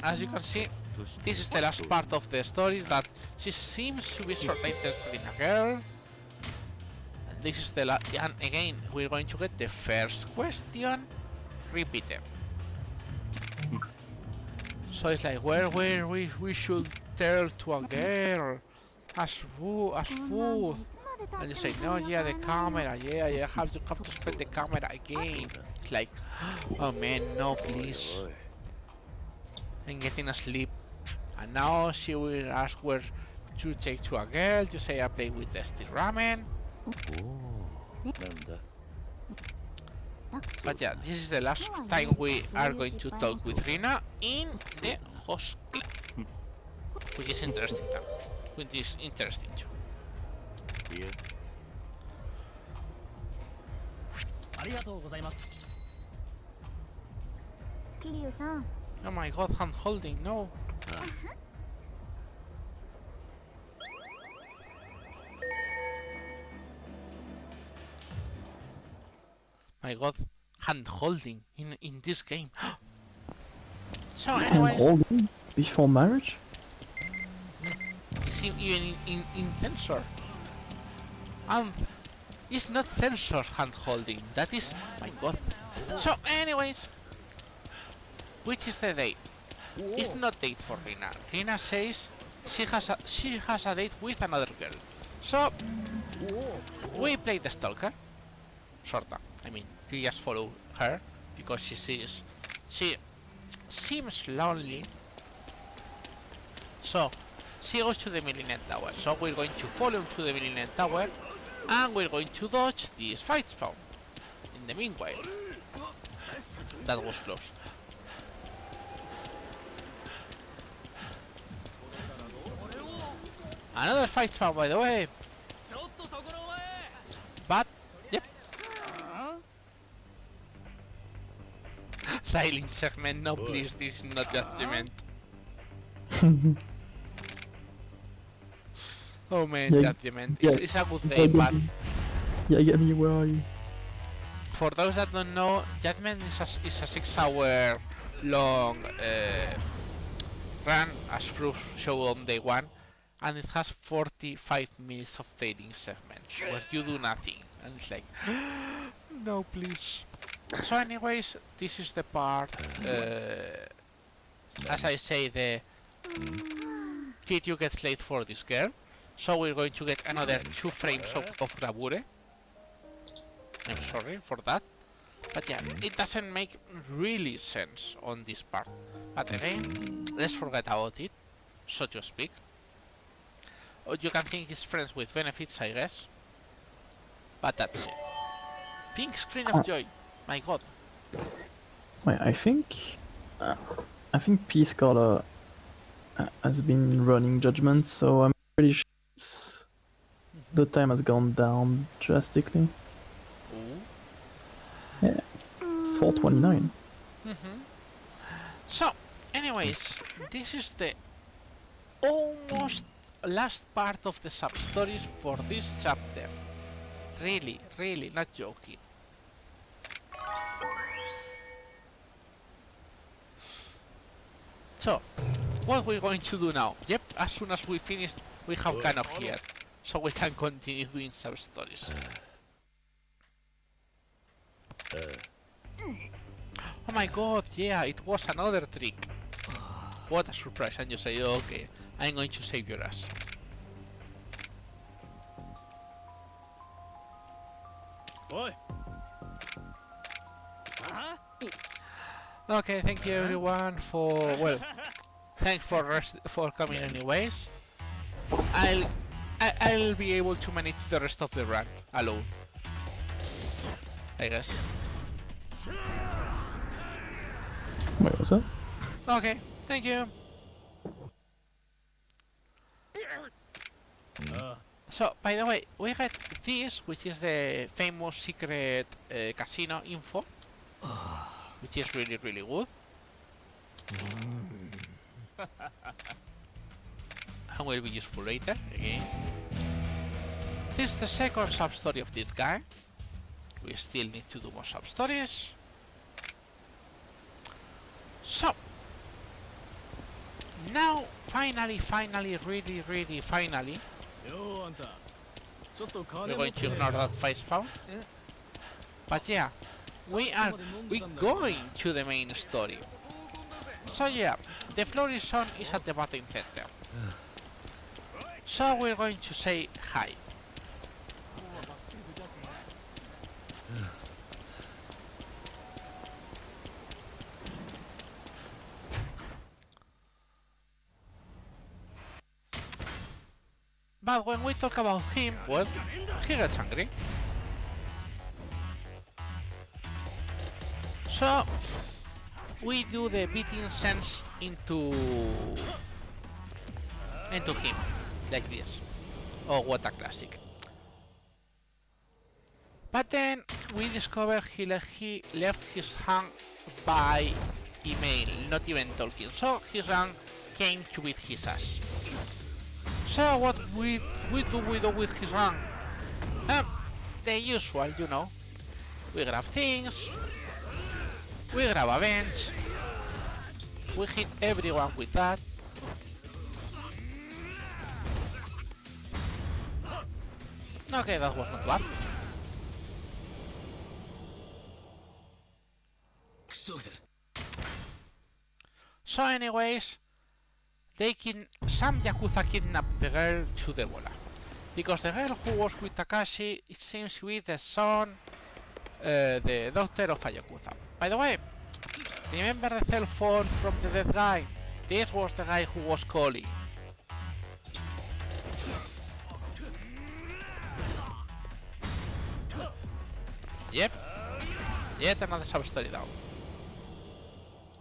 as you can see, this is the last part of the story, that she seems to be sort of interested in a girl. And this is the last, and again we're going to get the first question repeated. So it's like where we should tell to a girl as food. And you say no, yeah, the camera, yeah, have to set the camera again. It's like, oh man, no, please. I'm getting asleep. And now she will ask where to take to a girl. You say I play with the steel ramen. But yeah, this is the last time we are going to talk with Rina in the hostel, which is interesting. Which is interesting too. ありがとうございます。桐生さん、 Oh my god, hand holding, no. My god, hand holding in this game. So anyways, Holding before marriage? it's even in tensor. And it's not tensor hand holding, that is, my god. So anyways, which is the date? It's not date for Rina. Rina says she has a date with another girl. So we play the stalker. Sorta. I mean, you just follow her because she seems lonely. So she goes to the Millennium Tower. So we're going to follow to the Millennium Tower and we're going to dodge this fight spawn. In the meanwhile, that was close. Another fight spawn, by the way. But yep. Silent segment, no please, this is not judgment. Oh man, Yeah, judgment. yeah. It's a good name, but Yeah, get me, where are you? for those that don't know, Judgment is a 6-hour long run, as proof show on day 1, and it has 45 minutes of dating segments where you do nothing, and it's like, no please. So anyways, this is the part, as I say, the kid you get late for this girl, so we're going to get another 2 frames of Rabure. I'm sorry for that, but yeah, it doesn't make really sense on this part. But again, let's forget about it, so to speak. Or you can think it's friends with benefits, I guess. But that's it. Pink screen of joy. My god. Wait, I think Peace Scholar has been running Judgment, so I'm pretty sure the time has gone down drastically. Ooh. 4:29. So, anyways, this is the almost last part of the sub-stories for this chapter. Really, really, not joking. So, what we're going to do now? Yep, as soon as we finish, we have kind of here, so we can continue doing sub-stories. Oh my god, yeah, it was another trick. What a surprise, and you say, okay, I'm going to save your ass. Oi. Okay, thank you everyone for, well, thanks for coming anyways. I'll be able to manage the rest of the run alone, I guess. Wait, what's that? Okay, thank you. So, by the way, we got this, which is the famous secret casino info, which is really, really good. And will be useful later, again. This is the second sub-story of this guy. We still need to do more sub-stories. So, now, finally, really, really, finally, We're going to ignore that face spawn. But yeah, we going to the main story. So yeah, the Florison is at the batting center. So we're going to say hi. But when we talk about him, well, he gets angry. So we do the beating sense into him, like this. Oh, what a classic. But then we discover he left his hand by email, not even talking. So his hand came to beat his ass. So what we do with his hand? The usual, you know. We grab things, we grab a bench, we hit everyone with that. Okay, that was not bad. So anyways, some Yakuza kidnapped the girl to Debola. Because the girl who was with Takashi, it seems to be the son, the daughter of a Yakuza. By the way, remember the cell phone from the dead guy? This was the guy who was calling. Yep, yet another sub-story down.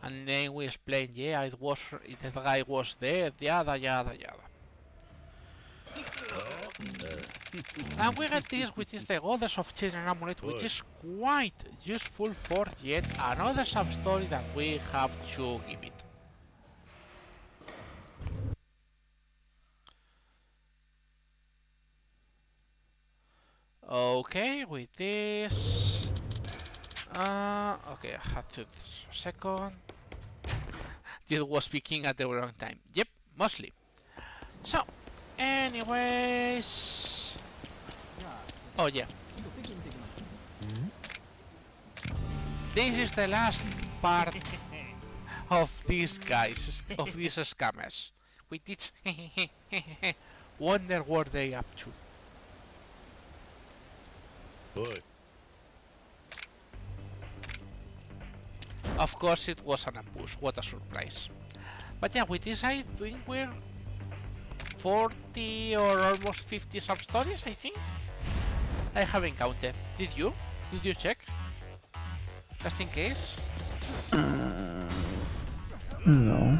And then we explain, yeah, the guy was dead, yada yada yada. And we get this, which is the Goddess of Children Amulet, which is quite useful for yet another sub-story that we have to give it. Okay, with this... okay, I had to... second... This was speaking at the wrong time. Yep, mostly. So, anyways... Oh yeah. This is the last part of these guys, of these scammers. We did wonder what they up to. Of course it was an ambush, what a surprise. But yeah, with this I think we're 40 or almost 50 sub-stories, I think? I haven't counted. Did you? Did you check? Just in case? No.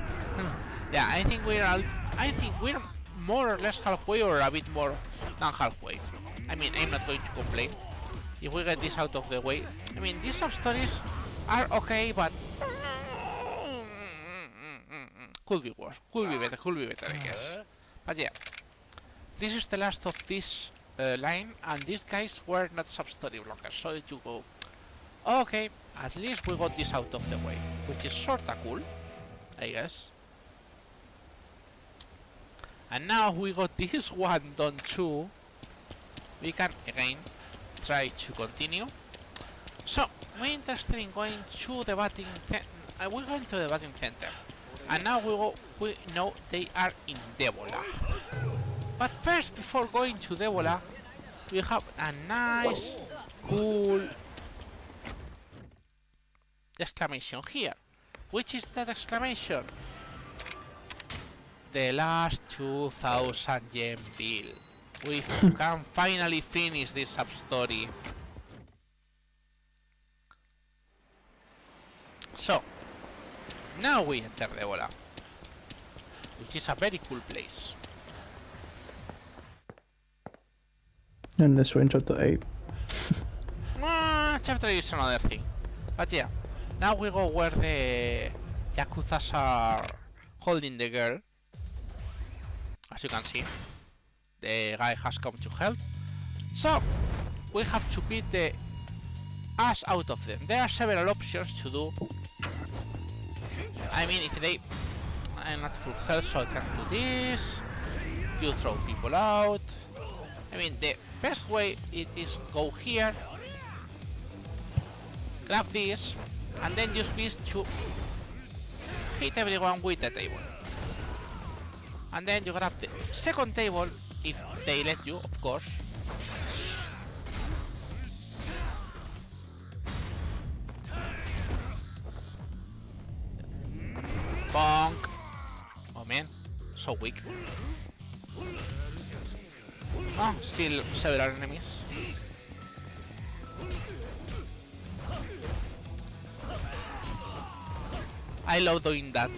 Yeah, I think we're more or less halfway or a bit more than halfway. I mean, I'm not going to complain. If we get this out of the way, I mean, these sub-stories are okay, but could be worse, could be better, I guess. But yeah, this is the last of this line, and these guys were not sub-story blockers, so you go, okay, at least we got this out of the way, which is sorta cool, I guess. And now we got this one done too. We can again try to continue. So we're interested in going to the batting center. We're going to the batting center, and now we know they are in Debola. But first, before going to Debola, we have a nice, cool exclamation here. Which is that exclamation? The last 2000 yen bill. We can finally finish this sub-story. So, now we enter Debola, which is a very cool place. And let's go in chapter 8. Chapter 8 is another thing. But yeah, now we go where the Yakuzas are holding the girl. As you can see, the guy has come to help. So, we have to beat the ass out of them. There are several options to do. I mean, if they... I'm not full health, so I can do this. You throw people out. I mean, the best way it is go here, grab this, and then use this to hit everyone with the table. And then you grab the second table, if they let you, of course. Bonk! Oh man, so weak. Oh, still several enemies. I love doing that.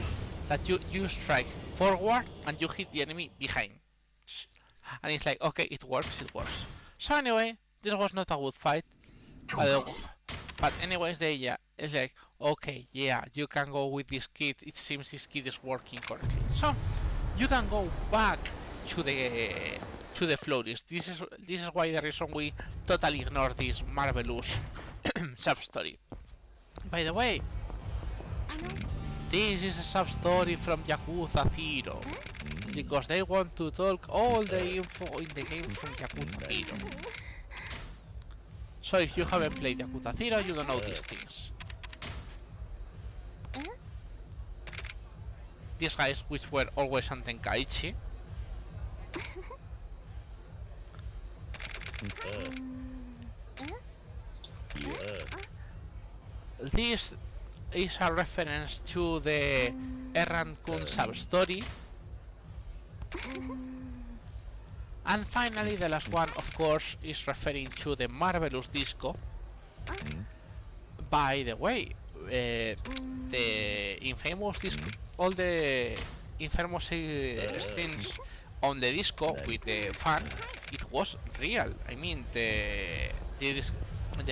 That you strike forward and you hit the enemy behind. And it's like, okay, it works. So anyway, this was not a good fight. But anyways, it's like, okay, yeah, you can go with this kit. It seems this kit is working correctly. So you can go back to the floaties. This is why the reason we totally ignore this marvelous sub-story. By the way, this is a sub-story from Yakuza 0, because they want to talk all the info in the game from Yakuza 0. So if you haven't played Yakuza 0, you don't know these things. These guys, which were always on Tenkaichi. This is a reference to the Erran-kun sub-story. And finally, the last one, of course, is referring to the marvelous disco. By the way, the infamous disco, all the infamous things on the disco with the fan, it was real. I mean, the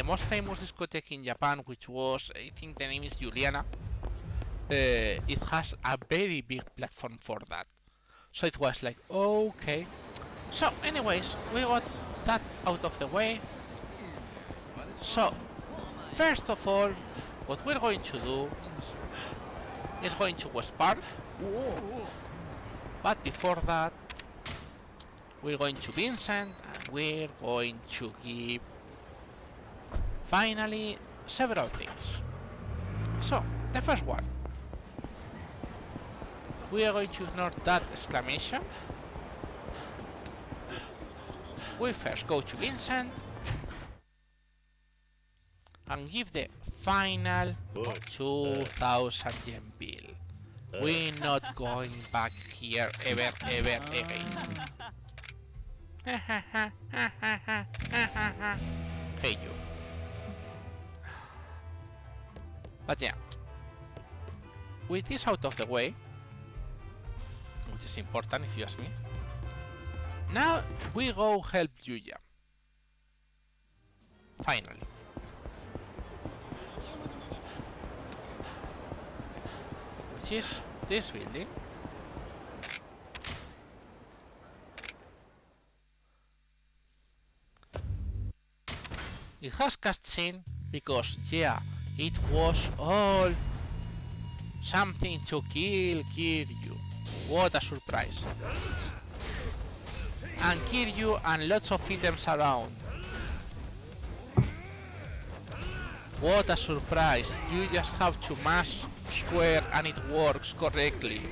most famous discotheque in Japan, which was, I think the name is Juliana, it has a very big platform for that. So it was like, okay. So anyways, we got that out of the way. So, first of all, what we're going to do is going to West Park. But before that, we're going to Vincent and we're going to give finally several things. So, the first one, we are going to ignore that exclamation. We first go to Vincent and give the final 2000 yen bill. We're not going back here ever again. Hey you. But yeah, with this out of the way, which is important if you ask me, now we go help Yuya. Finally. Which is this building. It has cutscene because, yeah, it was all something to kill Kiryu. What a surprise. And Kiryu and lots of items around. What a surprise. You just have to mash square and it works correctly.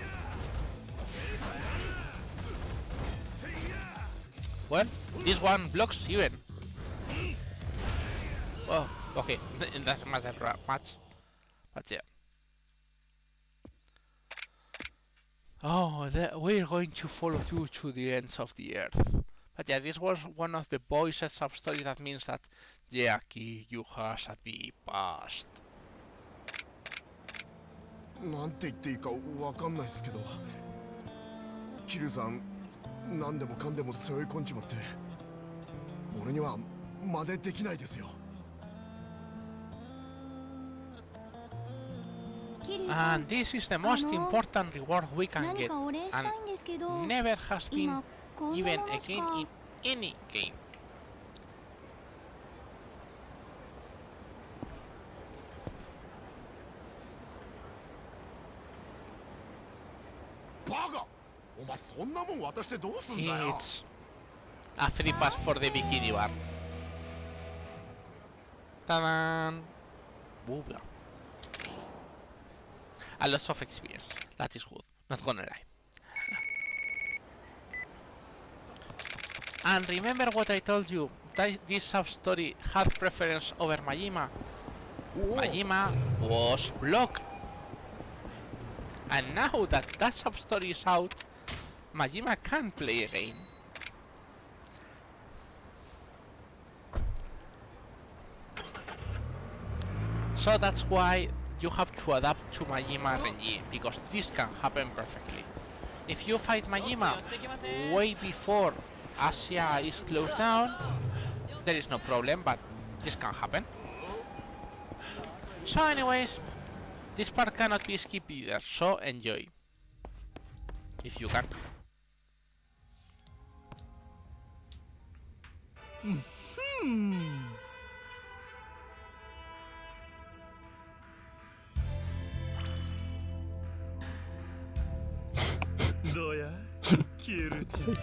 Well, this one blocks even. Oh, okay, it doesn't matter much. But yeah. Oh, we're going to follow you to the ends of the earth. But yeah, this was one of the voiced sub-stories that means that, yeah, Kiryu has a deep past. なんて言っていいかわかんないですけど、キルさん、何でもかんでも背負い込んじまって、俺には真似できないですよ。And this is the most important reward we can get, and never has been given again in any game. バカ！お前そんなもん渡してどうすんだよ。a free pass for the bikini bar. Ta-da! Booga. A lot of experience. That is good. Not gonna lie. And remember what I told you, that this sub-story had preference over Majima. Majima was blocked. And now that that sub-story is out, Majima can play again. So that's why you have to adapt to Majima RNG, because this can happen perfectly. If you fight Majima way before Asia is closed down, there is no problem, but this can happen. So anyways, this part cannot be skipped either, so enjoy. If you can. どうやキルちゃん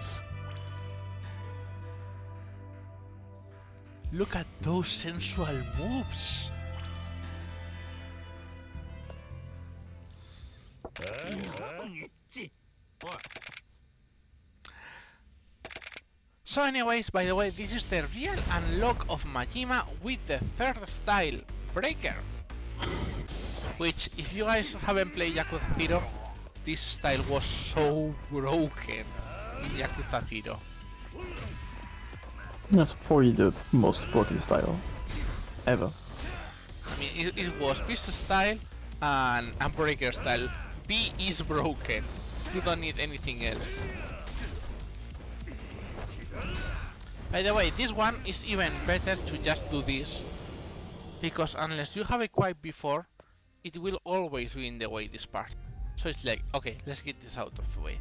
Look at those sensual moves. So anyways, by the way, this is the real unlock of Majima with the third style, Breaker. Which, if you guys haven't played Yakuza 0, this style was so broken in Yakuza 0. That's probably the most broken style ever. I mean, it was Beast style and Breaker style. B is broken. You don't need anything else. By the way, this one is even better to just do this, because unless you have equipped before, it will always be in the way, this part. So it's like, okay, let's get this out of the way.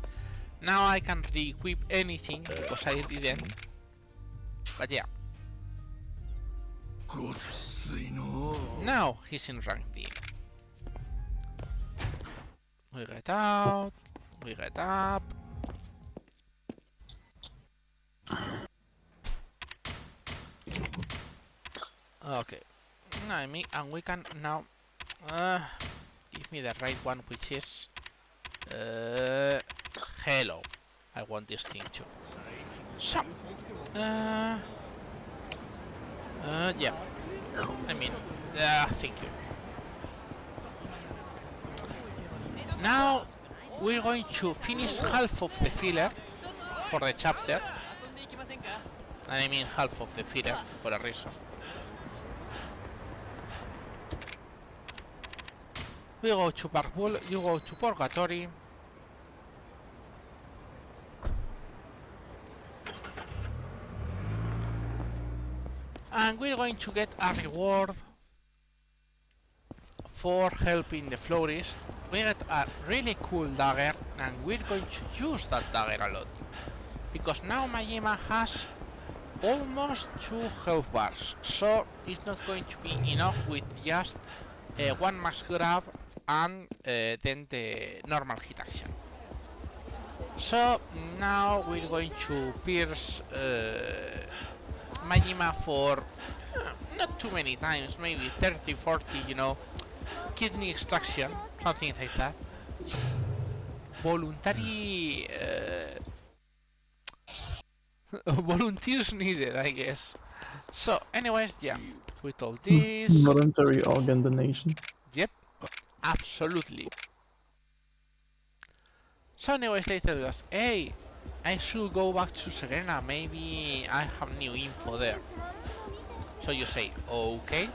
Now I can re-equip anything, because I didn't. But yeah. Now he's in rank D. We get out, we get up. Okay, I mean, and we can now give me the right one, which is hello. I want this thing too. So, yeah. I mean, thank you. Now we're going to finish half of the filler for the chapter. I mean half of the filler for a reason. We go to Parkpool, you go to Purgatory. And we're going to get a reward for helping the florist. We get a really cool dagger, and we're going to use that dagger a lot. Because now Majima has almost 2 health bars, so it's not going to be enough with just one max grab and then the normal hit action. So now we're going to pierce Majima for not too many times, maybe 30, 40, you know, kidney extraction, something like that. Voluntary volunteers needed, I guess. So anyways, yeah, with all this, Voluntary organ donation. yep, absolutely. So anyways, they tell us, hey, I should go back to Serena, maybe I have new info there. So you say, okay,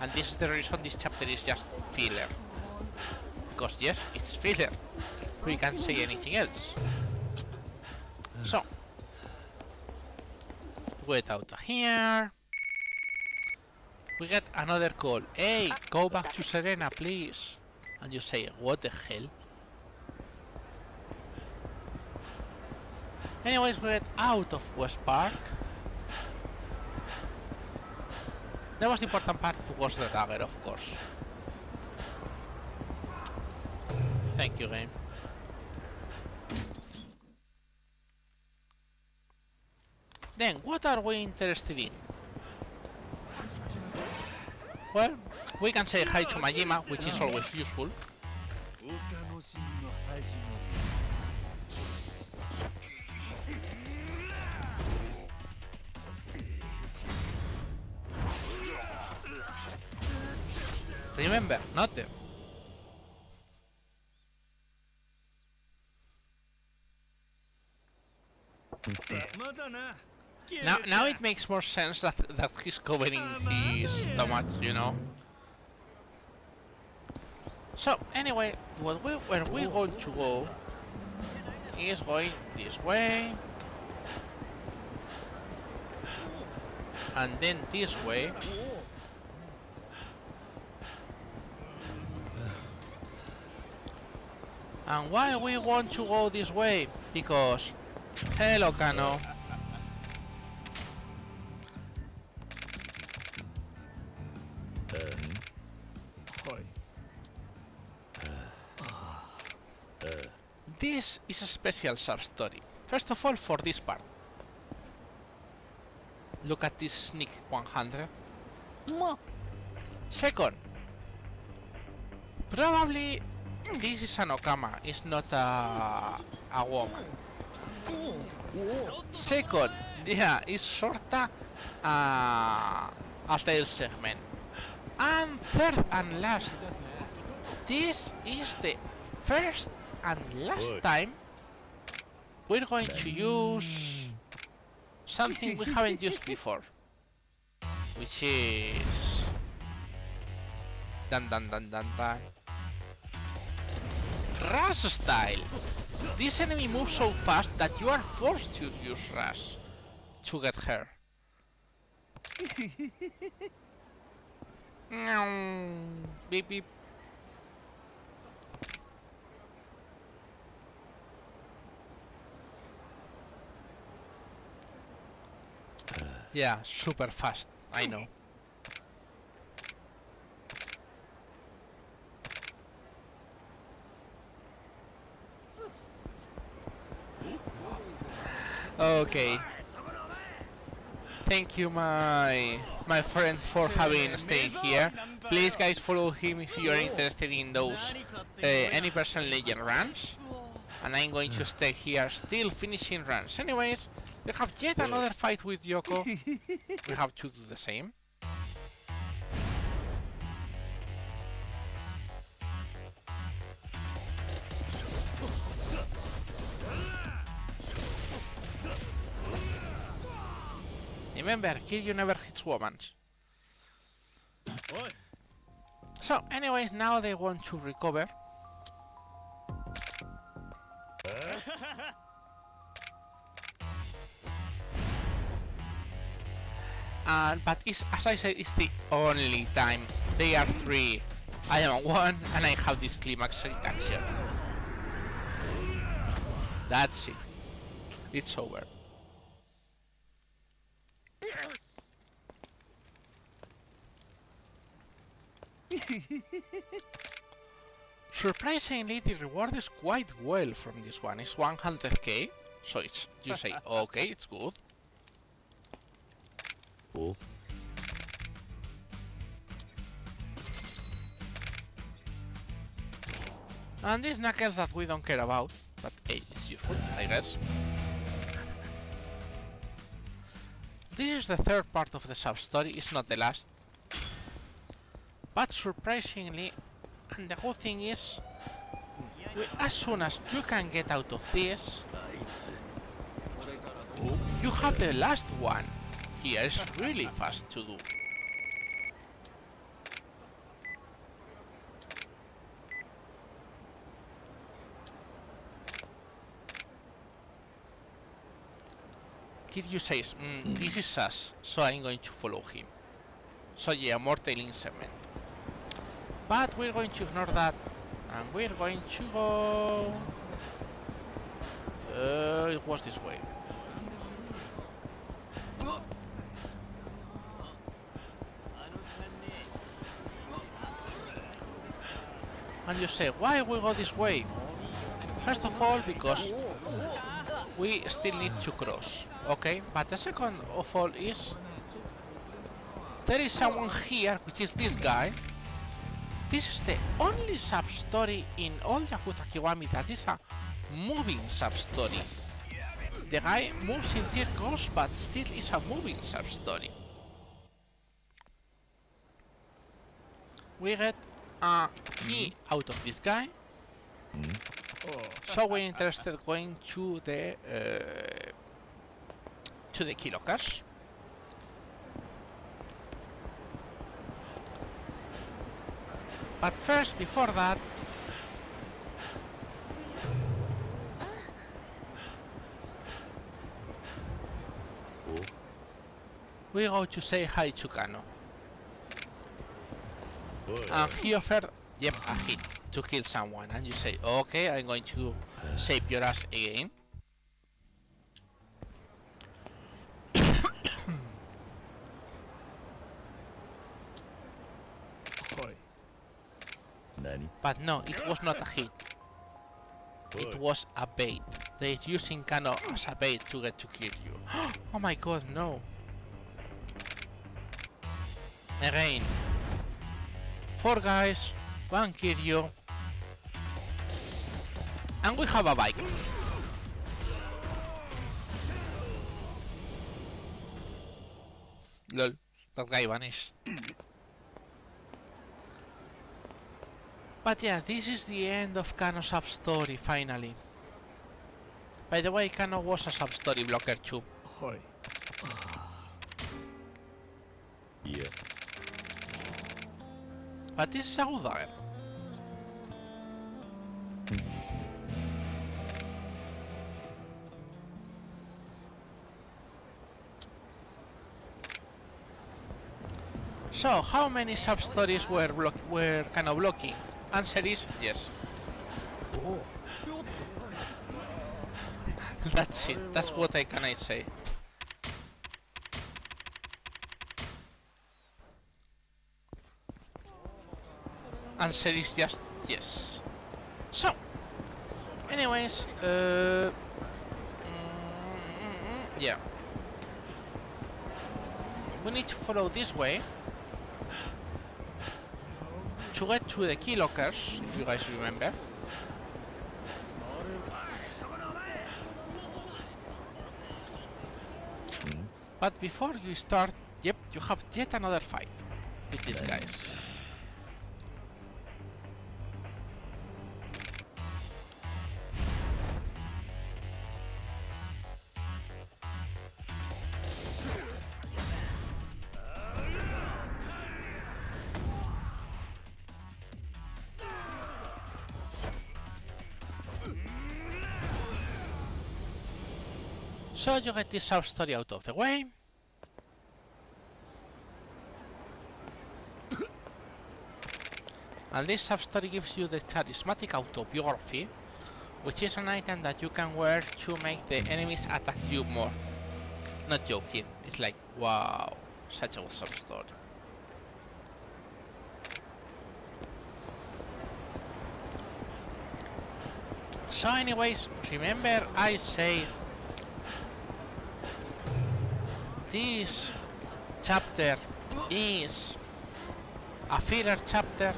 and this is the reason this chapter is just filler. Because yes, it's filler. We can't say anything else. So, get out of here. We get another call. Hey, go back to Serena, please. And you say, what the hell? Anyways, we get out of West Park. The most important part was the dagger, of course. Thank you, game. Then, what are we interested in? Well, we can say hi to Majima, which is always useful. Remember, not them. Now it makes more sense that he's covering his stomach, you know. So anyway, where we're going to go is going this way, and then this way. And why we want to go this way? Because, hello Kano. This is a special sub-story. First of all, for this part. Look at this sneak 100. Second, probably this is an Okama, it's not a woman. Second, yeah, it's sorta a tail segment. And third and last, this is the first and last time we're going to use something we haven't used before, which is dun dun dun dun dun Rush style. This enemy moves so fast that you are forced to use Rush to get her. Beep beep. Yeah, super fast, I know. Okay. Thank you, my friend, for having stayed here. Please, guys, follow him if you are interested in those any personal legend runs. And I'm going to stay here, still finishing runs. Anyways, we have yet another fight with Yoko. We have to do the same. Remember, Kiryu never hits women. So, anyways, now they want to recover. But it's, as I said, it's the only time. They are 3, I am 1, and I have this climax action. That's it. It's over. Surprisingly, the reward is quite well from this one. It's 100k, so it's, you say, okay, it's good. Oh. And these knuckles that we don't care about, but hey, it's useful, I guess. This is the third part of the sub-story, it's not the last. But surprisingly, and the whole thing is, as soon as you can get out of this, you have the last one. Here is really fast to do. Kiryu says, this is sus, so I'm going to follow him. So yeah, more tailing segment. But we're going to ignore that, and we're going to go... it was this way. And you say, why we go this way? First of all, because we still need to cross. Okay, but the second of all is there is someone here, which is this guy. This is the only sub-story in all Yakuza Kiwami that is a moving sub-story. The guy moves in circles, but still is a moving sub-story. We get a key out of this guy. So we're interested going to the Kilokas. But first, before that, we go to say hi to Kano. And he offered, yep, a hit to kill someone. And you say, okay, I'm going to save your ass again. But no, it was not a hit. It was a bait. They're using Kano as a bait to get to kill you. Oh my god, no. Again. 4 guys, 1 Kiryu. And we have a bike. Lol, that guy vanished. But yeah, this is the end of Kano's sub-story, finally. By the way, Kano was a sub-story blocker too. Yeah. But this is a good dagger. So, how many sub-stories were Kano blocking? Answer is yes. That's it. That's what I can say. Answer is just yes. So, anyways, yeah. We need to follow this way to get to the key lockers, if you guys remember. But before you start, yep, you have yet another fight with these guys. So you get this sub-story out of the way. And this sub-story gives you the charismatic autobiography, which is an item that you can wear to make the enemies attack you more. Not joking, it's like, wow, such a good sub-story. So anyways, remember I say this chapter is a filler chapter.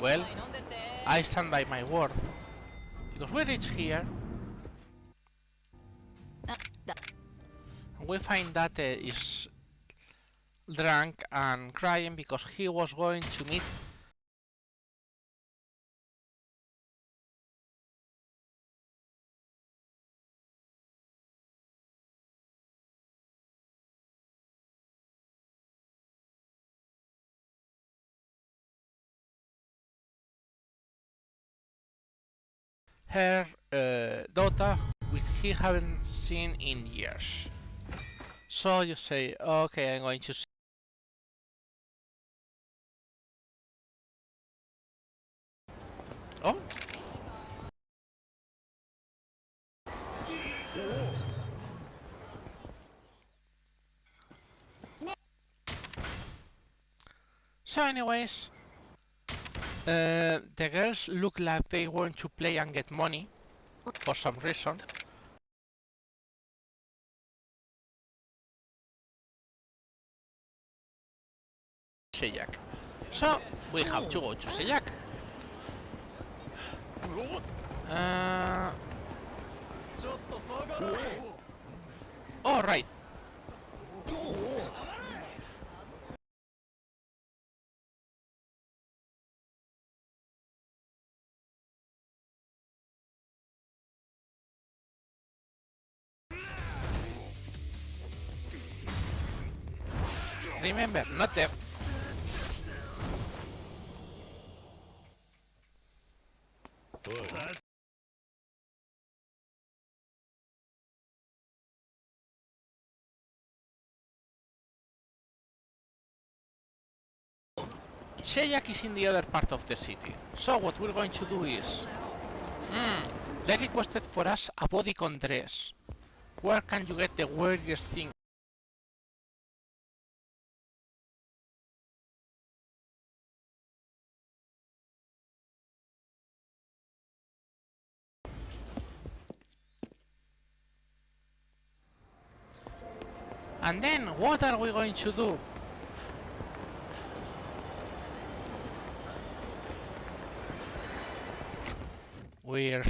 Well, I stand by my word, because we reach here and we find that is drunk and crying because he was going to meet her daughter, which he haven't seen in years. So you say, okay, I'm going to see. Oh? So anyways, the girls look like they want to play and get money for some reason. Sejak. So we have to go to Sejak. All right. Remember, not there. Sejak is in the other part of the city. So what we're going to do is... they requested for us a bodycon dress. Where can you get the weirdest thing? And then, what are we going to do? We're...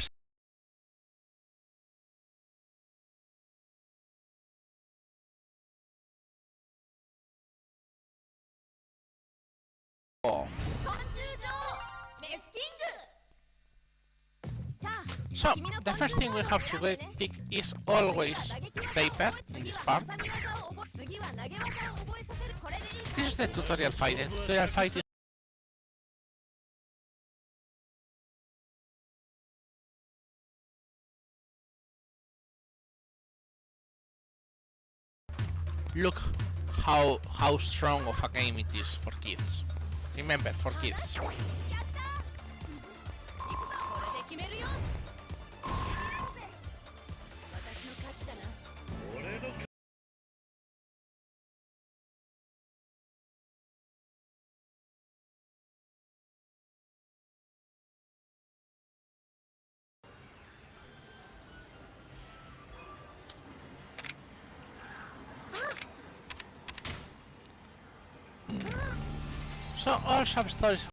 So, the first thing we have to pick is always paper in this part. This is the tutorial fight. The tutorial fight is... Look how strong of a game it is for kids. Remember, for kids. So all sub stories.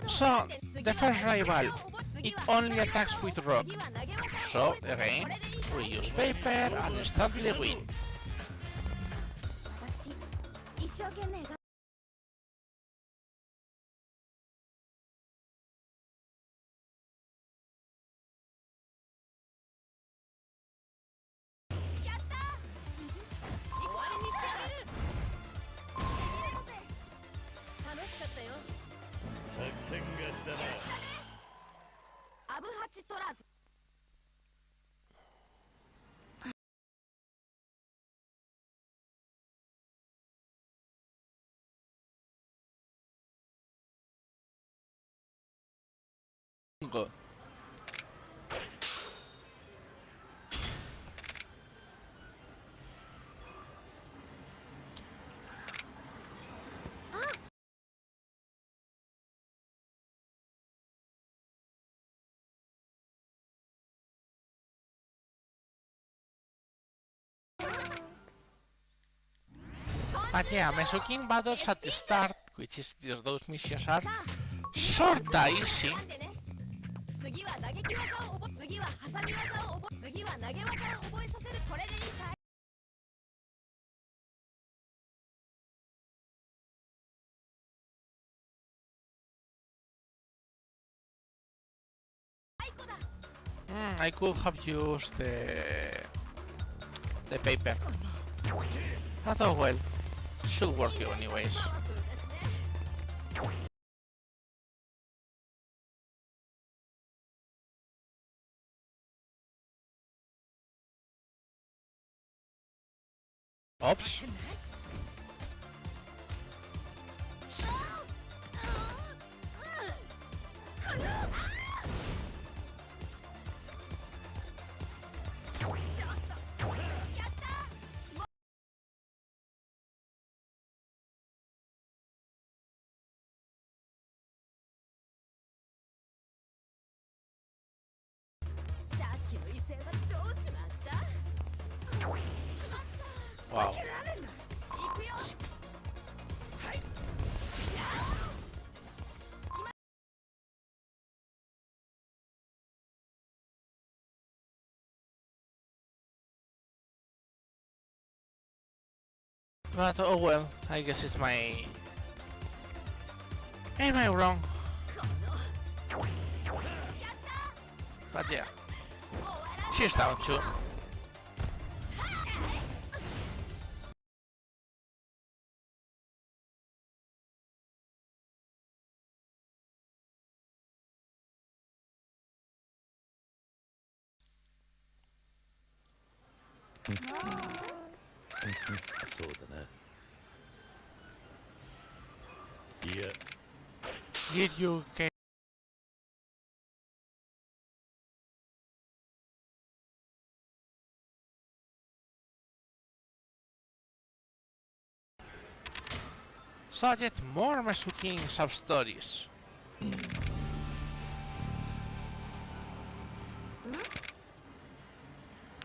So the first rival, it only attacks with rock. So again, we use paper and instantly win. Go. But yeah, Mesoking battles at the start, which is those missions are sorta easy. I could have used the paper. But oh well, should work anyways. Oops. Wow. But oh well, I guess it's my... Am I wrong? But yeah, she's down too.そうだな。いや、 Did you get... So yet more Masukin sub-stories.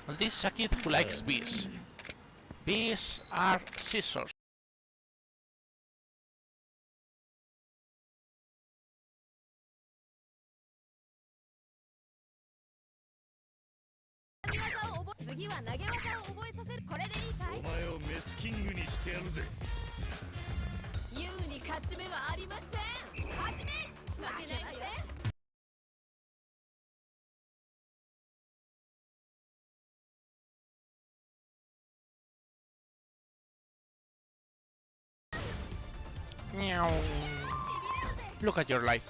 And this is a kid who likes bees. Bees are scissors. Meow. Look at your life.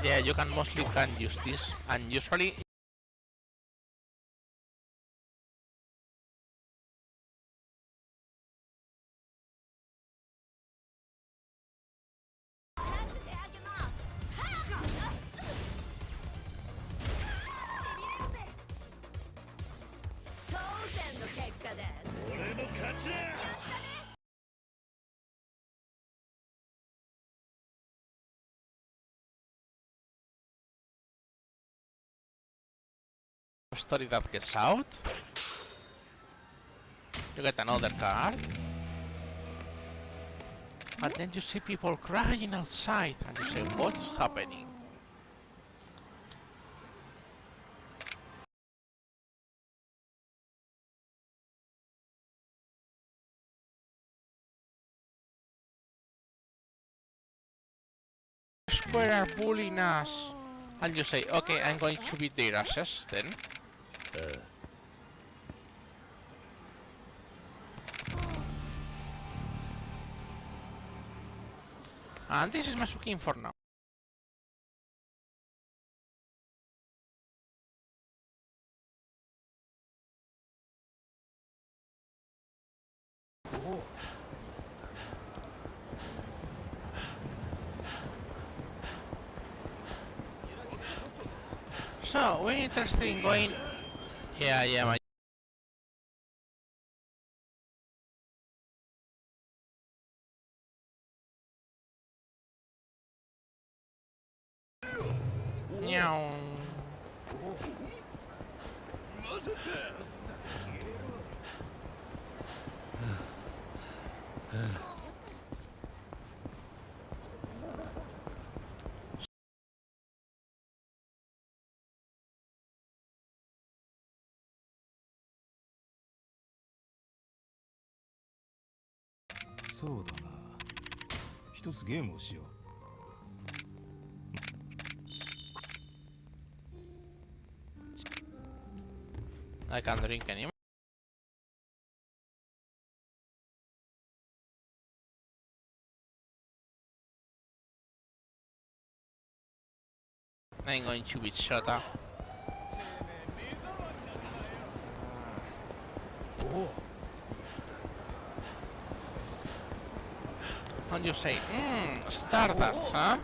Yeah, you can mostly can use this, and usually story that gets out. You get another card. And then you see people crying outside and you say, what's happening? Square are bullying us. And you say, okay, I'm going to beat their asses then. And this is Masukin for now. So, we're interested in going... Yeah, my... Meow. I can't drink anymore. I'm going to be shut up. And you say, Stardust, huh?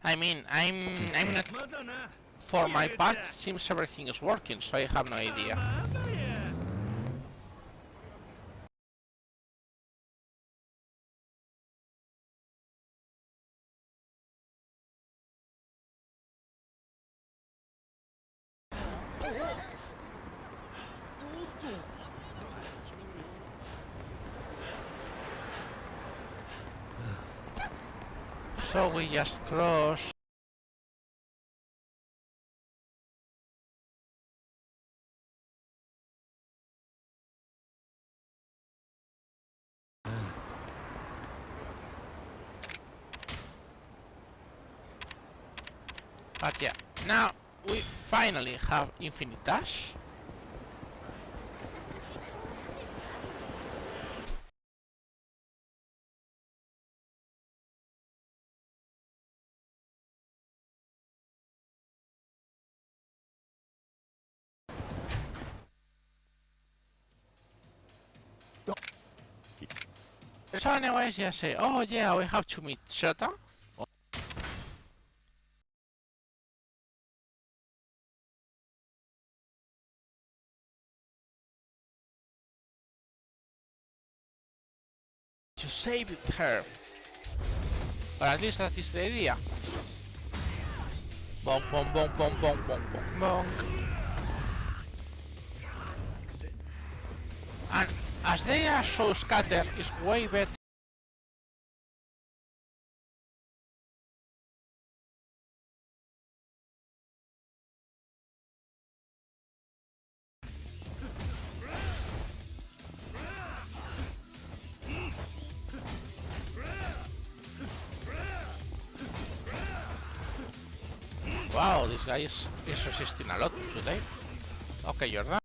I mean, I'm not. For my part, seems everything is working, so I have no idea. So we just cross. But yeah, now we finally have infinite dash. So anyways, just say, oh yeah, we have to meet Shota. To save her. Or at least that is the idea. Bonk, bonk, bonk, bonk, bonk, bonk, bonk, bonk. And as they are so scattered, it's way better. Wow, this guy is resisting a lot today. Okay, you're done.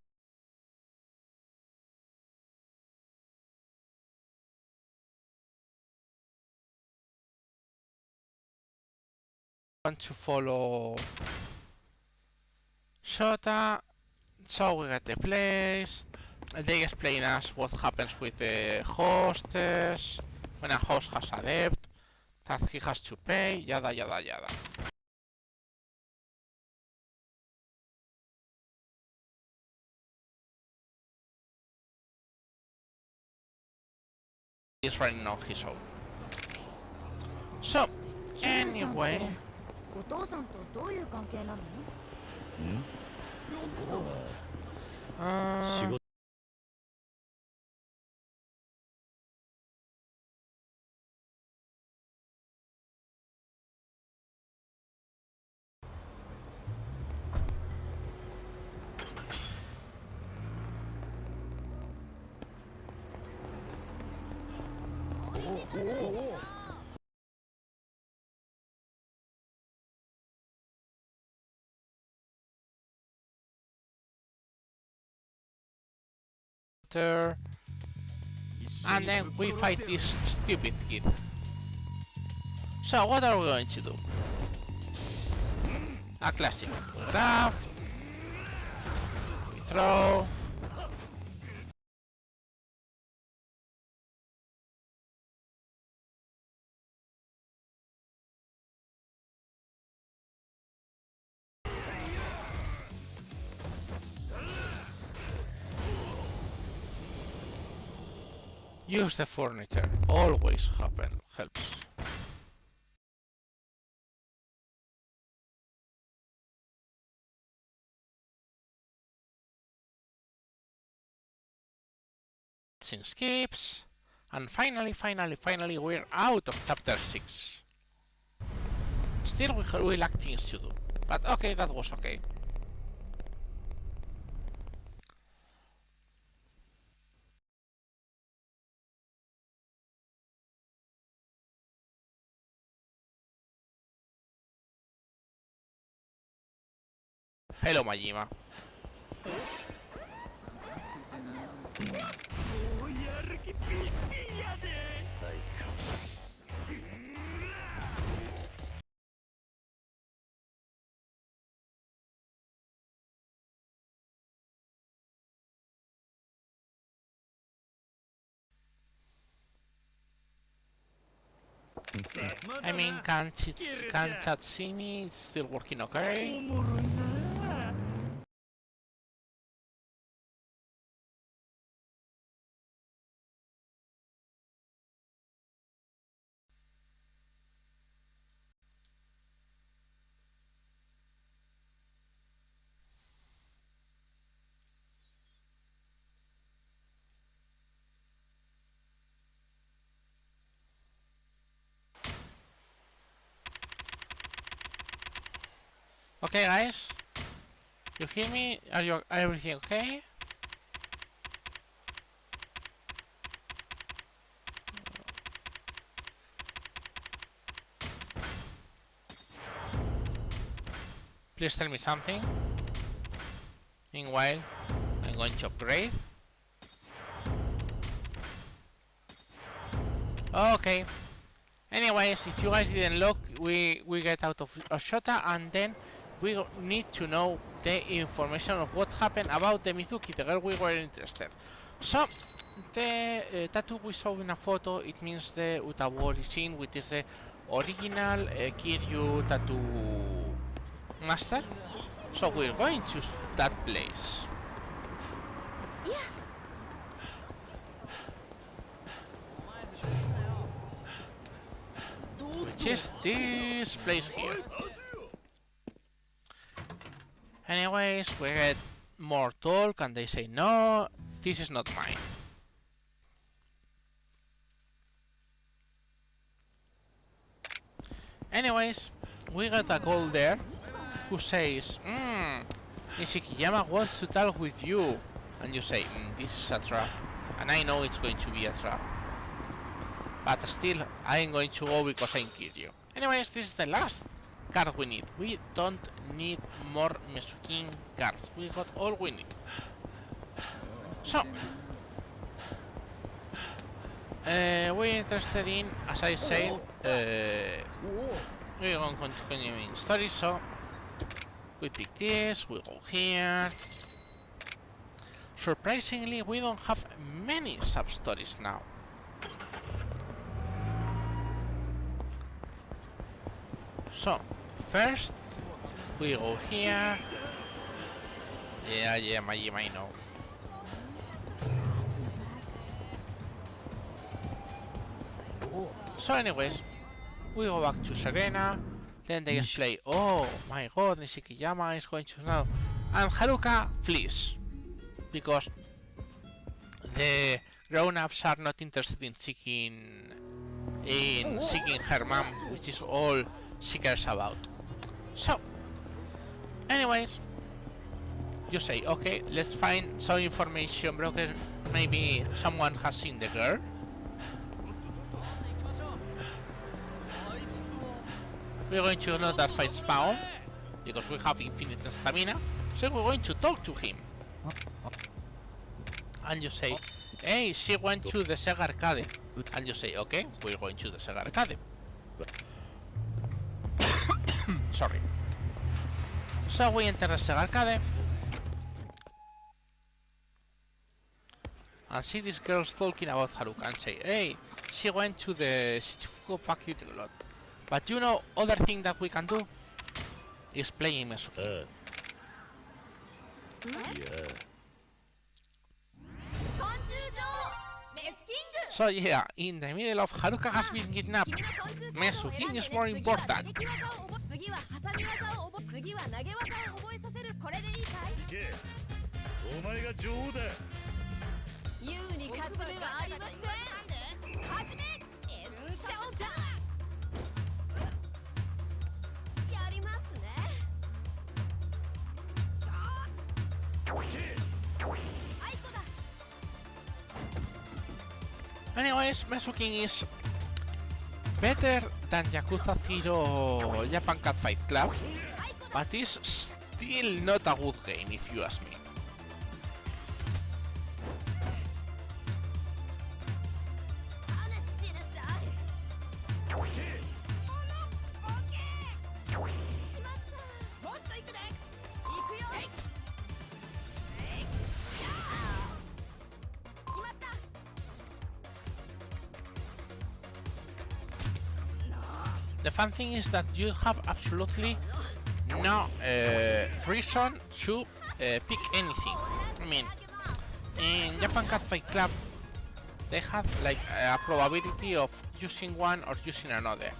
Want to follow Shota, so we get the place. They explain us what happens with the hostess when a host has a debt that he has to pay, yada yada yada. He's running on his own. So, anyway. お父さんとどういう関係なの？ 仕事 And then we fight this stupid kid. So what are we going to do? A classic. We grab, we throw. Use the furniture. Always helps. Sin skips. And finally, we're out of chapter 6. Still, we lack things to do. But okay, that was okay. Hello, Majima. I mean, can chat see me? It's still working okay. Okay, guys, you hear me? Are everything okay? Please tell me something. Meanwhile, I'm going to upgrade. Okay. Anyways, if you guys didn't look, we get out of Shota, and then we need to know the information of what happened about the Mizuki, the girl we were interested. So, the tattoo we saw in a photo, it means the Utawori Shin, which is the original Kiryu tattoo master. So we're going to that place. Which is this place here. Anyways, we get more talk and they say no, this is not mine. Anyways, we got a call there who says, Nishikiyama wants to talk with you. And you say, this is a trap. And I know it's going to be a trap. But still, I'm going to go because I'm Kiryu. Anyways, this is the last card we need. We don't need more Mesukin cards. We got all we need. So, we're interested in, as I said, we're going to continue in story, so we pick this, we go here. Surprisingly, we don't have many sub-stories now. So, first, we go here. Yeah, I know. So anyways, we go back to Serena, then they explain, oh my god, Nishikiyama is going to know. And Haruka flees, because the grown-ups are not interested in seeking her mom, which is all she cares about. So, anyways, you say, okay, let's find some information broken. Maybe someone has seen the girl. We're going to know that fight spawn, because we have infinite stamina. So we're going to talk to him. And you say, hey, she went to the Sega Arcade. And you say, okay, we're going to the Sega Arcade. Sorry. So we enter the Sega Arcade. And see these girls talking about Haruka and say, hey, she went to the Shichifuku factory lot. But you know, other thing that we can do is playing Mesuki. Yeah. So yeah, in the middle of Haruka has been kidnapped, Mesuki is more important. Anyways, Mesuki is better than Yakuza 0 Japan Cat Fight Club, but is still not a good game if you ask me. the fun thing is that you have absolutely no reason to pick anything. I mean, in Japan Cat Fight Club, they have like a probability of using one or using another.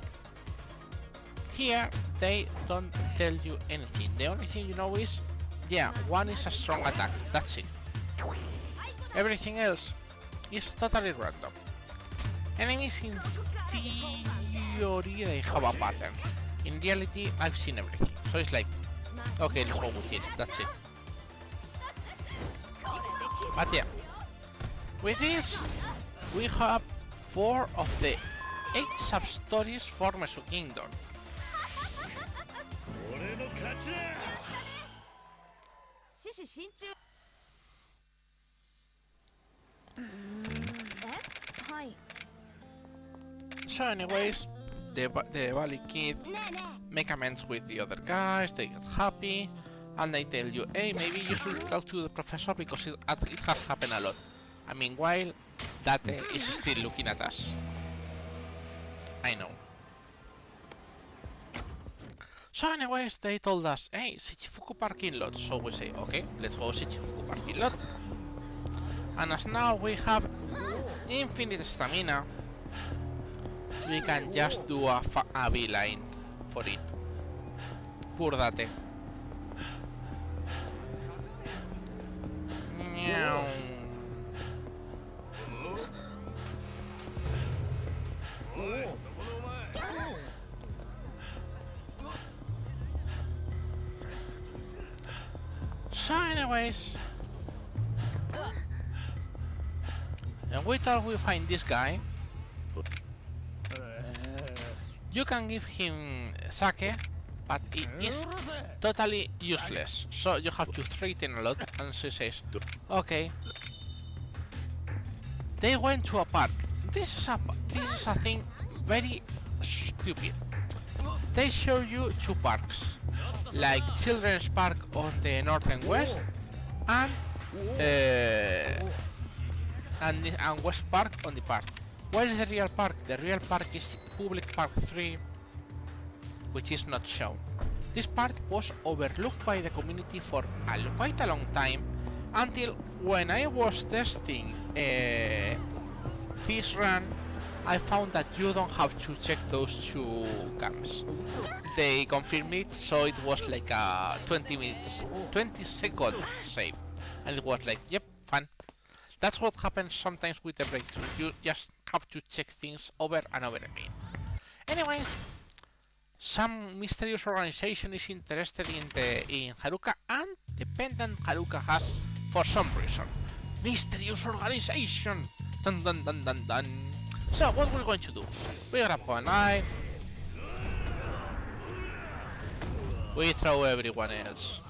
Here, they don't tell you anything. The only thing you know is, yeah, one is a strong attack. That's it. Everything else is totally random. Enemies in theory they have a pattern. In reality, I've seen everything. So it's like, okay, let's go with it. That's it. But yeah, with this, we have 4 of the 8 sub-stories for Mesu Kingdom. So anyways, the Valley Kid make amends with the other guys, they get happy, and they tell you, hey, maybe you should talk to the professor because it has happened a lot. And meanwhile, Date is still looking at us. I know. So anyways, they told us, hey, Shichifuku parking lot. So we say, okay, let's go Shichifuku parking lot. And as now we have infinite stamina, we can just do a beeline for it. Poor Date. Meow. So anyways, and we thought we find this guy. You can give him sake, but it is totally useless. So you have to threaten a lot, and she says, okay. They went to a park. This is a thing very stupid. They show you 2 parks, like Children's Park on the north and west, and West Park on the park. Where is the real park? The real park is Public Park 3, which is not shown. This part was overlooked by the community for quite a long time, until when I was testing this run, I found that you don't have to check those 2 cams. They confirmed it, so it was like a 20 second save, and it was like, yep, fine. That's what happens sometimes with the breakthrough. You just have to check things over and over again. Anyways, some mysterious organization is interested in Haruka, and dependent Haruka has for some reason. Mysterious organization. Dun dun dun dun dun. So what we're going to do? We grab a knife. We throw everyone else.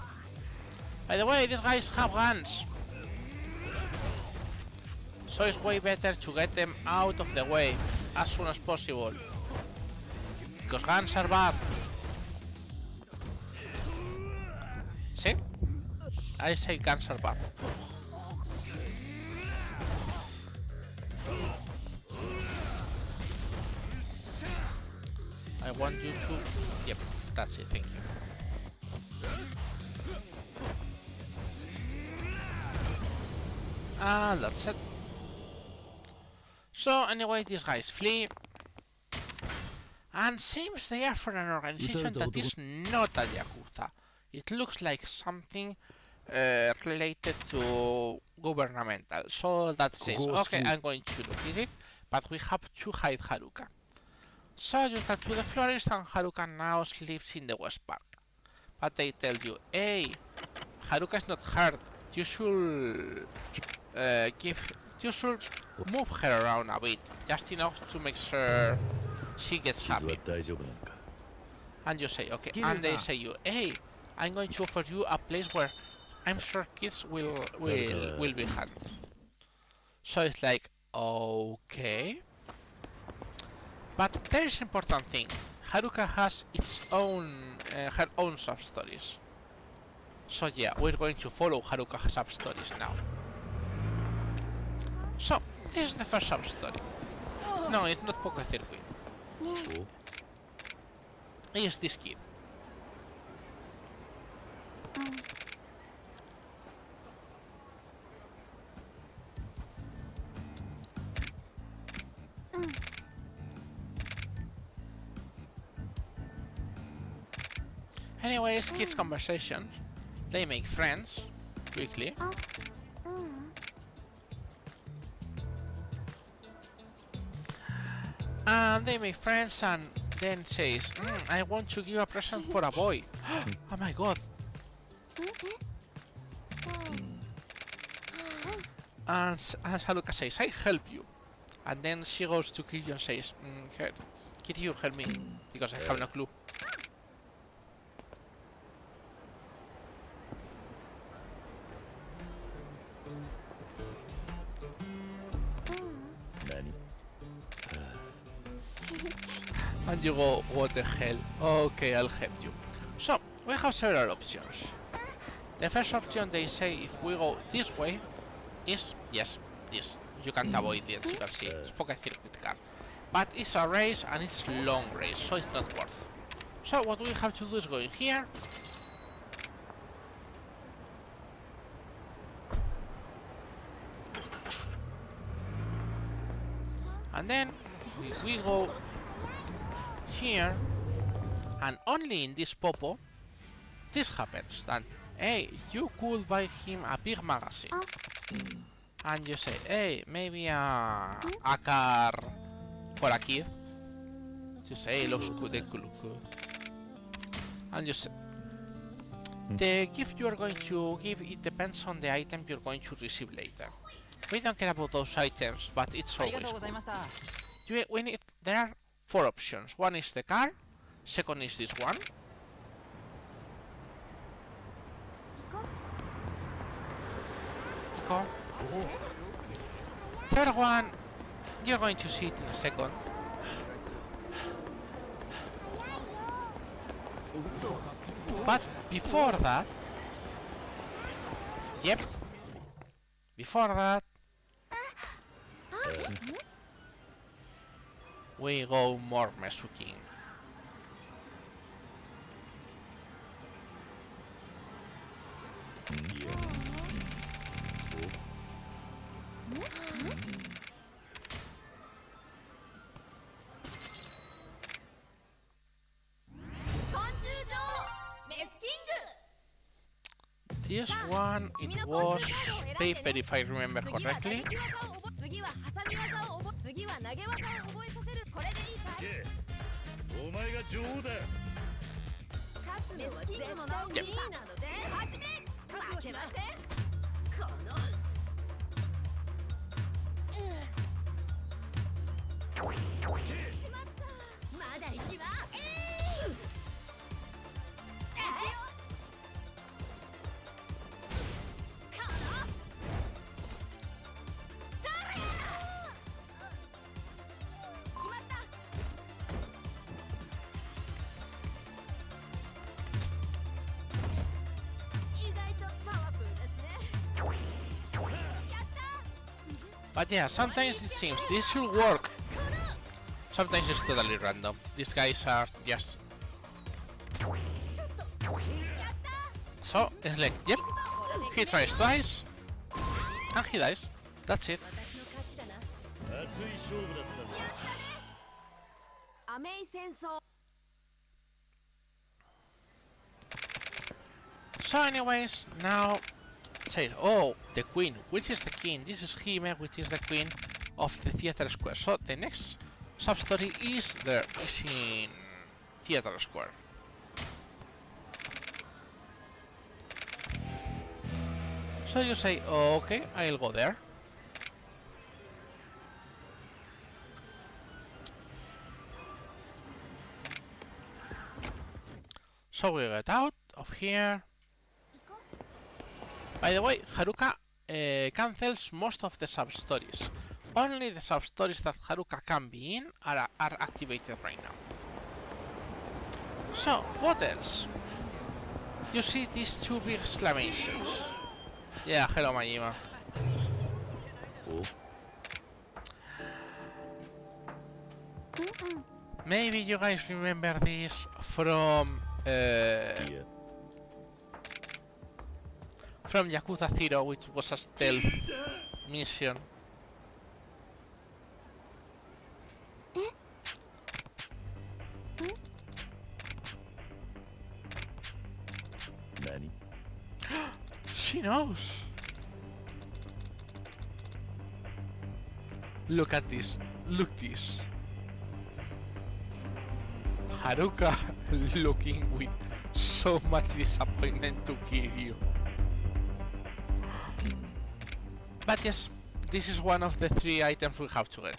By the way, these guys have guns. So it's way better to get them out of the way as soon as possible. Because guns are bad. See? I say guns are bad. I want you to... Yep, that's it, thank you. And that's it. So anyway, these guys flee. And seems they are for an organization that is not a Yakuza. It looks like something related to governmental. So that says, okay, I'm going to look at it, but we have to hide Haruka. So you talk to the florist, and Haruka now sleeps in the West Park. But they tell you, hey, Haruka is not hurt. You should you should move her around a bit, just enough to make sure she gets happy. And you say, okay, and they say you, hey, I'm going to offer you a place where I'm sure kids will be happy. So it's like, okay. But there is an important thing. Haruka has its own, her own sub-stories. So yeah, we're going to follow Haruka's sub-stories now. So, this is the first sub-story. No, it's not Poké Circuit. is this kid. Anyways, kids' conversations. They make friends quickly. And they make friends and then says, I want to give a present for a boy. Oh my god. And Haruka says, I help you. And then she goes to Kiryu and says, Kiryu, help me. Because I have no clue. Nani? And you go, what the hell? Okay, I'll help you. So, we have several options. The first option they say if we go this way is, yes, this. You can't avoid it, as you can see. It's pocket circuit car. But it's a race and it's long race, so it's not worth. So what we have to do is go in here. And then we go here, and only in this popo this happens. Then, hey, you could buy him a big magazine. And you say, hey, maybe a car for a kid. You say, hey, looks good, they could look good. And you say, the gift you are going to give, it depends on the item you're going to receive later. We don't care about those items, but it's always cool. There are 4 options. One is the car, second is this one. Iko. Third one, you're going to see it in a second. But before that, yep, before that, we go more Mesuking. This one, it was paper if I remember correctly. Yep. But yeah, sometimes it seems this should work. Sometimes it's totally random. These guys are just... So, it's like, yep, he tries twice, and he dies. That's it. So anyways, now it says, oh, the queen, which is the king? This is Hime, which is the queen of the theater square. So the next sub-story is there, is in theater square. So you say, oh, okay, I'll go there. So we get out of here. By the way, Haruka cancels most of the sub-stories. Only the sub-stories that Haruka can be in are activated right now. So, what else? You see these 2 big exclamations. Yeah, hello Majima. Maybe you guys remember this from いや from Yakuza 0, which was a stealth mission. 何 She knows. Look at this. Look this. Haruka looking with so much disappointment to Kiryu. But yes, this is one of the 3 items we have to get.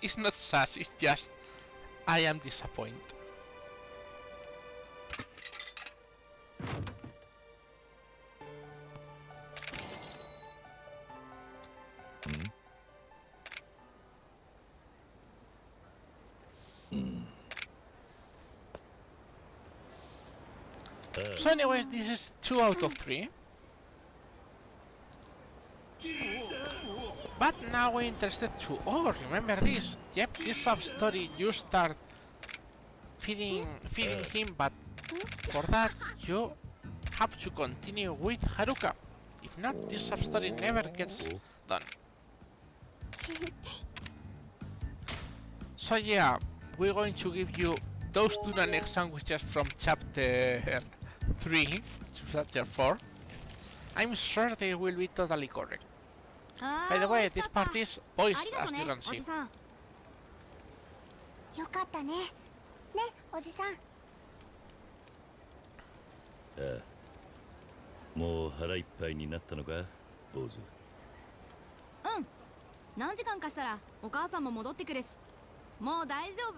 It's not sass, it's just I am disappointed. So anyways, this is 2 out of 3. But now we're interested to... Oh, remember this. Yep, this sub-story you start feeding him, but for that you have to continue with Haruka. If not, this sub-story never gets done. So yeah, we're going to give you those tuna egg sandwiches from chapter 3 to chapter 4. I'm sure they will be totally correct. By the way, this part is voiced, as you can see. よかったね。ね、おじさん。ああもう腹いっぱいになったのか坊主。うん。何時間かしたらお母さんも戻ってくるし、もう大丈夫。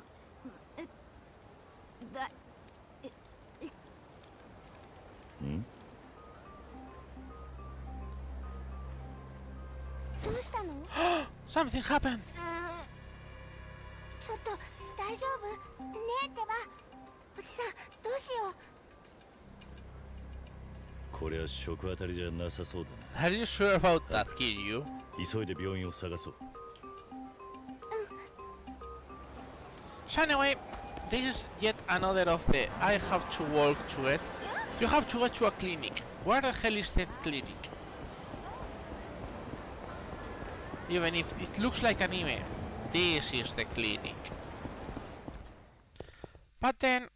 んどうしたの？ Something happened. ちょっと大丈夫？ねえってば。おじさん、どうしよう。これは食当たりじゃなさそうだ Are you sure about that, Kiryu? な。急いで病院を探そう。So anyway, this is yet another of the I have to walk to it. You have to go to a clinic. Where the hell is that clinic? Even if it looks like anime, this is the clinic. But then,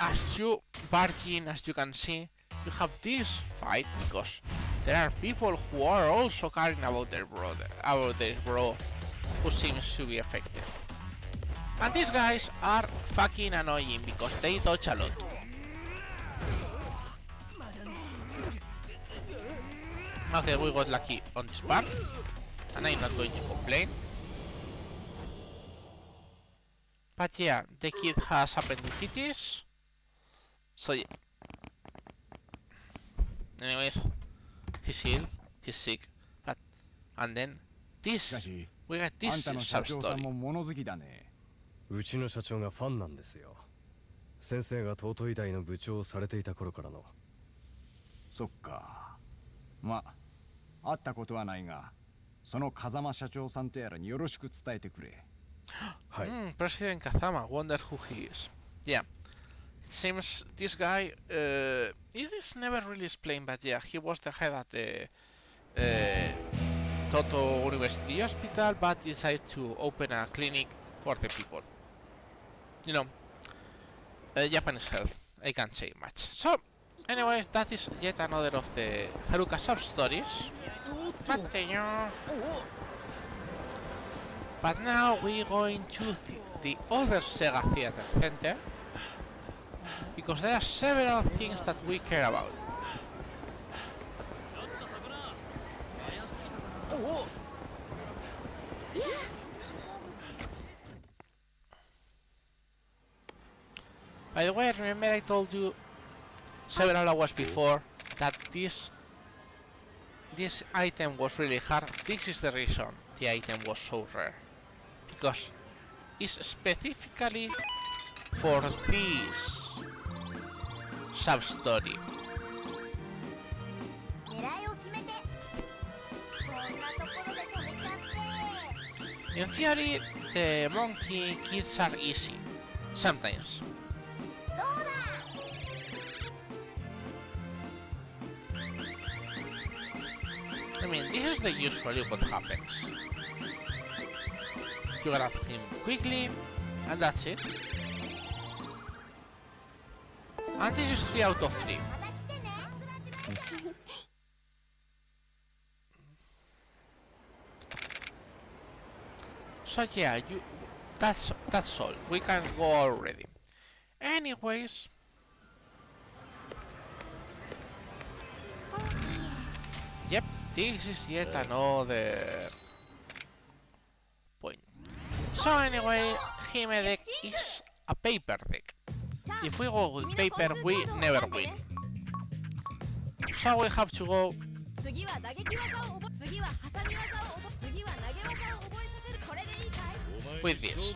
as you barge in, as you can see, you have this fight because there are people who are also caring about their bro, who seems to be affected. And these guys are fucking annoying because they dodge a lot. Okay, we got lucky on this part, and I'm not going to complain. But yeah, the kid has appendicitis, so yeah. Anyways, he's ill, he's sick, but and then this, we got this sub story. うちの社長がファンなんですよ。先生が東医大の部長をされていた頃からの。そっか。まあ、会ったことはないが、その風間社長さんとやらによろしく伝えてくれ。はい。President Kazama, wonder who he is. Yeah, it seems this guy, it is never really explained, but yeah, he was the head at the Toto University Hospital, but decided to open a clinic for the people. You know, Japanese health, I can't say much. So, anyways, that is yet another of the Haruka sub-stories. But now we're going to the other Sega Theater Center, because there are several things that we care about. By the way, remember I told you several hours before that this item was really hard. This is the reason the item was so rare. Because it's specifically for this sub-story. In theory, the monkey kids are easy. Sometimes. I mean, this is usually what happens. You grab him quickly, and that's it. And this is 3 out of 3. So yeah, that's all. We can go already. Anyways, yep, this is yet another point. So anyway, Hime deck is a paper deck. If we go with paper, we never win. So we have to go with this.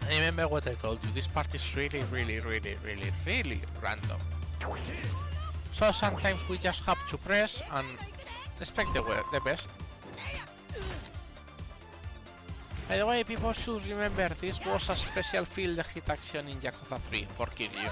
Remember what I told you, this part is really random. So sometimes we just have to press and expect the best. By the way, people should remember this was a special field hit action in Yakuza 3 for Kiryu.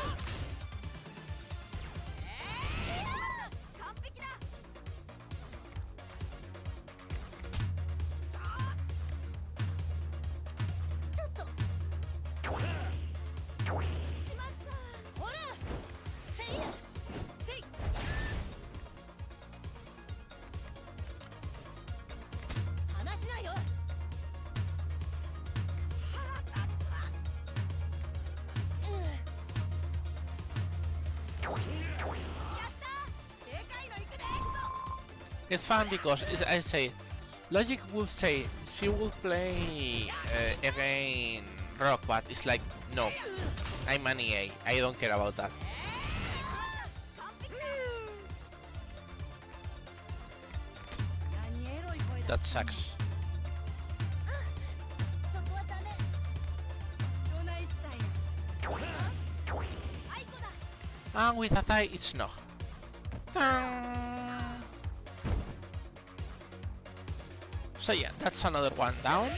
It's fun because I say, logic would say she would play again Rock, but it's like, no, I'm an EA, I don't care about that. That sucks. And with a tie, it's no. So yeah, that's another one down.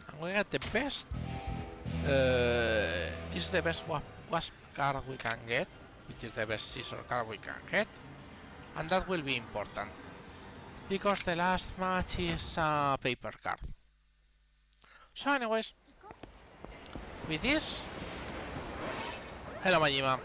And we got the best. This is the best wasp card we can get, which is the best scissor card we can get, and that will be important because the last match is a paper card. So anyways, with this, hello Majima.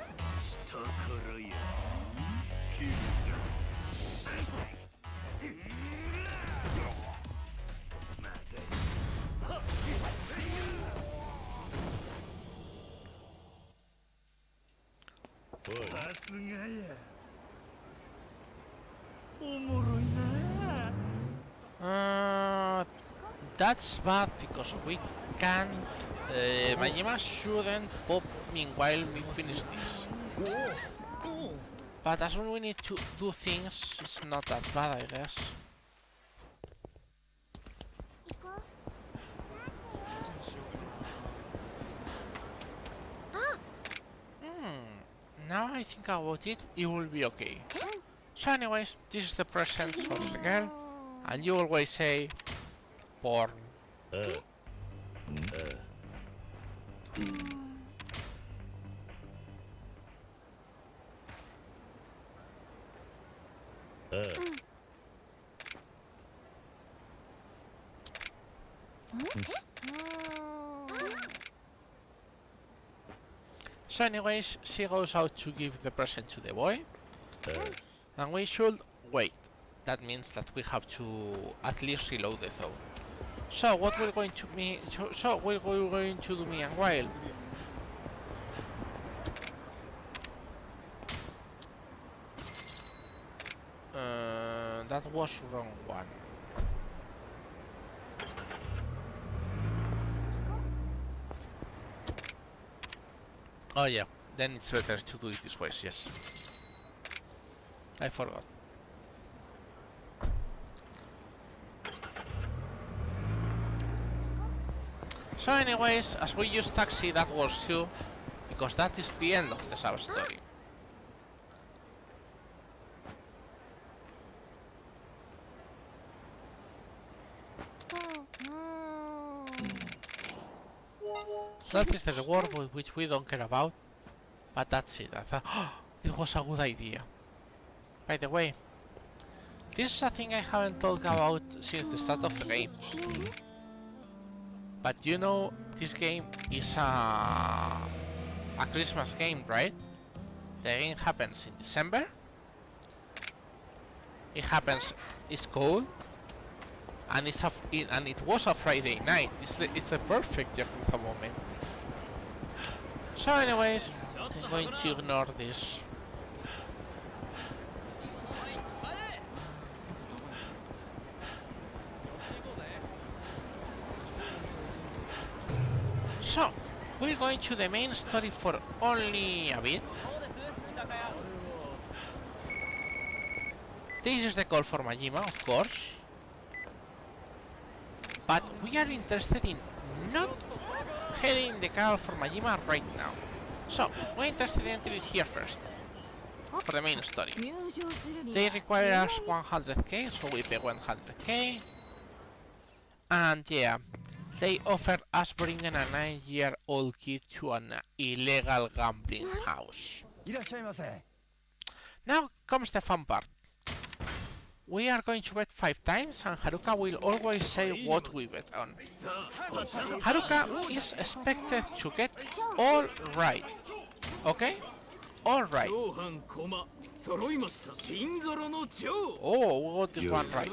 That's bad because we can't. Majima shouldn't pop meanwhile we finish this. But as when we need to do things, it's not that bad, I guess. Now I think about it, it will be okay. So anyways, this is the presents for the girl, and you always say porn. So anyways, she goes out to give the present to the boy, and we should wait. That means that we have to at least reload the zone. So what we're going to me? So we're going to do meanwhile. That was wrong one. Oh yeah, then it's better to do it this way, yes. I forgot. So anyways, as we use taxi, that works too, because that is the end of the sub-story. That is the reward which we don't care about, but that's it. I thought, it was a good idea. By the way, this is a thing I haven't talked about since the start of the game. But you know, this game is a Christmas game, right? The game happens in December. It's cold, and it was a Friday night. It's a perfect Yakuza moment. So anyways, I'm going to ignore this. So, we're going to the main story for only a bit. This is the call for Majima, of course. But we are interested in not heading the call for Majima right now. So, we're interested in entering here first. For the main story. They require us 100k, so we pay 100k. And yeah, they offer us bringing a 9-year-old kid to an illegal gambling house. Now comes the fun part. We are going to bet 5 times, and Haruka will always say what we bet on. Haruka is expected to get all right. Okay? All right. Oh, we got this one right.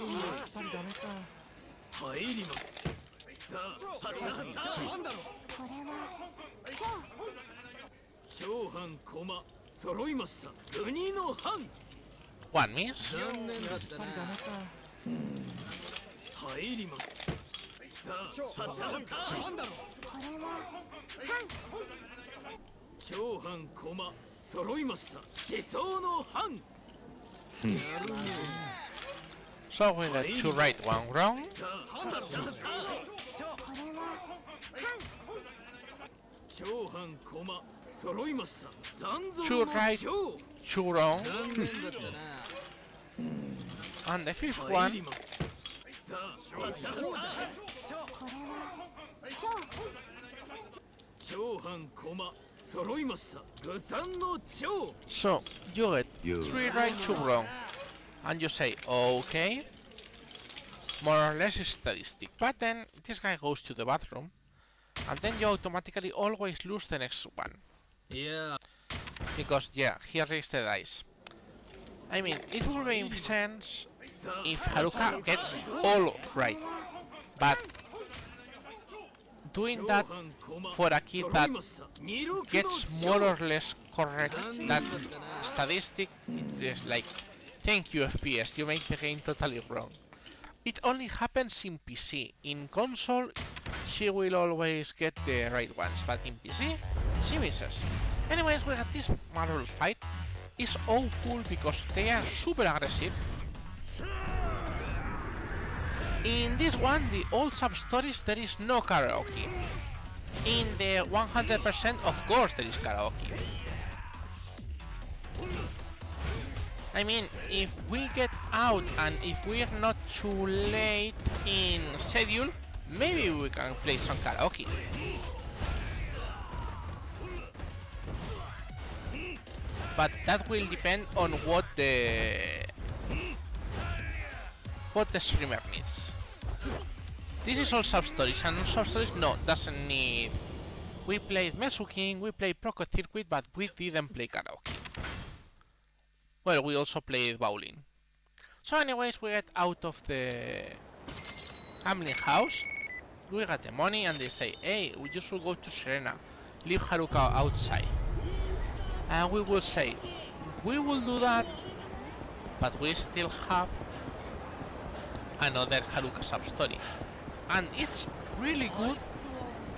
One miss. So we got 2 right, 1 wrong. 2 right, 2 wrong. And the 5th one. So you get 3 right, 2 wrong. And you say, okay. More or less statistic. But then this guy goes to the bathroom. And then you automatically always lose the next one. Yeah. Because yeah, he raised the dice. I mean, it would make sense if Haruka gets all right. But doing that for a kid that gets more or less correct that statistic, it is like, thank you FPS, you make the game totally wrong. It only happens in PC. In console, she will always get the right ones, but in PC, she misses. Anyways, we got this marvelous fight. It's awful because they are super aggressive. In this one, the old sub-stories, there is no karaoke. In the 100%, of course there is karaoke. I mean, if we get out and if we're not too late in schedule, maybe we can play some karaoke. But that will depend on what the streamer needs. This is all sub-stories, and sub-stories doesn't need. We played Mesuking, we played Proco Circuit, but we didn't play karaoke. Well, we also played bowling. So anyways, we get out of the gambling house, we got the money, and they say, hey, we just will go to Serena, leave Haruka outside. And we will say, we will do that but we still have another Haruka sub-story. And it's really good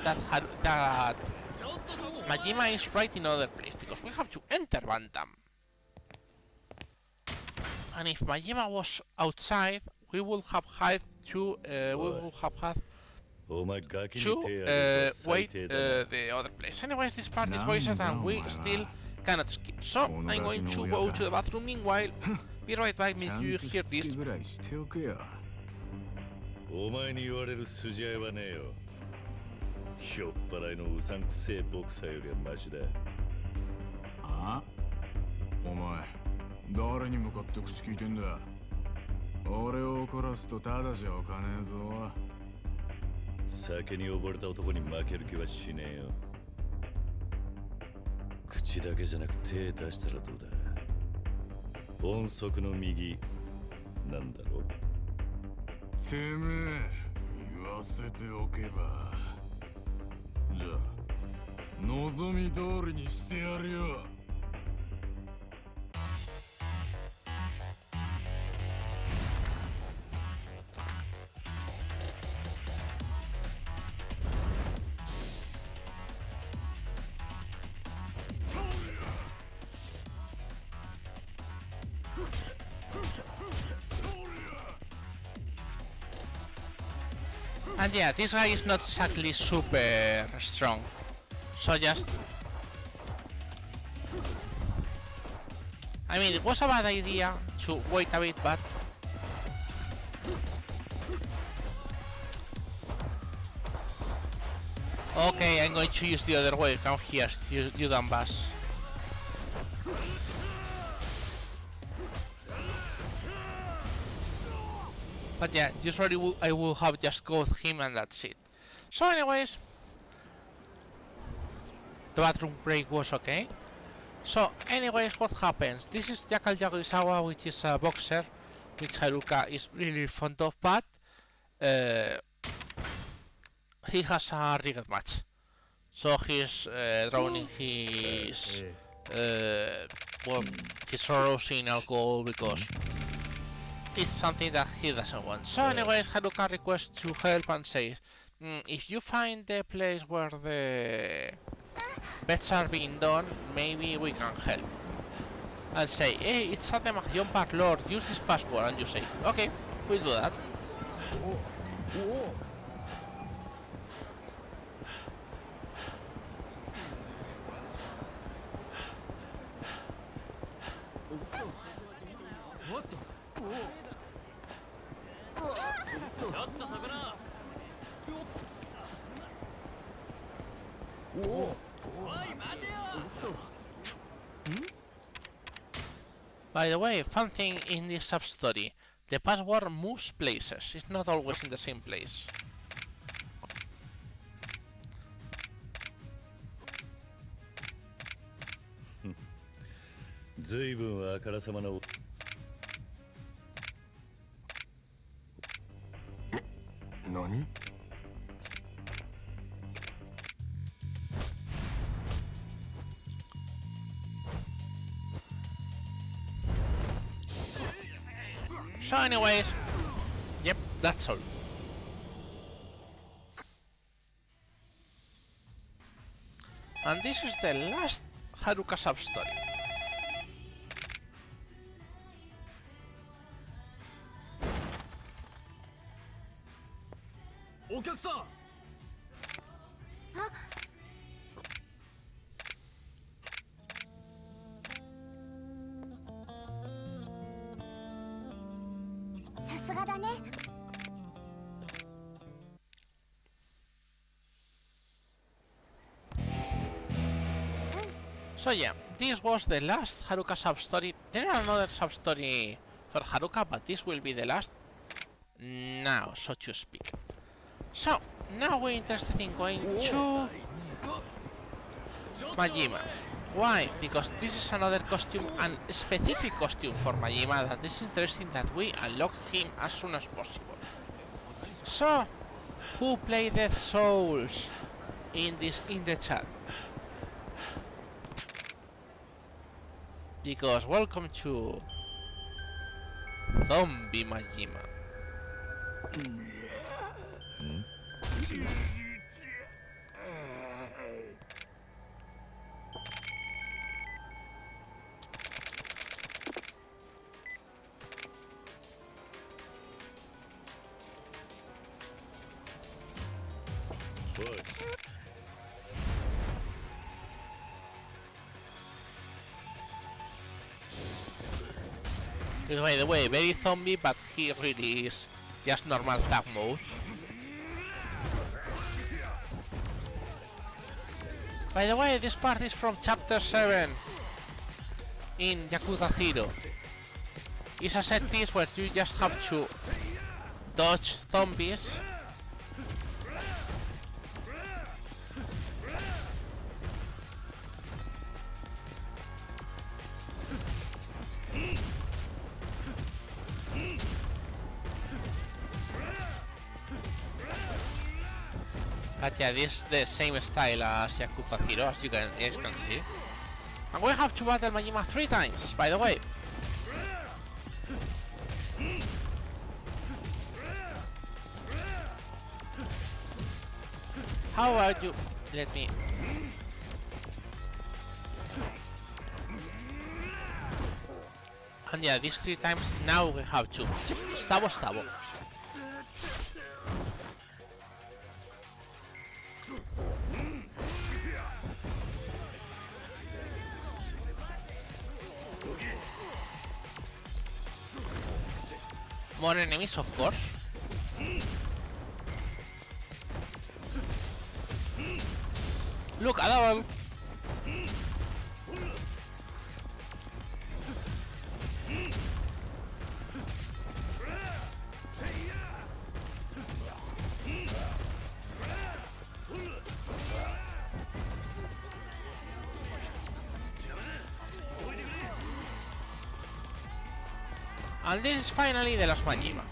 that Majima is right in other place, because we have to enter Bantam. And if Majima was outside, we would have had to wait the other place. Anyways, this part is voices and we still cannot skip. So I'm going to go to the bathroom. Meanwhile, be right back, Miss you hear this. お前に言われる筋合いはねえよ。ひょっぱらいのうさんくせえボクサーよりはマシだ。あ？お前、誰に向かって口聞いてんだ？俺を怒らすとただじゃおかねえぞ。酒に溺れた男に負ける気はしねえよ。口だけじゃなく手出したらどうだ。音速の右なんだろう。てめえ言わせておけば、じゃあ望み通りにしてやるよ。And yeah, this guy is not exactly super strong, so just... I mean, it was a bad idea to wait a bit, but... Okay, I'm going to use the other way. Come here, you dumb bass. But yeah, usually I will have just got him and that's it. So anyways, the bathroom break was okay. So anyways, what happens? This is Yakuza, which is a boxer, which Haruka is really fond of, but he has a rigged match. So he's drowning his his sorrows in alcohol because it's something that he doesn't want. So anyways, Haruka requests to help and says, if you find the place where the bets are being done, maybe we can help. And say, hey, it's at the Magion Park, Lord, use this password. And you say, okay, we'll do that. By the way, fun thing in this sub-story, the password moves places, it's not always in the same place. Nani? So anyways, yep, that's all. And this is the last Haruka sub-story. So yeah, this was the last Haruka sub-story. There are another sub-story for Haruka, but this will be the last now, so to speak. So, now we're interested in going to Majima. Why? Because this is another costume, and a specific costume for Majima that is interesting that we unlock him as soon as possible. So, who played Death Souls in the chat? Because welcome to zombie Majima. Push. By the way, very zombie, but he really is just normal tag mode. By the way, this part is from chapter 7 in Yakuza 0. It's a set piece where you just have to dodge zombies. But yeah, this is the same style as Yakuza 0, as you guys can see. And we have to battle Majima 3 times, by the way. How about you? Let me... And yeah, these 3 times, now we have to... Stabo. More enemies, of course. Look, a double. And this is finally the last Majima.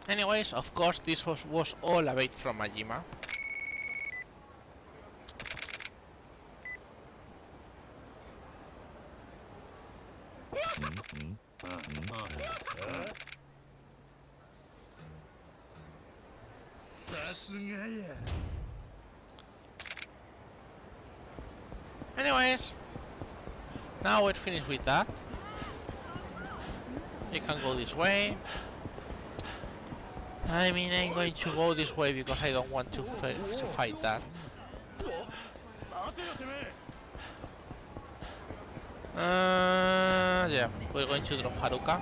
Anyways, of course, this was all a bait from Majima. Anyways, now we're finished with that. You can go this way. I mean, I'm going to go this way because I don't want to fight that. Yeah, we're going to drop Haruka.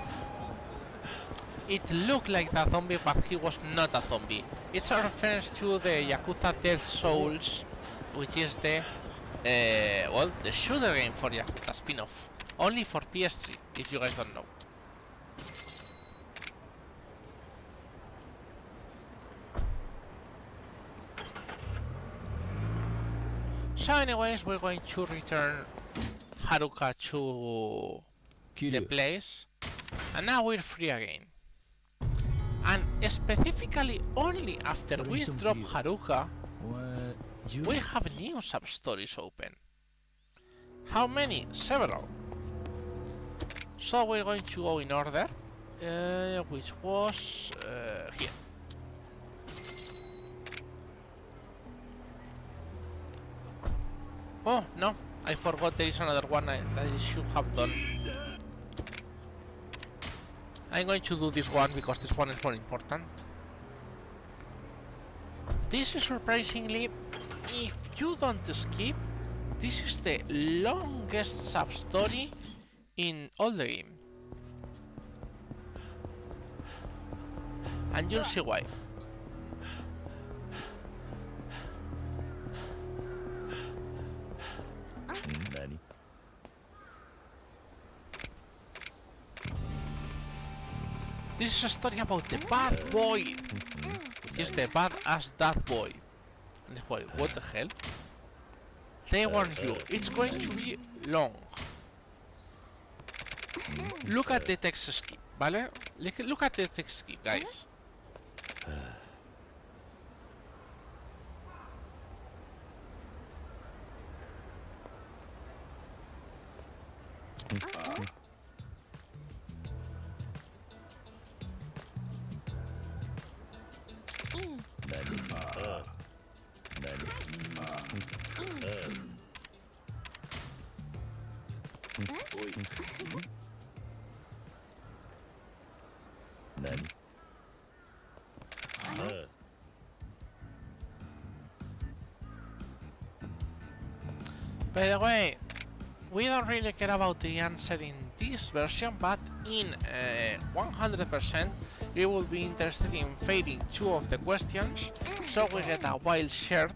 It looked like a zombie, but he was not a zombie. It's a reference to the Yakuza Death Souls, which is the well, the shooter game for Yakuza spin-off, only for PS3, if you guys don't know. So anyways, we're going to return Haruka to the place, and now we're free again. And specifically only after we drop Haruka, we have new sub-stories open. How many? Several. So we're going to go in order, which was here. Oh no, I forgot there is another one that I should have done. I'm going to do this one because this one is more important. This is surprisingly, if you don't skip, this is the longest sub-story in all the game. And you'll see why. This is a story about the bad boy, which is the badass dad boy. And the boy, what the hell? They warn you, it's going to be long. Look at the text skip, ¿vale? Look at the text skip, guys. By the way, we don't really care about the answer in this version, but in 100% we will be interested in failing 2 of the questions, so we get a wild shirt,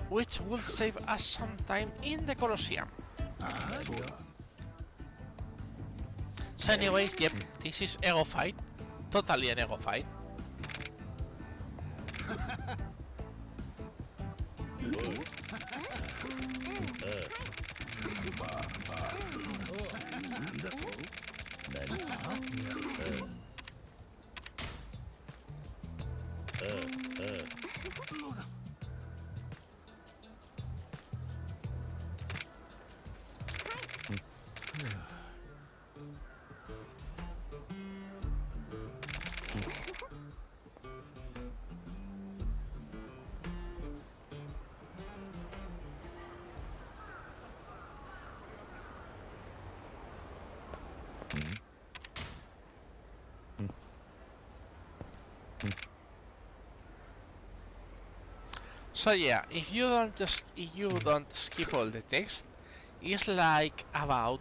which will save us some time in the Colosseum. So anyways, yep, this is ego fight, totally an ego fight. So yeah, if you don't skip all the text, it's like about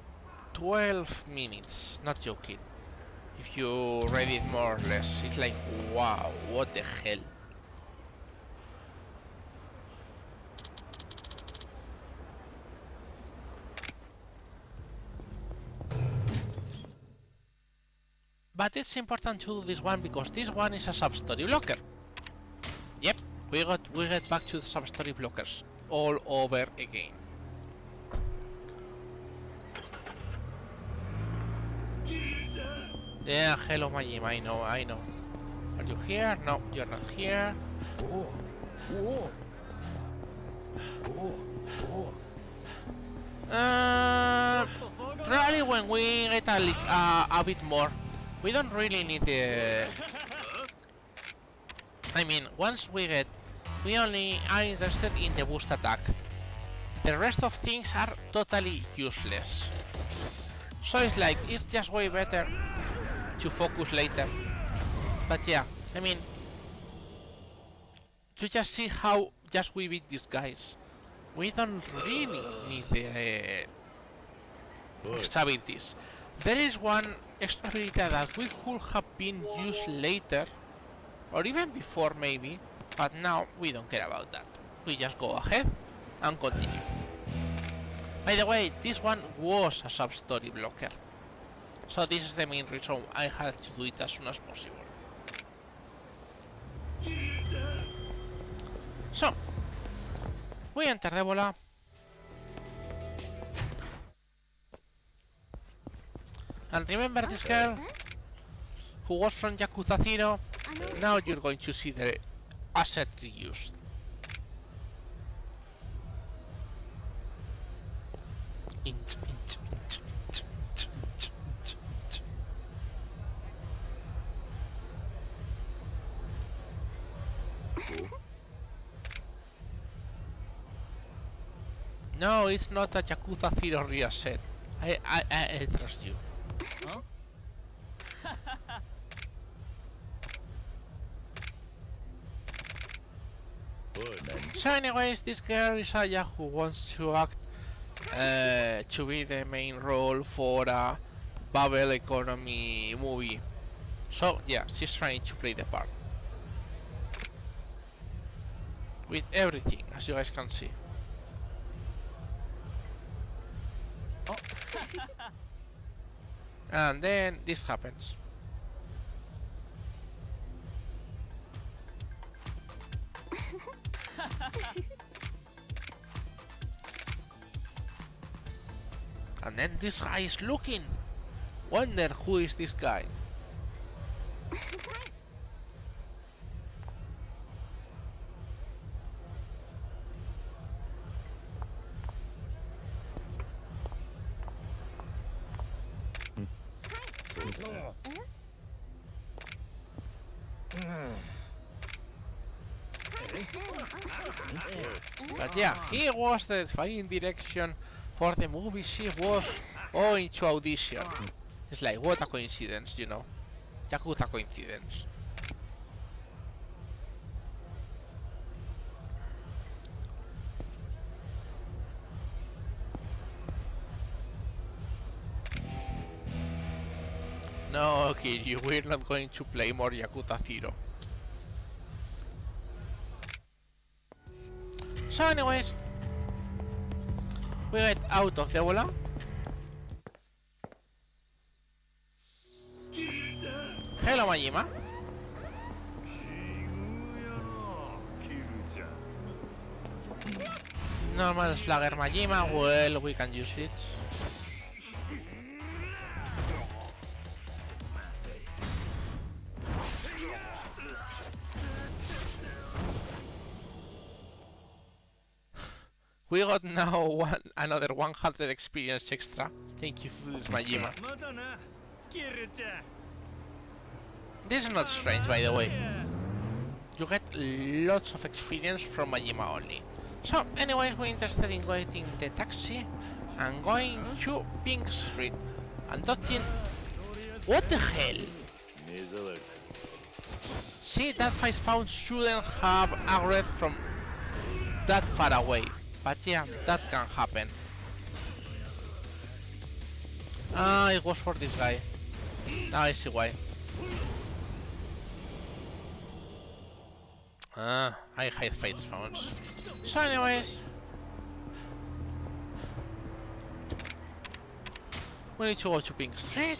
12 minutes, not joking. If you read it more or less, it's like, wow, what the hell. But it's important to do this one because this one is a sub-story blocker. Yep, we get back to the sub-story blockers all over again. Yeah, hello Majima, I know. Are you here? No, you're not here. Probably when we get a bit more. We don't really need the... I mean, once we only are interested in the boost attack. The rest of things are totally useless. So it's like, it's just way better to focus later. But yeah, I mean, to just see how just we beat these guys. We don't really need the extra abilities. There is one extra ability that we could have been used later, or even before maybe, but now we don't care about that. We just go ahead and continue. By the way, this one was a sub-story blocker, so this is the main reason I had to do it as soon as possible. So, we enter the bola. And remember this girl who was from Yakuza 0? Now you're going to see the asset reused. No, it's not a Yakuza 0 reset. I trust you. Huh? So anyways, this girl is Aya who wants to act to be the main role for a bubble economy movie. So yeah, she's trying to play the part. With everything, as you guys can see. Oh. And then this happens. And then this guy is looking. Wonder who is this guy. But yeah, he was the flying direction for the movie she was going to audition. It's like, what a coincidence, you know. Yakuza coincidence. No, Kiryu, we're not going to play more Yakuza 0. So anyways, we get out of the Ebola. Hello, Majima. Normal Slugger Majima, well, we can use it. We got now another 100 experience extra. Thank you for this, Majima. This is not strange, by the way. You get lots of experience from Majima only. So, anyways, we're interested in getting the taxi and going to Pink Street and adopting. What the hell? See, that face found shouldn't have aggroed from that far away. But yeah, that can happen. Ah, it was for this guy. Now I see why. Ah, I hate fate phones. So anyways, we need to go to Pink Street.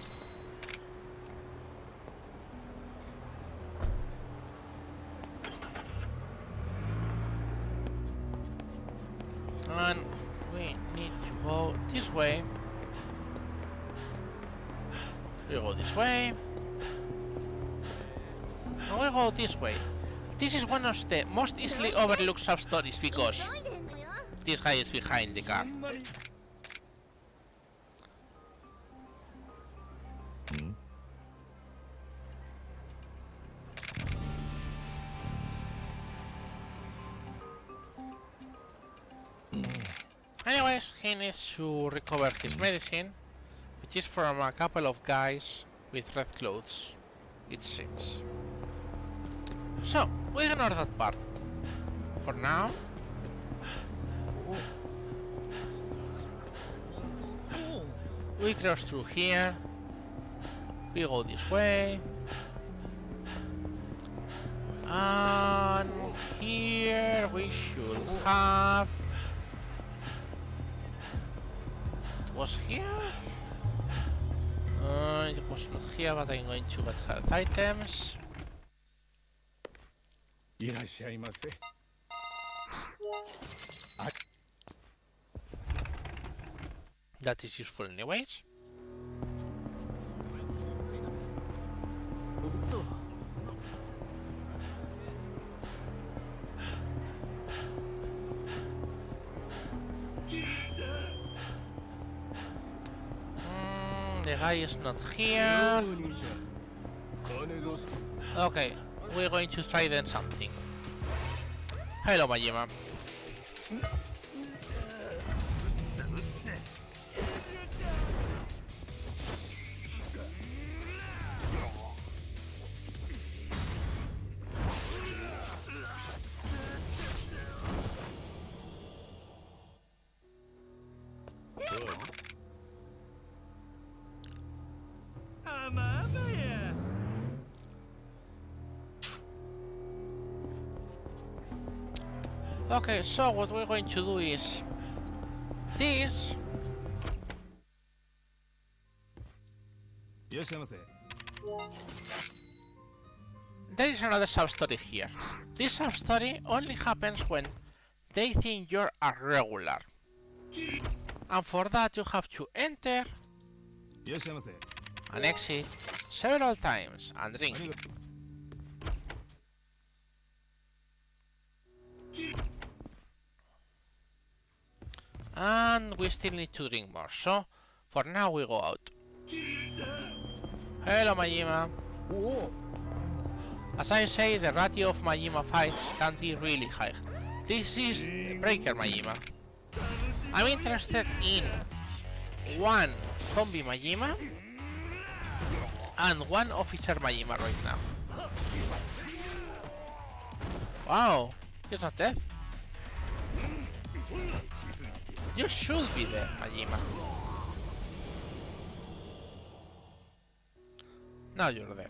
And we need to go this way. We go this way. And we go this way. This is one of the most easily overlooked sub-stories because this guy is behind the car. Anyways, he needs to recover his medicine, which is from a couple of guys with red clothes, it seems. So, we ignore that part for now. We cross through here. We go this way. And here we should have... It was here? It was not here, but I'm going to get health items. That is useful anyways. The guy is not here. Okay, we're going to try then something. Hello, Majima. Okay, so what we're going to do is this. There is another sub-story here. This sub-story only happens when they think you're a regular. And for that you have to enter and exit several times and drink. And we still need to drink more, so for now we go out. Hello Majima. As I say, the ratio of Majima fights can be really high. This is Breaker Majima. I'm interested in one zombie Majima and one officer Majima right now. Wow, he's not dead. You should be there, Majima. Now you're there.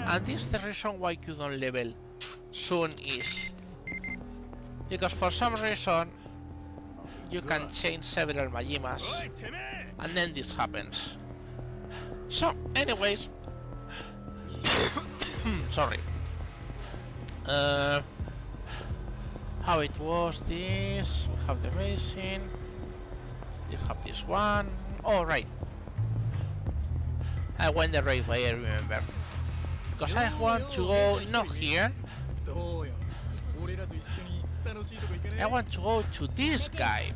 And this is the reason why you don't level soon is because for some reason you can change several Majimas and then this happens. So anyways, sorry. How it was this? We have the medicine. You have this one. Oh right. I went the right way, I remember. Because I want to go not here. I want to go to this guy.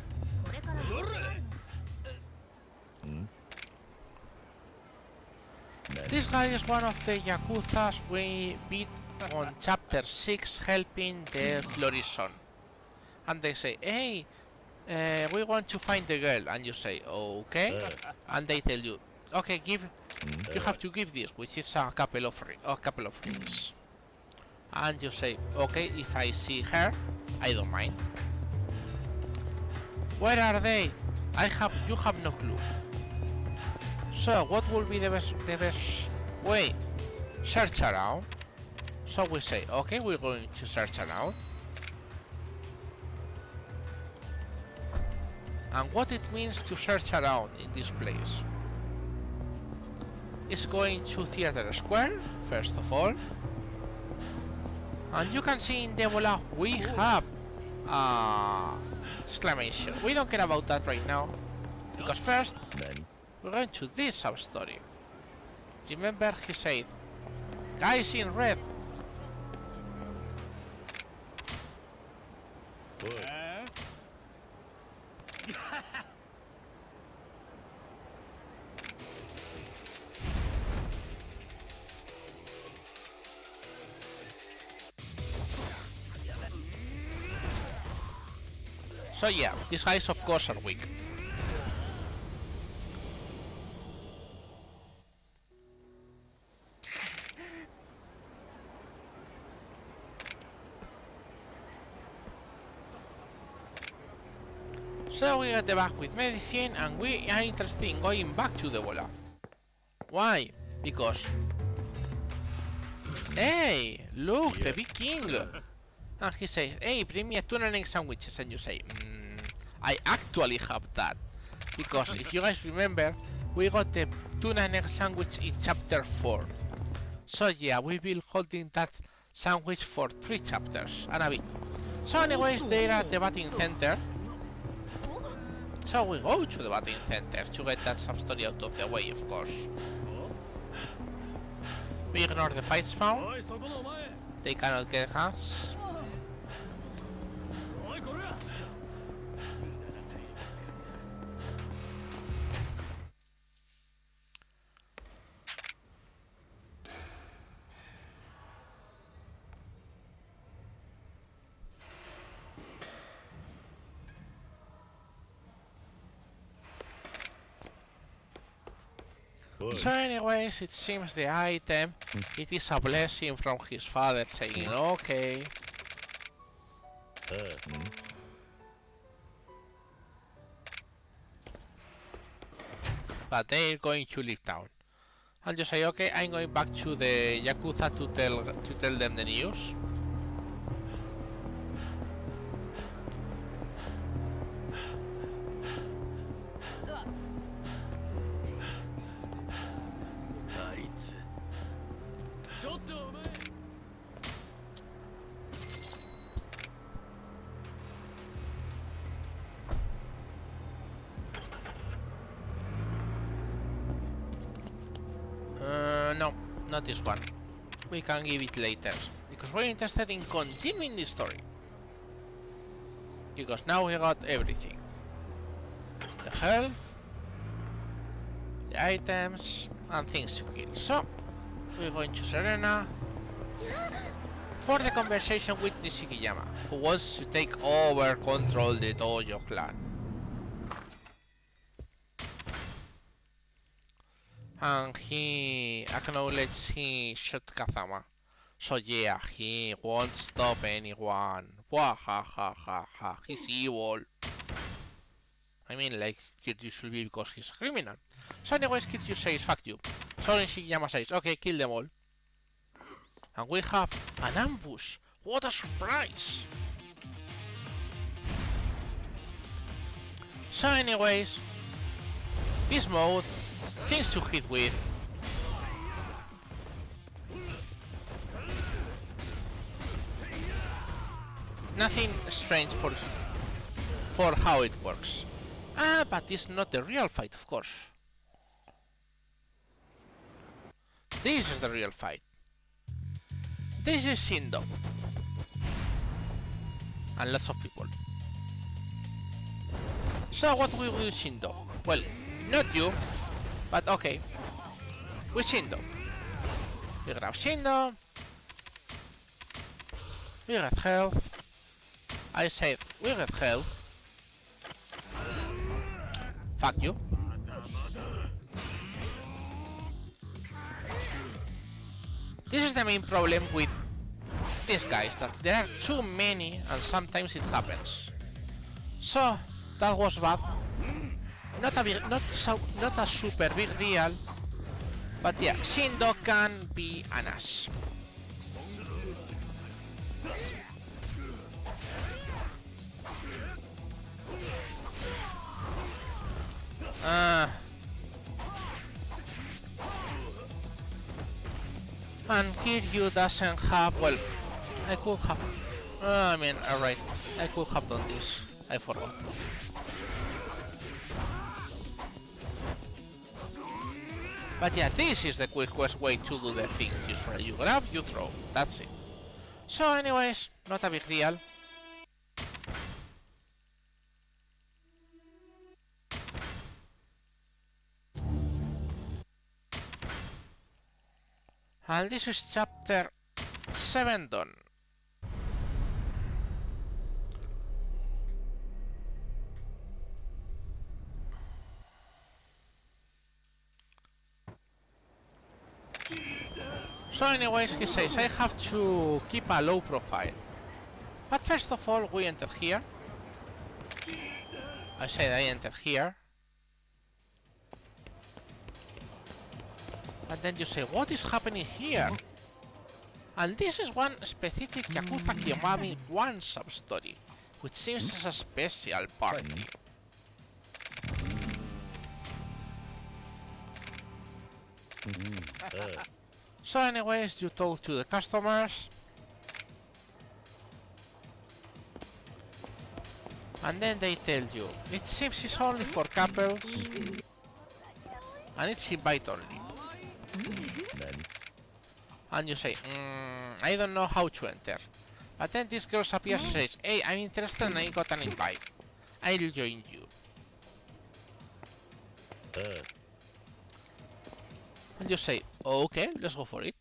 This guy is one of the Yakuzas we beat on chapter 6 helping the Florison. And they say, hey, we want to find the girl. And you say, okay. And they tell you, okay, you have to give this, which is a couple of rings. And you say, okay, if I see her, I don't mind. Where are they? You have no clue. So what will be the best way? Search around. So we say, okay, we're going to search around. And what it means to search around in this place is going to Theater Square, first of all. And you can see in Debola we have exclamation. We don't care about that right now, because first we're going to this sub-story. Remember he said, guys in red. So yeah, these guys of course are weak. So we get the bag with medicine and we are interested in going back to the bola. Why? Because... Hey! Look, the big king! And he says, hey, bring me a tuna and egg sandwiches. And you say, I actually have that. Because if you guys remember, we got the tuna and egg sandwich in chapter 4. So yeah, we've been holding that sandwich for 3 chapters and a bit. So anyways, they're at the batting center. So we go to the batting center to get that sub-story out of the way, of course. We ignore the fights found. They cannot get us. So anyways, it seems the item, it is a blessing from his father saying, okay. But they're going to leave town. And you say, okay, I'm going back to the Yakuza to tell them the news. not this one. We can give it later, because we're interested in continuing the story. Because now we got everything. The health, the items, and things to kill. So, we're going to Serena for the conversation with Nishikiyama, who wants to take over control the Dojo clan. And he acknowledges he shot Kazama. So yeah, he won't stop anyone. Wah ha ha ha ha, he's evil. I mean, like, Kiryu should be because he's a criminal. So anyways, Kiryu says, fuck you. So Nishikiyama says, okay, kill them all. And we have an ambush. What a surprise! So anyways, Beast Mode, things to hit with. Nothing strange for how it works. But it's not the real fight, of course. This is the real fight. This is Shindo. And lots of people. So what will we do Shindo? Well, not you, but okay. With Shindo. We grab Shindo. We get health. I said we get health. Fuck you. This is the main problem with these guys, that there are too many and sometimes it happens. So that was bad. Not a super big deal, but yeah, Shindo can be an ass. And Kiryu doesn't have, well, I could have, I mean, alright, I could have done this, I forgot. But yeah, this is the quickest way to do the things usually. You grab, you throw, that's it. So anyways, not a big deal. And this is chapter 7 done. So anyways, he says I have to keep a low profile. But first of all, we enter here. I said I enter here. And then you say, what is happening here? And this is one specific Yakuza Kiwami one sub-story, which seems as a special party. So anyways, you talk to the customers. And then they tell you, it seems it's only for couples. And it's invite only. And you say, I don't know how to enter. But then this girl appears and says, hey, I'm interested and I got an invite. I'll join you. And you say, okay, let's go for it.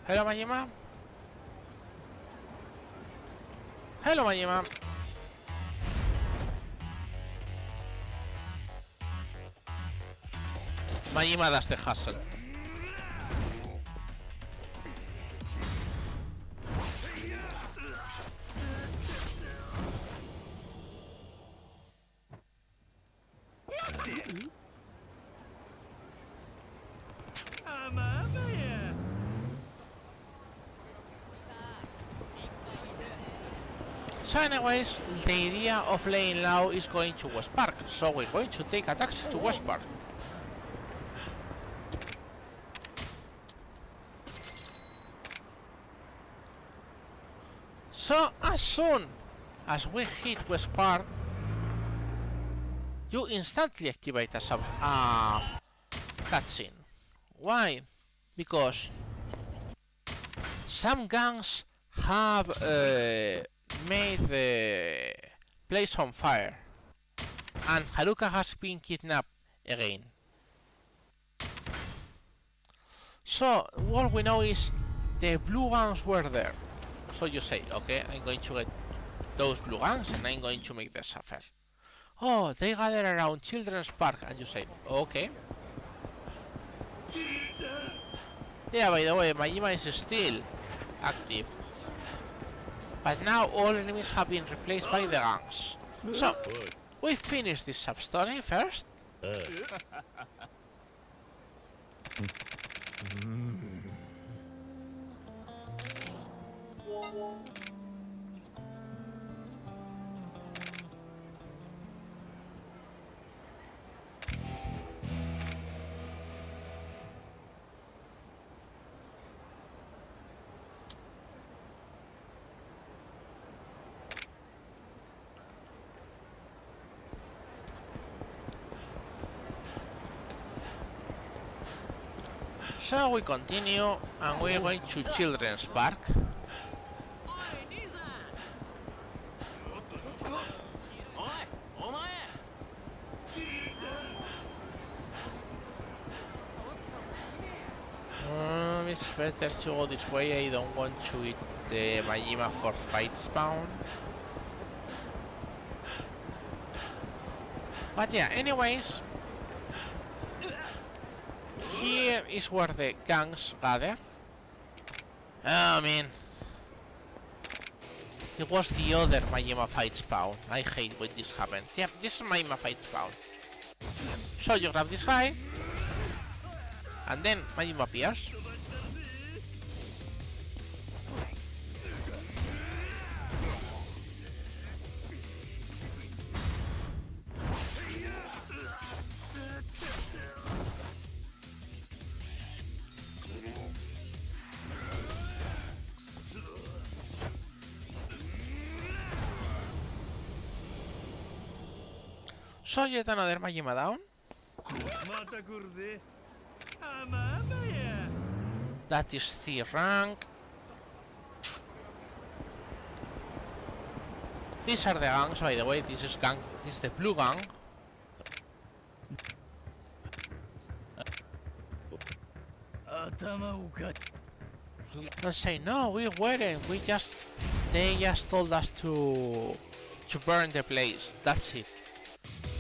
Hello, Majima. Hello, Majima. Majima does the hustle. So anyways, the idea of laying low is going to West Park, so we're going to take a taxi to West Park. So as soon as we hit West Park, you instantly activate a cutscene. Why? Because some gangs have made the place on fire, and Haruka has been kidnapped again. So what we know is the blue gangs were there. So you say, okay, I'm going to get those blue gangs and I'm going to make them suffer. Oh, they gather around Children's Park, and you say, okay. Yeah, by the way, Majima is still active. But now all enemies have been replaced by the gangs. So, we finished this sub-story first. So we continue and we're going to Children's Park. It's better to go this way. I don't want to eat the Majima for fight spawn. But yeah, anyways, here is where the gangs gather. I mean, it was the other Majima fight spawn. I hate when this happens. Yeah, this is Majima fight spawn. So you grab this guy, and then Majima appears. So yet another Majima down. That is the rank. These are the gangs, by the way. This is the blue gang. Don't say no, we weren't. They just told us to burn the place. That's it.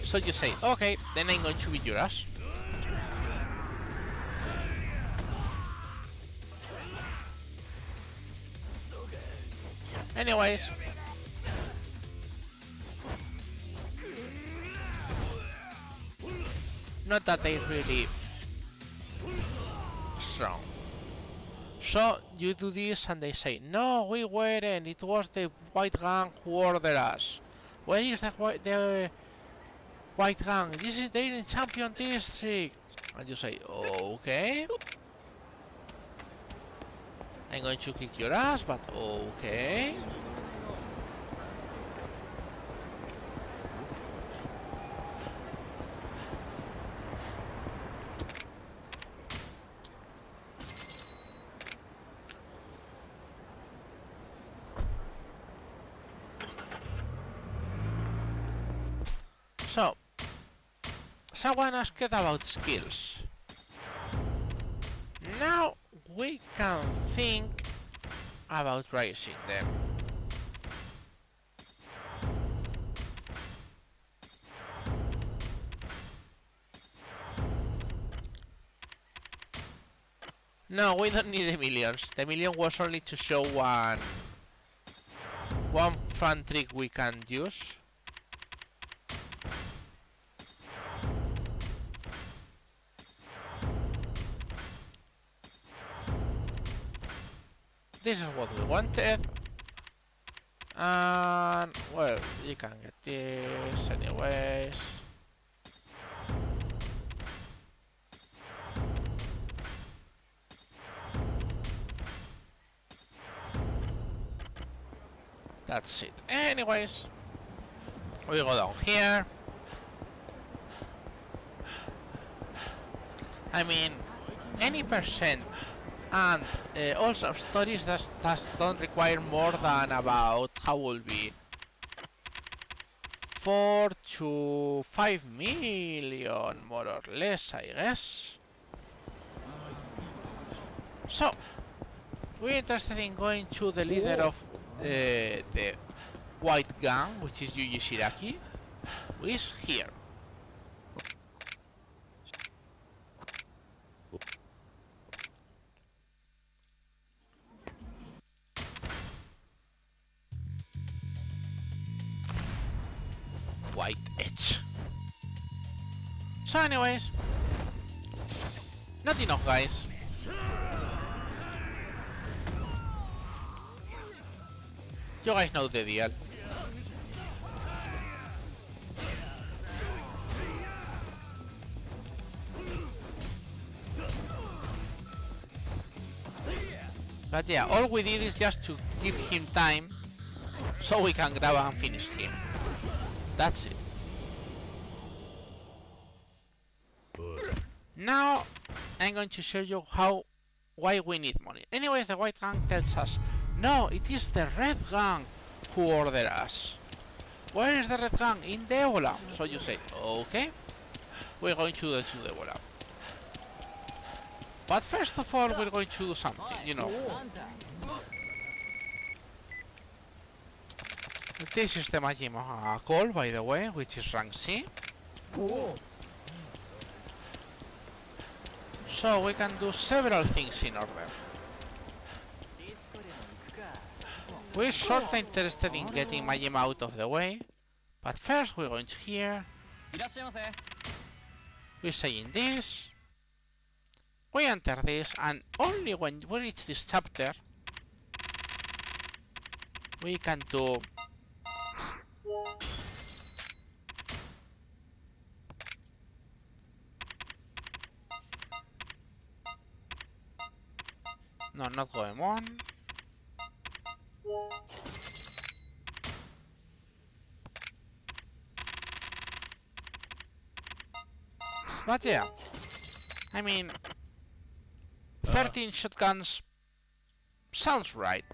So you say, okay, then I'm going to beat your ass. Anyways. Not that they really strong. So you do this and they say, no, we weren't. It was the white gang who ordered us. Where is the white gang? This is they're in Champion District. And you say, okay. I'm going to kick your ass, but okay. So, someone asked about skills. Now we can think about raising them. No, we don't need the millions. The million was only to show one fun trick we can use. This is what we wanted, and well, you can get this anyways. That's it. Anyways, we go down here. I mean, any percent, and also stories that don't require more than about, how will be, 4 to 5 million, more or less, I guess. So, we're interested in going to the leader of the White Gang, which is Yuji Shiraki, who is here. White Edge. So anyways, not enough, guys. You guys know the deal. But yeah, all we did is just to give him time so we can grab and finish him. That's it. Now I'm going to show you why we need money. Anyways, the White Gang tells us, no, it is the Red Gang who ordered us. Where is the Red Gang? In the Evo Lab. So you say, okay, we're going to go to the Evo Lab. But first of all, we're going to do something, you know. This is the Majima call, by the way, which is rank C. So we can do several things in order. We're sort of interested in getting Majima out of the way, but first we're going to here. We're saying this. We enter this, and only when we reach this chapter, we can do no, not going on. But yeah, I mean, 13 shotguns sounds right.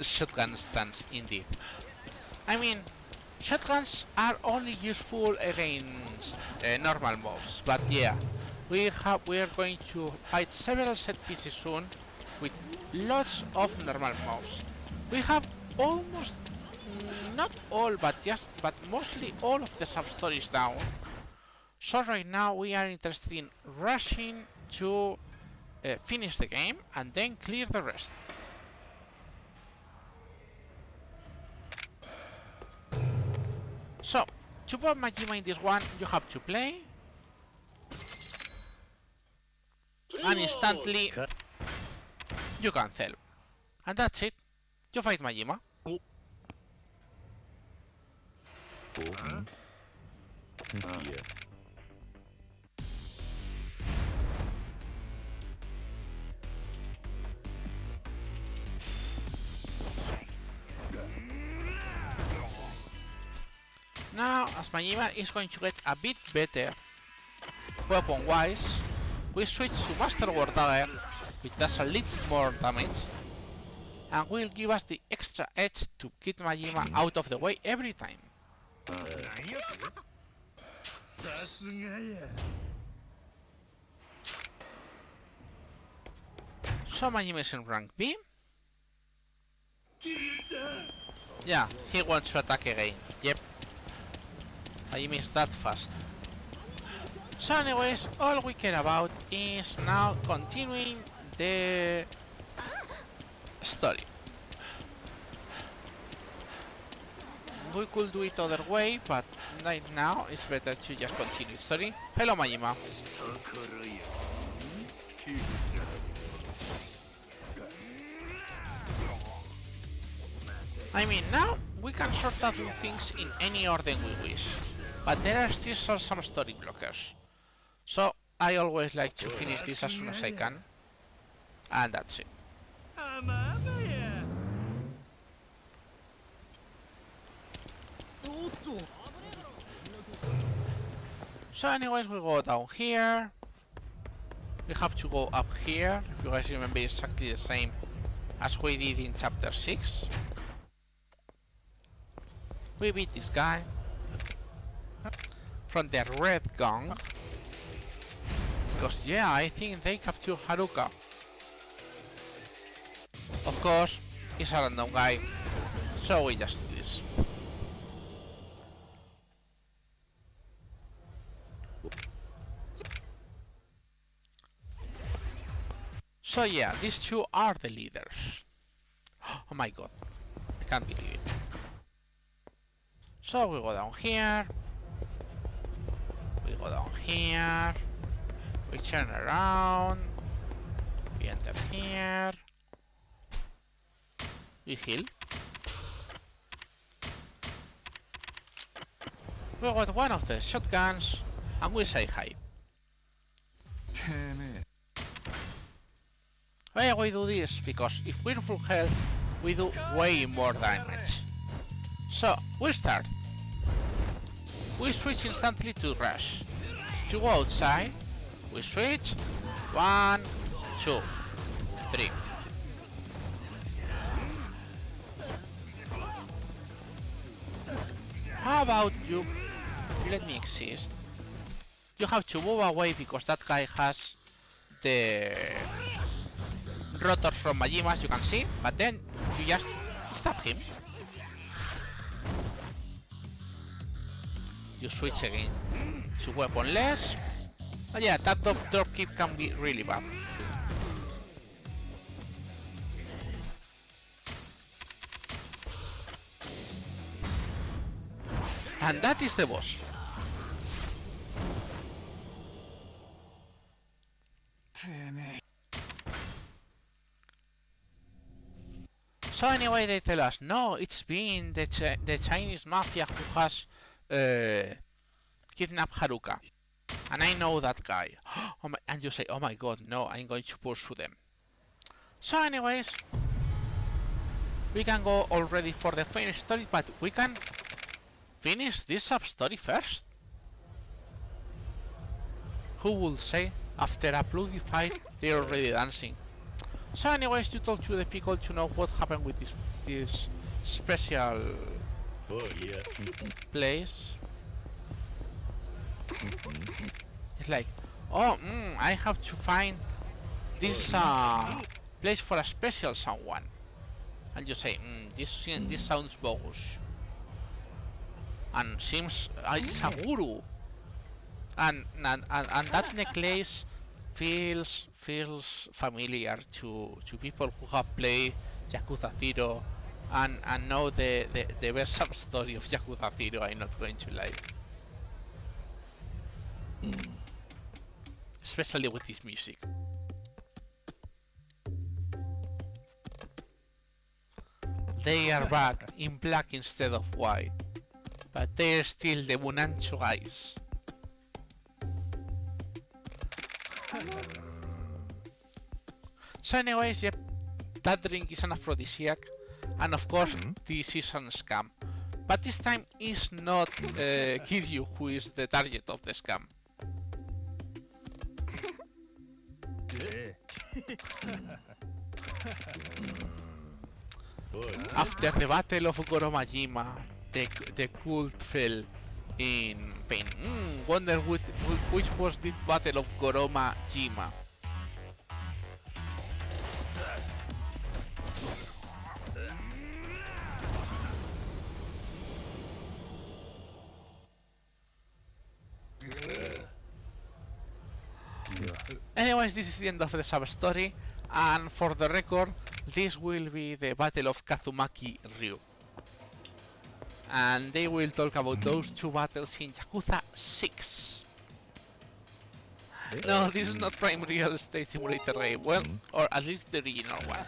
Shotgun stance, indeed. I mean, shotguns are only useful against normal mobs, but yeah, we are going to fight several set pieces soon with lots of normal mobs. We have almost, not all, but mostly all of the sub-stories down. So right now we are interested in rushing to finish the game and then clear the rest. So, to put Majima in this one, you have to play, and instantly you cancel. And that's it. You fight Majima. Yeah. Now, as Majima is going to get a bit better weapon-wise, we switch to Master War Dagger, which does a little more damage, and will give us the extra edge to get Majima out of the way every time. So Majima is in rank B. Yeah, he wants to attack again. Yep. Majima is that fast. So anyways, all we care about is now continuing the story. We could do it other way, but right now it's better to just continue story. Hello Majima. I mean, now we can sort of do things in any order we wish, but there are still some story blockers. So I always like to finish this as soon as I can, and that's it. So anyways, we go down here. We have to go up here. If you guys remember, exactly the same as we did in chapter 6. We beat this guy from the red gang. Because yeah, I think they captured Haruka. Of course, he's a random guy, so we just do this. So yeah, these two are the leaders. Oh my god, I can't believe it. So we go down here. We go down here. We turn around. We enter here. We heal. We got one of the shotguns and we say hi. Why we do this? Because if we're full health, we do way more damage. So, we start. We switch instantly to rush. To go outside, we switch. 1, 2, 3. How about you let me exist? You have to move away because that guy has the rotors from Majima, as you can see, but then you just stab him. You switch again to weaponless. Oh yeah, that drop kick can be really bad. And that is the boss. So anyway, they tell us, no, it's been the Chinese mafia who has kidnapped Haruka. And I know that guy. Oh my, and you say, oh my god, no, I'm going to pursue them. So anyways, we can go already for the finished story, but we can finish this sub-story first. Who will say, after a bloody fight, they're already dancing? So anyways, you talk to the people to know what happened with this special place. It's like, oh, I have to find this place for a special someone. And you say, this sounds bogus. And seems it's a guru. And that necklace feels familiar to people who have played Yakuza 0 and know the best sub-story of Yakuza 0, I'm not going to lie. Especially with this music. They are back in black instead of white, but they're still the Bunancho guys. So anyways, yep, that drink is an aphrodisiac, and of course this is a scam. But this time it's not Kiryu who is the target of the scam. After the Battle of Goromajima, the cult fell in pain. Wonder which was the Battle of Goromajima. Anyways, this is the end of the sub-story, and for the record, this will be the Battle of Kazumaki Ryu. And they will talk about those two battles in Yakuza 6. No, this is not Prime Real Estate Simulator A, well, or at least the original one.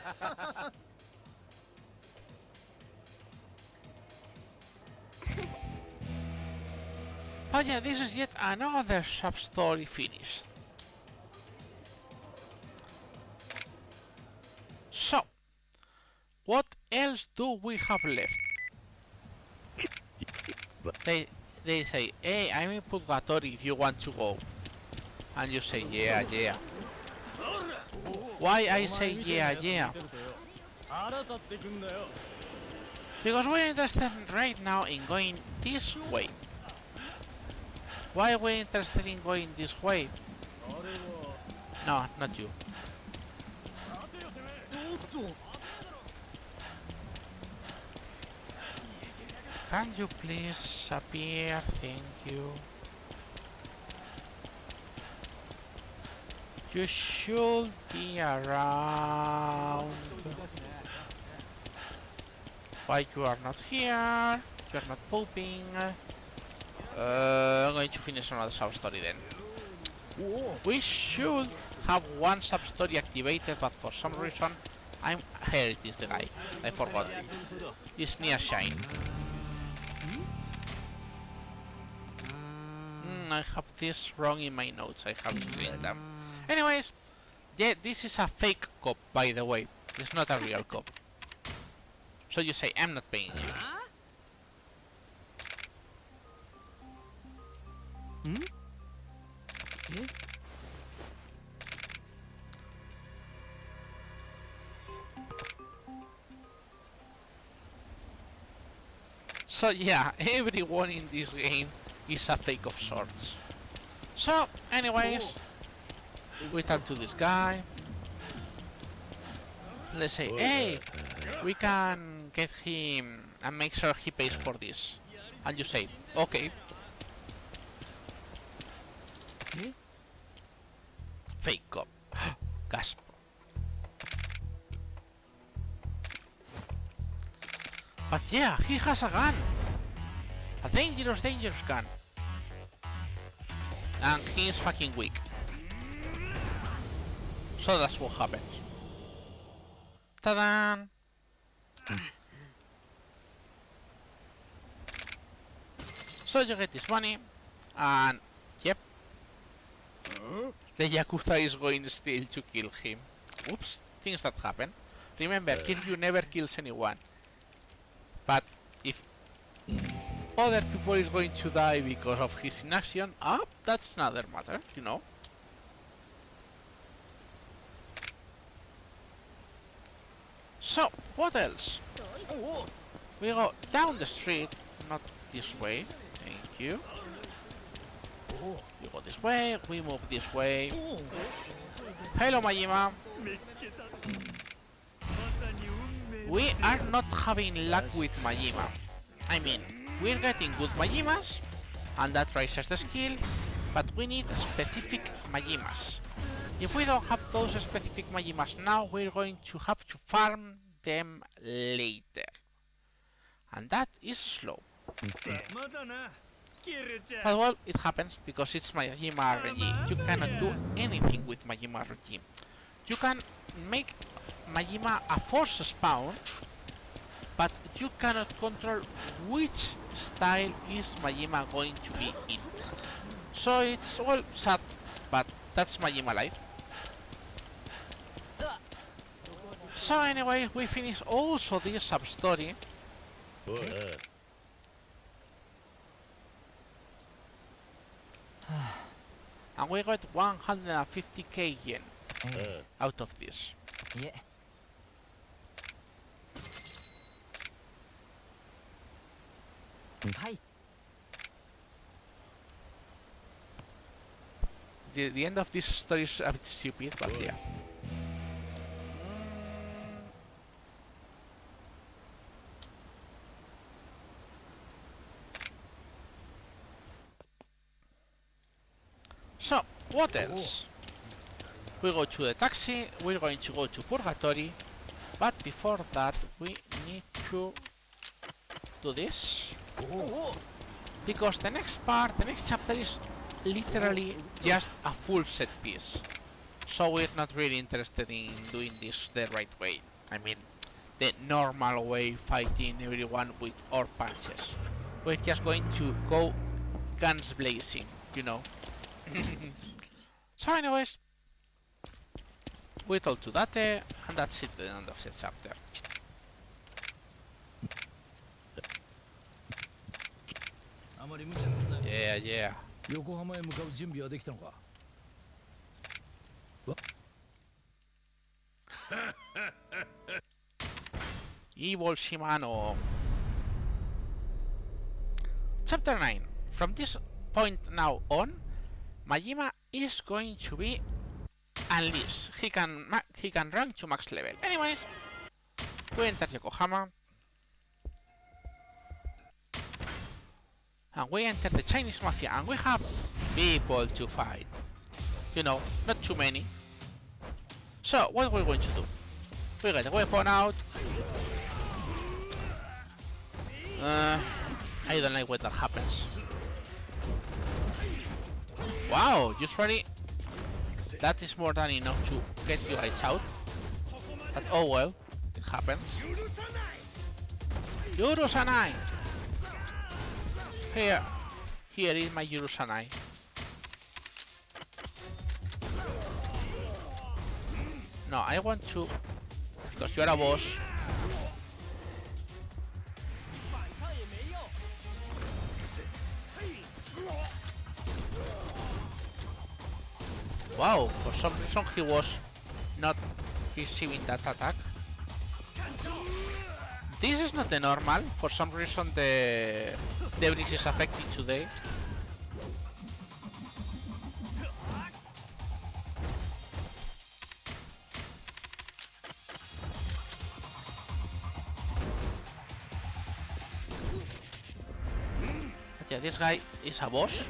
But yeah, this is yet another sub-story finished. So, else do we have left? They say, hey, I'm in Purgatory if you want to go. And you say, yeah, yeah. Why I say yeah, yeah? Because we're interested right now in going this way. Why are we interested in going this way? No, not you. Can you please appear? Thank you. You should be around. Why you are not here? You are not pooping. I'm going to finish another sub-story then. We should have one sub-story activated, but for some reason here it is, the guy. I forgot. It's near Shine. I have this wrong in my notes. I have to delete them. Anyways, yeah, this is a fake cop, by the way. It's not a real cop. So you say, I'm not paying you. So yeah, everyone in this game is a fake of sorts. So, anyways, we talk to this guy. Let's say, hey, we can get him and make sure he pays for this. And you say, okay. Fake cop. Gasp. But yeah, he has a gun. A dangerous gun. And he is fucking weak. So that's what happens. Ta-da! So you get this money, and yep, the Yakuza is going still to kill him. Oops, things that happen. Remember, Kiryu never kills anyone. But if other people is going to die because of his inaction, that's another matter, you know. So, what else? We go down the street, not this way, thank you. We go this way, we move this way. Hello, Majima. We are not having luck with Majima. I mean, we're getting good Majimas, and that raises the skill, but we need specific Majimas. If we don't have those specific Majimas now, we're going to have to farm them later. And that is slow. But well, it happens because it's Majima RNG. You cannot do anything with Majima RNG. You can make Majima a force spawn, but you cannot control which style is Majima going to be in. So it's all sad, but that's Majima life. So anyway, we finish also this sub-story. And we got 150k yen out of this. Yeah. Hi. The end of this story is a bit stupid, but yeah. So, what else? We go to the taxi, we're going to go to Purgatory, but before that we need to do this. Because the next part, the next chapter is literally just a full set piece. So we're not really interested in doing this the right way. I mean, the normal way, fighting everyone with our punches. We're just going to go guns blazing, you know. So anyways, we told to Date, and that's it, the end of the chapter. まり無茶すんな。 Yeah, yeah. 横浜へ向かう準備はできたのか。 Evil Shimano. Chapter 9. From this point now on, Majima is going to be unleashed. He can rank to max level. Anyways, we enter Yokohama. And we enter the Chinese Mafia, and we have people to fight. You know, not too many. So, what we're going to do? We get the weapon out. I don't like when that happens. Wow, usually that is more than enough to get you guys out. But oh well, it happens. Yurusanai! Here is my Yurusanai. No, I want to, because you are a boss. Wow, for some reason he was not receiving that attack. This is not the normal. For some reason the breeze is affected today. But yeah, this guy is a boss.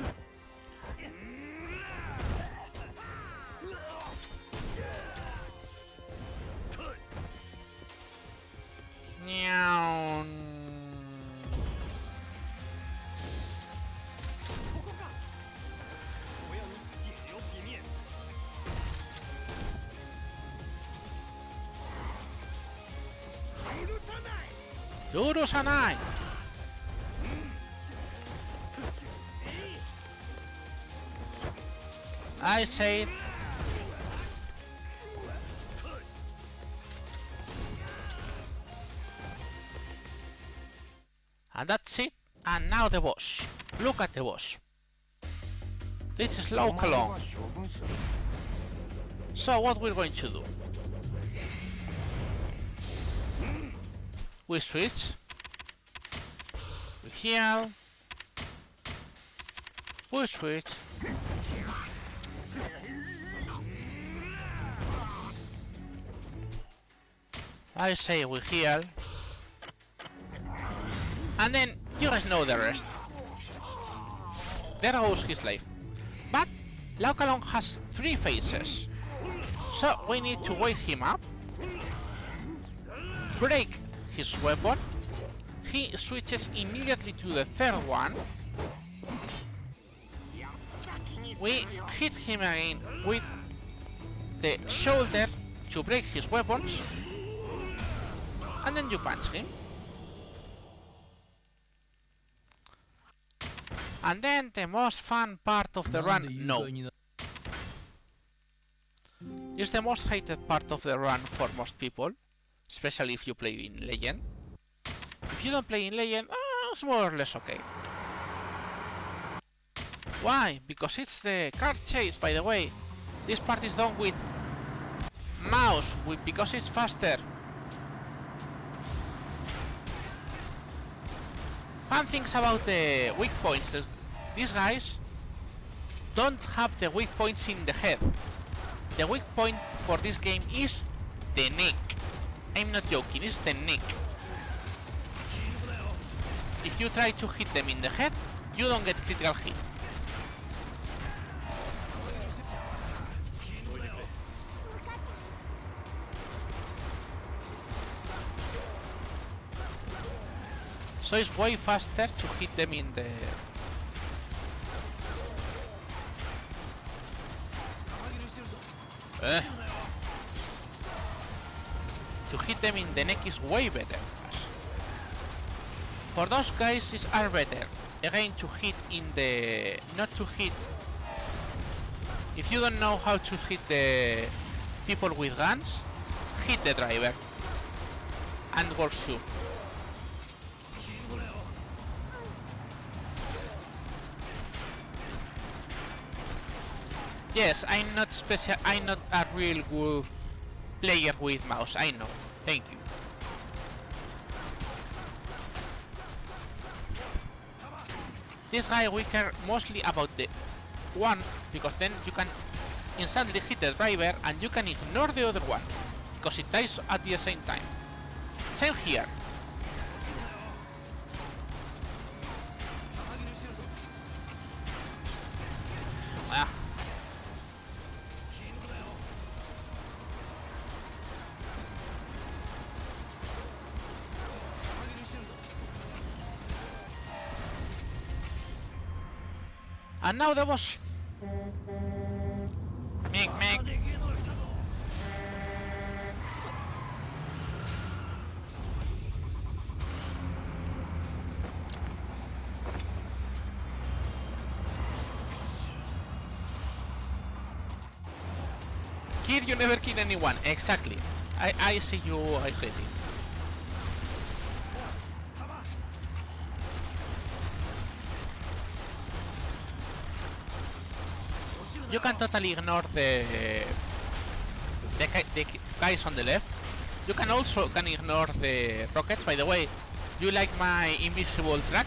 Yurusanai! I say it. And that's it. And now the boss. Look at the boss. This is local on. So what we're going to do? We switch. We heal. We switch. I say we heal. And then you guys know the rest. There goes his life. But Lao Kalong has 3 phases. So we need to wake him up. Break his weapon. He switches immediately to the 3rd one. We hit him again with the shoulder to break his weapons. And then you punch him. And then the most fun part of the run, no. It's the most hated part of the run for most people, especially if you play in Legend. If you don't play in Legend, it's more or less okay. Why? Because it's the car chase, by the way. This part is done with mouse, because it's faster. Fun things about the weak points. These guys don't have the weak points in the head. The weak point for this game is the neck. I'm not joking, it's the neck. If you try to hit them in the head, you don't get critical hit. So it's way faster to hit them in the... To hit them in the neck is way better. For those guys are better. Again, to hit in the... not to hit... If you don't know how to hit the people with guns, hit the driver. And works too. Yes, I'm not a real good player with mouse, I know. Thank you. This guy we care mostly about the one, because then you can instantly hit the driver and you can ignore the other one, because it dies at the same time. Same here. Ah. And now the boss. Meg. Here you never kill anyone, exactly. I see you, I hate it. You can totally ignore the guys on the left. You can also ignore the rockets. By the way, do you like my invisible track?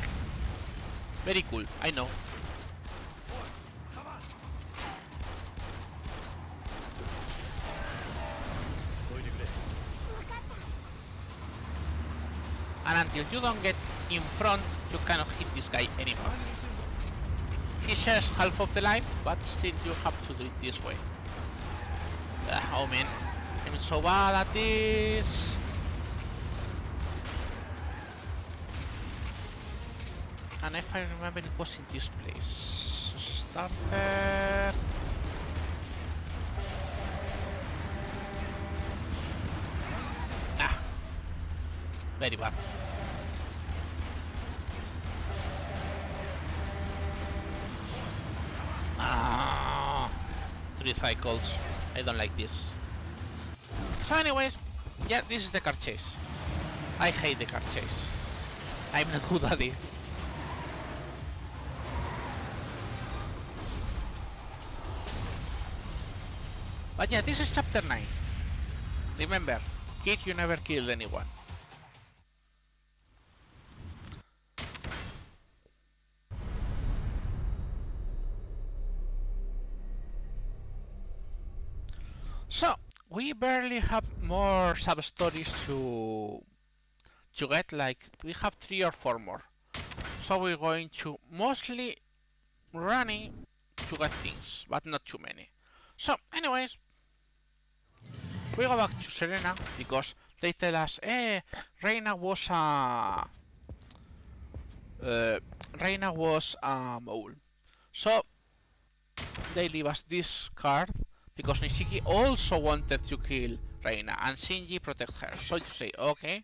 Very cool, I know. And until you don't get in front, you cannot hit this guy anymore. He shares half of the life, but still you have to do it this way. Oh man, I'm so bad at this. And if I remember, it was in this place. Starter. Ah, very bad. Ah, 3 cycles. I don't like this. So anyways, yeah, this is the car chase. I hate the car chase. I'm not good at it. But yeah, this is chapter 9. Remember, kid, you never killed anyone. So, we barely have more sub-stories to get, like, we have 3 or 4 more. So we're going to mostly running to get things, but not too many. So, anyways, we go back to Serena, because they tell us, Reina was a mole. So, they leave us this card, because Nishiki also wanted to kill Reina, and Shinji protect her. So you say, okay,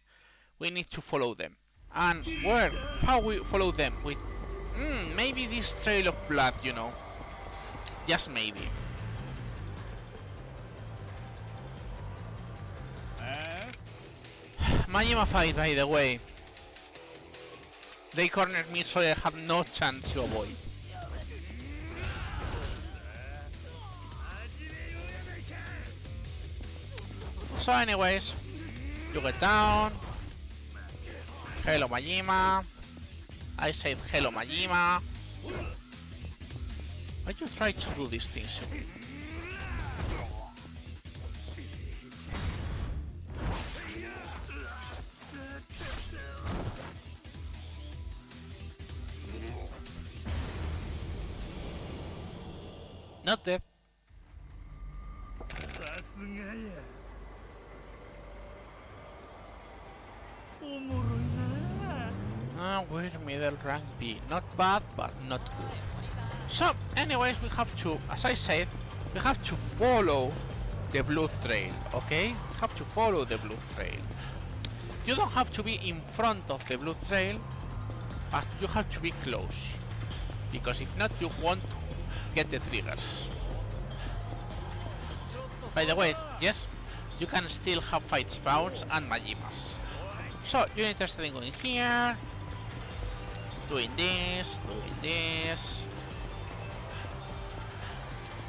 we need to follow them. And where? How we follow them? With, maybe this trail of blood, you know. Just maybe. Majima fight, by the way. They cornered me, so I have no chance to avoid. So anyways, you get down. Hello Majima. I said hello Majima. Why you try to do these things? Not dead. We're middle rank B. Not bad, but not good. So, anyways, we have to, as I said, we have to follow the blue trail, okay? We have to follow the blue trail. You don't have to be in front of the blue trail, but you have to be close. Because if not, you won't get the triggers. By the way, yes, you can still have fight spawns and Majimas. So, you're interested in going here, doing this,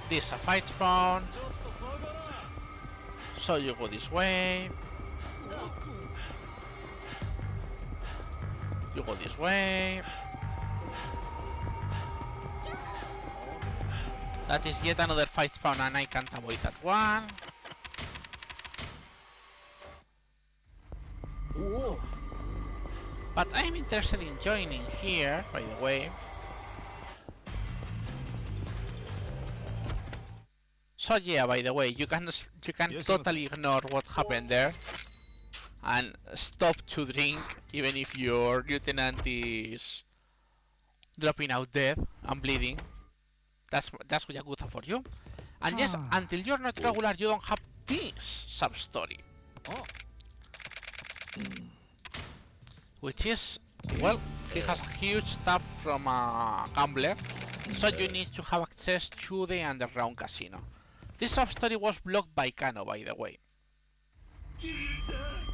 This is a fight spawn. So you go this way. You go this way. That is yet another fight spawn and I can't avoid that one. But I'm interested in joining here, by the way. So yeah, by the way, you can totally ignore what happened there and stop to drink even if your lieutenant is dropping out dead and bleeding. That's Yakuza for you. And yes, until you're not regular, you don't have this sub-story. Which is, well, he has a huge stuff from a gambler, so you need to have access to the underground casino. This sub-story was blocked by Kano, by the way.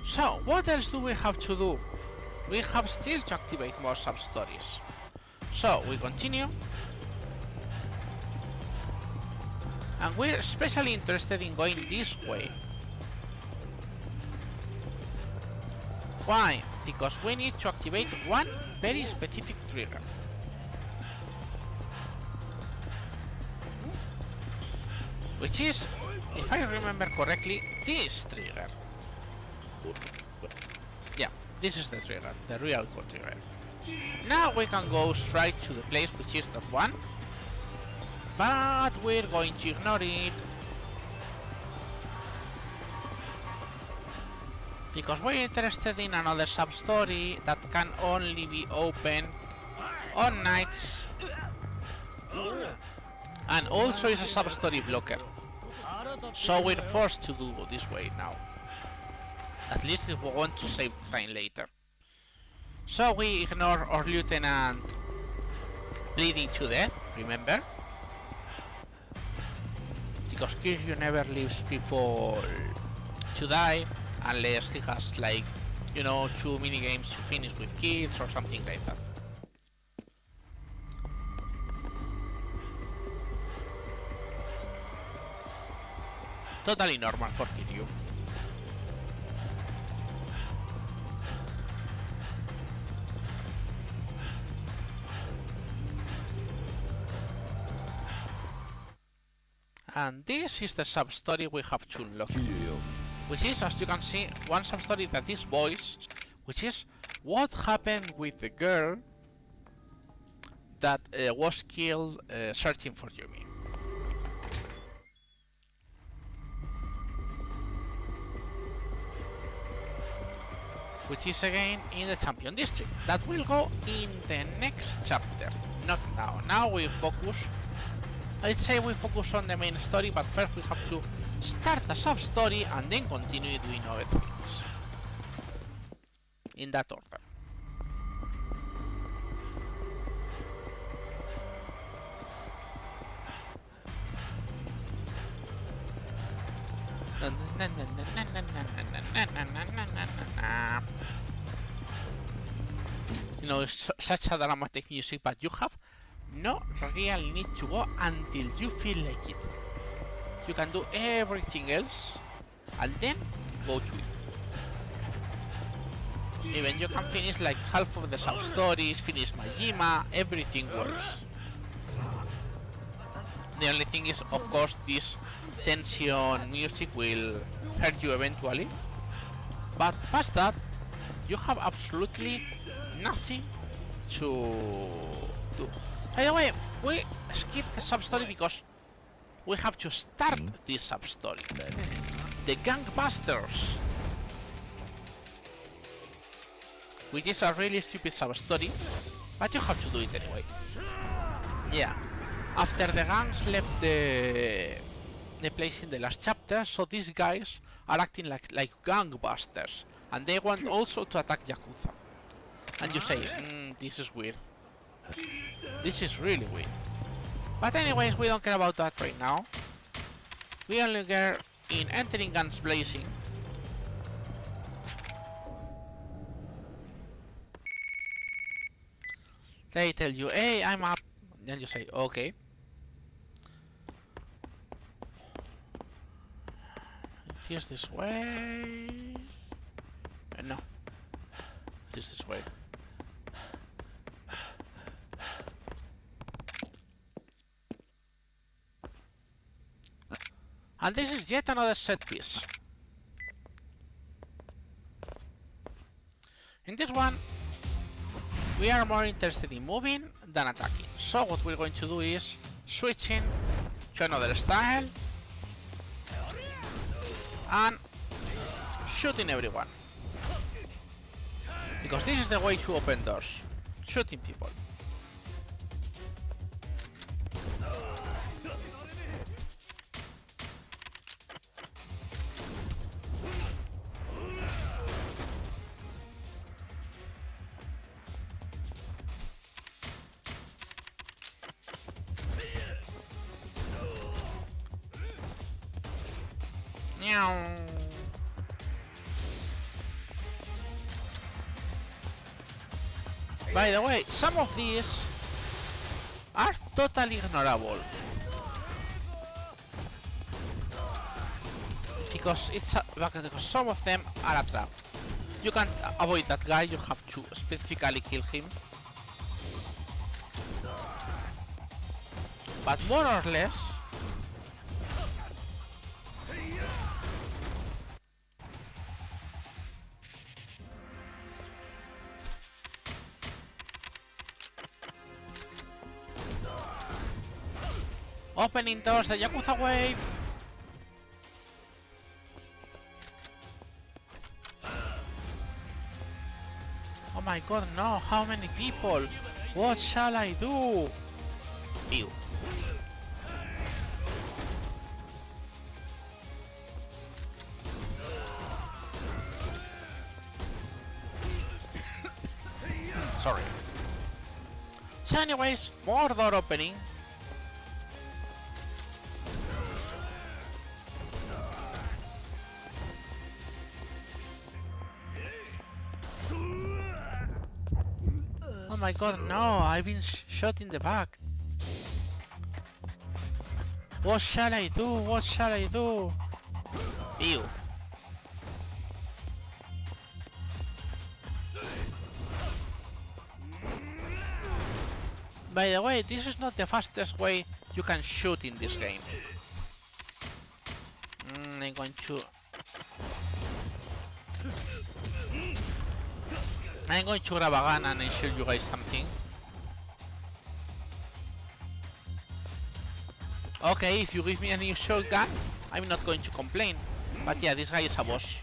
So, what else do we have to do? We have still to activate more sub-stories. So, we continue. And we're especially interested in going this way. Why? Because we need to activate one very specific trigger. Which is, if I remember correctly, this trigger. Yeah, this is the trigger, the real core trigger. Now we can go straight to the place which is that one. But we're going to ignore it. Because we're interested in another sub-story that can only be open on nights. And also is a sub-story blocker. So we're forced to do this way now. At least if we want to save time later. So we ignore our lieutenant bleeding to death, remember? Because Kiryu never leaves people to die unless he has, like, you know, 2 minigames to finish with kills or something like that. Totally normal for Kiryu. And this is the sub-story we have to unlock. Which is, as you can see, one sub-story that is voiced, which is what happened with the girl that was killed searching for Yumi. Which is again in the Champion District. That will go in the next chapter, not now. Now we focus, I'd say we focus on the main story, but first we have to start a sub-story and then continue doing other things. In that order. You know, it's such a dramatic music, but you have no real need to go until you feel like it. You can do everything else and then go to it. Even you can finish like half of the sub-stories, finish Majima, everything works. The only thing is, of course, this tension music will hurt you eventually. But past that, you have absolutely nothing to do. By the way, we skipped the sub-story because we have to start this sub-story. The Gangbusters. Which is a really stupid sub-story, but you have to do it anyway. Yeah. After the gangs left the place in the last chapter, so these guys are acting like gangbusters, and they want also to attack Yakuza. And you say, this is weird. This is really weird. But anyways, we don't care about that right now. We only care in entering guns blazing. They tell you, hey, I'm up. Then you say, okay. Here's this way. No. This way. And this is yet another set piece. In this one, we are more interested in moving than attacking. So what we're going to do is switching to another style and shooting everyone. Because this is the way to open doors. Shooting people. By the way, some of these are totally ignorable because some of them are a trap. You can't avoid that guy, you have to specifically kill him. But more or less, opening doors, the Yakuza wave. Oh my god, no, how many people? What shall I do? Ew. Sorry. So anyways, more door opening. Oh my god, no, I've been shot in the back. What shall I do? What shall I do? Ew. By the way, this is not the fastest way you can shoot in this game. I'm going to grab a gun and I'll show you guys something. Okay, if you give me a new shotgun, I'm not going to complain. But yeah, this guy is a boss.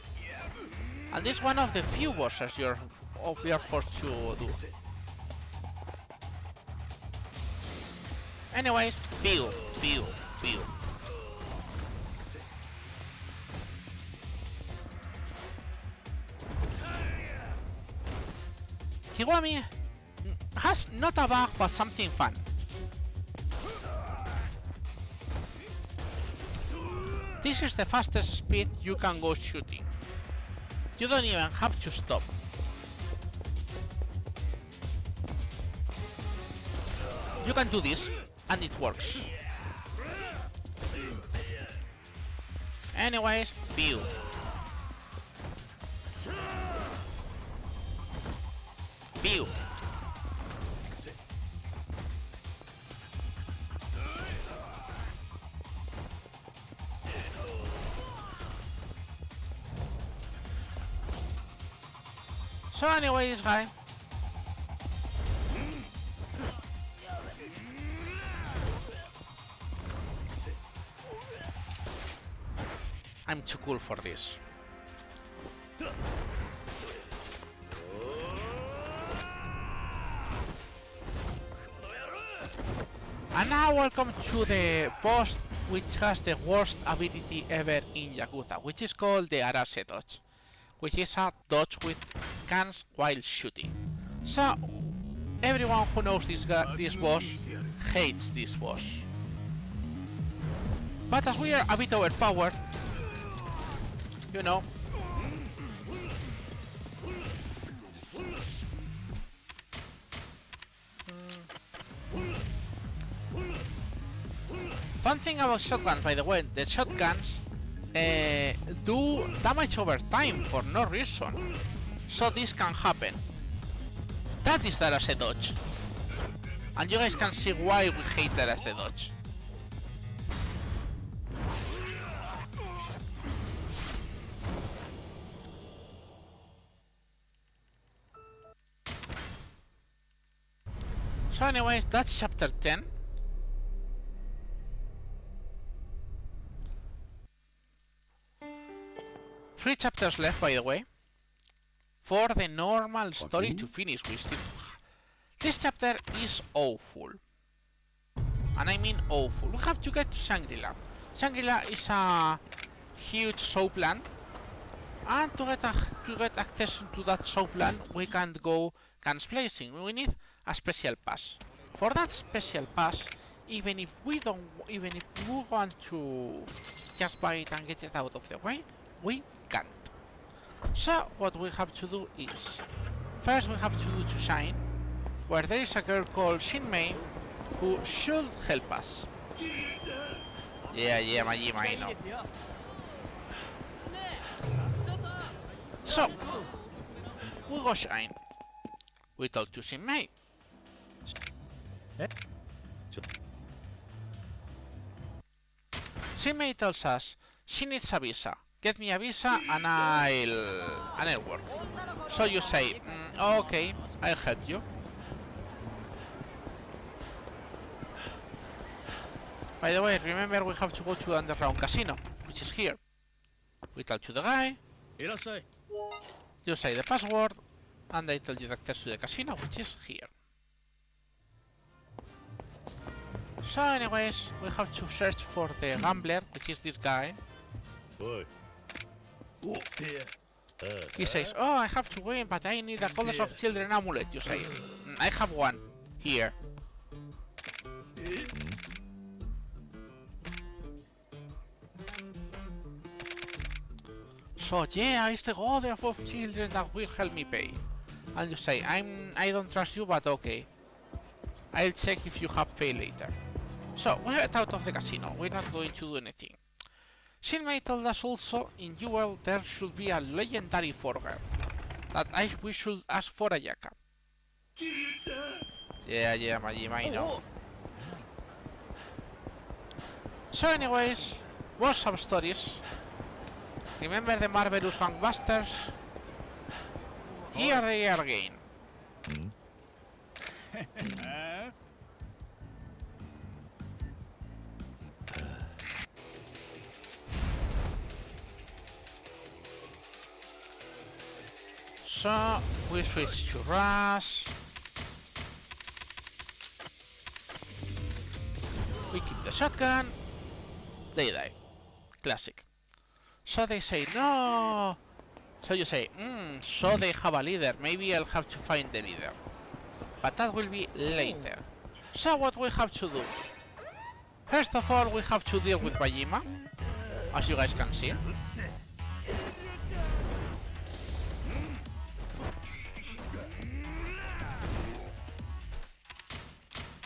And this is one of the few bosses we are forced to do. Anyways, pew. Kiwami has not a bug, but something fun. This is the fastest speed you can go shooting. You don't even have to stop. You can do this, and it works. Anyways, pew. Pew. So anyway, this guy. I'm too cool for this. And now welcome to the boss which has the worst ability ever in Yakuza, which is called the RRLAT6 dodge, which is a dodge with guns while shooting. So everyone who knows this boss hates this boss. But as we are a bit overpowered, you know, fun thing about shotguns, by the way, the shotguns do damage over time for no reason. So this can happen. That is there as a dodge. And you guys can see why we hate that as a dodge. So anyways, that's chapter 10. Three chapters left, by the way, for the normal story to finish. This chapter is awful. And I mean awful. We have to get to Shangri-La. Shangri-La is a huge soapland. And to get access to that soapland, we can't go guns blazing. We need a special pass. For that special pass, even if we want to just buy it and get it out of the way, we can't. So what we have to do is, first we have to do to Shine, where there is a girl called Shinmei who should help us. Yeah, Majima, I know. So, we go Shine. We talk to Shinmei. Shinmei tells us she needs a visa. Get me a visa and I'll work. So you say, okay, I'll help you. By the way, remember we have to go to the underground casino, which is here. We tell to the guy. You say the password, and they tell you the access to the casino, which is here. So anyways, we have to search for the gambler, which is this guy. He says, oh, I have to win, but I need a Colors of Children amulet. You say, I have one, here. So yeah, it's the God of Children that will help me pay. And you say, I don't trust you, but okay. I'll check if you have pay later. So, we get out of the casino, we're not going to do anything. Shinmei told us also, in Jewel there should be a legendary forger. That we should ask for Ayaka. Yeah, Majima, I know. So anyways, more sub-stories. Remember the Marvelous Gangbusters? Here they are again. So, we switch to Rush. We keep the shotgun. They die. Classic. So they say, no! So you say, so they have a leader. Maybe I'll have to find the leader. But that will be later. So what we have to do? First of all, we have to deal with Majima, as you guys can see.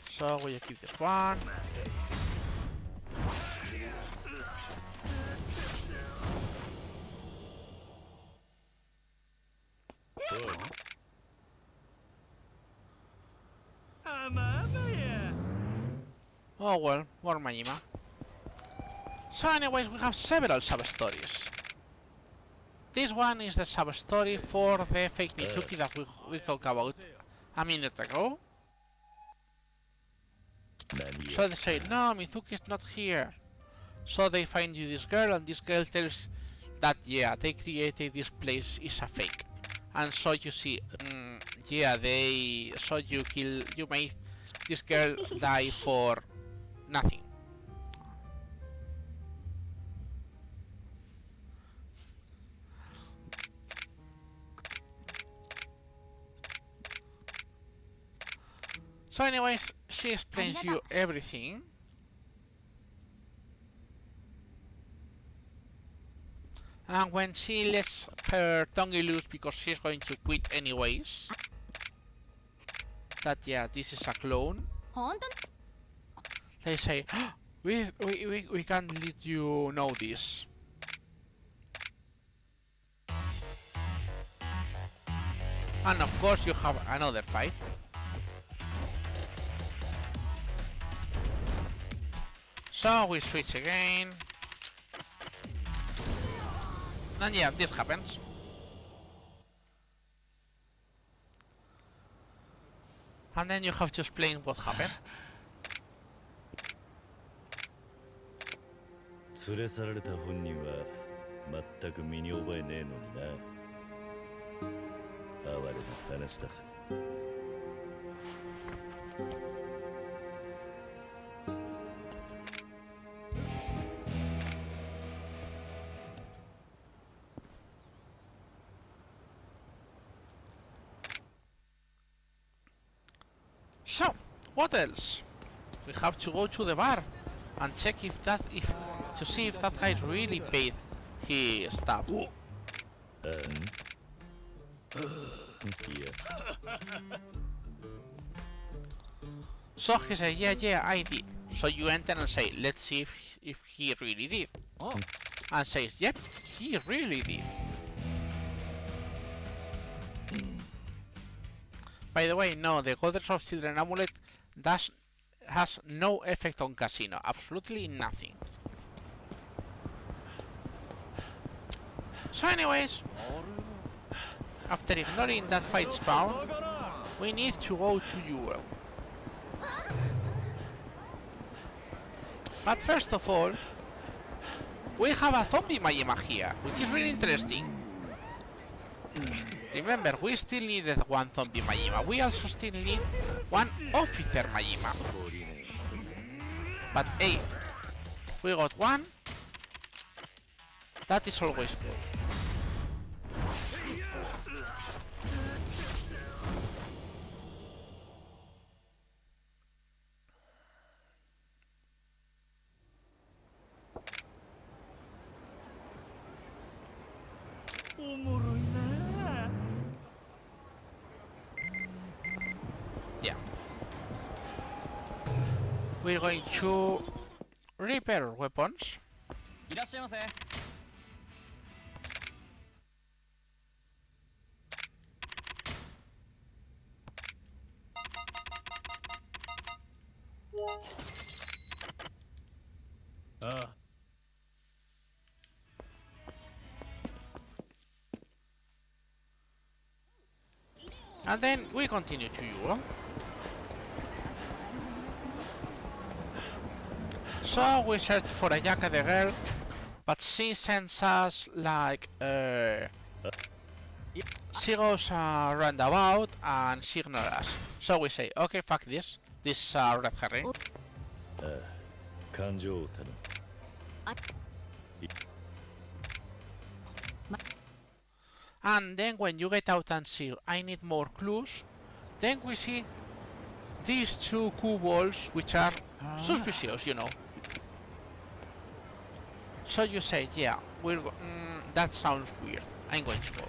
So we keep this one. Oh well, more Majima. So anyways, we have several sub-stories. This one is the sub-story for the fake Mizuki that we talked about a minute ago. So they say, no, Mizuki is not here. So they find you this girl, and this girl tells that, yeah, they created this place is a fake. And so you see, yeah, so you made this girl die for nothing. So anyways, she explains you everything. And when she lets her tongue loose because she's going to quit anyways, that yeah, this is a clone. They say, we can't let you know this. And of course you have another fight. So we switch again. And yeah, this happens. And then you have to explain what happened. 連れ去られた本人は全く身に覚えねえのにな。哀れな話だぜ。So, what else? We have to go to the bar and check to see if that guy really paid his stuff. Yeah. So he said, yeah, I did. So you enter and say, let's see if he really did. And says, yep, he really did. By the way, no, the Goddess of Children amulet has no effect on casino, absolutely nothing. So anyways, after ignoring that fight spawn, we need to go to Jewel. But first of all, we have a zombie Majima here, which is really interesting. Remember, we still needed one zombie Majima. We also still need one officer Majima. But hey, we got one. That is always good. Yeah. We're going to repair weapons. And then we continue to Euro. So we search for a Yakuza girl, but she sends us like she goes roundabout and she ignores us. So we say, okay, fuck this. This is a red herring. 感情を頼む。 And then when you get out and see I need more clues, then we see these two cue balls which are suspicious, you know. So you say, yeah, that sounds weird. I'm going to go.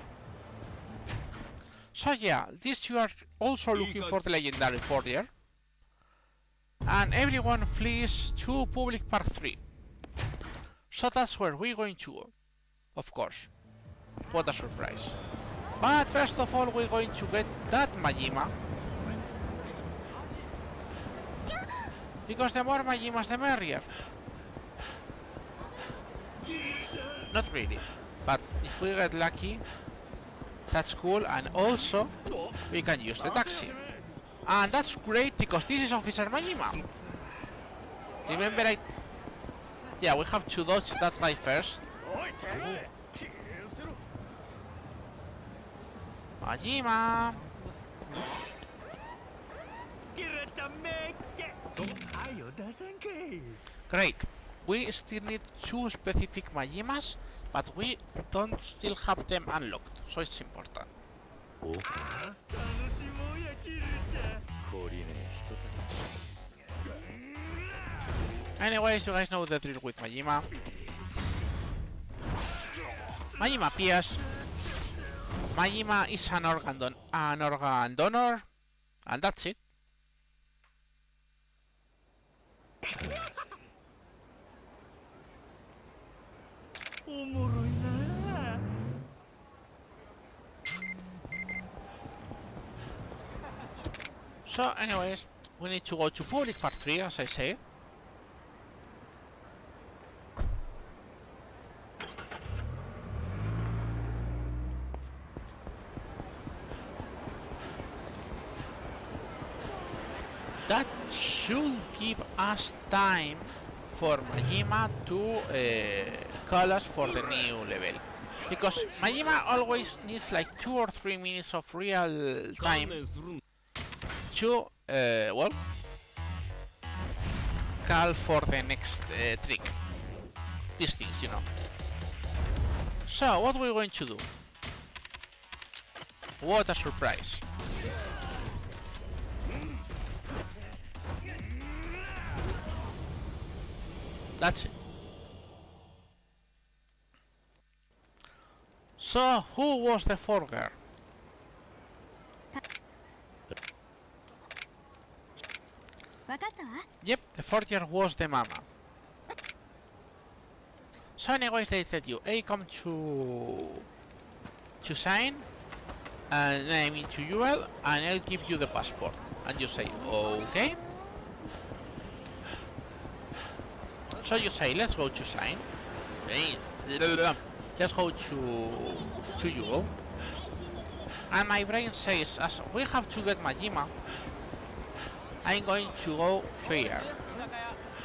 So yeah, these two are also looking for the legendary forger. And everyone flees to Public Park 3. So that's where we're going to go, of course. What a surprise. But first of all, we're going to get that Majima. Because the more Majimas, the merrier. Not really. But if we get lucky, that's cool. And also, we can use the taxi. And that's great because this is Officer Majima. Remember yeah, we have to dodge that guy first. Majima! Great. We still need 2 specific Majimas, but we don't still have them unlocked, so it's important. Anyways, you guys know the drill with Majima. Majima appears. Majima is an organ donor, and that's it. So anyways, we need to go to public part 3, as I said. That should give us time for Majima to call us for the new level. Because Majima always needs like 2 or 3 minutes of real time to, well, call for the next trick. These things, you know. So, what are we going to do? What a surprise. That's it. So, who was the forger? Yep, the forger was the mama. So anyways, they tell you, hey, come to sign, and I mean to UL, and I'll give you the passport. And you say, okay. So you say, let's go to sign. Let's go to UL. And my brain says, as we have to get Majima, I'm going to go fair.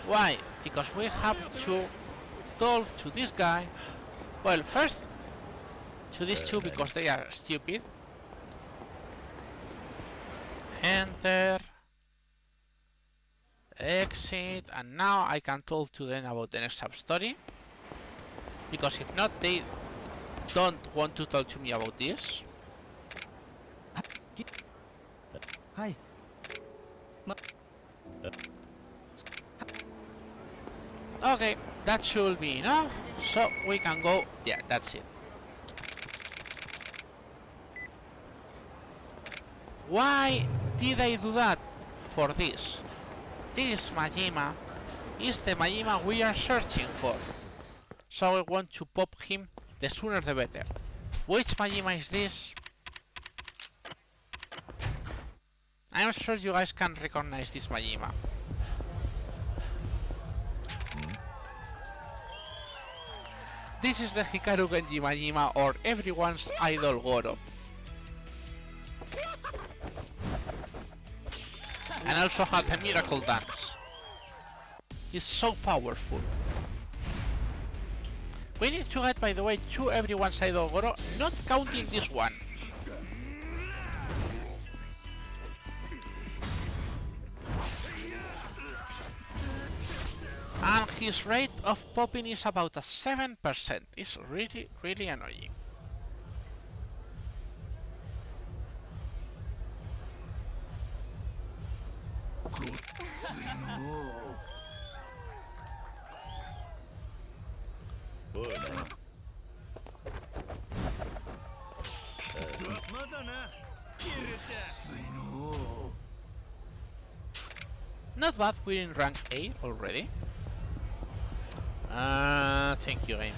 Why? Because we have to talk to this guy. Well, first to these two because they are stupid. Enter. Exit. And now I can talk to them about the next sub-story. Because if not, they don't want to talk to me about this. Hi. Okay, that should be enough. So we can go. Yeah, that's it. Why did I do that? For this. This Majima is the Majima we are searching for. So I want to pop him the sooner the better. Which Majima is this? I'm sure you guys can recognize this Majima. This is the Hikaru Genji Majima, or everyone's idol Goro. And also has the miracle dance. He's so powerful. We need to get, by the way, to everyone's idol Goro, not counting this one. And his rate of popping is about a 7%. It's really, really annoying. Not bad, we're in rank A already. Thank you, game.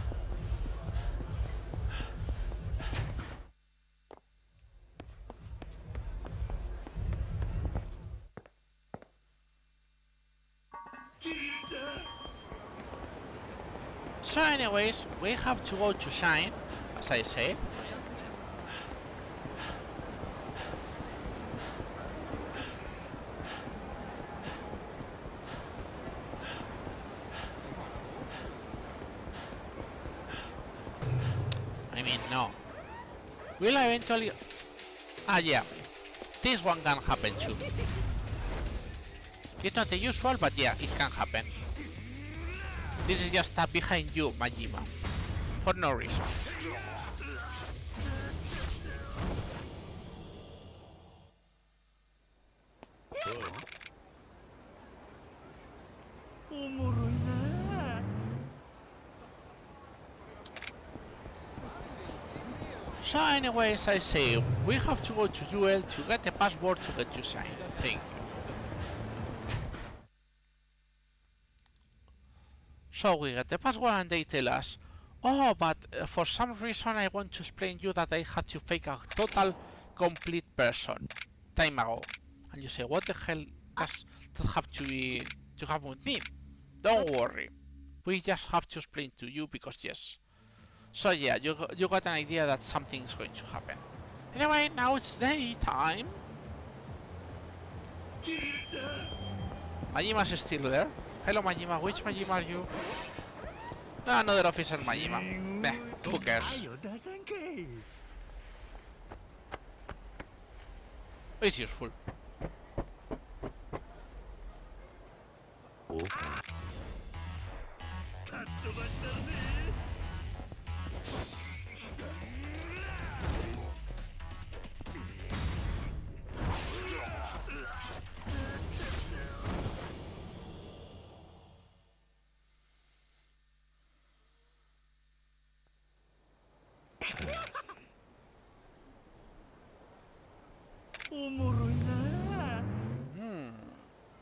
So anyways, we have to go to Shine, as I said. No. Will I eventually... Ah, yeah. This one can happen too. It's not the usual, but yeah, it can happen. This is just a behind you, Majima. For no reason. So anyways, I say, we have to go to UL to get the password to get you signed. Thank you. So we get the password and they tell us, oh, but for some reason I want to explain you that I had to fake a total complete person time ago. And you say, what the hell does that have to happen with me? Don't worry. We just have to explain to you because yes. So yeah, you got an idea that something is going to happen. Anyway, now it's daytime. Majima's still there. Hello Majima, which Majima are you? Another officer Majima. Meh, who cares? It's useful.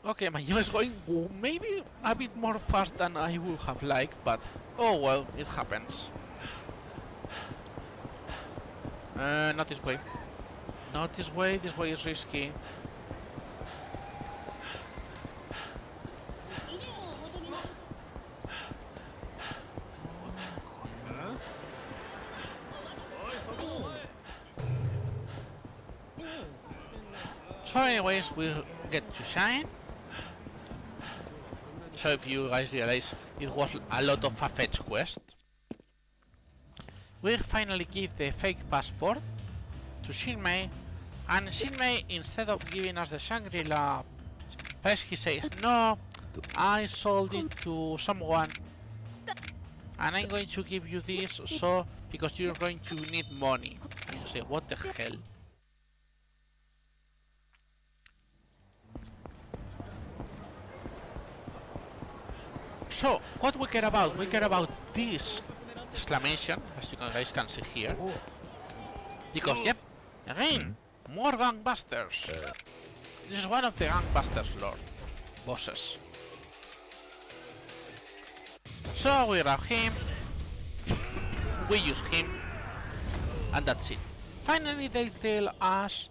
Okay, my game is going maybe a bit more fast than I would have liked, but oh well, it happens. Not this way. Not this way, this way is risky. So anyways, we get to shine. So if you guys realize, it was a lot of a fetch quest. We finally give the fake passport to Shinmei, and Shinmei, instead of giving us the Shangri-La pass, he says, no, I sold it to someone, and I'm going to give you this, so, because you're going to need money. And you say, what the hell? So, what we care about? We care about this exclamation, as you guys can see here. Because, yep, again, more gangbusters. This is one of the gangbusters lord bosses. So we grab him, we use him, and that's it. Finally, they tell us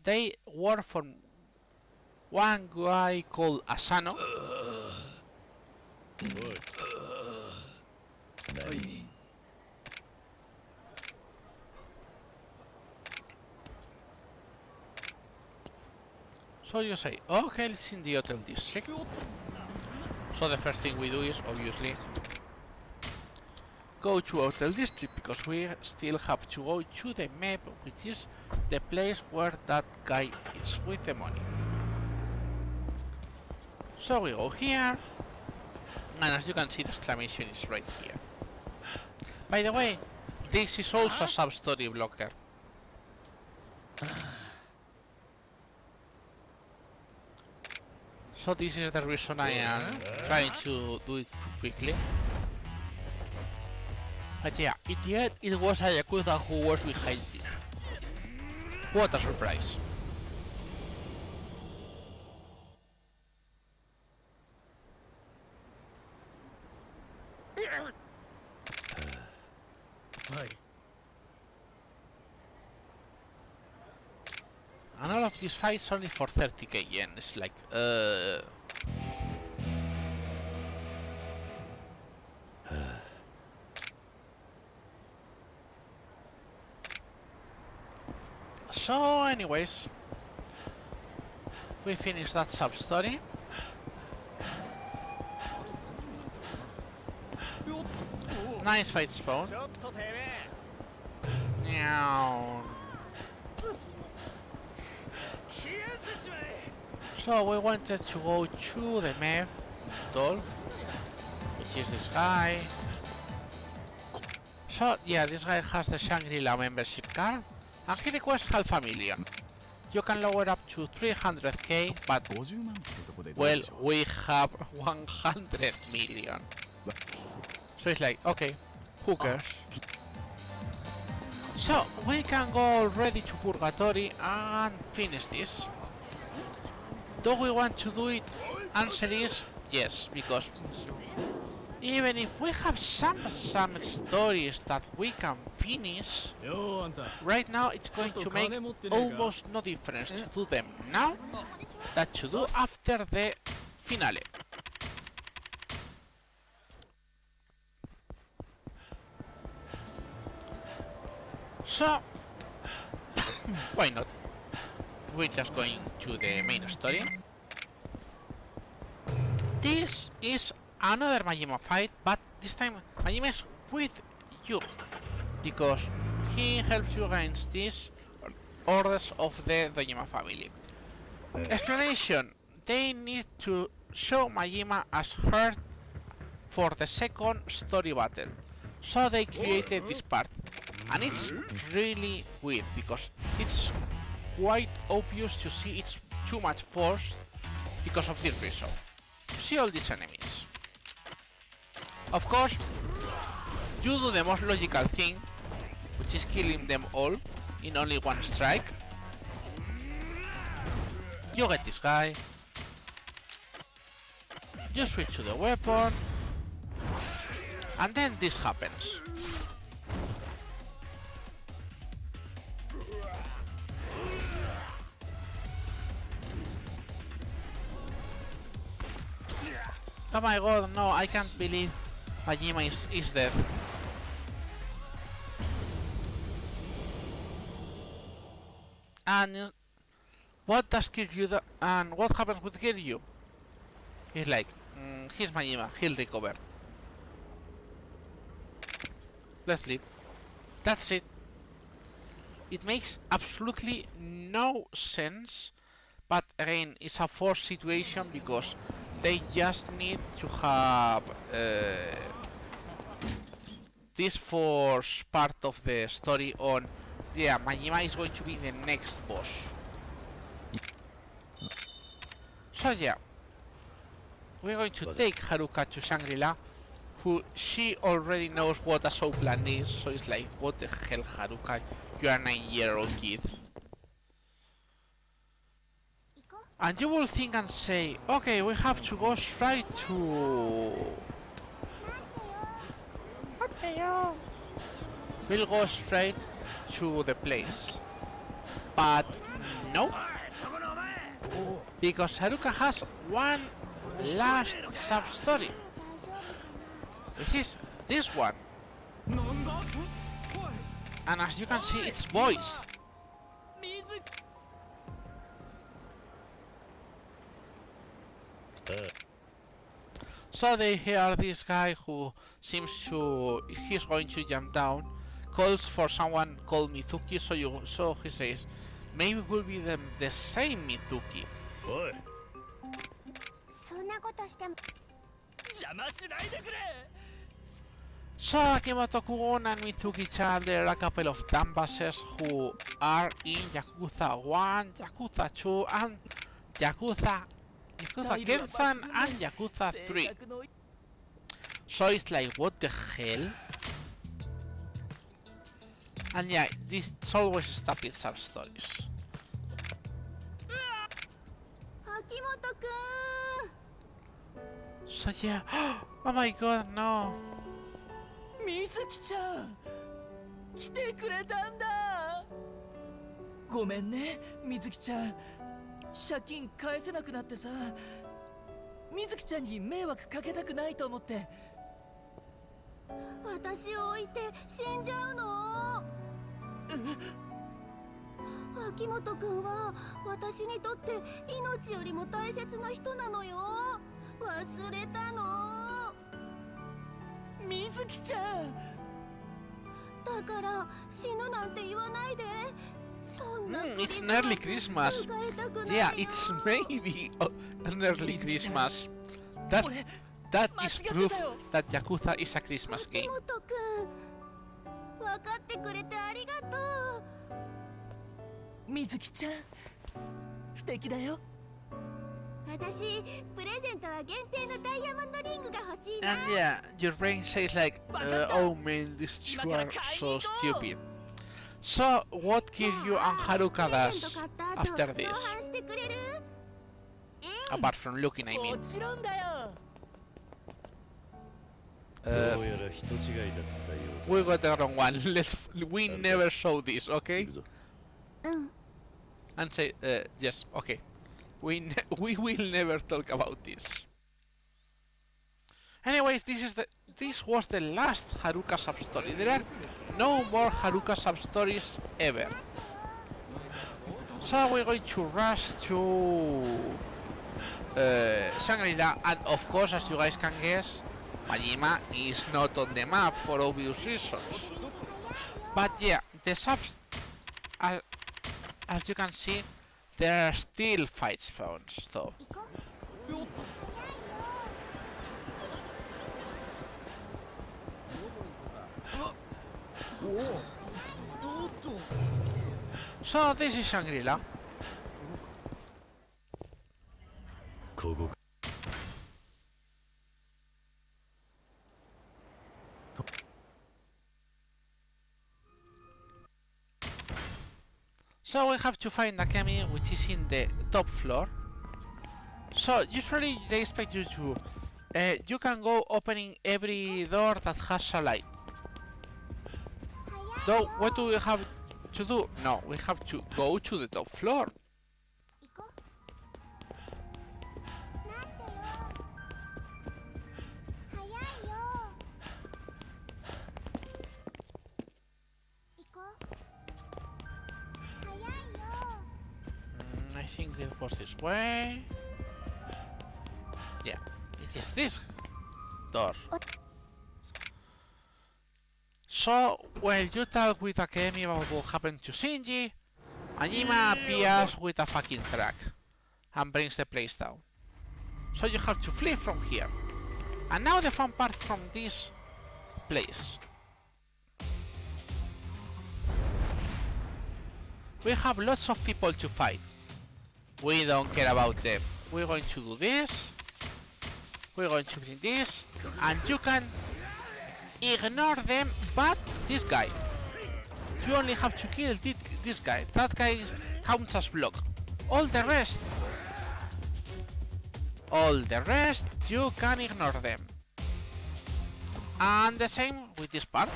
they work for one guy called Asano. So you say, okay, it's in the hotel district. So the first thing we do is, obviously, go to hotel district, because we still have to go to the map, which is the place where that guy is with the money. So we go here, and as you can see, the exclamation is right here. By the way, this is also a sub-story blocker. So this is the reason I am trying to do it quickly. But yeah, in the end, it was a Yakuza who was behind this. What a surprise. And all of these fights only for 30k yen. It's like, So, anyways, we finished that sub-story. Nice fight spawn. Meow. So we wanted to go to the map doll, which is this guy. So yeah, this guy has the Shangri-La membership card, and he requests $500,000. You can lower up to 300k, but well, we have 100 million. So it's like, okay, who cares? So we can go already to Purgatory and finish this. Do we want to do it? Answer is yes, because even if we have some stories that we can finish, right now it's going to make almost no difference to do them now than to do after the finale. So, why not? We're just going to the main story. This is another Majima fight, but this time Majima is with you, because he helps you against these orders of the Dojima family. Explanation: they need to show Majima as hurt for the second story battle, so they created this part. And it's really weird, because it's quite obvious to see it's too much force because of this reason. See all these enemies. Of course, you do the most logical thing, which is killing them all in only one strike. You get this guy. You switch to the weapon. And then this happens. Oh my god, no, I can't believe Majima is dead. And what does Kiryu do, and what happens with Kiryu? He's like, he's Majima, he'll recover. Let's leave. That's it. It makes absolutely no sense, but again, it's a forced situation because they just need to have this force part of the story on. Yeah, Majima is going to be the next boss. So yeah, we're going to take Haruka to Shangri-La, who she already knows what a show plan is, so it's like, what the hell, Haruka, you are a 9-year-old kid. And you will think and say, okay, we have to go straight to... We'll go straight to the place. But no. Because Haruka has one last sub-story. This is this one. And as you can see, it's voiced. So they hear this guy who seems to... he's going to jump down, calls for someone called Mizuki, so he says, maybe we'll be the same Mizuki. So Akimoto-kun and Mizuki-chan, they're a couple of dumbasses who are in Yakuza 1, Yakuza 2 and Yakuza Gensan and Yakuza 3. So it's like, what the hell? And yeah, it's always stupid sub-stories. So yeah, oh my god, no. Mizuki-chan! 来てくれたんだ! ごめんね、Mizuki-chan. 借金返せなくなってさ、Mizuki-chanに迷惑かけたくないと思って。私を置いて死んじゃうの？秋元くんは私にとって命よりも大切な人なのよ。忘れたの？Mizuki-chan! だから死ぬなんて言わないで。It's an early Christmas. Yeah, it's maybe an early Christmas. That is proof that Yakuza is a Christmas game. 分かってくれてありがとう。Mizuki-chan、素敵だよ。私、プレゼントは限定のダイヤモンドリングが欲しいな。And yeah, your brain says like, oh man, these two are so stupid. So, what Kiryu and Haruka does after this? Apart from looking, I mean. We got the wrong one. We never show this, okay? And say, yes, okay. We will never talk about this. Anyways, this was the last Haruka sub-story. There are no more Haruka sub-stories ever. So we're going to rush to Shangri-La, and of course, as you guys can guess, Majima is not on the map for obvious reasons. But yeah, the subs, as you can see, there are still fight spawns though. So this is Shangri-La. So we have to find Akemi, which is in the top floor. So usually they expect you to you can go opening every door that has a light. Though what do we have to do? No, we have to go to the top floor. I think it was this way. Yeah, it is this door. So, while you talk with Akemi about what happened to Shinji, Majima appears with a fucking truck and brings the place down. So you have to flee from here. And now the fun part from this place. We have lots of people to fight. We don't care about them. We're going to do this. We're going to bring this. And you can ignore them, but this guy. You only have to kill this guy. That guy counts as block. All the rest, you can ignore them. And the same with this part.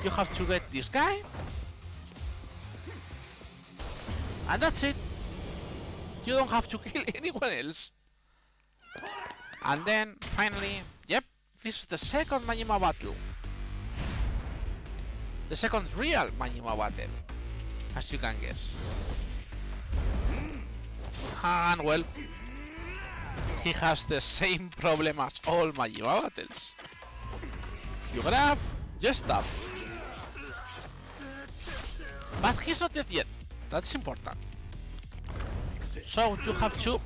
You have to get this guy. And that's it. You don't have to kill anyone else. And then, finally, yep, this is the second Majima battle. The second real Majima battle, as you can guess. And well, he has the same problem as all Majima battles. You grab, you stab. But he's not dead yet, that's important. So you have to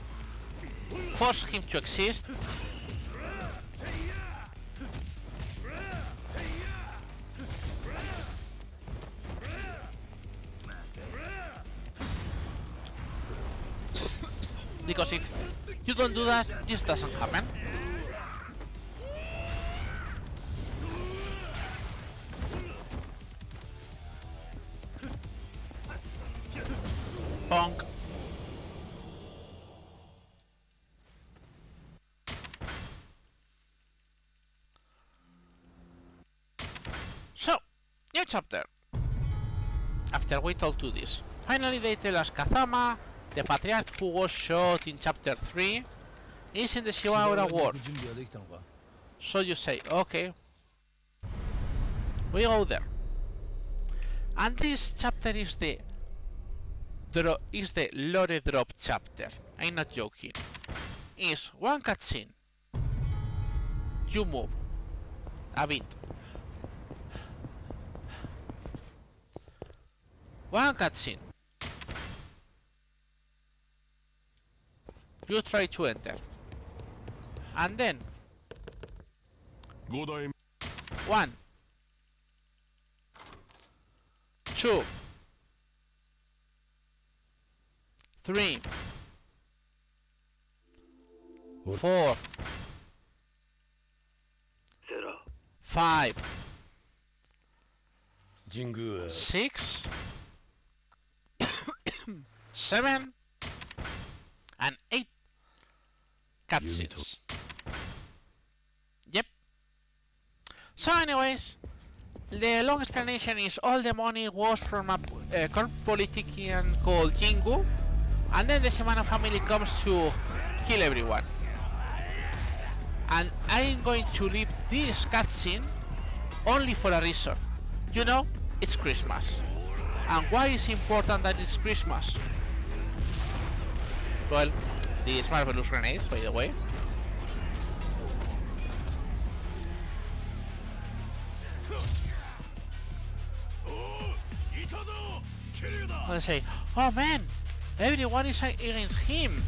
force him to exist. Because if you don't do that, this doesn't happen. Bonk. So, new chapter. After we told to this, finally they tell us Kazama, the patriarch who was shot in chapter 3, is in the Shibaura war. So you say, okay, we go there. And this chapter is the lore drop chapter. I'm not joking. It's one cutscene. You move a bit. One cutscene. You try to enter. And then 1 2 3 4 5 6 7 and 8 cutscenes. Yep. So anyways, the long explanation is all the money was from a corrupt politician called Jingu, and then the Shimano family comes to kill everyone. And I'm going to leave this cutscene only for a reason. You know, it's Christmas. And why is it important that it's Christmas? Well, these marvelous grenades, by the way. Let's say, oh man, everyone is against him.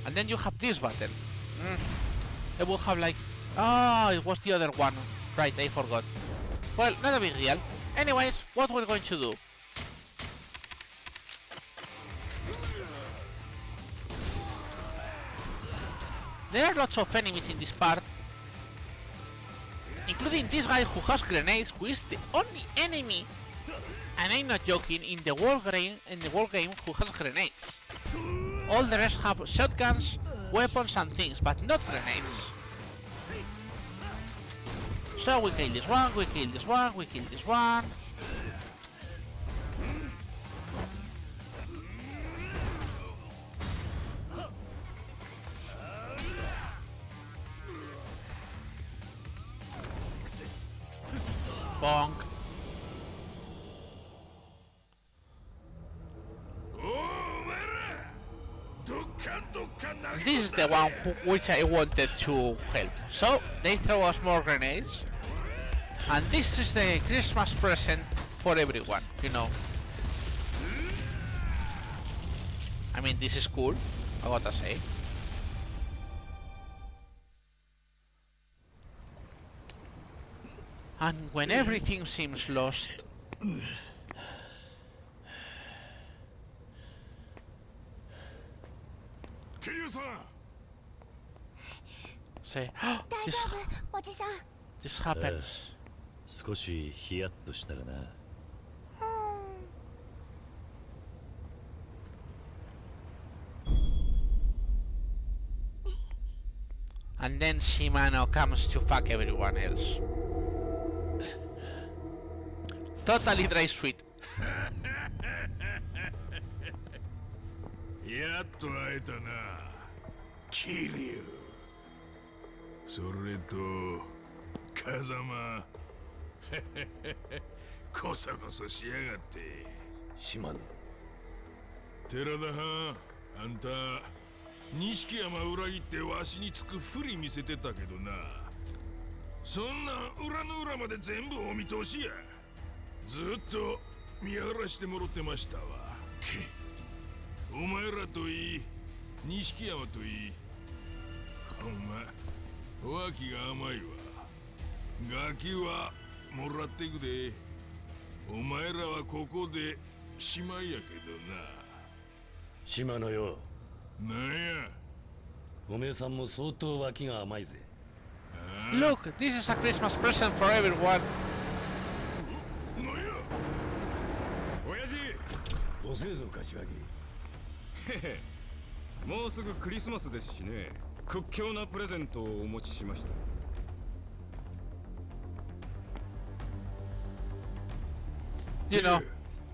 And then you have this button. It will have like... Oh, it was the other one. Right, I forgot. Well, not a big deal. Anyways, what we're going to do. There are lots of enemies in this part. Including this guy who has grenades, who is the only enemy, and I'm not joking, in the whole game who has grenades. All the rest have shotguns, weapons and things, but not grenades. So we kill this one, we kill this one, we kill this one. Bonk. This is the one which I wanted to help. So they throw us more grenades. And this is the Christmas present for everyone, you know. I mean, this is cool, I gotta say. And when everything seems lost, say, oh, this happens. 少しヒヤッとしたかな。And then Shimano comes to fuck everyone else. Totally dry sweet. やっと会えたな、桐生。それと風間。こそこそしやがって。島野。寺田はあんた錦山裏切ってわしにつくふり見せてたけどな。そんな裏の裏まで全部お見通しや。ずっと見晴らしてもろってましたわ。お前らといい錦山といい、ほんま脇が甘いわ。ガキはもらってくで。お前らはここでしまいやけどな。島野よ。なんや。おめえさんも相当脇が甘いぜ。Look, this is a Christmas present for everyone. なんや。親父。おせえぞ柏木。へへ。もうすぐクリスマスですしね。屈強なプレゼントをお持ちしました。You know,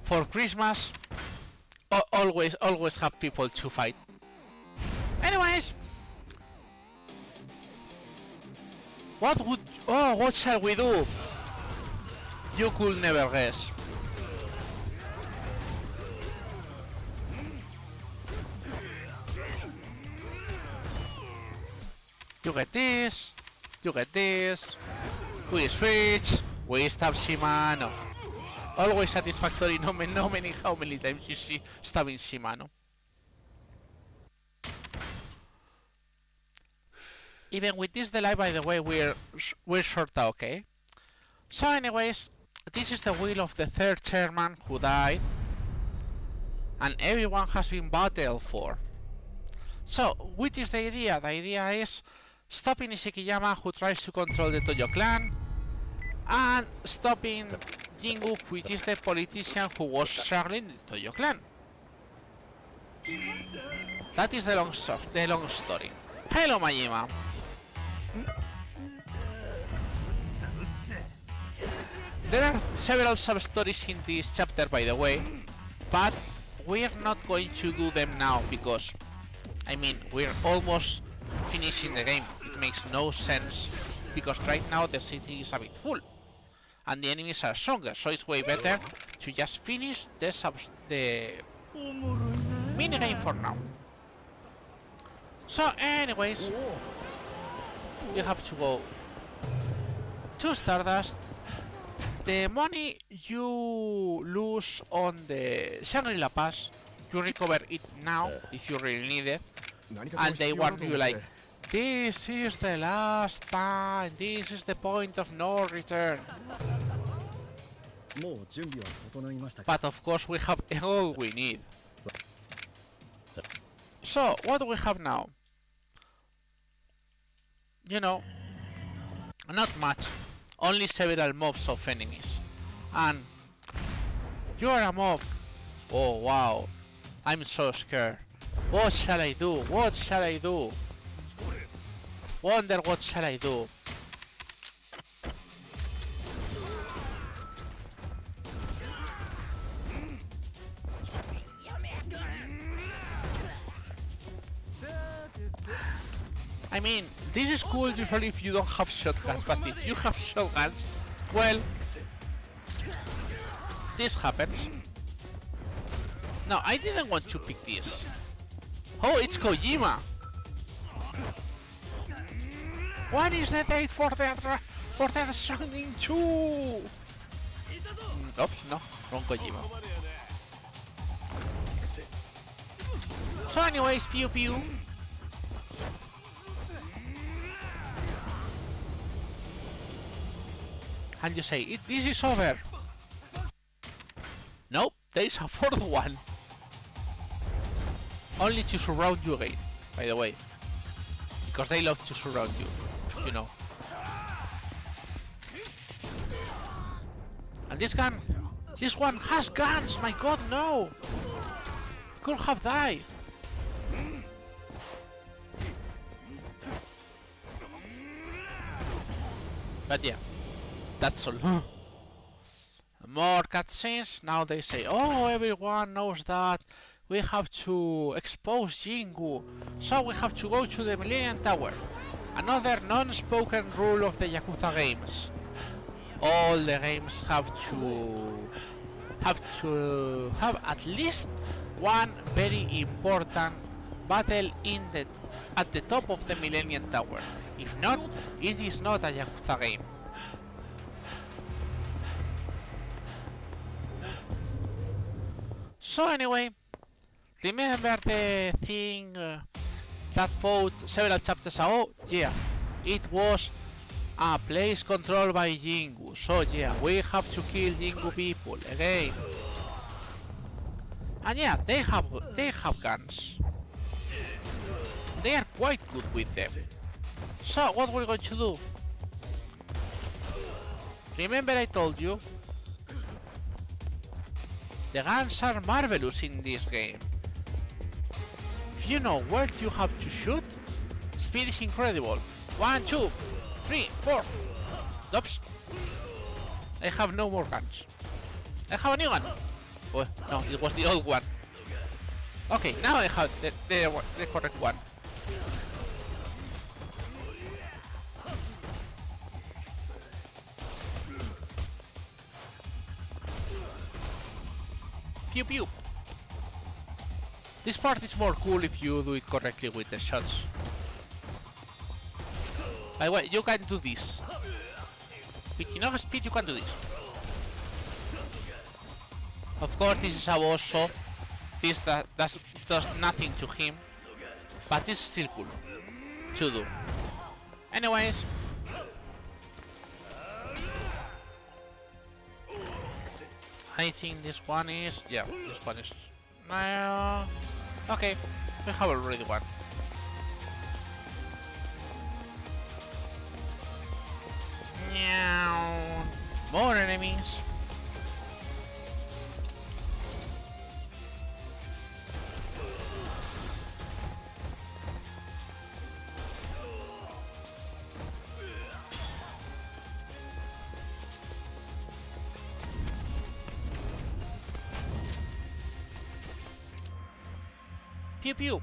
for Christmas, always have people to fight. Anyways, what shall we do? You could never guess. You get this, you get this. We switch, we stab Shimano. Always satisfactory, no many how many times you see stabbing Shimano. Even with this delay, by the way, we're short out, okay? So anyways, this is the will of the third chairman who died, and everyone has been battled for. So, what is the idea? The idea is stopping Ishikiyama, who tries to control the Toyo clan, and stopping Jingu, which is the politician who was struggling the Toyo clan. That is the long story. Hello, Majima. There are several sub-stories in this chapter, by the way, but we're not going to do them now because, I mean, we're almost finishing the game. It makes no sense because right now the city is a bit full and the enemies are stronger, so it's way better to just finish the minigame for now. So anyways, you have to go to Stardust. The money you lose on the Shangri-La Pass, you recover it now if you really need it. And they warn you like, this is the last time, this is the point of no return. But of course we have all we need. So, what do we have now? You know, not much. Only several mobs of enemies. And you are a mob. Oh wow, I'm so scared. What shall I do? What shall I do? Wonder what shall I do? I mean, this is cool usually if you don't have shotguns, but if you have shotguns, well, this happens. No, I didn't want to pick this. Oh, it's Kojima! What is the date for the Shining 2? Oops, no, wrong Kojima. So anyways, pew pew. And you say, this is over. Nope, there is a fourth one. Only to surround you again, by the way. Because they love to surround you, you know. And this gun, this one has guns, my god, no! It could have died. But yeah. That's all. More cutscenes. Now they say, oh, everyone knows that we have to expose Jingu, so we have to go to the Millennium Tower. Another non-spoken rule of the Yakuza games. All the games have to have at least one very important battle at the top of the Millennium Tower. If not, it is not a Yakuza game. So anyway, remember the thing that fought several chapters ago? Yeah, it was a place controlled by Jingu. So yeah, we have to kill Jingu people again. And yeah, they have guns. They are quite good with them. So what we're going to do? Remember I told you the guns are marvelous in this game. If you know where you have to shoot, speed is incredible. 1, 2, 3, 4. Oops. I have no more guns. I have a new gun. Oh, no, it was the old one. Okay, now I have the correct one. Pew pew. This part is more cool if you do it correctly with the shots. By the way, you can do this. With enough speed you can do this. Of course this is a boss, so this does nothing to him. But it's still cool to do. Anyways. I think this one is... yeah, this one is... okay, we have already one. More enemies. Pew pew.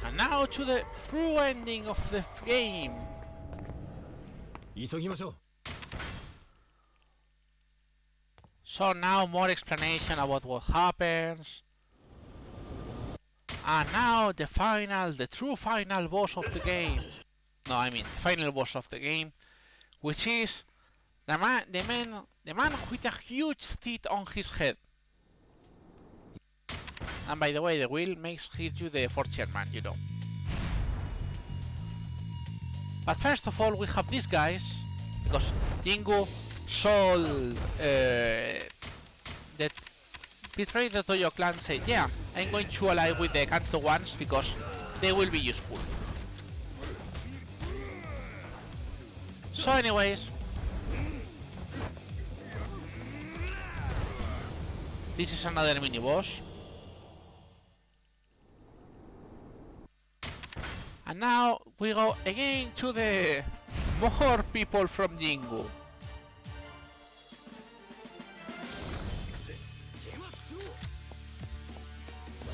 And now to the true ending of the game. 急ぎましょう。 So now more explanation about what happens. And now the true final boss of the game. No, I mean final boss of the game, which is the man with a huge teeth on his head. And by the way, the wheel makes you the fortune man, you know. But first of all, we have these guys, because Jingu sold that betrayed the Toyo clan, said, yeah, I'm going to ally with the Kanto ones because they will be useful. So anyways, this is another mini boss. And now we go again to the more people from Jingu.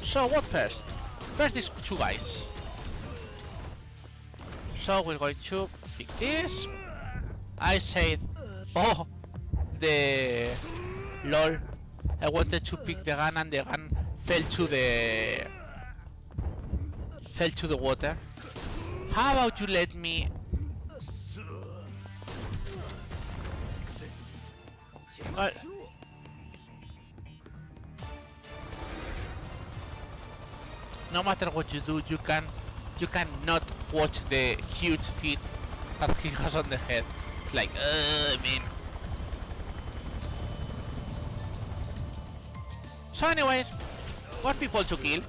So what first? First these two guys. So we're going to pick this. I said, oh, the lol. I wanted to pick the gun and the gun fell to the water. How about you let me? No matter what you do, you cannot watch the huge feet that he has on the head. It's like, I mean. So anyways, what people to kill?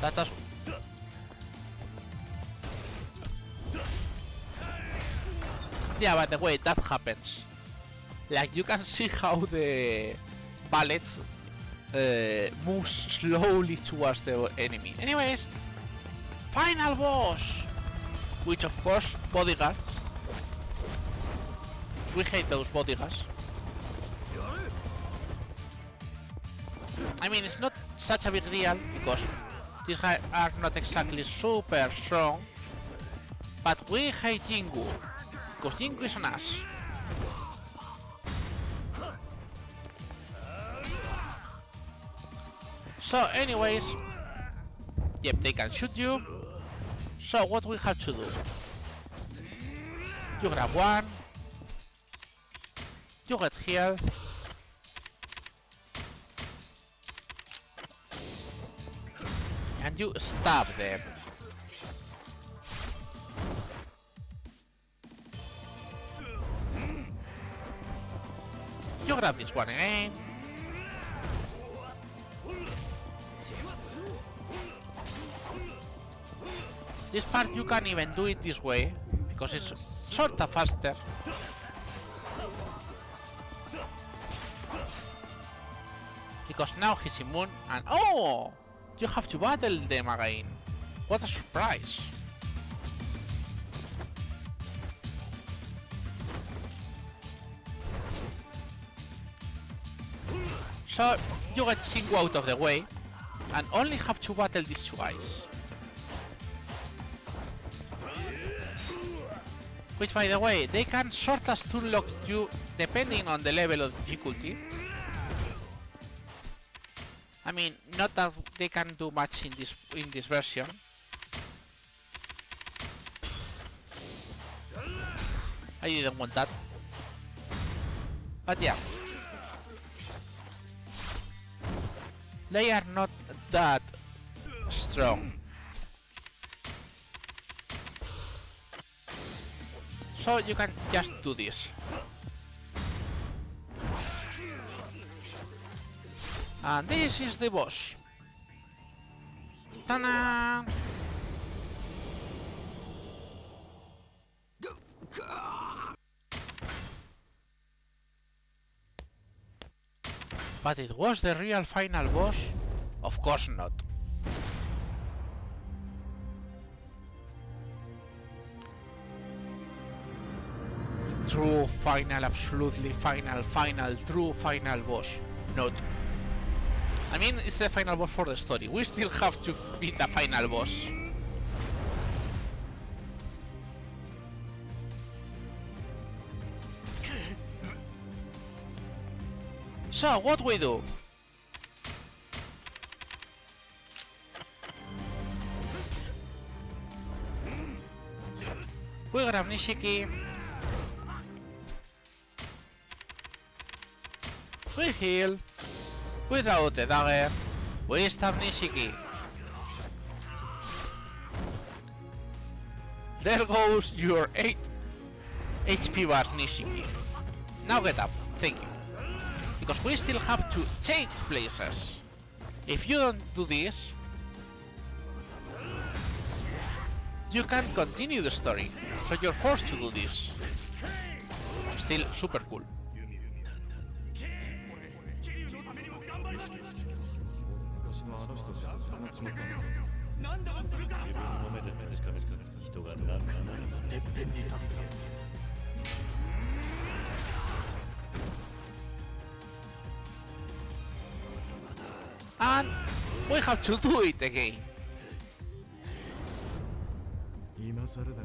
That was... Yeah, by the way, that happens. Like, you can see how the bullets move slowly towards the enemy. Anyways, final boss! Which of course, bodyguards. We hate those bodyguards. I mean, it's not such a big deal, because these guys are not exactly super strong. But we hate Jingu, because Jingu is an ass. So anyways, yep, they can shoot you. So what we have to do? You grab one. You get healed. And you stab them. You grab this one again. This part you can even do it this way, because it's sorta faster. Because now he's immune and oh! You have to battle them again. What a surprise. So you get Jingu out of the way and only have to battle these two guys. Which, by the way, they can sort of stun lock you depending on the level of difficulty. I mean, not that they can do much in this version. I didn't want that. But yeah. They are not that strong. So you can just do this. And this is the boss. Ta-da! But it was the real final boss? Of course not. True final, absolutely final, true final boss. Not. I mean, it's the final boss for the story. We still have to beat the final boss. So, what we do? We grab Nishiki. We heal. We draw the dagger. We stab Nishiki. There goes your 8 HP bar, Nishiki. Now get up. Thank you. Because we still have to change places. If you don't do this, you can't continue the story. So you're forced to do this. Still super cool. And we have to do it again. 今更だが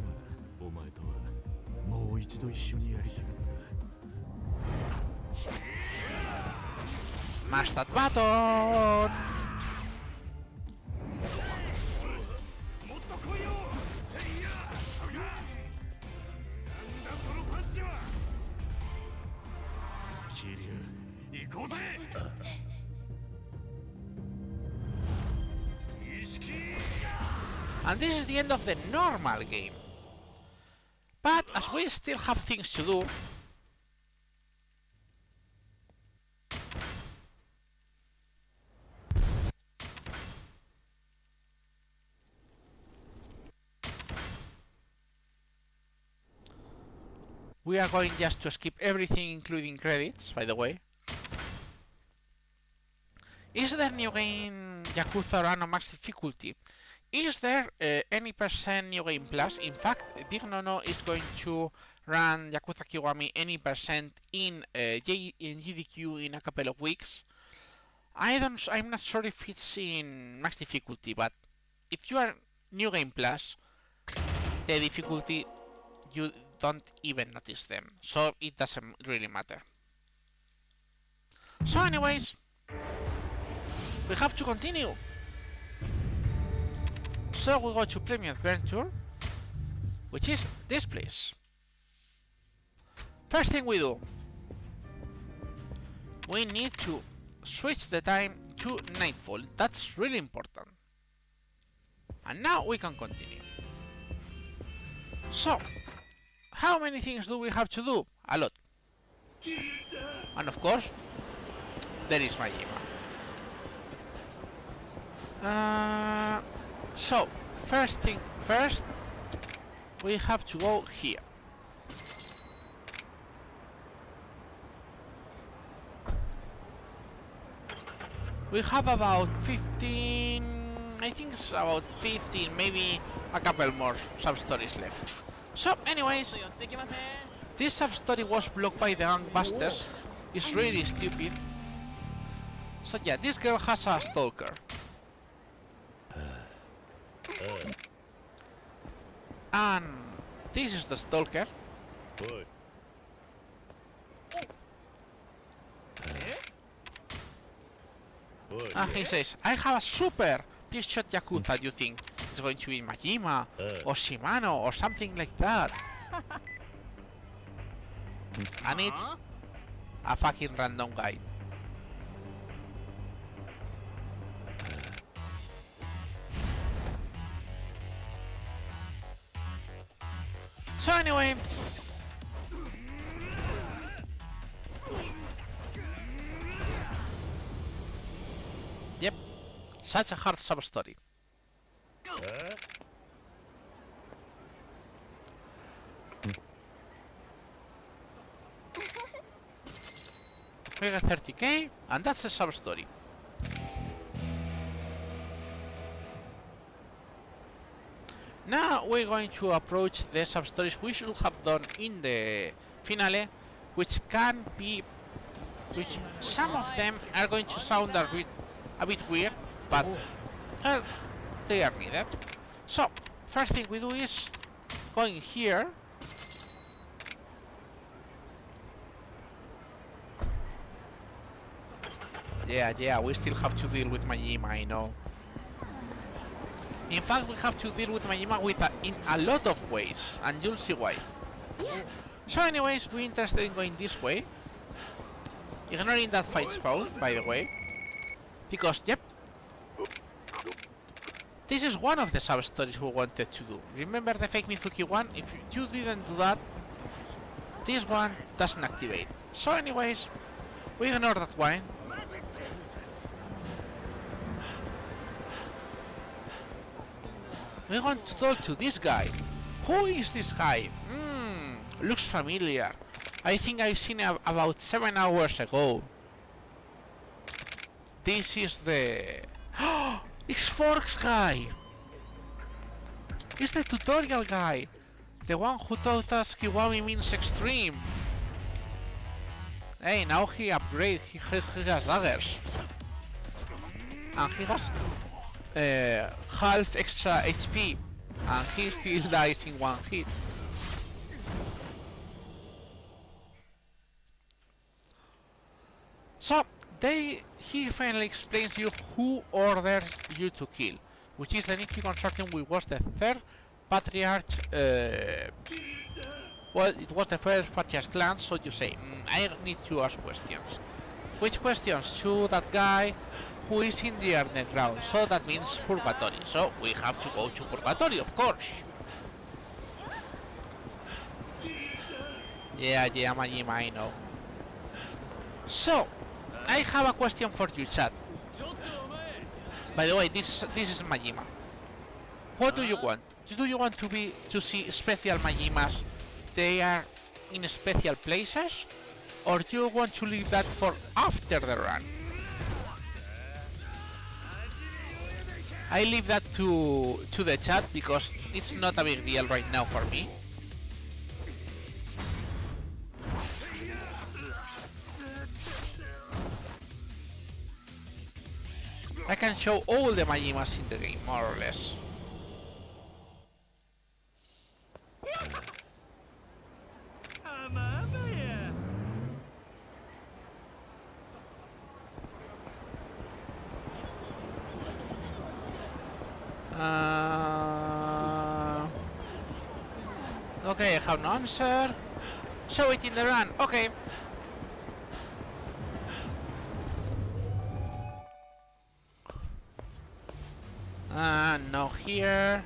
お前とはもう一度一緒にやりたかった Mash that button. And this is the end of the normal game. But as we still have things to do, we are going just to skip everything, including credits, by the way. Is there new game Yakuza Run on max difficulty? Is there any percent new game plus? In fact, Big Nono is going to run Yakuza Kiwami any percent in GDQ in a couple of weeks. I'm not sure if it's in max difficulty, but if you are new game plus, the difficulty you don't even notice them, so it doesn't really matter. So anyways, we have to continue. So we go to Premium Adventure, which is this place. First thing we do, we need to switch the time to nightfall. That's really important. And now we can continue. So, how many things do we have to do? A lot. And of course, there is Majima. So, first thing first, we have to go here. We have about 15, I think it's about 15, maybe a couple more sub-stories left. So, anyways, this sub-story was blocked by the gangbusters. It's really stupid. So yeah, this girl has a stalker. And this is the stalker. And he says, I have a super big shot Yakuza. Do you think it's going to be Majima or Shimano or something like that? And it's a fucking random guy. So anyway, Such a hard sub-story. We got 30k, and that's a sub-story. Now we're going to approach the sub-stories we should have done in the finale, which some of them are going to sound a bit weird, but they are needed. So, first thing we do is going here. Yeah, we still have to deal with Majima, I know. In fact, we have to deal with Majima in a lot of ways, and you'll see why. So anyways, we're interested in going this way. Ignoring that fight spawn, by the way. Because, yep. This is one of the sub-stories we wanted to do. Remember the fake Mizuki one? If you didn't do that, this one doesn't activate. So anyways, we ignore that one. We want to talk to this guy. Who is this guy? Looks familiar. I think I've seen him about 7 hours ago. This is the... It's Forks guy! It's the tutorial guy! The one who taught us Kiwami means extreme! Hey, now he upgrades, he has daggers. And he has half extra HP, and he still dies in one hit. So, he finally explains you who orders you to kill, which is the Nikki Consortium, which was the third Patriarch, well, it was the first Patriarch clan, so you say, I need to ask questions. Which questions? To that guy who is in the underground, so that means Purgatory, so we have to go to Purgatory, of course. Yeah, Majima, I know. So, I have a question for you, chat. By the way, this is Majima. What do you want? Do you want to see special Majimas? They are in special places, or do you want to leave that for after the run? I leave that to the chat because it's not a big deal right now for me. I can show all the Majimas in the game, more or less. Okay, I have no answer. Show it in the run. Okay. No here.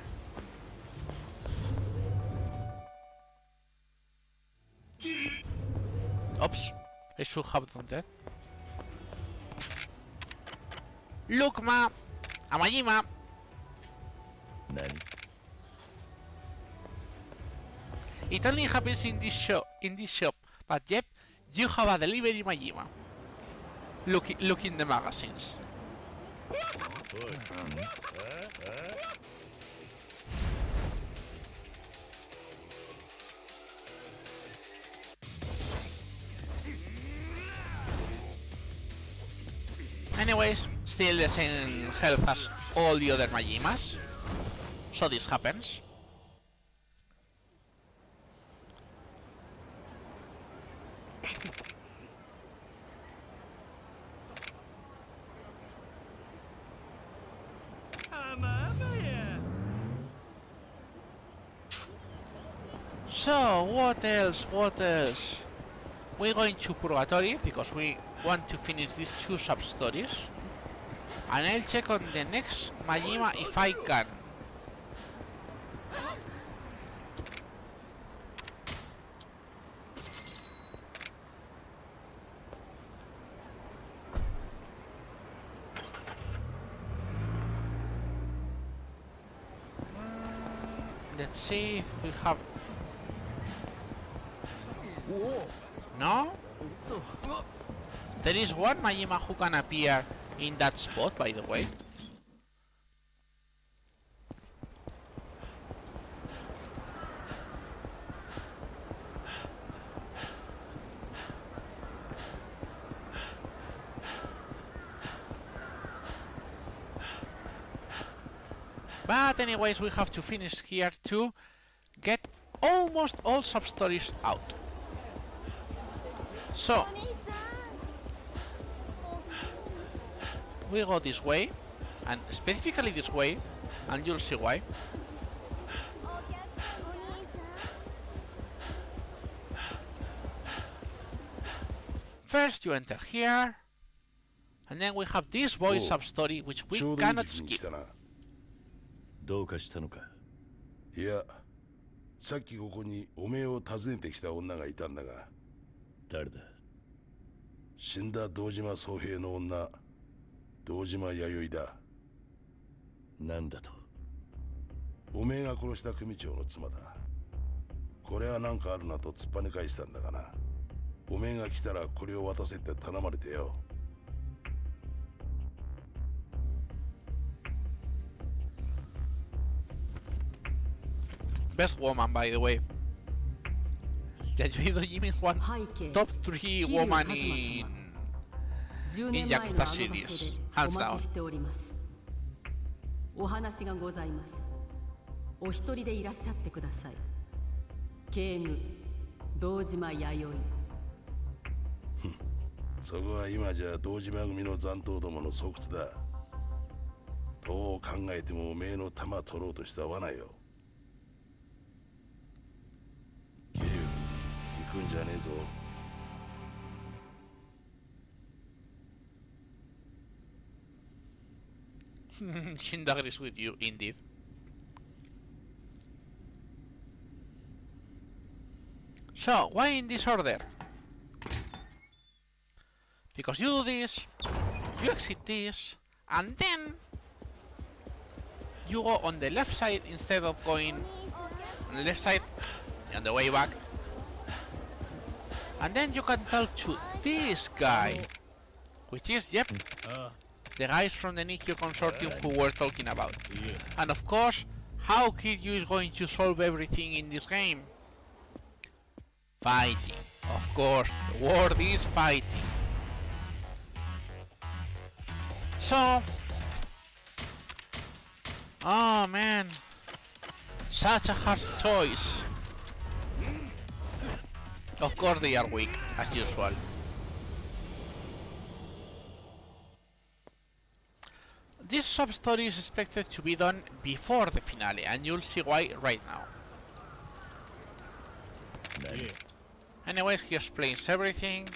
Oops, I should have done that. Look, a Majima. It only happens in this shop, but yep, you have a delivery Majima. Look in the magazines. Anyways, still the same health as all the other Majimas, so this happens. So, what else? We're going to Purgatory because we want to finish these 2 sub-stories. And I'll check on the next Majima if I can. Let's see if we have... No? There is one Majima who can appear in that spot, by the way. But anyways, we have to finish here to get almost all sub-stories out. So, we go this way, and specifically this way, and you'll see why. First you enter here, and then we have this boys sub-story which we cannot skip. どうかしたのか。いや、さっきここにおめえを訪ねてきた女がいたんだが。誰だ？死んだ堂島宗平の女、堂島弥生だ。なんだと？おめえが殺した組長の妻だ。これはなんかあるなと突っぱね返したんだがな。おめえが来たらこれを渡せって頼まれてよ。Best woman, by the way. Yayoi Dojima is one top 3 woman in Yakuza series, hands down. お話がございます。お一人でいらっしゃってください。警具、堂島弥生。そこは今じゃ堂島組の残党どもの巣窟だ。どう考えてもおめえの弾取ろうとした罠よ。桐生、行くんじゃねえぞ。Shinda agrees with you, indeed. So, why in this order? Because you do this, you exit this, and then you go on the left side instead of going on the left side on the way back. And then you can talk to this guy, which is, yep, the guys from the Nikio Consortium who we're talking about. And of course, how Kiryu is going to solve everything in this game? Fighting. Of course, the word is fighting. So... oh man, such a hard choice. Of course they are weak, as usual. This sub-story is expected to be done before the finale, and you'll see why right now. Anyways, he explains everything,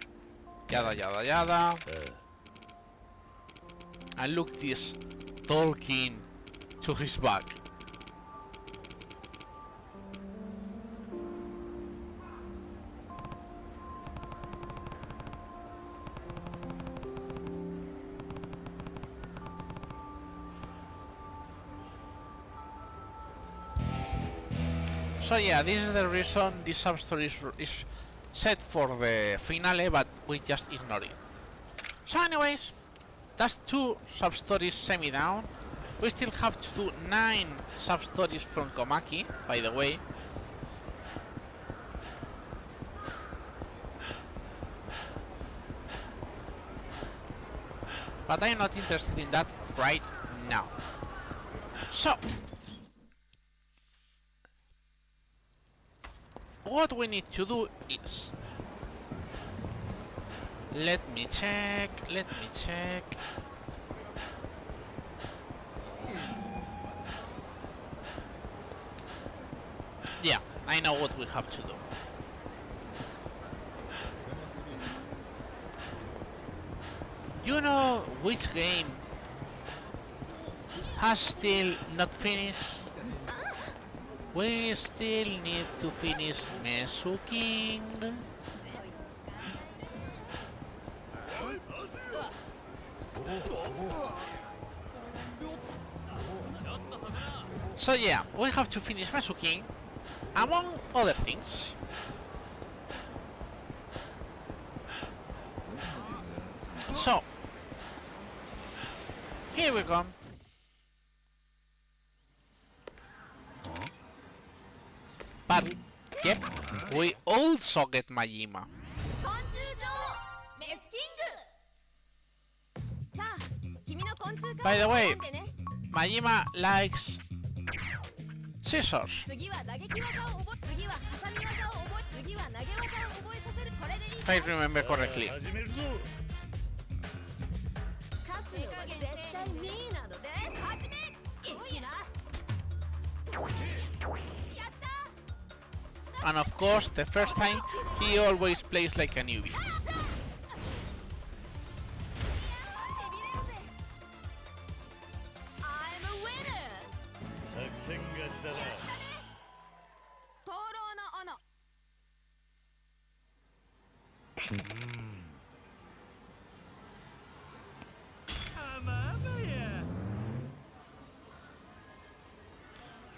yada yada yada. And look this Tolkien to his back. So yeah, this is the reason this sub-story is set for the finale, but we just ignore it. So anyways, that's 2 sub-stories semi-down. We still have to do 9 sub-stories from Komaki, by the way. But I'm not interested in that right now. So, what we need to do is... let me check. Yeah, I know what we have to do. You know which game has still not finished? We still need to finish Mesu King. So yeah, we have to finish Mesuking, among other things. So, here we go. But, yep, we also get Majima. By the way, Majima likes scissors. If I remember correctly. And of course, the first time, he always plays like a newbie.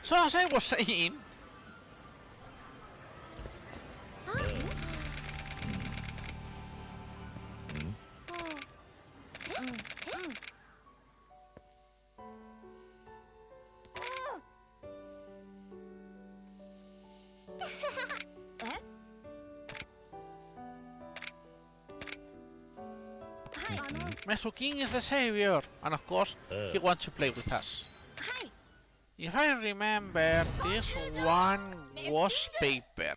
So as I was saying, Mesuking is the savior, and of course, he wants to play with us. If I remember, this one was paper.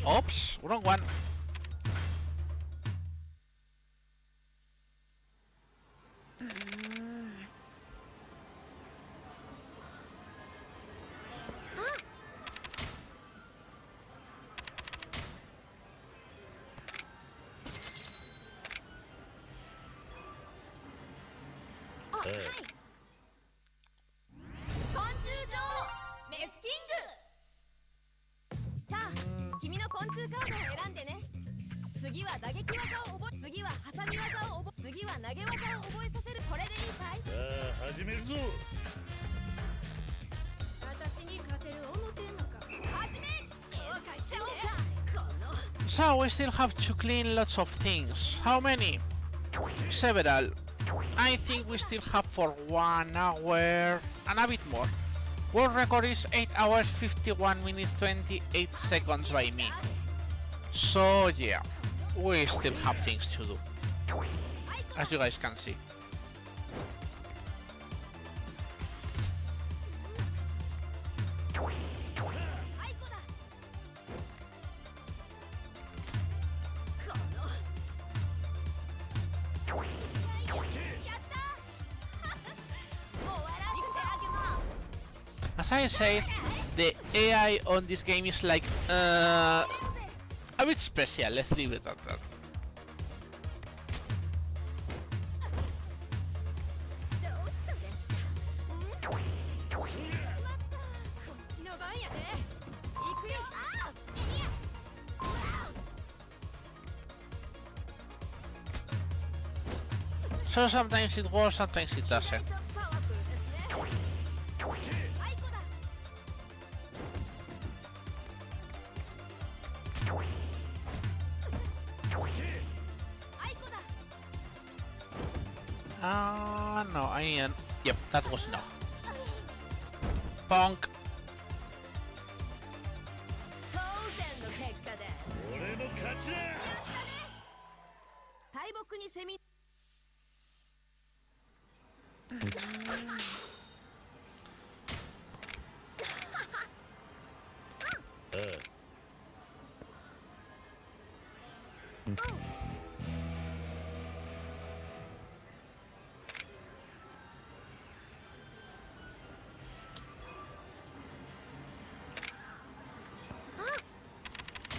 Oops, wrong one. So we still have to clean lots of things. How many? Several. I think we still have for 1 hour and a bit more. World record is 8 hours 51 minutes 28 seconds by me. So yeah, we still have things to do, as you guys can see. As I say, the AI on this game is like a bit special, let's leave it at that. So sometimes it works, sometimes it doesn't. No, I didn't. Yep, that was no. Bonk.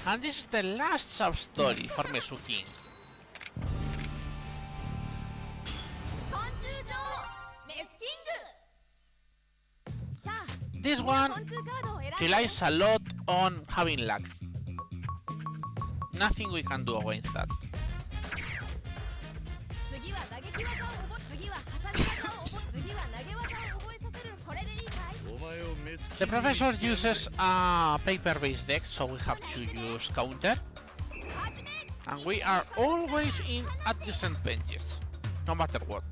And this is the last sub-story for Mesuking. this one relies a lot on having luck. Nothing we can do against that. The professor uses a paper-based deck, so we have to use counter. And we are always in adjacent benches, no matter what.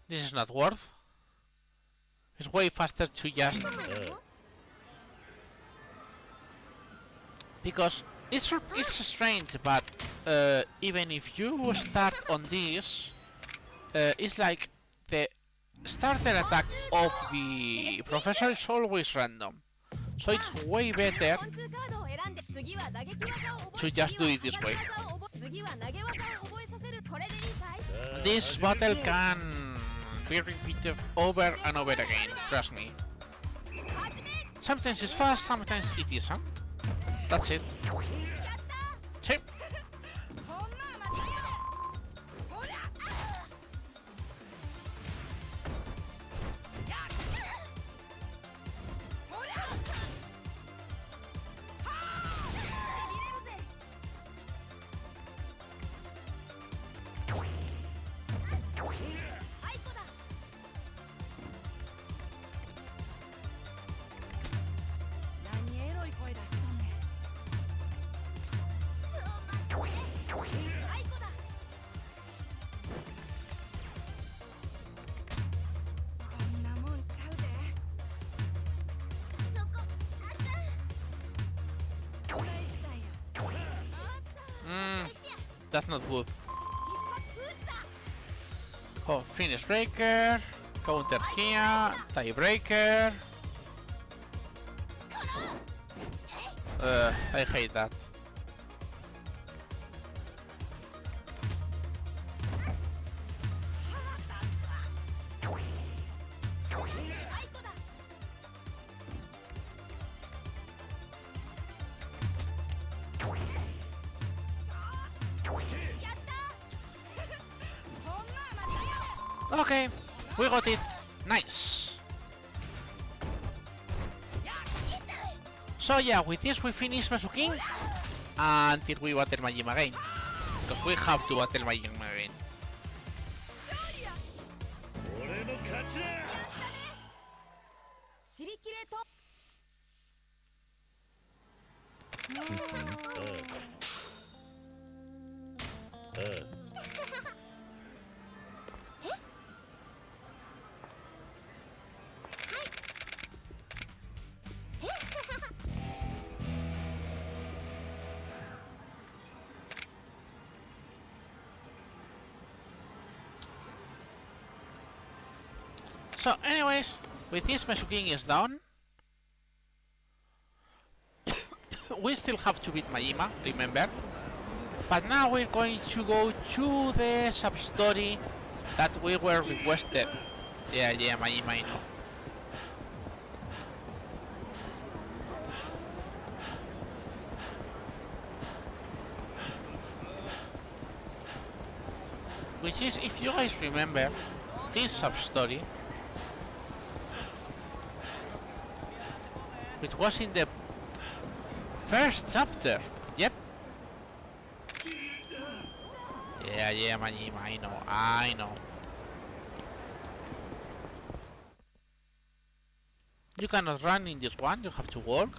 This is not worth. It's way faster to just... because it's strange, but even if you start on this, it's like the starter attack of the professor is always random. So it's way better to just do it this way. This battle can be repeated over and over again, trust me. Sometimes it's fast, sometimes it isn't. That's it. Chip. That's not good. Oh, finish breaker, counter here, tiebreaker. I hate that. Okay, we got it. Nice. So yeah, with this we finish Mesuking until we battle Majima again. Because we have to battle Majima again. So anyways, with this Mesuking is done. We still have to beat Majima, remember? But now we're going to go to the sub-story that we were requested. Yeah, Majima, I know. Which is, if you guys remember, this sub-story, which was in the first chapter. Yep. Yeah, Majima, I know. You cannot run in this one, you have to walk.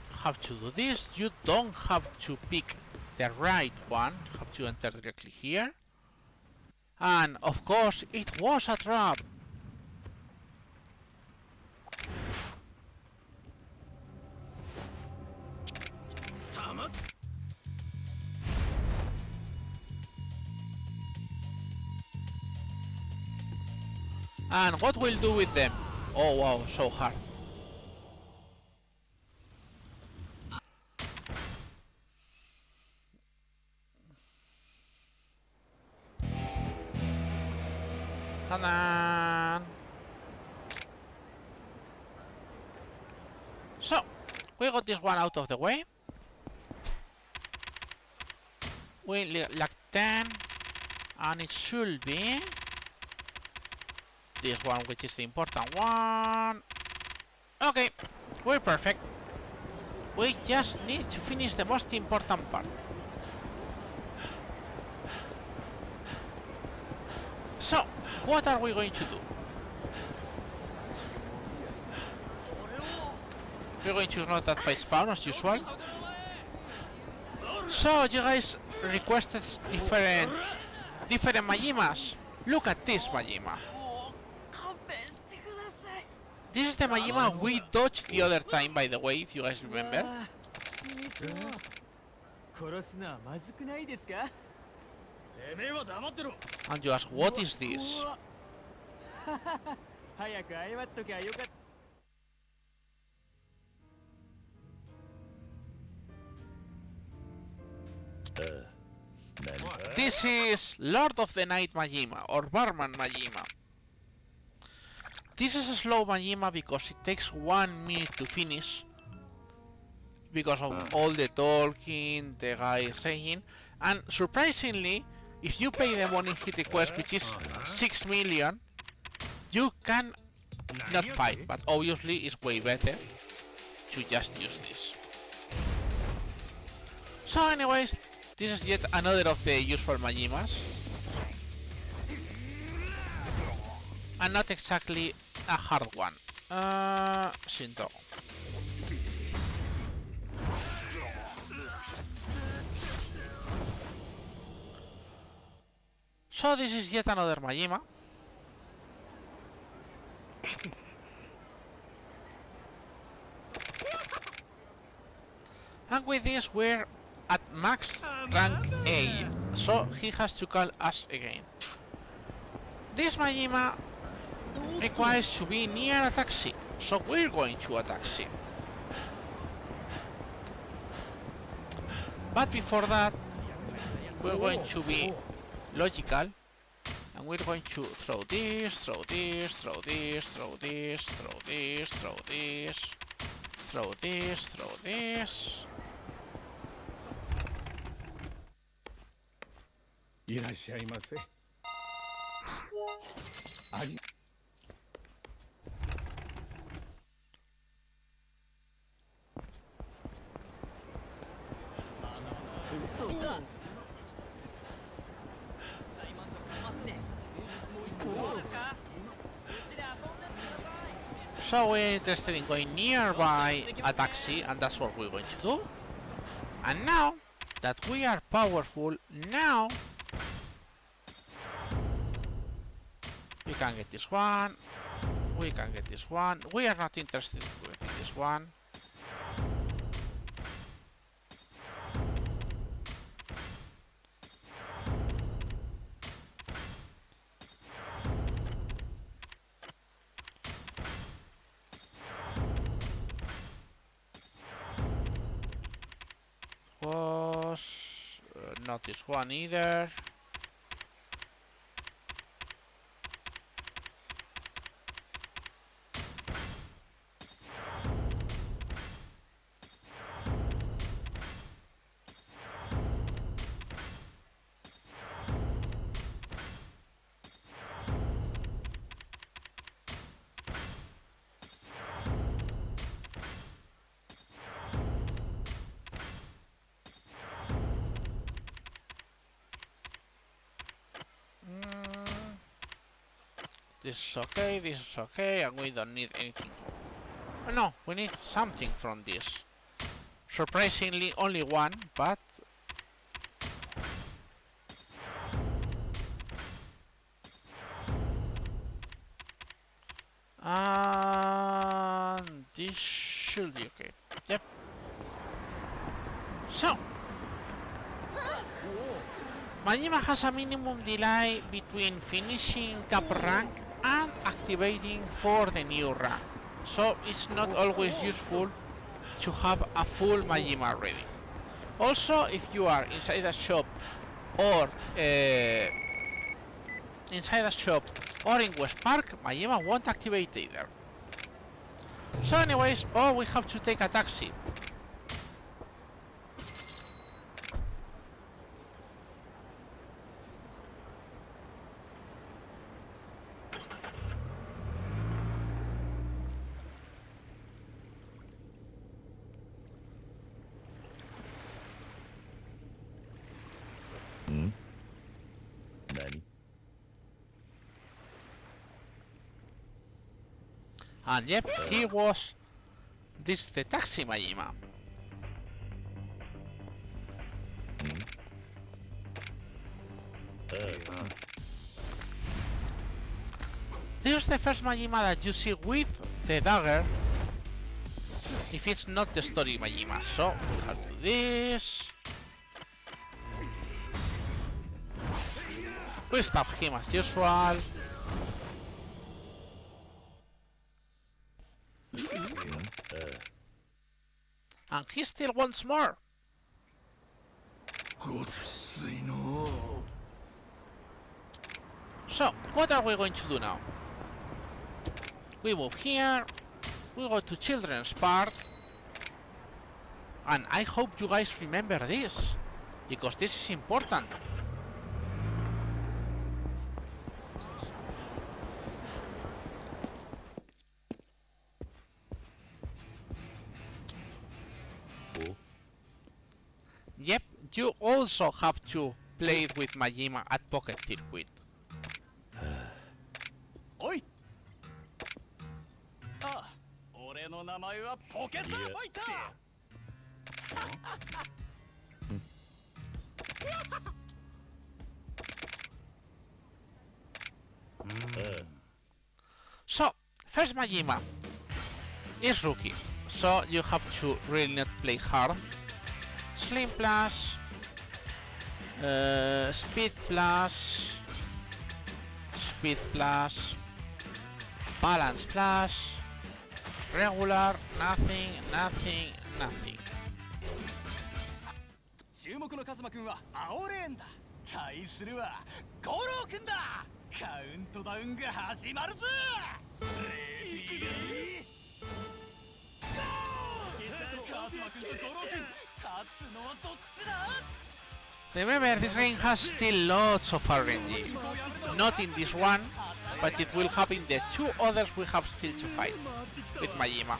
You have to do this, you don't have to pick the right one, you have to enter directly here. And of course, it was a trap. And what we'll do with them? Oh wow, so hard. Ta-da! So, we got this one out of the way. We like 10, and it should be this one, which is the important one. Okay, we're perfect. We just need to finish the most important part. So, what are we going to do? We're going to ignore that by spawn as usual. So, you guys requested different Majimas. Look at this Majima. This is the Majima we dodged the other time, by the way, if you guys remember. And you ask, what is this? This is Lord of the Night Majima, or Barman Majima. This is a slow Majima because it takes 1 minute to finish. Because of all the talking, the guy saying. And surprisingly, if you pay the money hit request, which is 6 million, you can not fight. But obviously it's way better to just use this. So anyways, this is yet another of the useful Majimas. And not exactly a hard one. Shinto. So this is yet another Majima. And with this we're at max rank A, so he has to call us again. This Majima requires to be near a taxi, so we're going to a taxi. But before that, we're going to be logical, and we're going to throw this, throw this, throw this, throw this, throw this, throw this, throw this, throw this. いらっしゃいませ。So we're interested in going nearby a taxi, and that's what we're going to do. And now that we are powerful, now we can get this one. We can get this one. We are not interested in getting this one. Not this one either. This is okay, and we don't need anything. Oh, no, we need something from this. Surprisingly, only one, but... And this should be okay. Yep. So, Majima has a minimum delay between finishing cap rank and activating for the new run. So it's not always useful to have a full Majima ready. Also, if you are inside a shop or in West Park, Majima won't activate either. So anyways, we have to take a taxi. And yep, he was this the taxi Majima. This is the first Majima that you see with the dagger. If it's not the story Majima, so we have to do this. We stab him as usual. And he still wants more. So, what are we going to do now? We move here, we go to Children's Park, and I hope you guys remember this, because this is important. Yep, you also have to play it with Majima at Pocket Circuit. Oi! Ah, 俺の名前はポケサーファイター。So, first Majima is rookie, so you have to really not play hard. Slim plus, speed plus, balance plus, regular, nothing. 注目のカズマくんは青レーンだ。対するはゴロウくんだ。カウントダウンが始まるぞ。カズマくんとゴロウくん、勝つのはどっちだ？ Remember, this game has still lots of RNG. Not in this one, but it will happen in the two others we have still to fight with Majima.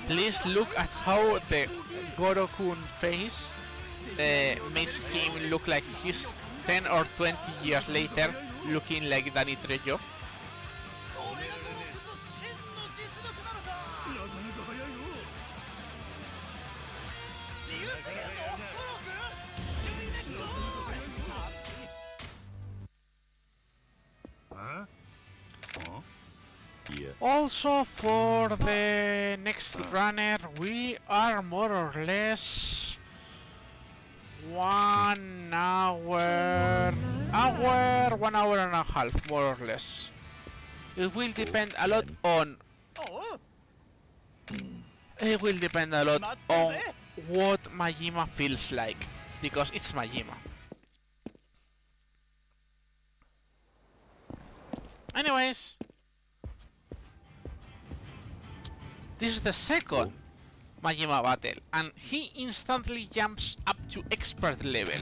Please look at how the Goro-kun face makes him look like he's 10 or 20 years later looking like Danny Trejo. Also, for the next runner, we are more or less 1 hour, 1 hour and a half, more or less. It will depend a lot on. It will depend a lot on what Majima feels like, because it's Majima. Anyways, this is the second Majima battle, and he instantly jumps up to expert level.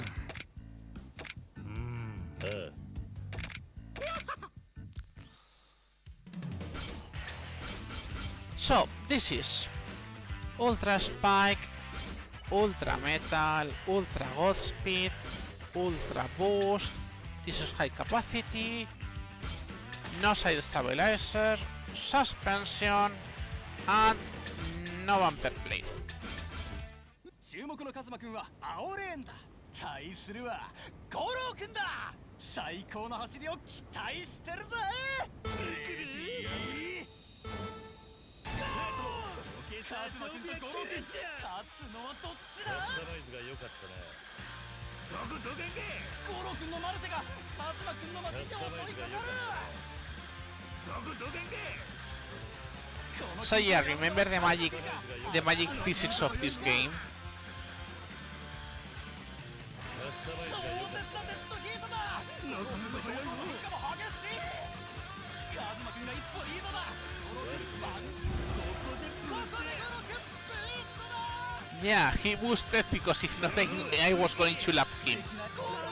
So, this is Ultra Spike, Ultra Metal, Ultra Godspeed, Ultra Boost, this is High Capacity, no Side Stabilizer, Suspension, and no Bumper Plate. 注目のカズマくんは青レーンだ。対するはゴロウくんだ。最高の走りを期待してるぜ。ポケカズマ君とゴロ君勝つのはどっちだ。カスタマイズが良かったな。そこどけんけ。ゴロ君のマルテがカズマ君のマシンで襲いかかる。そこどけんけ。 So yeah, remember the magic physics of this game. カスタマイズが良かったな。デッドヒートだ。ゴロ君の表情の変化も激しい。カズマ君が一歩リードだ。ゴロ君バン。ここでゴロ君ブーストだ。 Yeah, he boosted because if not, I was going to lap him.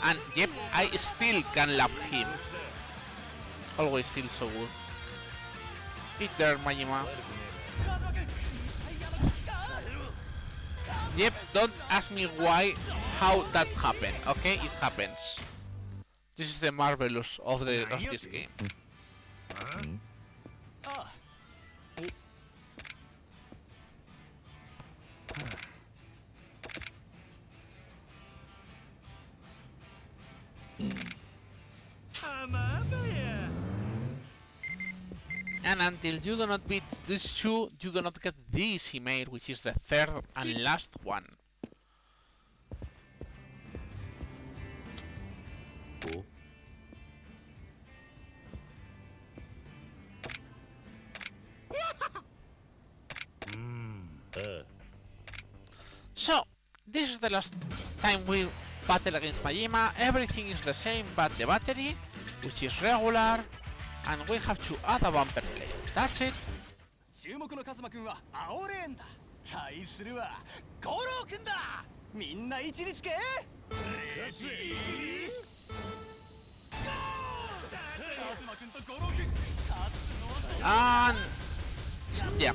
And yep, I still can lap him. Always feels so good. Eat there, Majima. Yep, don't ask me why, how that happened, okay? It happens. This is the marvelous of this game. And until you do not beat these two, you do not get this email, which is the third and last one. Oh. So, this is the last time we battle against Majima. Everything is the same but the battery, which is regular, and we have to add a bumper plate. That's it. 注目のカズマ君は青レーンだ。対するはゴロ君だ。みんな位置につけ。カズマ君とゴロ君勝つのは And yeah.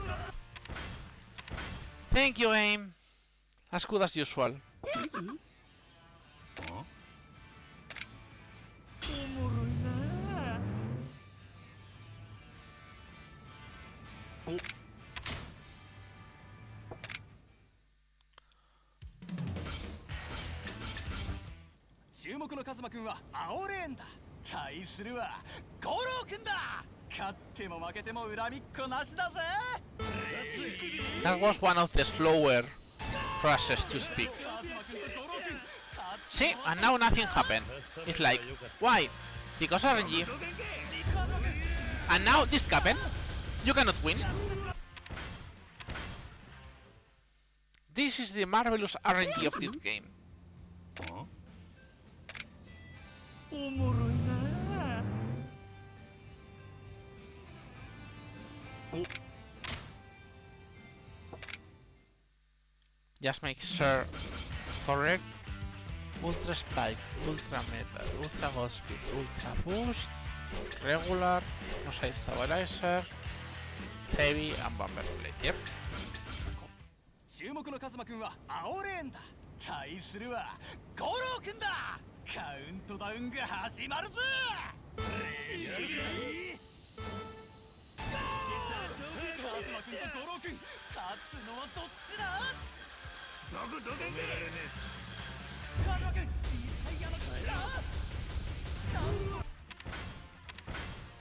Thank you, game. As good as usual. That was one of the slower phrases to speak. See, and now nothing happened. It's like, why? Because RNG. And now this happened. You cannot win. This is the marvelous RNG of this game. Just make sure correct. Ultra spike, ultra metal, ultra god speed, ultra boost, regular, no side stabilizer, heavy and bumper plate. Yep. 注目のカズマ君は青レーンだ。対するはゴロ君だ。カウントダウンが始まるぞ。カズマ君とゴロ君勝つのはどっちだ。そこどけんけ。カズマ君いいタイヤの口だ。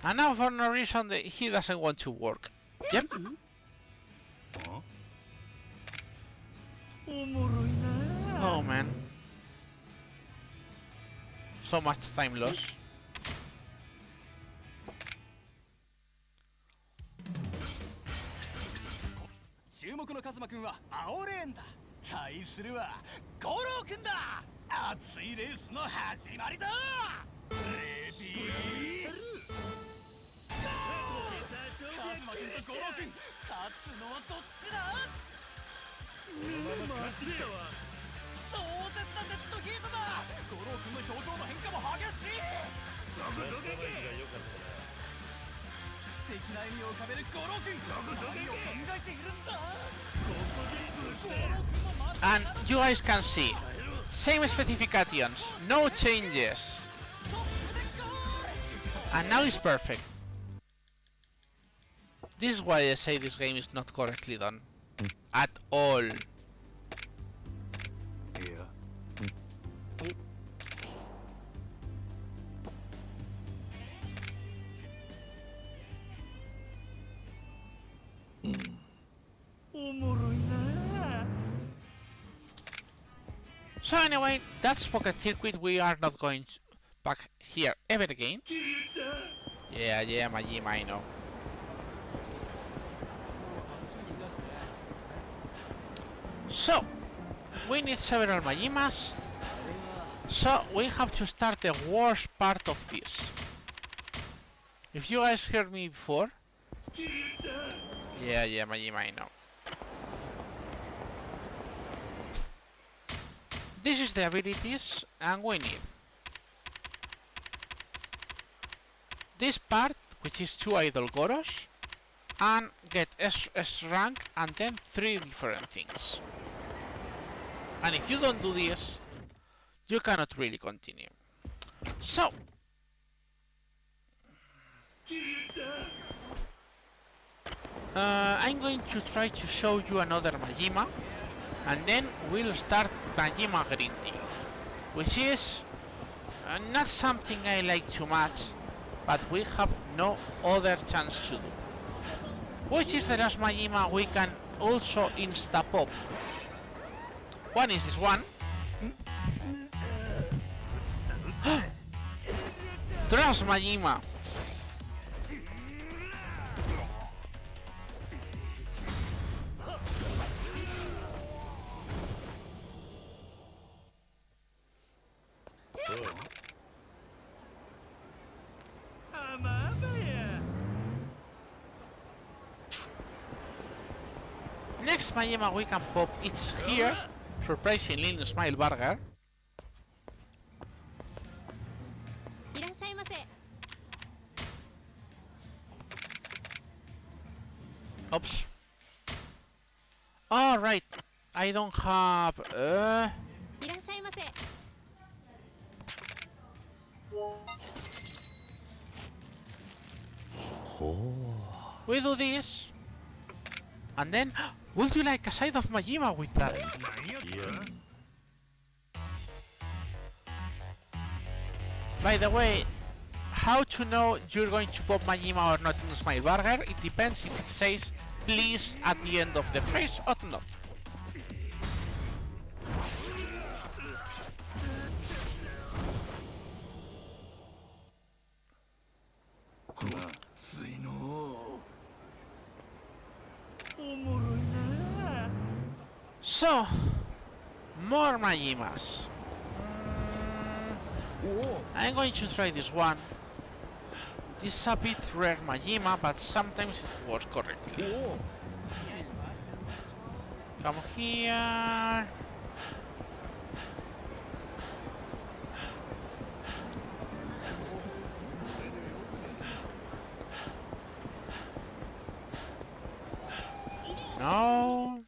And now for no reason he doesn't want to work. Yep. Oh man. So much time loss. And you guys can see, same specifications, no changes. And now it's perfect. This is why I say this game is not correctly done. At all. So anyway, that's Pocket Circuit. We are not going back here ever again. Yeah, Majima, I know. So, we need several Majimas. So, we have to start the worst part of this. If you guys heard me before... Yeah, Majima, I know. This is the abilities, and we need this part, which is 2 idol Goros, and get S rank, and then 3 different things. And if you don't do this, you cannot really continue. So, I'm going to try to show you another Majima, and then we'll start Majima grinding, which is not something I like too much, but we have no other chance to do. Which is the last Majima we can also insta-pop. One is this one. Trust Majima. Next Majima we can pop, it's here, surprisingly in Smile Burger. Oops. Alright, I don't have... We do this, and then, would you like a side of Majima with that? Yeah. By the way, how to know you're going to pop Majima or not in Smile Burger? It depends if it says please at the end of the phrase or not. So, more Majimas. I'm going to try this one. This is a bit rare Majima, but sometimes it works correctly. Come here. No.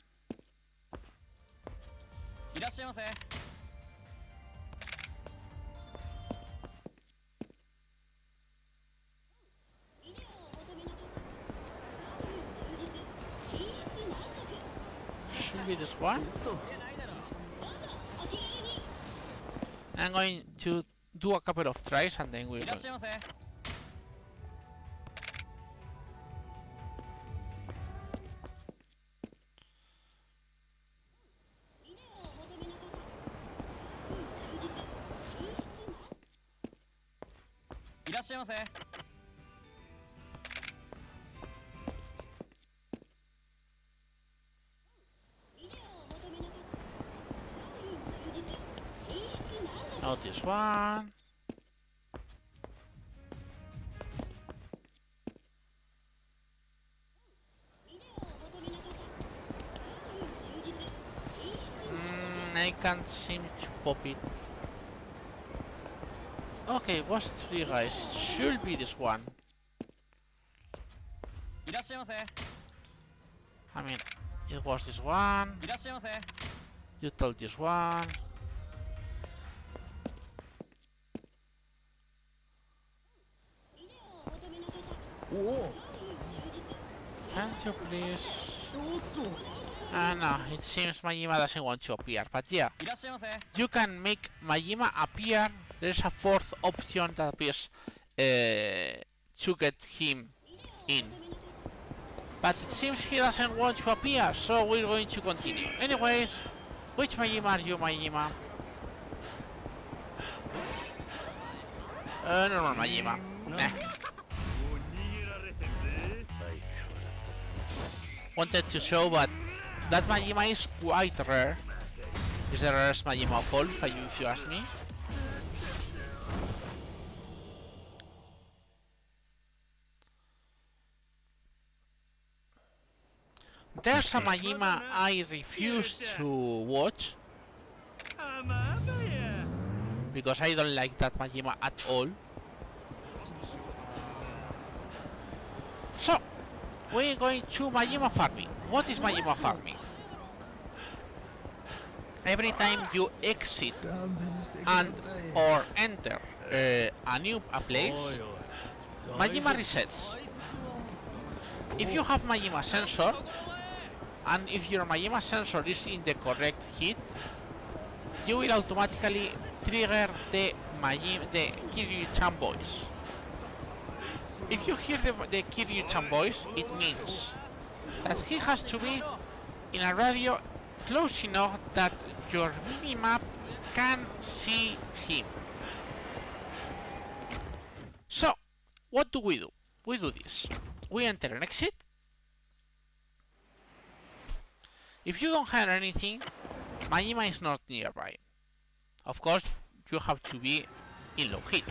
Should be this one. I'm going to do a couple of tries and then we'll go. Not this one. I can't seem to pop it. Okay, what's 3 guys? Should be this one. I mean, it was this one. You told this one. Can't you please? No, it seems Majima doesn't want to appear, but yeah, you can make Majima appear. There's a 4th option that appears to get him in. But it seems he doesn't want to appear, so we're going to continue. Anyways, which Majima are you, Majima? Normal Majima. Nah. Wanted to show, but that Majima is quite rare. It's the rarest Majima of all, if you ask me. There's a Majima I refuse to watch because I don't like that Majima at all. So, we're going to Majima farming. What is Majima farming? Every time you exit and or enter a place, Majima resets. If you have Majima sensor, and if your Majima sensor is in the correct heat, you will automatically trigger the Kiryu-chan voice. If you hear the Kiryu-chan voice, it means that he has to be in a radio close enough that your minimap can see him. So, what do? We do this. We enter an exit. If you don't have anything, Majima is not nearby. Of course, you have to be in low heat.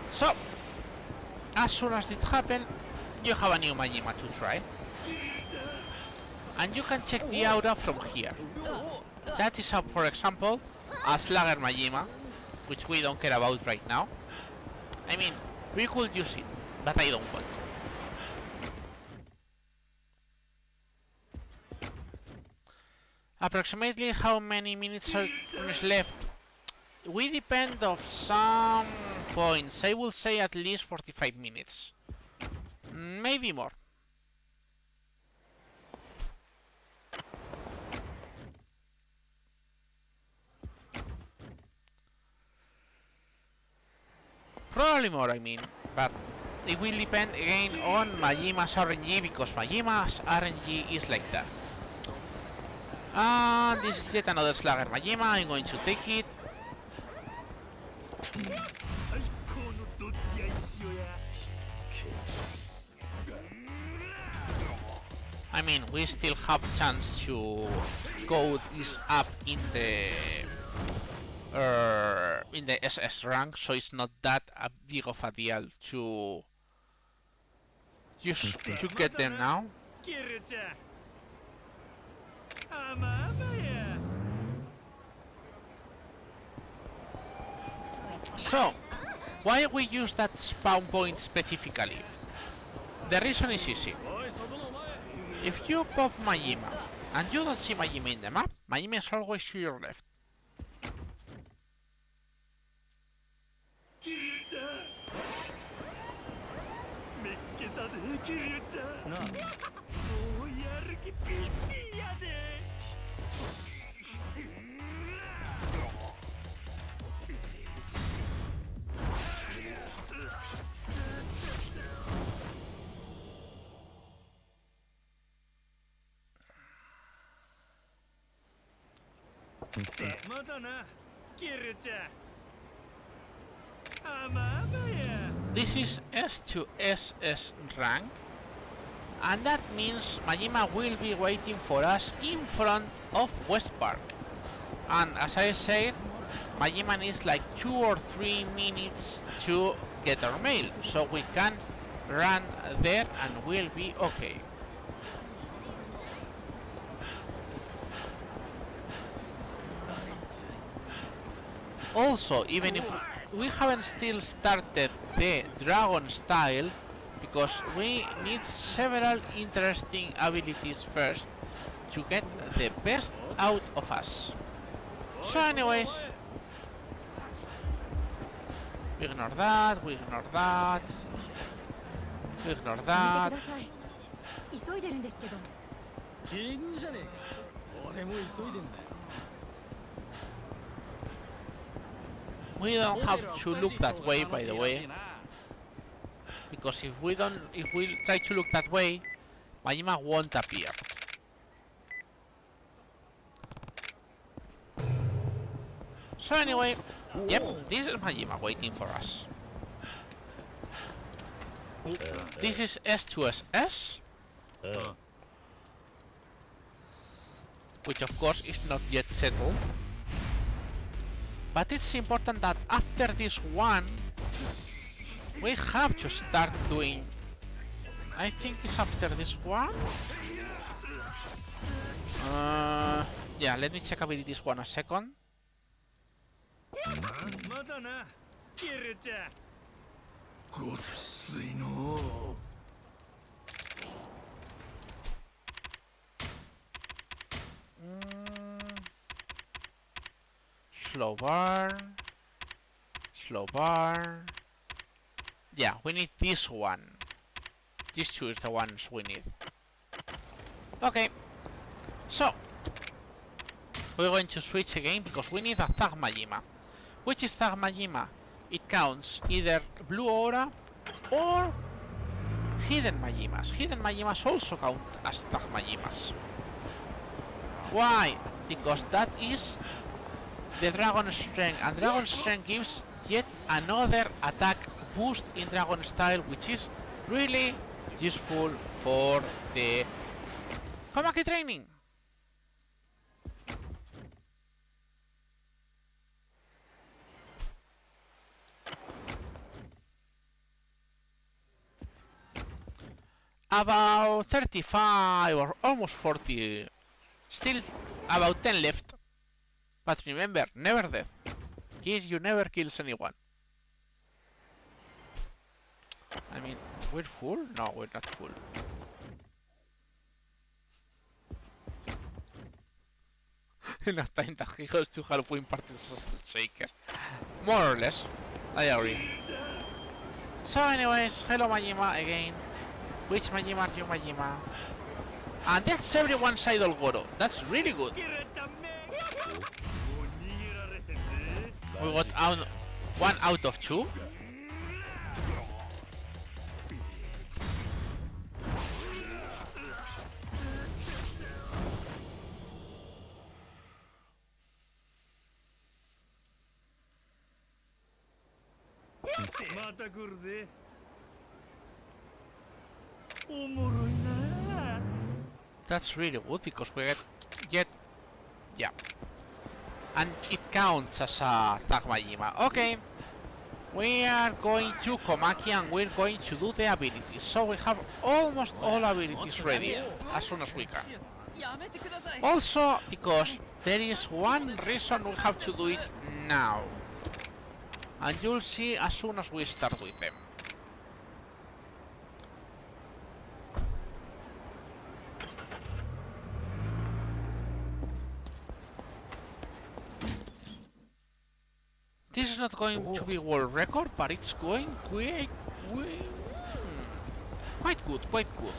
So, as soon as it happens, you have a new Majima to try. And you can check the aura from here. That is, for example, a Slugger Majima, which we don't care about right now. I mean, we could use it, but I don't want to. Approximately how many minutes are left? We depend of some points. I will say at least 45 minutes. Maybe more. Probably more, I mean, but it will depend again on Majima's RNG, because Majima's RNG is like that. And this is yet another Slugger Majima. I'm going to take it. I mean, we still have chance to go this up in the SS rank, so it's not that big of a deal to just to get them now. So, why we use that spawn point specifically? The reason is easy. If you pop Majima and you don't see Majima in the map, Majima is always to your left. This is S to SS rank, and that means Majima will be waiting for us in front of West Park. And as I said, Majima needs like 2 or 3 minutes to get our mail, so we can run there and we'll be okay. Also, even if we haven't still started the dragon style, because we need several interesting abilities first to get the best out of us. So anyways, we ignore that, we ignore that, we ignore that. We don't have to look that way, by the way, because if we try to look that way, Majima won't appear. So anyway, yep, this is Majima waiting for us. This is S2SS, which of course is not yet settled. But it's important that after this one, we have to start doing... I think it's after this one. Yeah, let me check abilities one a second. Slow burn. Slow burn. Yeah, we need this one. These two is the ones we need. Okay. So, we're going to switch again because we need a Thug Majima. Which is Thug Majima? It counts either Blue Aura or Hidden Majimas. Hidden Majimas also count as Thug Majimas. Why? Because that is the Dragon Strength, and Dragon Strength gives yet another attack boost in Dragon Style, which is really useful for the Komaki training. About 35 or almost 40, still about 10 left. But remember, never death. Kiryu never kills anyone. I mean, we're full? No, we're not full. Enough time that he goes to Halloween parties as a shaker. More or less. I agree. So anyways, hello Majima again. Which Majima are you, Majima? And that's everyone's idol Goro. That's really good. We got out 1 out of 2. That's really good because we get yeah. And it counts as a Thug Majima. Okay. We are going to Komaki and we're going to do the abilities. So we have almost all abilities ready as soon as we can. Also, because there is one reason we have to do it now. And you'll see as soon as we start with them. This is not going to be world record, but it's going quite good, quite good.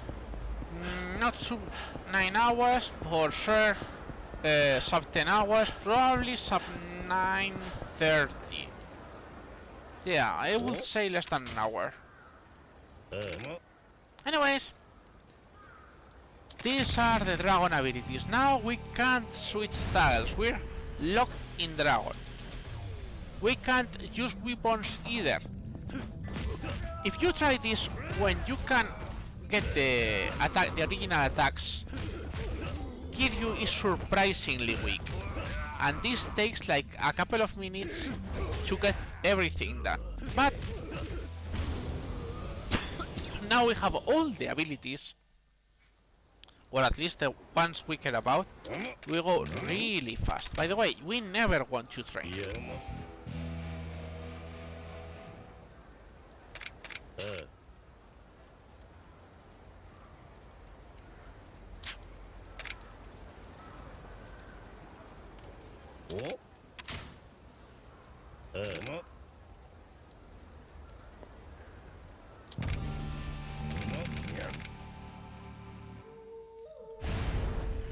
Not sub 9 hours for sure, sub 10 hours, probably sub 9:30. Yeah, I would say less than an hour. Anyways, these are the dragon abilities. Now we can't switch styles, we're locked in dragon. We can't use weapons either. If you try this when you can get the original attacks, Kiryu is surprisingly weak. And this takes like a couple of minutes to get everything done. But now we have all the abilities, or at least the ones we care about. We go really fast. By the way, we never want to train.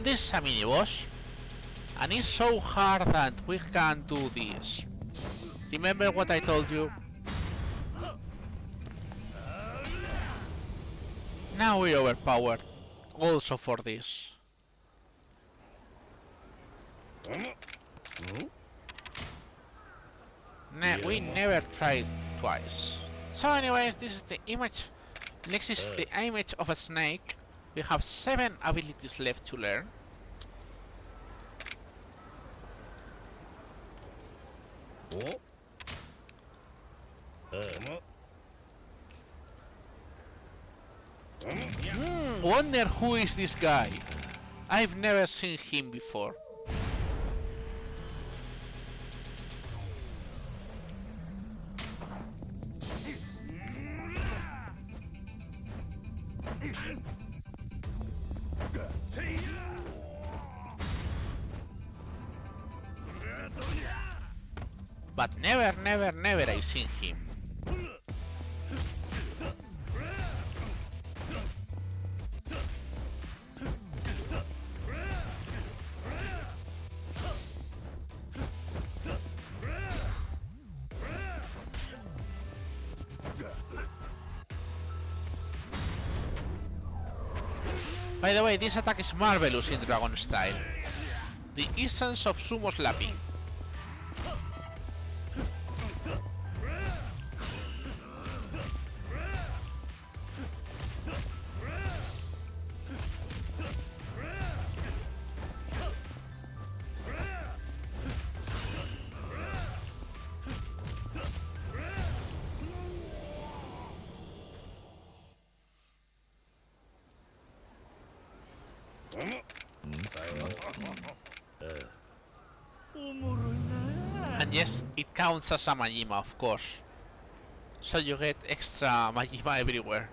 This is a mini boss, and it's so hard that we can't do this. Remember what I told you? Now we're overpowered, also for this. We never tried twice. So anyways, this is the image. Next is the image of a snake. We have 7 abilities left to learn. Wonder who is this guy? I've never seen him before. But never I've seen him. By the way, this attack is marvelous in Dragon style. The essence of sumo slapping. And yes, it counts as a Majima, of course. So you get extra Majima everywhere.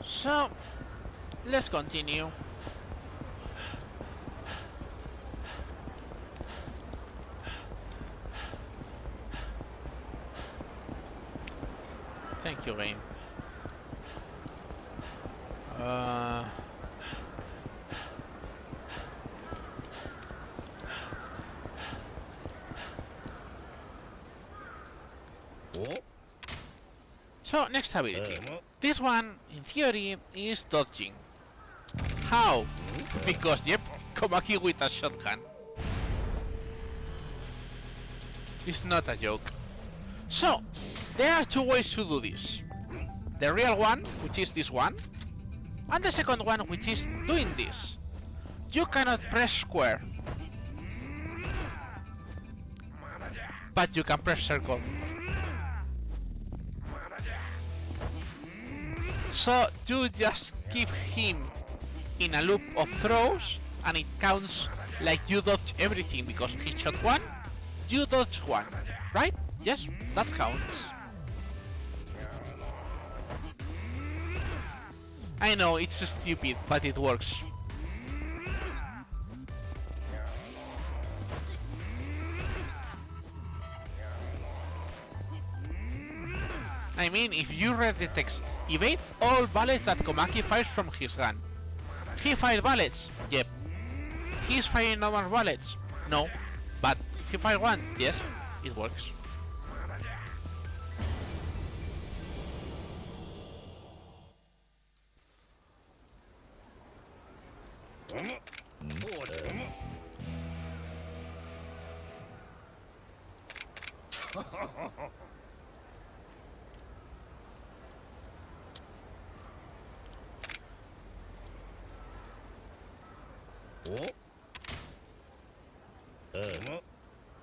So, let's continue. Thank you, game. So, next ability. This one, in theory, is dodging. How? Because, yep, Komaki with a shotgun. It's not a joke. So, there are 2 ways to do this. The real one, which is this one, and the second one, which is doing this. You cannot press square, but you can press circle. So you just keep him in a loop of throws, and it counts like you dodge everything, because he shot 1, you dodge 1, right? Yes, that counts. I know, it's stupid, but it works. I mean, if you read the text, evade all bullets that Komaki fires from his gun. He fired bullets? Yep. He's firing normal bullets? No. But he fired 1? Yes, it works.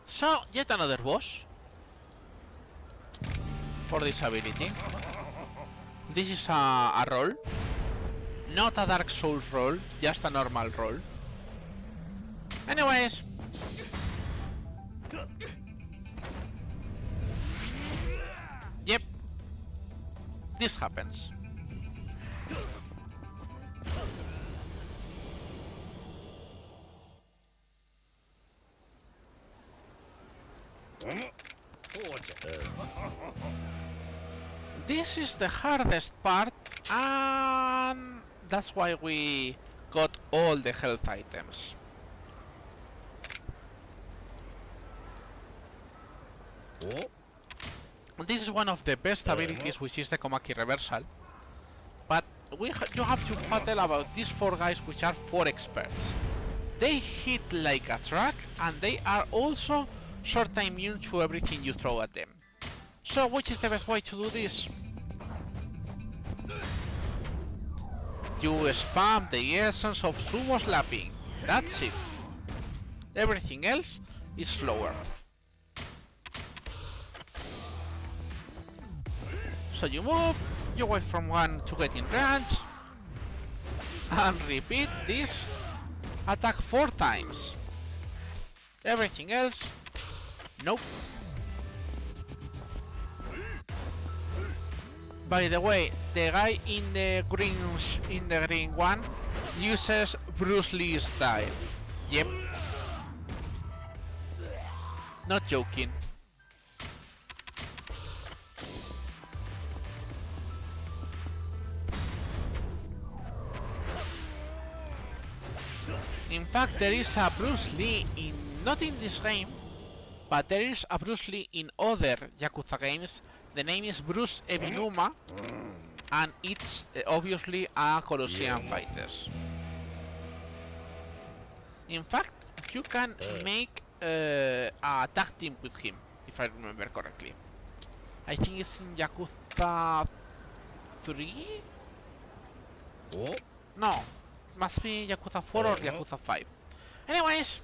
So, yet another boss for this ability. This is a roll, not a Dark Souls roll, just a normal roll. Anyways, yep, this happens. This is the hardest part, and that's why we got all the health items. This is one of the best abilities, which is the Komaki reversal. But you have to battle about these 4 guys, which are 4 experts. They hit like a truck, and they are also sort of immune to everything you throw at them. So which is the best way to do this? You spam the essence of sumo slapping. That's it. Everything else is slower. So you move, you wait from one to get in range, and repeat this attack 4 times. Everything else, nope. By the way, the guy in the green one uses Bruce Lee style. Yep. Not joking. In fact, there is a Bruce Lee in, not in this game, but there is a Bruce Lee in other Yakuza games. The name is Bruce Ebinuma, and it's obviously a Colosseum fighters. In fact, you can make a tag team with him, if I remember correctly. I think it's in Yakuza 3? No, it must be Yakuza 4 or Yakuza 5. Anyways,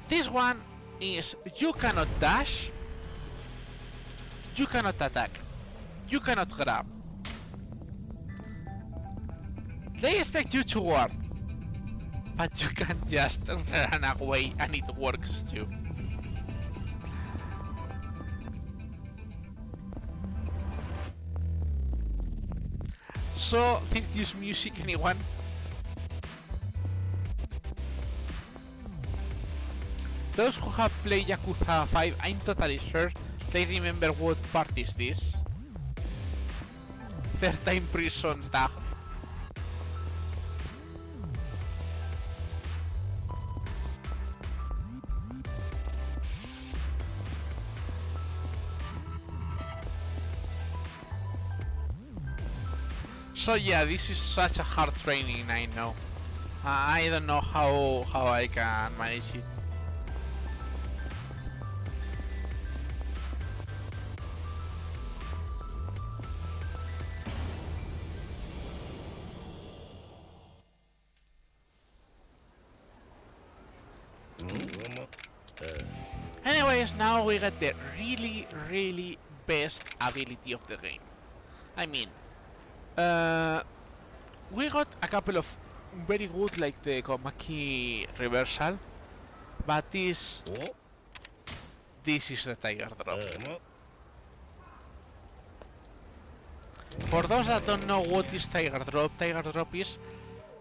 this one is you cannot dash, you cannot attack, you cannot grab. They expect you to ward, but you can just run away and it works too. So, think this music, anyone? Those who have played Yakuza 5, I'm totally sure they remember what part is this. Third time prison tag. So yeah, this is such a hard training, I know. I don't know how I can manage it. Anyways, now we get the really best ability of the game. I mean, we got a couple of very good, like the Komaki reversal, but this is the Tiger Drop. For those that don't know what is Tiger Drop is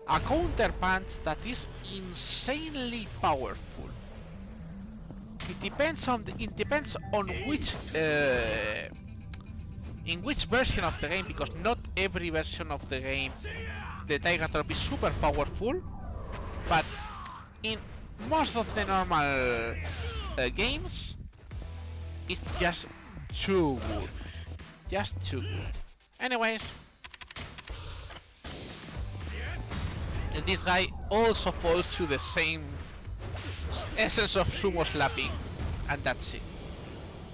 a counter punch that is insanely powerful. It depends on which in which version of the game, because not every version of the game the Tiger Drop is super powerful, but in most of the normal games it's just too good. Just too good. Anyways, this guy also falls to the same essence of sumo slapping, and that's it.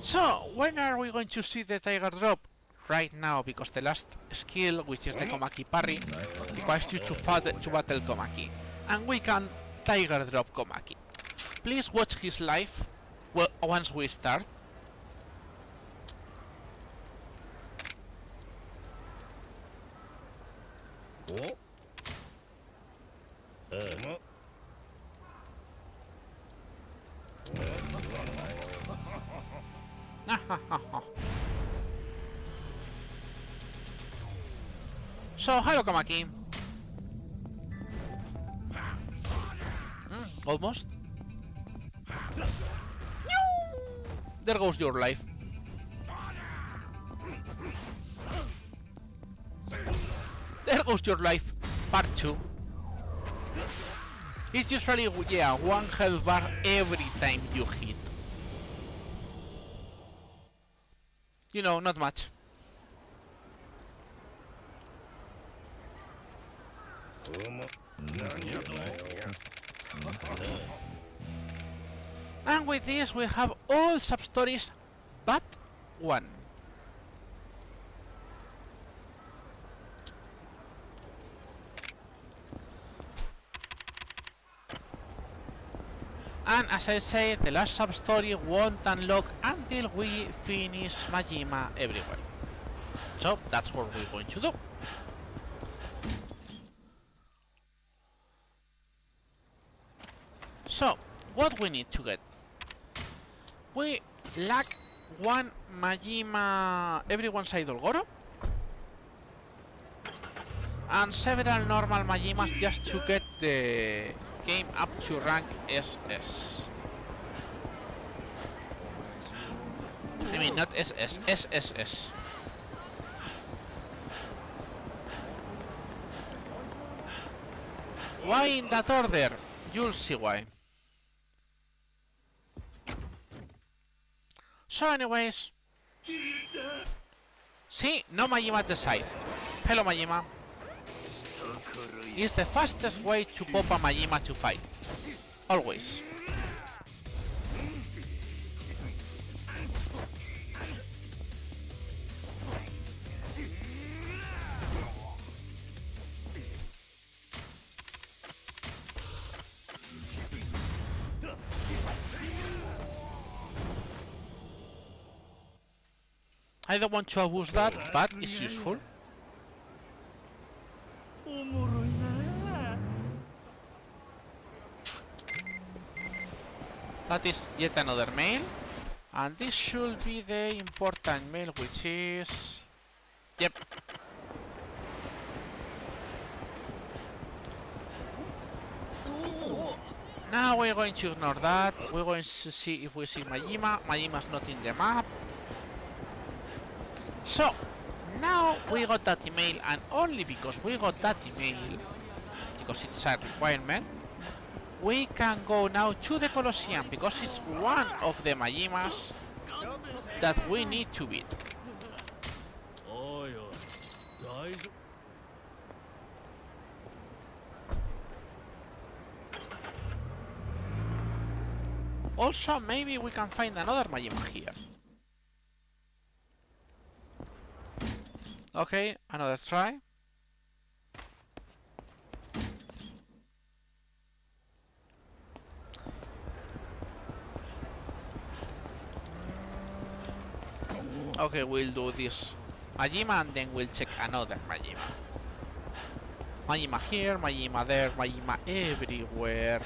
So, when are we going to see the Tiger Drop? Right now, because the last skill, which is the Komaki parry, requires you to battle Komaki, and we can Tiger Drop Komaki. Please watch his live once we start. So, hello Komaki. Almost. There goes your life. There goes your life. Part 2. It's usually, yeah, 1 health bar every time you hit. You know, not much. And with this we have all sub-stories but one. And as I said, the last sub-story won't unlock until we finish Majima everywhere. So that's what we're going to do. So, what we need to get? We lack one Majima Everyone's Idol Goro and several normal Majimas just to get the game up to rank SS. I mean, not SS, SSS. Why in that order? You'll see why. So anyways, see, no Majima at the side. Hello Majima. Is the fastest way to pop a Majima to fight. Always. I don't want to abuse that, but it's useful. That is yet another mail. And this should be the important mail, which is... Yep. Now we're going to ignore that. We're going to see if we see Majima. Majima's not in the map. So, now we got that email, and only because we got that email, because it's a requirement, we can go now to the Colosseum, because it's one of the Majimas that we need to beat. Also, maybe we can find another Majima here. Okay, another try. Okay, we'll do this Majima and then we'll check another Majima. Majima here, Majima there, Majima everywhere.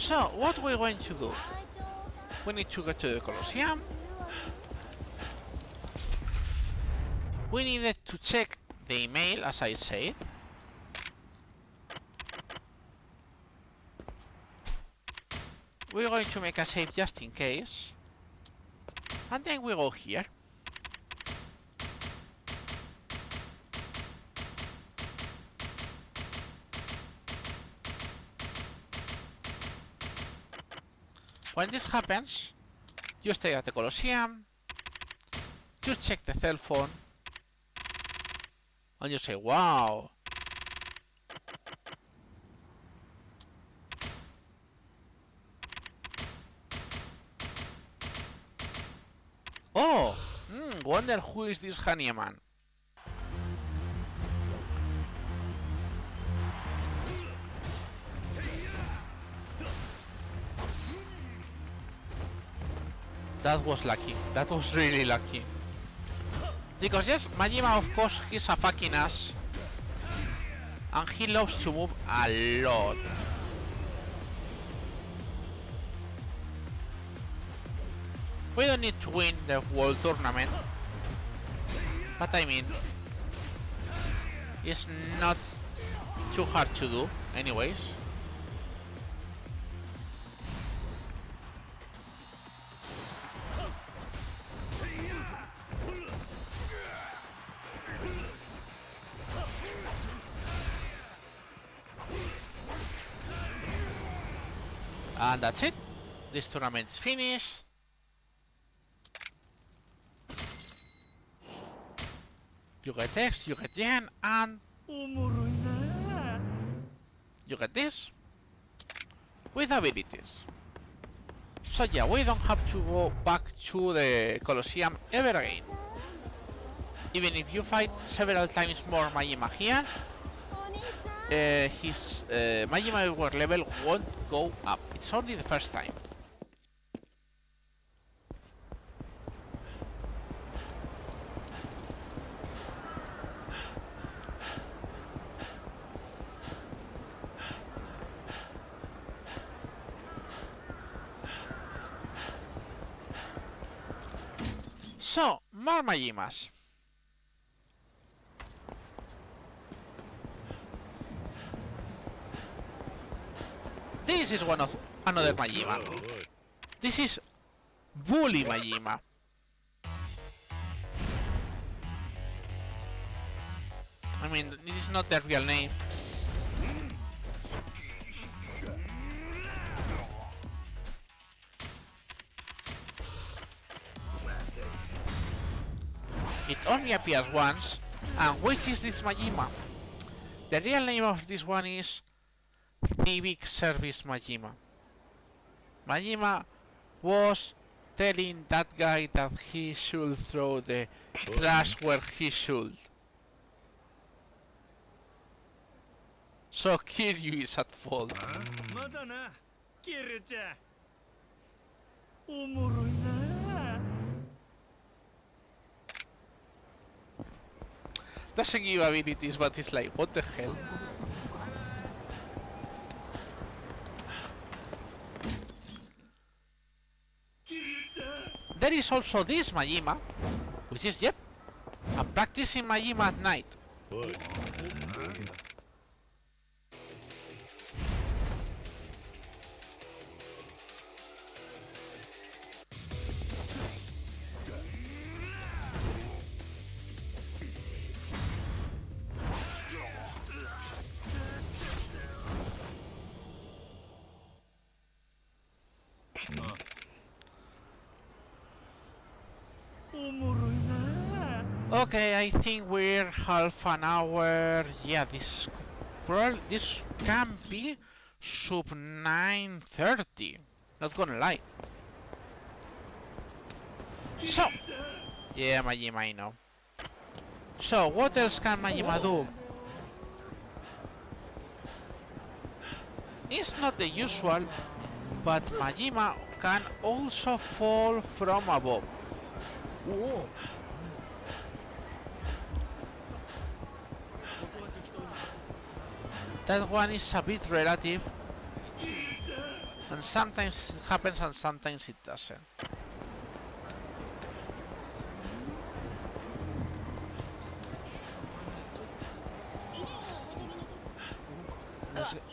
So, what we're going to do? We need to go to the Colosseum. We needed to check the email, as I said. We're going to make a save just in case. And then we go here. When this happens, you stay at the Colosseum, you check the cell phone, and you say, wow! Oh! Wonder who is this honey man? That was lucky. That was really lucky. Because yes, Majima, of course, he's a fucking ass. And he loves to move a lot. We don't need to win the world tournament. But I mean, it's not too hard to do, anyways. And that's it. This tournament is finished. You get X, you get Yen, and you get this with abilities. So yeah, we don't have to go back to the Colosseum ever again. Even if you fight several times more Majima here, his Majima Power level won't go up. It's only the first time. So, more Majimas. This is one of another Majima. This is Bully Majima. I mean, this is not their real name. It only appears once. And which is this Majima? The real name of this one is Civic Service Majima. Majima was telling that guy that he should throw the trash where he should. So Kiryu is at fault. Doesn't give abilities, but it's like, what the hell? There is also this Majima, which is, yep, a practicing Majima at night. Okay, I think we're half an hour. Yeah, this can be sub 9:30. Not gonna lie. So, yeah, Majima, I know. So, what else can Majima do? It's not the usual, but Majima can also fall from above. Whoa. That one is a bit relative, and sometimes it happens and sometimes it doesn't.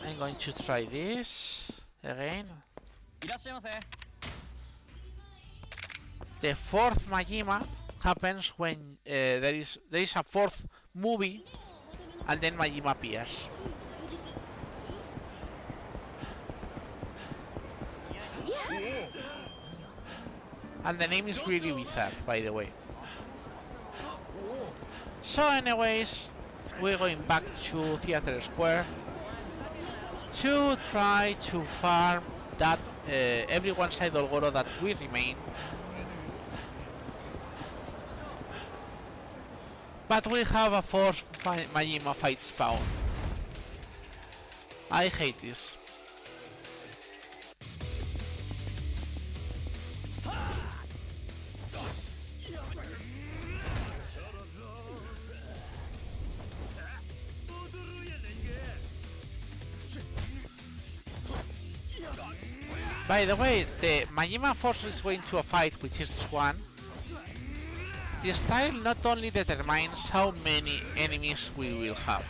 I'm going to try this again. The fourth Majima happens when there is a fourth movie, and then Majima appears. And the name is really bizarre, by the way. So anyways, we're going back to Theater Square to try to farm that everyone's idol Goro that will remain. But we have a fourth Majima fight spawn. I hate this. By the way, the Majima force is going to a fight, which is this one. The style not only determines how many enemies we will have.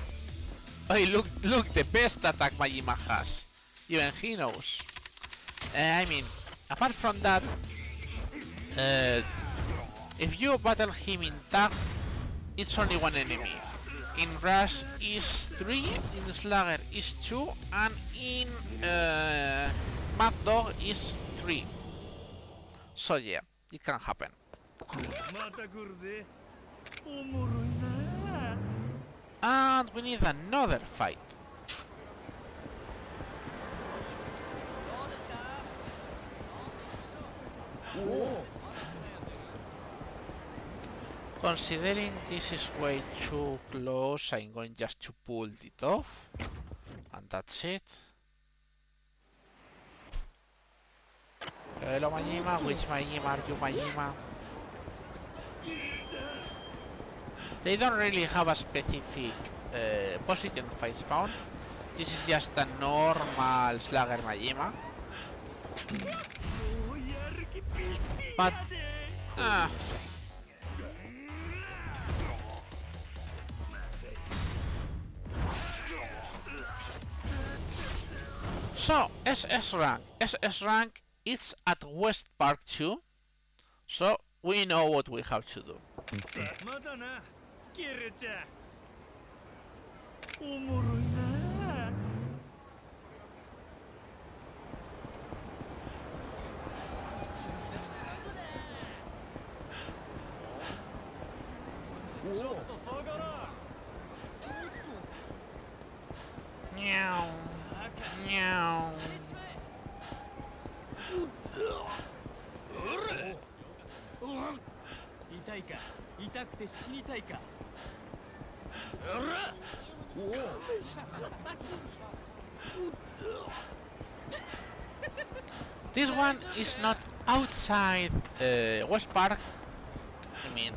Oh, look, the best attack Majima has. Even he knows. I mean, apart from that, if you battle him in tag, it's only one enemy. In Rush is 3, in Slugger is 2, and in Mad Dog is 3. So yeah, it can happen. And we need another fight. Considering this is way too close, I'm going just to pull it off. And that's it. Hello Majima, which Majima are you Majima? They don't really have a specific position of fight spawn. This is just a normal Slugger Majima. But so SS rank is at West Park 2, so we know what we have to do. Meow. Meow. This one is not outside West Park. I mean,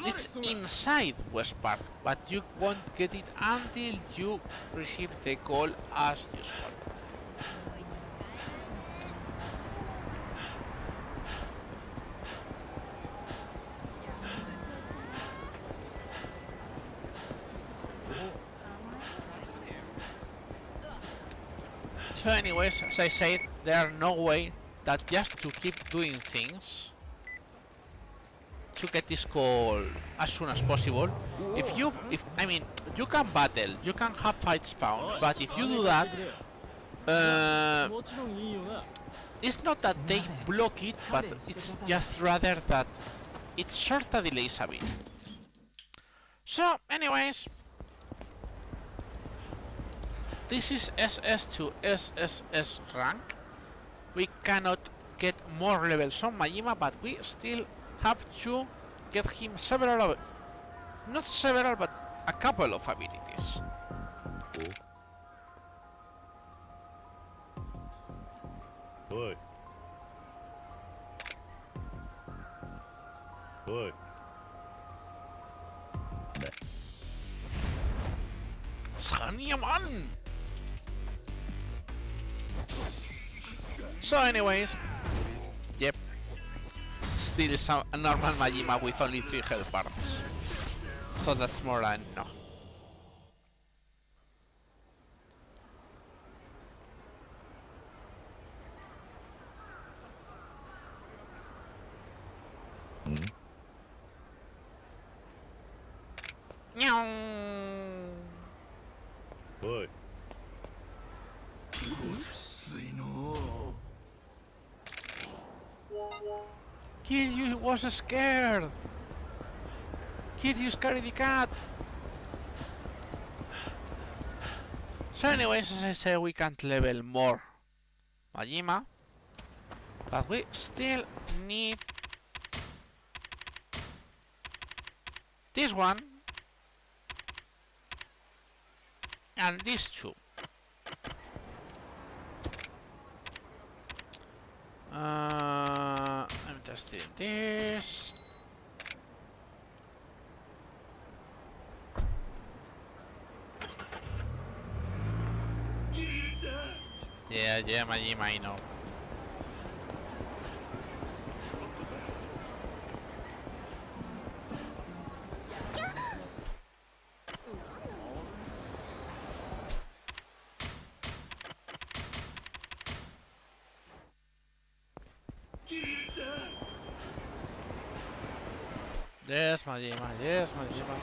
it's inside West Park, but you won't get it until you receive the call as usual. So anyways, as I said, there are no way that just to keep doing things to get this call as soon as possible. I mean, you can battle, you can have fight spawns, but if you do that, it's not that they block it, but it's just rather that it sort of delays a bit. So, anyways, this is SS to SSS rank. We cannot get more levels on Majima, but we still have to get him not several, but a couple of abilities. Oi. Oi. Mann! So anyways, yep, still a normal Majima with only 3 health bars. So that's more than no. Oi. Kiryu was scared! Kiryu scared the cat! So anyways, as I said, we can't level more Majima, but we still need this one and these two. I'm testing this. Yeah, Majima, I know. Yes, Majima, yes, Majima.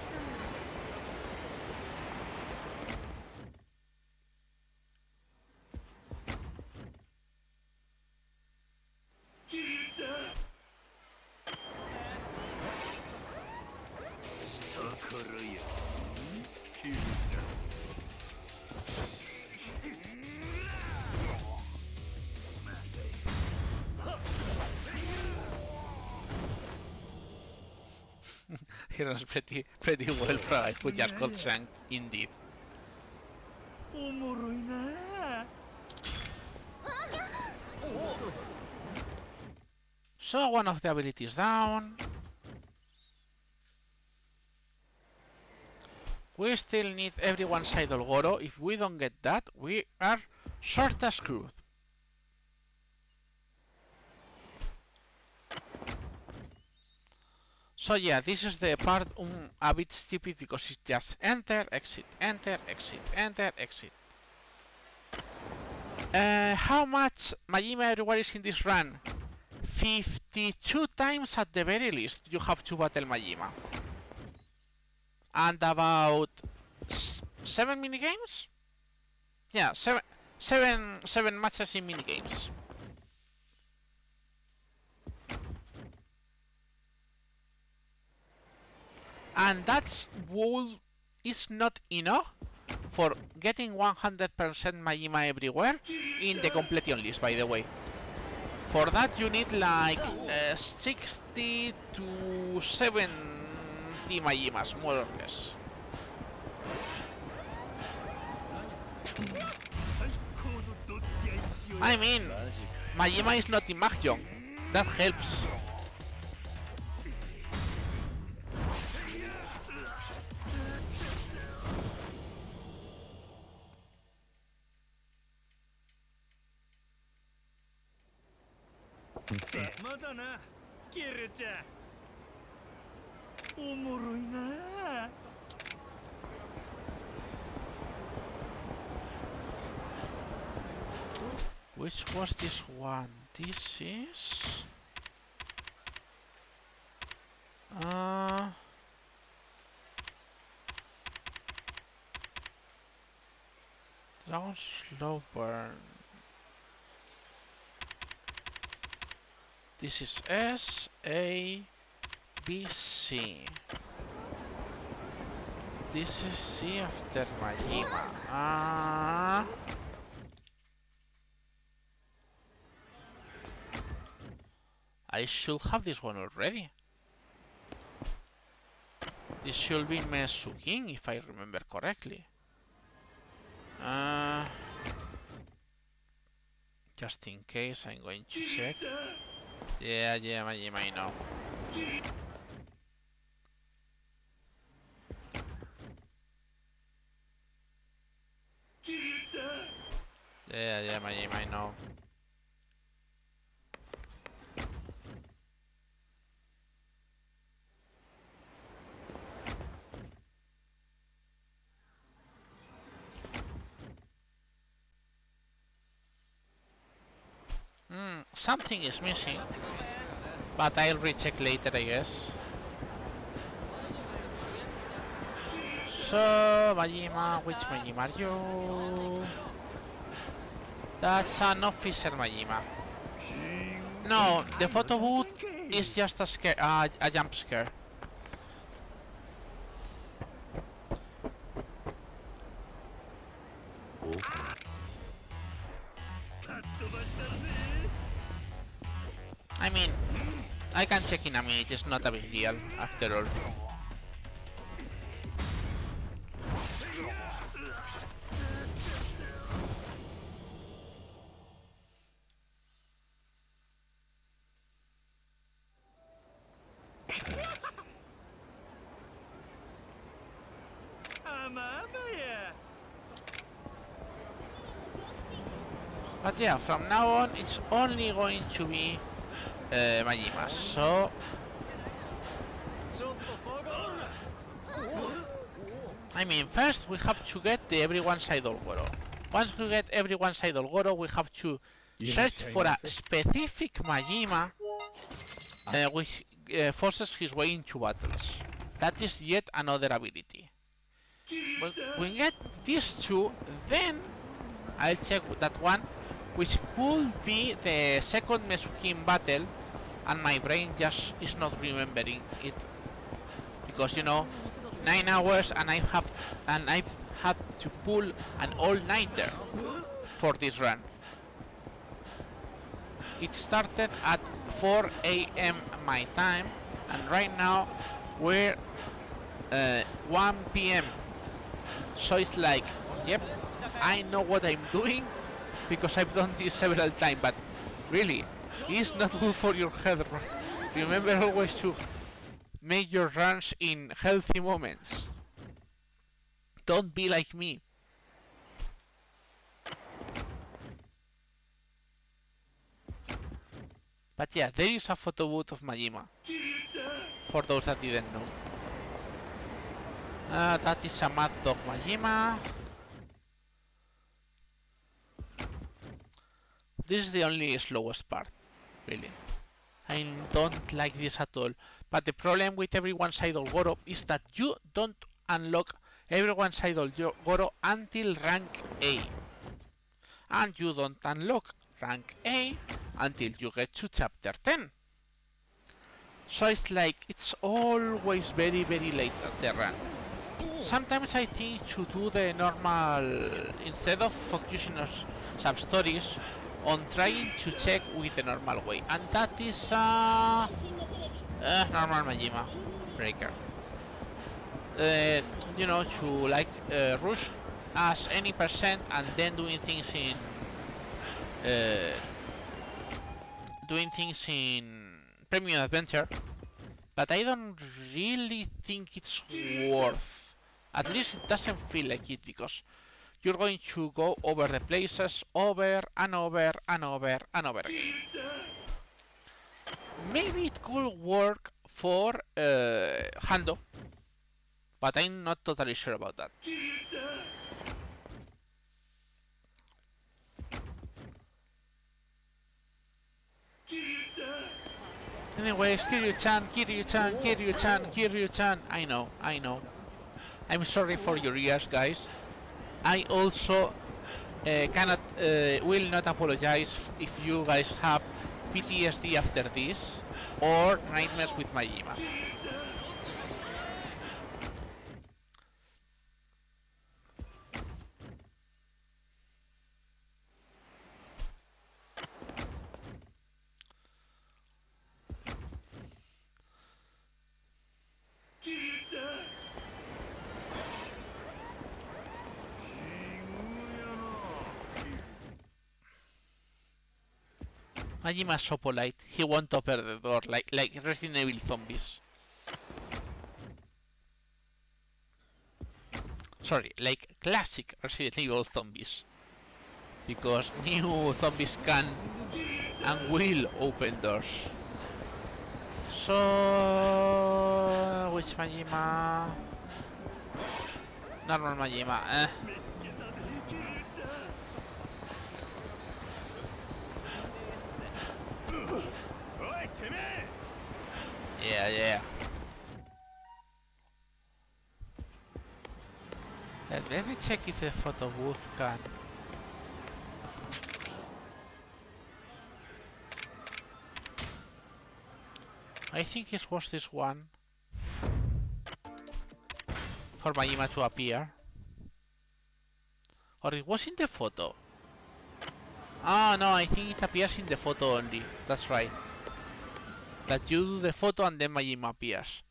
He runs pretty well for a guy who just got shanked, indeed. So one of the abilities down. We still need everyone's idol Goro. If we don't get that, we are sorta screwed. So yeah, this is the part a bit stupid because it's just enter, exit, enter, exit, enter, exit. How much Majima everywhere is in this run? 52 times at the very least you have to battle Majima. And about 7 minigames? Yeah, seven matches in minigames. And that's wool is not enough for getting 100% Majima everywhere in the completion list, by the way. For that you need like 60 to 70 Majimas, more or less. I mean, Majima is not in Mahjong. That helps. Which was this one? This is... Dragon Slow Burn. This is S, A, B, C. This is C after Majima. I should have this one already. This should be Mesuking, if I remember correctly. Just in case, I'm going to check. Yeah, Majima, I know. Yeah, Majima, I know. Something is missing, but I'll recheck later, I guess. So, Majima, which Majima are you? That's an officer Majima. No, the photo booth is just a scare, a jump scare. I mean, I can check in a minute, it's not a big deal, after all. But yeah, from now on, it's only going to be Majima, so... I mean, first we have to get the everyone's idol Goro. Once we get everyone's idol Goro, we have to search for a specific Majima which forces his way into battles. That is yet another ability. When we get these two, then I'll check that one, which could be the second Mesukin battle, and my brain just is not remembering it. Because, you know, 9 hours, and I've had to pull an all-nighter for this run. It started at 4 AM my time, and right now we're 1 PM. So it's like, yep, I know what I'm doing because I've done this several times, but really, it's not good for your health. Remember always to make your runs in healthy moments. Don't be like me. But yeah, there is a photo booth of Majima, for those that didn't know. That is a Mad Dog Majima. This is the only slowest part, really. I don't like this at all. But the problem with everyone's idol Goro is that you don't unlock everyone's idol Goro until rank A. And you don't unlock rank A until you get to chapter 10. So it's like, it's always very late at the run. Sometimes I think to do the normal, instead of focusing on some stories, on trying to check with the normal way, and that is normal Majima breaker. You know, to like rush as any percent and then doing things in premium adventure, but I don't really think it's worth. At least it doesn't feel like it, because you're going to go over the places over and over and over and over again. Maybe it could work for Hando, but I'm not totally sure about that. Anyways, Kiryu-chan, Kiryu-chan, Kiryu-chan, Kiryu-chan. I know. I'm sorry for your ears, guys. I also will not apologize if you guys have PTSD after this, or nightmares with Majima. Majima's so polite, he won't open the door like Resident Evil zombies. Sorry, like classic Resident Evil zombies. Because new zombies can and will open doors. So... which Majima? Normal Majima, Yeah. Let me check if the photo booth can. I think it was this one for Majima to appear. Or it was in the photo. Ah, no, I think it appears in the photo only. That's right. That you do the photo and then Majima appears.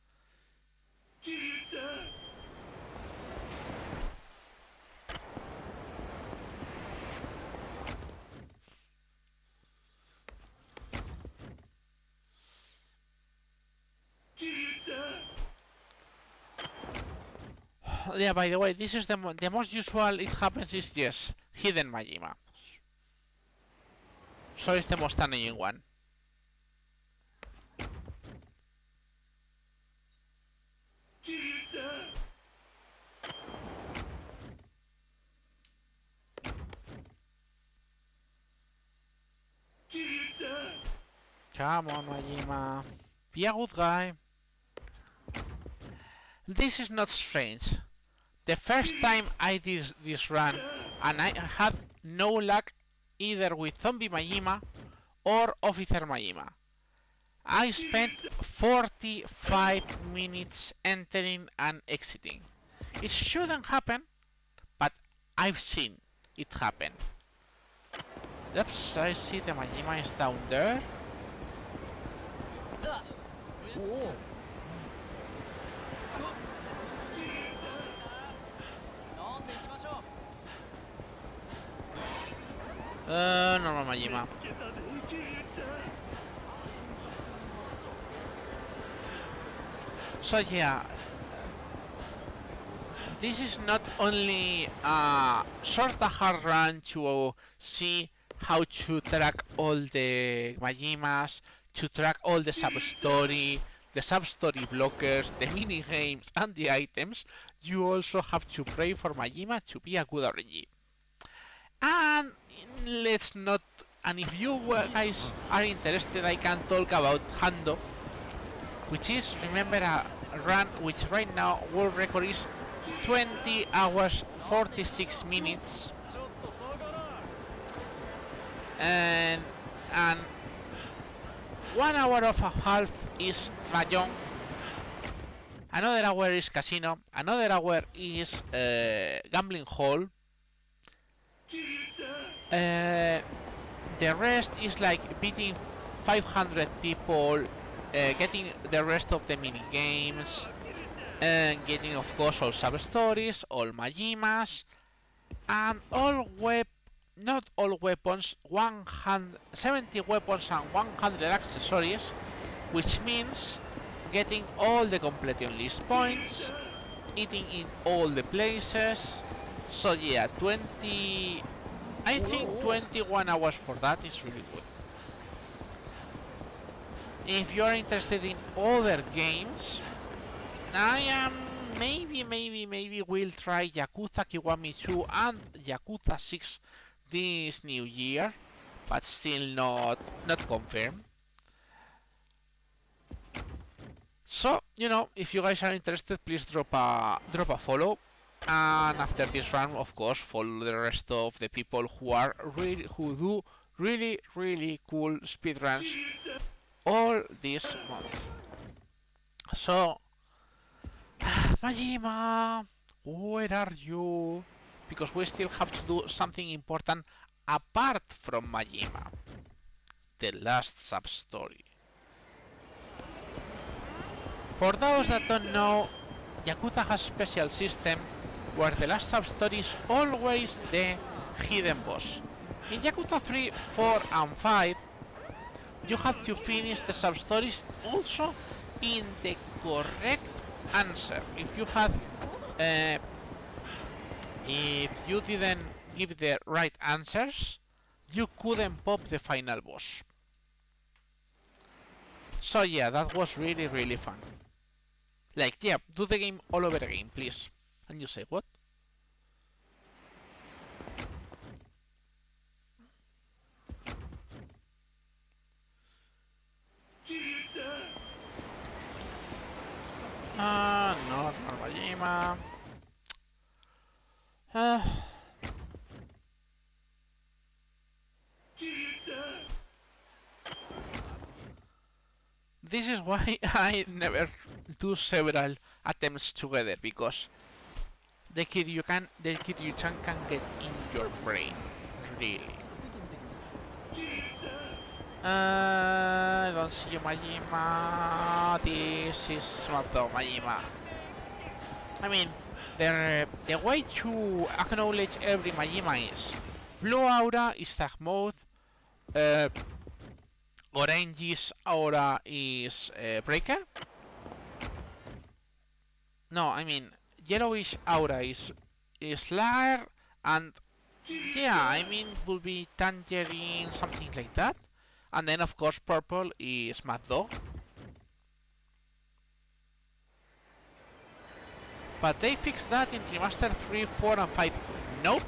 Yeah, by the way, this is the most usual it happens is, yes, hidden Majima. So it's the most annoying one. Come on, Majima. Be a good guy. This is not strange. The first time I did this run, and I had no luck either with Zombie Majima or Officer Majima. I spent 45 minutes entering and exiting. It shouldn't happen, but I've seen it happen. Oops, I see the Majima is down there. Normal Majima. So yeah, this is not only a sort of hard run to see how to track all the Majimas, to track all the sub-story blockers, the mini games and the items. You also have to pray for Majima to be a good RNG. And let's not. And if you guys are interested, I can talk about Hando, which is, remember, a run which right now world record is 20 hours 46 minutes. And 1 hour of a half is Mahjong. Another hour is Casino. Another hour is Gambling Hall. The rest is like beating 500 people, getting the rest of the mini games, and getting, of course, all sub-stories, all Majimas, and not all weapons, 170 weapons and 100 accessories, which means getting all the completion list points, eating in all the places. So yeah, 21 hours for that is really good. If you are interested in other games, I am maybe will try Yakuza Kiwami 2 and Yakuza 6 this new year, but still not confirmed. So, you know, if you guys are interested, please drop a follow. And after this run, of course, follow the rest of the people who do really cool speedruns all this month. So, Majima, where are you? Because we still have to do something important apart from Majima. The last sub-story. For those that don't know, Yakuza has a special system where the last sub-story is always the hidden boss. In Yakuza 3, 4 and 5, you have to finish the sub-stories also in the correct answer. If you didn't give the right answers, you couldn't pop the final boss. So yeah, that was really fun. Like, yeah, do the game all over again, please. And you say what? Not Majima. This is why I never do several attempts together, because the Kiryu-chan can get in your brain, really. I don't see you, Majima. This is not the Majima. I mean, the way to acknowledge every Majima is blue aura is tag mode, orange's aura is breaker. No, I mean yellowish aura is lair, and yeah, I mean will be tangerine, something like that. And then of course purple is Mad Dog. But they fixed that in Remaster 3, 4 and 5. Nope.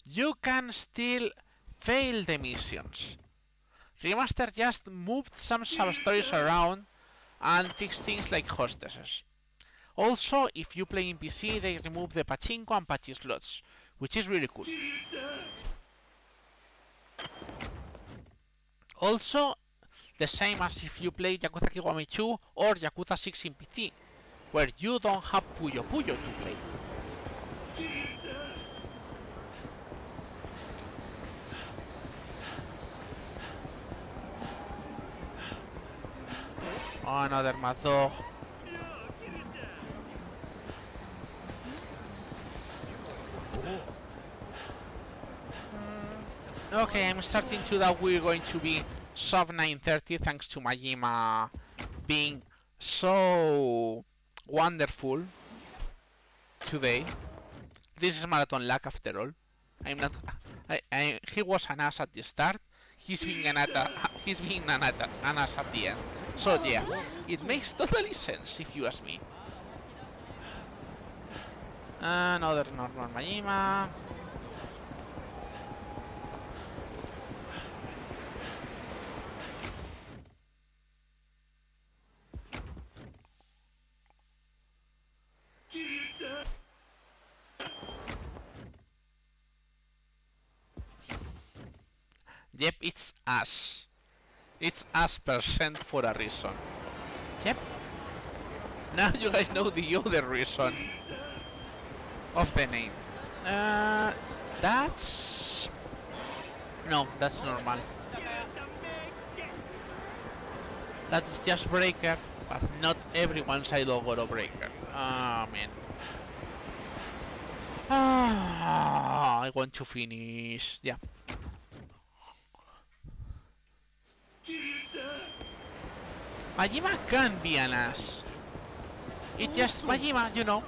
You can still fail the missions. Remaster just moved some sub-stories around and fixed things like hostesses. Also, if you play in PC, they remove the pachinko and pachi slots, which is really cool. Also, the same as if you play Yakuza Kiwami 2 or Yakuza 6 in PC, where you don't have Puyo Puyo to play. Oh, another mad dog. Okay, I'm starting to doubt we're going to be sub 930 thanks to Majima being so wonderful today. This is marathon luck after all. I'm not. He was an ass at the start. He's being an ass at the end. So yeah, it makes totally sense if you ask me. Another normal Majima. Yep, it's us. It's us % for a reason. Yep. Now you guys know the other reason of the name. That's... No, that's normal. That's just Breaker, but not everyone's idol Goro Breaker. Oh, man. I want to finish. Yeah. Majima can be an ass. It's just Majima, you know.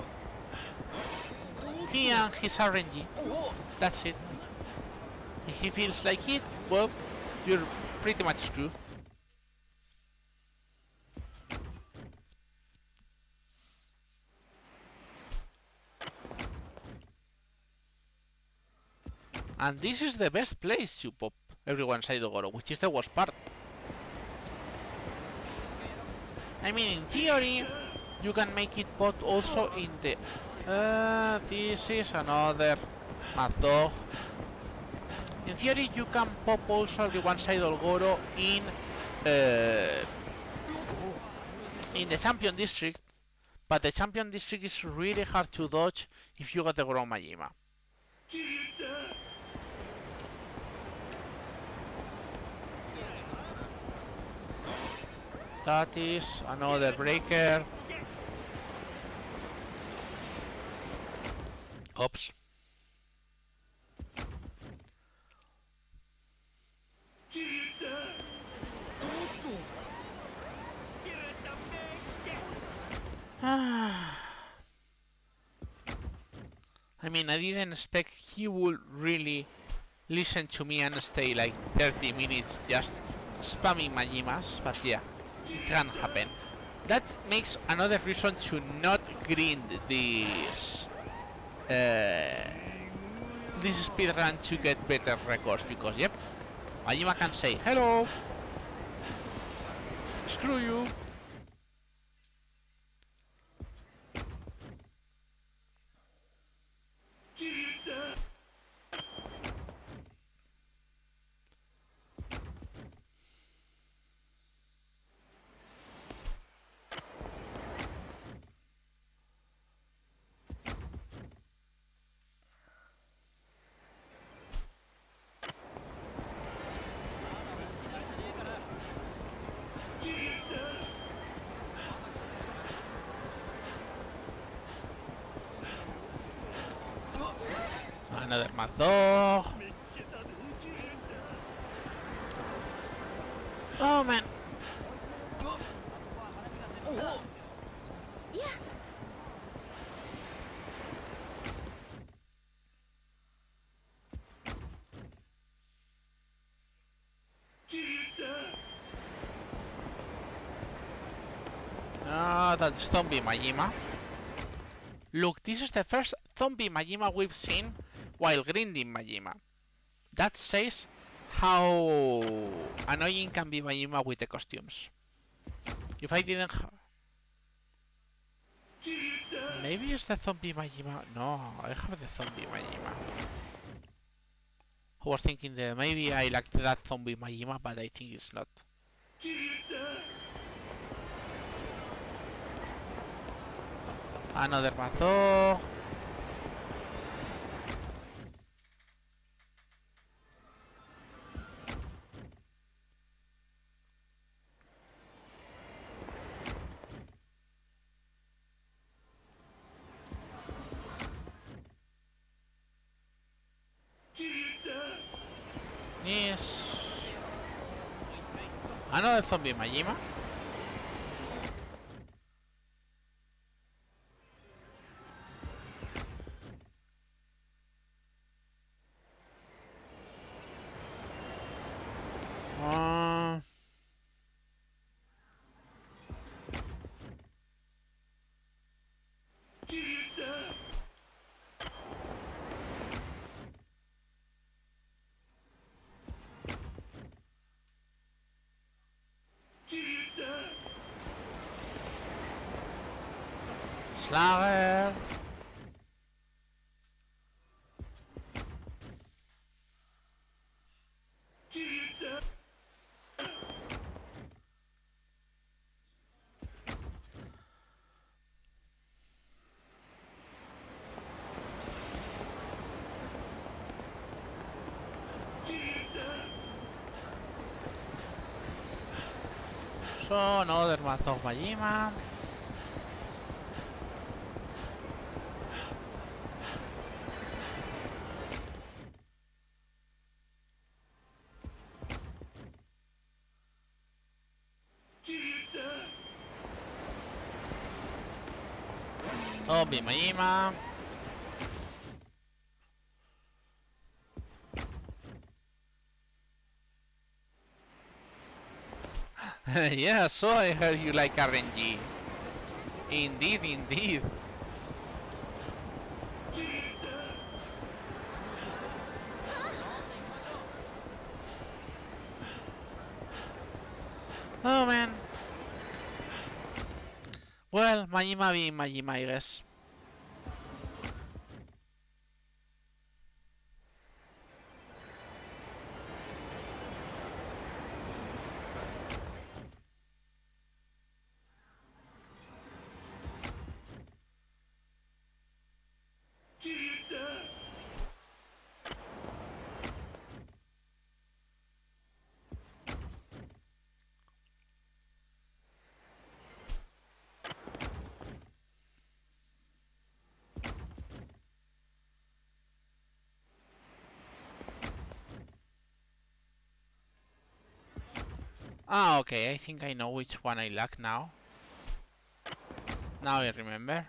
He and his RNG. That's it. If he feels like it, well, you're pretty much screwed. And this is the best place to pop everyone's idol Goro, which is the worst part. I mean, in theory, you can make it pop also in the... this is another mad dog. In theory, you can pop also everyone's idol Goro in the Champion District, but the Champion District is really hard to dodge if you got the Goro Majima. That is another Breaker. Oops. I mean, I didn't expect he would really listen to me and stay like 30 minutes just spamming Majimas, but yeah, it can happen. That makes another reason to not grind this this speedrun to get better records, because yep, Majima can say hello, screw you. Another mad dog. Oh man. That's Zombie Majima. Look, this is the first Zombie Majima we've seen while grinding Majima. That says how annoying can be Majima with the costumes. If I didn't maybe it's the Zombie Majima. No, I have the Zombie Majima. I was thinking that maybe I liked that Zombie Majima, but I think it's not. Another mazo. Yes. Another zombie Majima. Slager. So another math of Majima. Zombie Majima. Yeah, so I heard you like RNG. Indeed, indeed. Oh man. Well, Majima being Majima, I guess. Ah, okay, I think I know which one I lack now. Now I remember.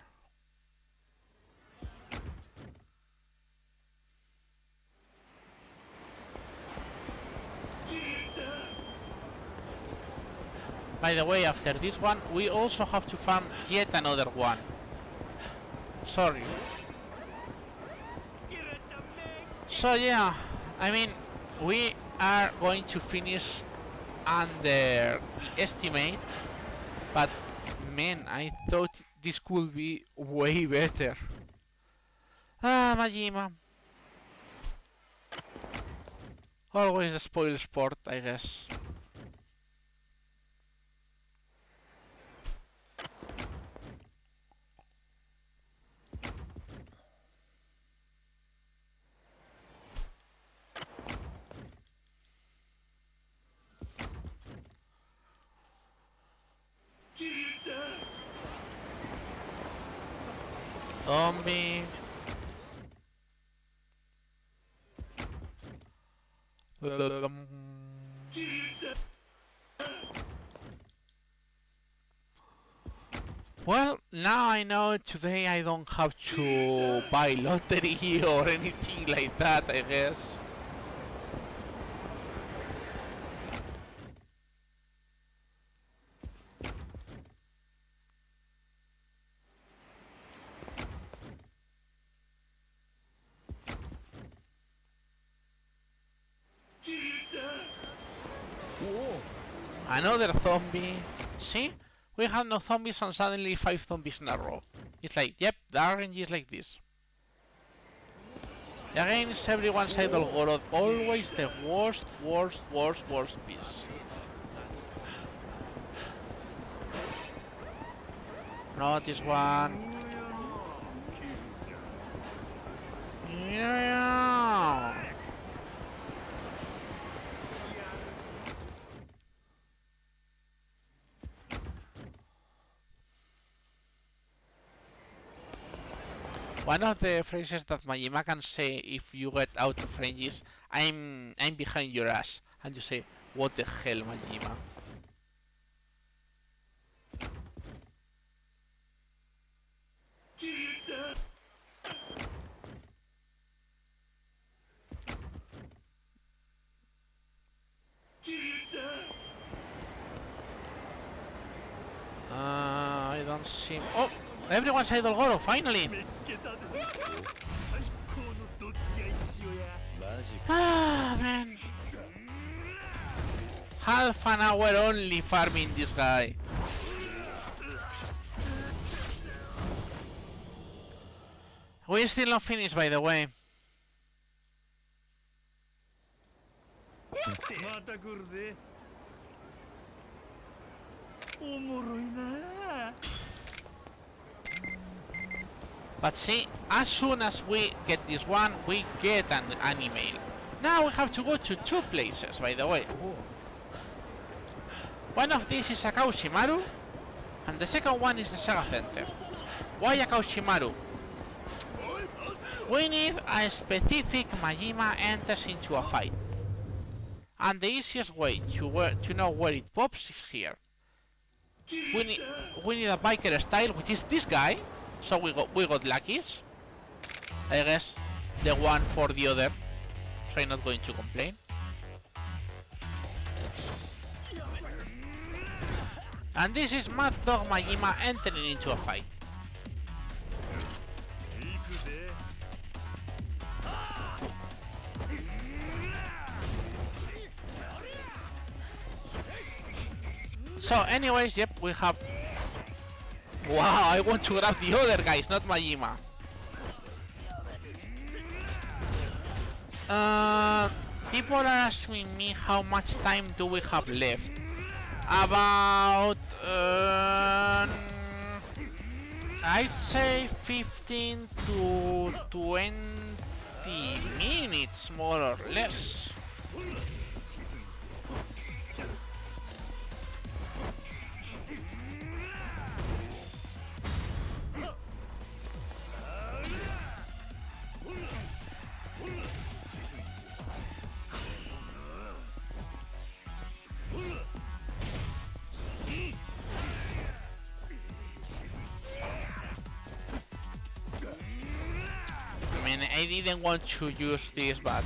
By the way, after this one, we also have to farm yet another one. Sorry. So yeah, I mean, we are going to finish under the estimate, but man, I thought this could be way better. Ah, Majima. Always a spoil sport, I guess. Zombie. Well, now I know today I don't have to buy lottery or anything like that, I guess. Whoa. Another zombie. See? We have no zombies and suddenly 5 zombies in a row. It's like, yep, the RNG is like this. Against everyone's idol Gorod, always the worst piece. Not this one. Yeah. One of the phrases that Majima can say if you get out of range is I'm behind your ass, and you say, what the hell, Majima? I don't see. Oh, everyone's Idol Goro, finally! Ah, man. Half an hour only farming this guy. We're still not finished, by the way. But see, as soon as we get this one, we get an email. Now we have to go to 2 places, by the way. One of these is Akaushimaru, and the second one is the Saga Center. Why Akaushimaru? We need a specific Majima enters into a fight. And the easiest way to know where it pops is here. We need a biker style, which is this guy. So we got Lucky's. I guess the one for the other. So I'm not going to complain. And this is Mad Dog Majima entering into a fight. So anyways, yep, we have... Wow, I want to grab the other guys, not Majima. People are asking me how much time do we have left. About... I'd say 15 to 20 minutes, more or less. I didn't want to use this, but...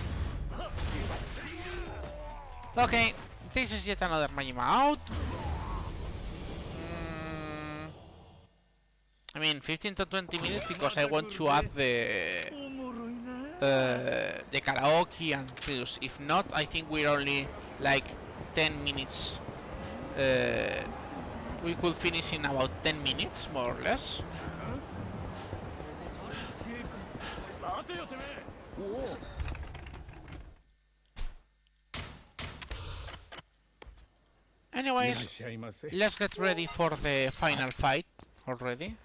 Okay, this is yet another Majima out. I mean, 15 to 20 minutes because I want to add the karaoke and things. If not, I think we're only like 10 minutes. We could finish in about 10 minutes, more or less. Anyways, let's get ready for the final fight already.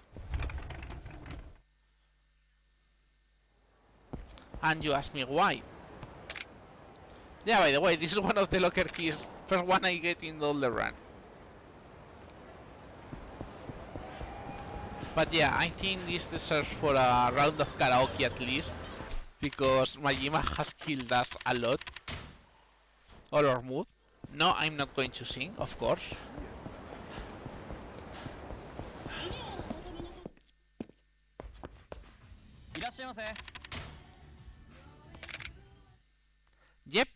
And you ask me why. Yeah, by the way, this is one of the locker keys. First one I get in all the run. But yeah, I think this deserves for a round of karaoke at least. Because Majima has killed us a lot. All our mood. No, I'm not going to sing, of course. Yep.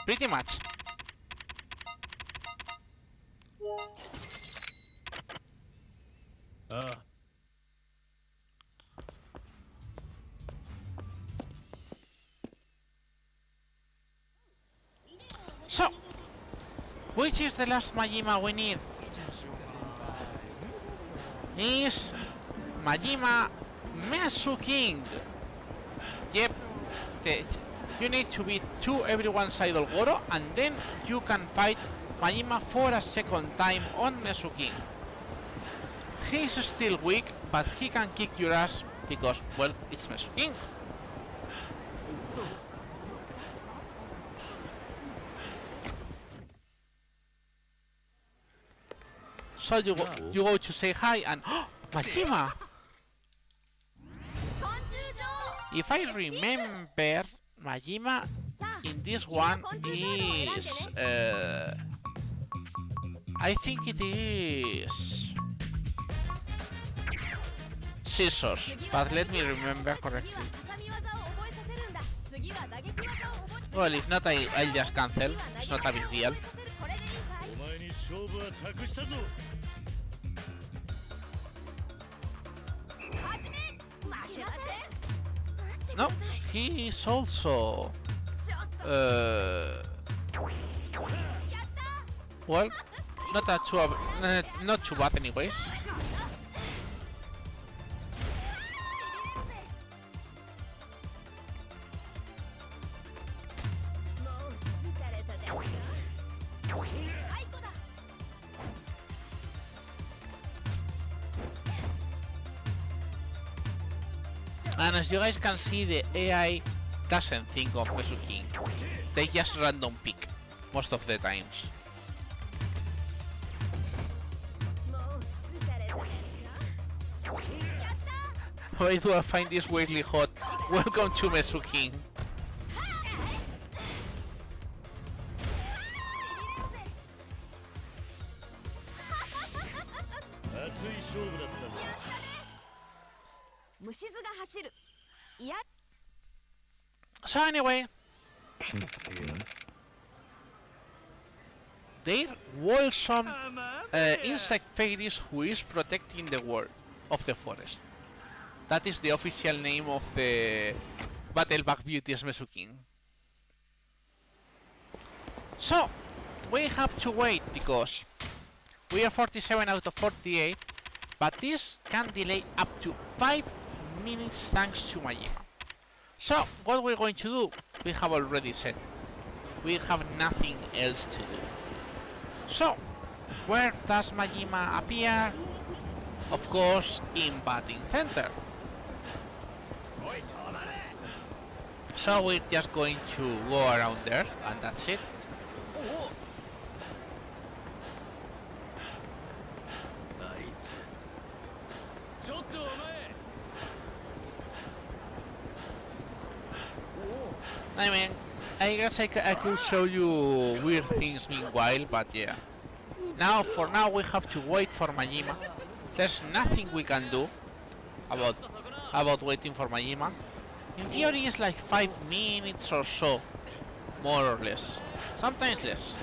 Pretty much. So, which is the last Majima we need? Is Majima Mesu King. Yep, you need to beat 2 everyone's Idol Goro and then you can fight Majima for a second time on Mesuking. He's still weak, but he can kick your ass because, well, it's Mesuking. So you go to say hi and Majima! If I remember, Majima in this one is I think it is scissors, but let me remember correctly. Well, if not, I'll just cancel. It's not a big deal. No, he is also well, not too bad anyways. And as you guys can see, the AI doesn't think of Mesuking. They just random pick most of the times. Why do I find this weirdly hot? Welcome to Mesuking. So anyway, there was some insect fairies who is protecting the world of the forest. That is the official name of the Battleback Beauty's Mesuking. So we have to wait because we are 47 out of 48, but this can delay up to 5 minutes thanks to Majima. So what we're going to do, we have already said, we have nothing else to do. So where does Majima appear? Of course, in batting center. So we're just going to go around there and that's it. I mean, I guess I could show you weird things meanwhile, but yeah. For now we have to wait for Majima. There's nothing we can do about waiting for Majima. In theory it's like 5 minutes or so, more or less. Sometimes less.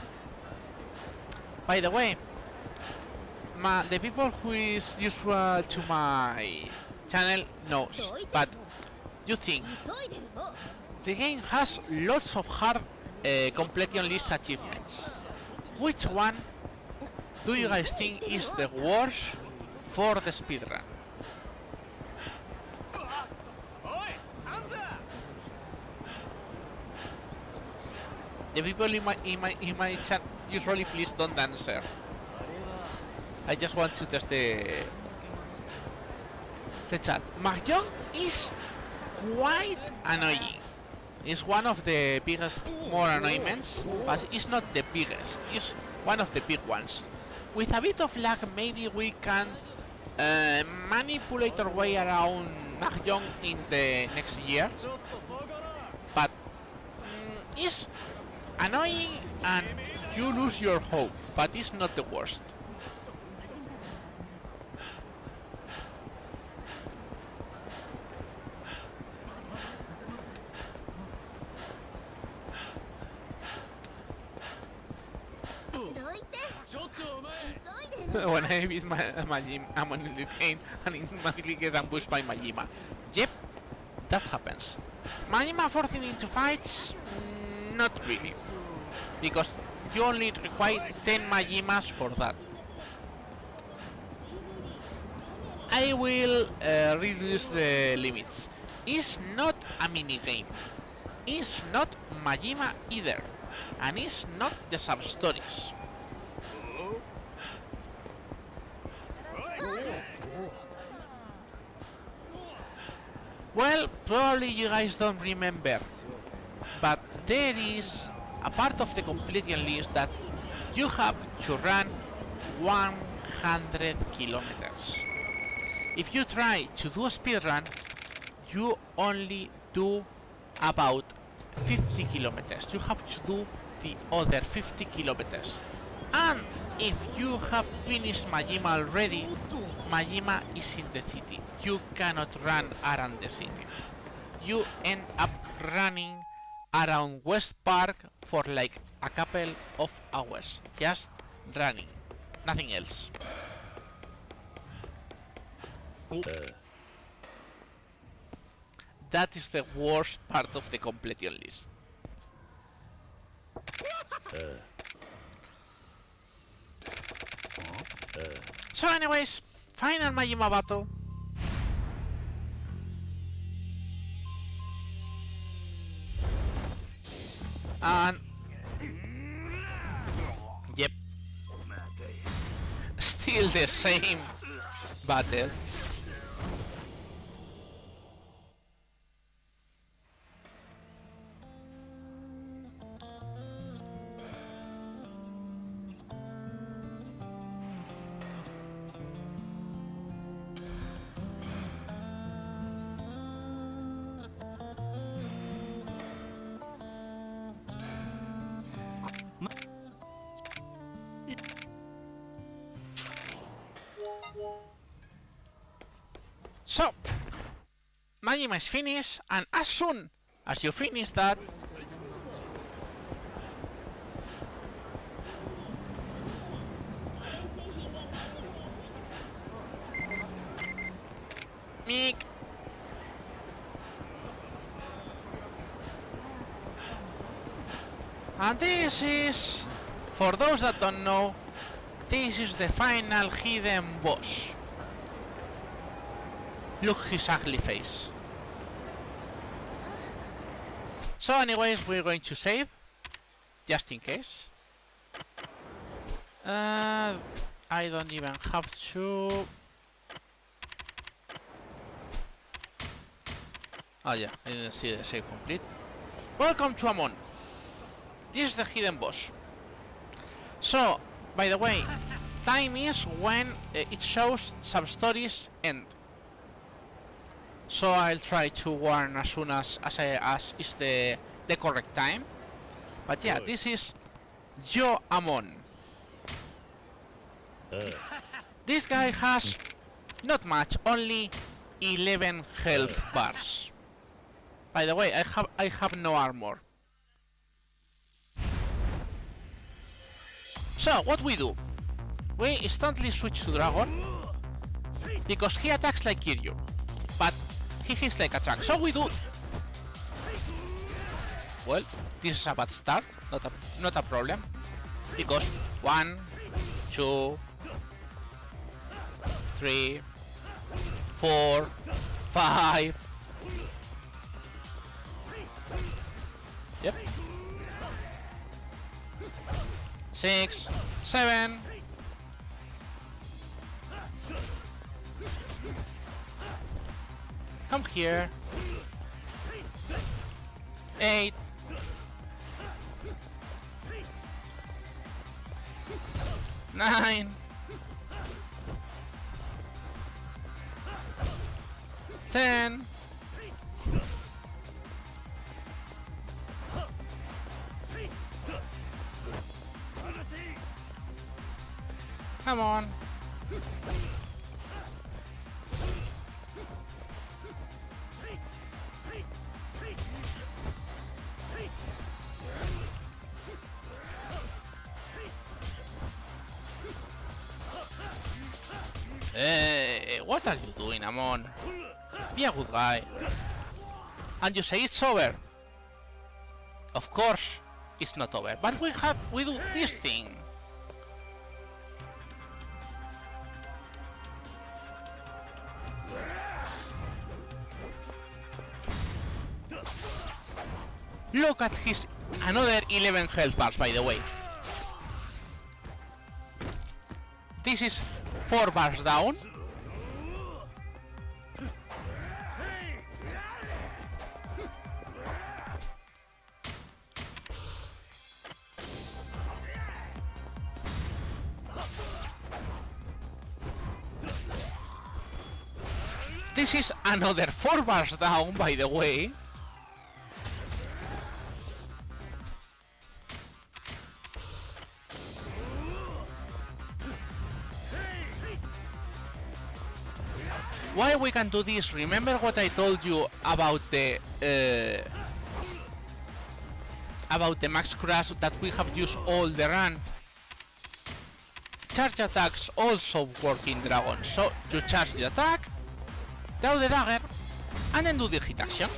By the way, the people who is usual to my channel knows, but you think the game has lots of hard completion list achievements. Which one do you guys think is the worst for the speedrun? The people in my chat usually please don't answer. I just want to test the chat. Mahjong is quite annoying. It's one of the biggest more annoyments, but it's not the biggest. It's one of the big ones. With a bit of luck, maybe we can manipulate our way around Mahjong in the next year. But it's annoying and you lose your hope, but it's not the worst. When I beat Majima, I'm on the game and automatically get ambushed by Majima. Yep, that happens. Majima forcing into fights? Not really. Because you only require 10 Majimas for that. I will reduce the limits. It's not a minigame. It's not Majima either. And it's not the sub-stories. Well, probably you guys don't remember, but there is a part of the completion list that you have to run 100 kilometers. If you try to do a speedrun, you only do about 50 kilometers. You have to do the other 50 kilometers. And if you have finished Majima already, Majima is in the city. You cannot run around the city. You end up running around West Park for like a couple of hours. Just running. Nothing else. That is the worst part of the completion list. So anyways, final Majima battle. And yep, still the same battle. So, Majima is finished, and as soon as you finish that, Meek. And this is, for those that don't know, this is the final hidden boss. Look his ugly face. So anyways, we're going to save, just in case. I don't even have to... Oh yeah, I didn't see the save complete. Welcome to Amon. This is the hidden boss. So, by the way, time is when it shows some stories end. So I'll try to warn as soon as is the correct time. But yeah, this is Yo Amon. This guy has not much, only 11 health bars. By the way, I have no armor. So what we do? We instantly switch to Dragon because he attacks like Kiryu, but he hits like a tank. So we do. Well, this is a bad start, not a problem, because 1, 2, 3, 4, 5. Yep. 6, 7. Come here. 8. 9. 10. Come on. Hey, what are you doing, Amon? Be a good guy. And you say it's over. Of course, it's not over, but we do this thing. Look at his another 11 health bars, by the way. This is 4 bars down. This is another 4 bars down, by the way. Why we can do this? Remember what I told you about the max crash that we have used all the run? Charge attacks also work in Dragon, so you charge the attack, throw the dagger, and then do the hit action.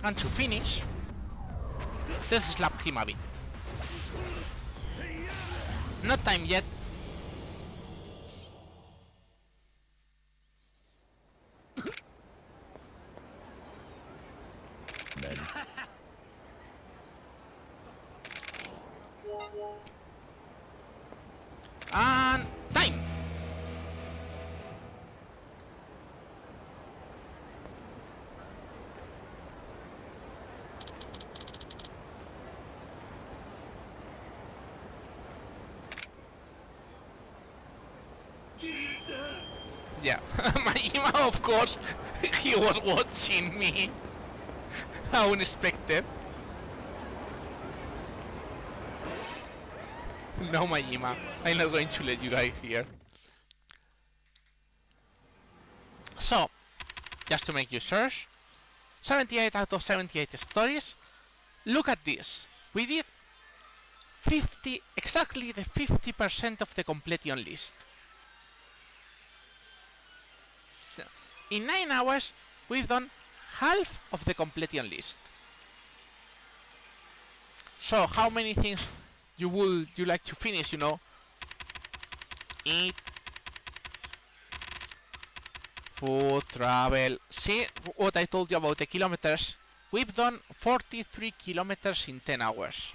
And to finish, let's slap him a bit. Not time yet. And time. Yeah, Majima, of course, he was watching me. How unexpected. No, Majima, I'm not going to let you guys here. So, just to make you search, 78 out of 78 stories. Look at this. We did 50, exactly the 50% of the completion list. In 9 hours, we've done half of the completion list. So, how many things you like to finish? You know, eat, food, travel. See what I told you about the kilometers? We've done 43 kilometers in 10 hours.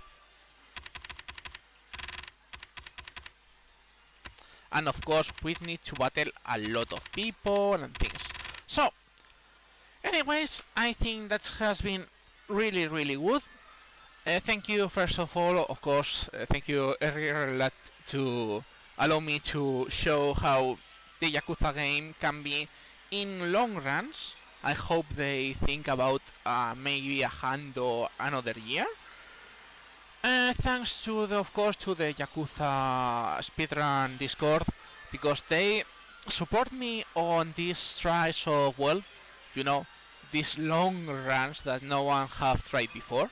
And of course, we need to battle a lot of people and things. So, anyways, I think that has been really, really good. Thank you, first of all, of course, thank you, RRLAT, to allow me to show how the Yakuza game can be in long runs. I hope they think about maybe a hand or another year. Thanks to of course to the Yakuza speedrun Discord, because they support me on this try so well, you know, these long runs that no one have tried before.